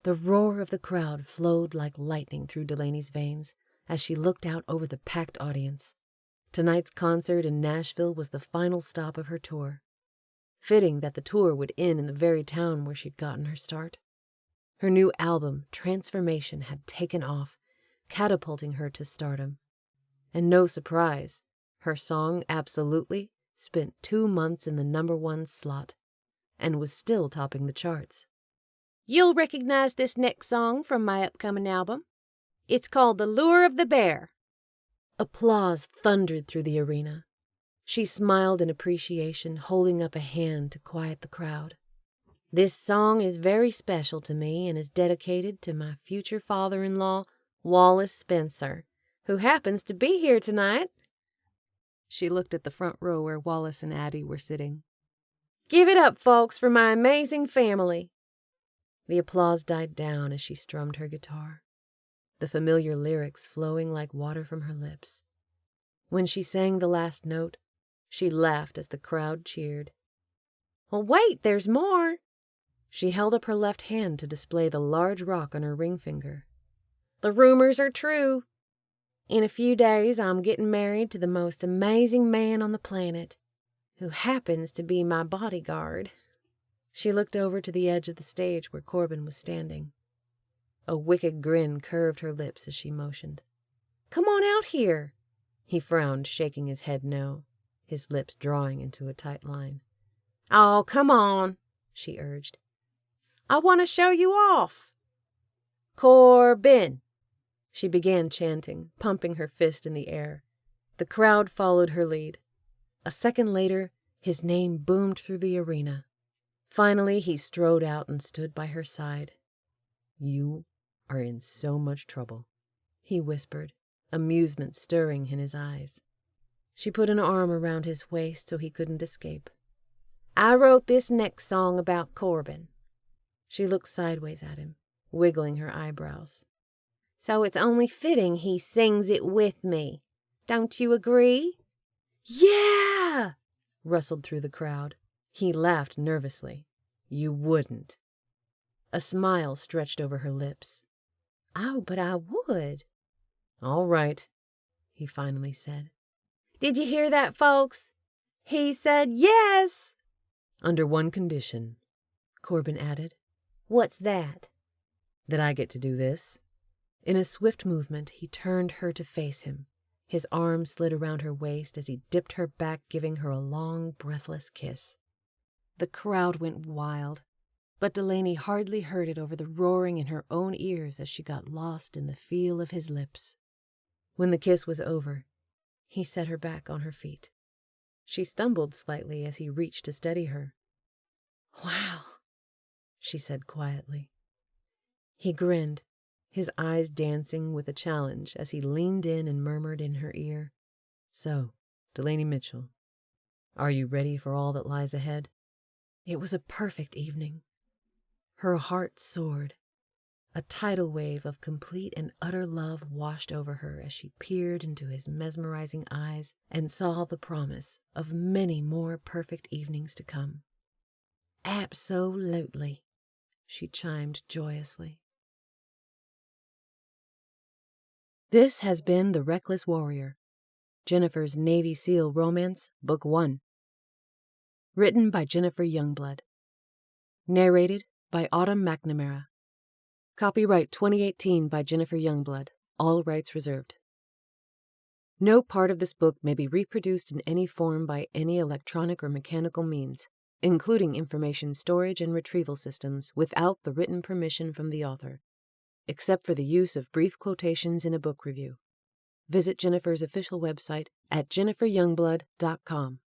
The roar of the crowd flowed like lightning through Delaney's veins as she looked out over the packed audience. Tonight's concert in Nashville was the final stop of her tour. Fitting that the tour would end in the very town where she'd gotten her start. Her new album, Transformation, had taken off, catapulting her to stardom. And no surprise, her song, Absolutely, spent 2 months in the #1 slot, and was still topping the charts. You'll recognize this next song from my upcoming album. It's called The Lure of the Bear. Applause thundered through the arena. She smiled in appreciation, holding up a hand to quiet the crowd. This song is very special to me and is dedicated to my future father-in-law, Wallace Spencer, who happens to be here tonight. She looked at the front row where Wallace and Addie were sitting. Give it up, folks, for my amazing family. The applause died down as she strummed her guitar, the familiar lyrics flowing like water from her lips. When she sang the last note, she laughed as the crowd cheered. Well, wait, there's more. She held up her left hand to display the large rock on her ring finger. The rumors are true. In a few days, I'm getting married to the most amazing man on the planet, who happens to be my bodyguard. She looked over to the edge of the stage where Corbin was standing. A wicked grin curved her lips as she motioned. Come on out here. He frowned, shaking his head no, his lips drawing into a tight line. Oh, come on, she urged. I want to show you off. Corbin. She began chanting, pumping her fist in the air. The crowd followed her lead. A second later, his name boomed through the arena. Finally, he strode out and stood by her side. You are in so much trouble, he whispered, amusement stirring in his eyes. She put an arm around his waist so he couldn't escape. I wrote this next song about Corbin. She looked sideways at him, wiggling her eyebrows. So it's only fitting he sings it with me. Don't you agree? Yeah! Rustled through the crowd. He laughed nervously. You wouldn't. A smile stretched over her lips. Oh, but I would. All right, he finally said. Did you hear that, folks? He said yes! Under one condition, Corbin added. What's that? That I get to do this. In a swift movement, he turned her to face him. His arm slid around her waist as he dipped her back, giving her a long, breathless kiss. The crowd went wild, but Delaney hardly heard it over the roaring in her own ears as she got lost in the feel of his lips. When the kiss was over, he set her back on her feet. She stumbled slightly as he reached to steady her. Wow, she said quietly. He grinned, his eyes dancing with a challenge as he leaned in and murmured in her ear. So, Delaney Mitchell, are you ready for all that lies ahead? It was a perfect evening. Her heart soared. A tidal wave of complete and utter love washed over her as she peered into his mesmerizing eyes and saw the promise of many more perfect evenings to come. "Absolutely," she chimed joyously. This has been The Reckless Warrior, Jennifer's Navy SEAL Romance, Book 1. Written by Jennifer Youngblood. Narrated by Autumn McNamara. Copyright 2018 by Jennifer Youngblood. All rights reserved. No part of this book may be reproduced in any form by any electronic or mechanical means, including information storage and retrieval systems, without the written permission from the author, except for the use of brief quotations in a book review. Visit Jennifer's official website at jenniferyoungblood.com.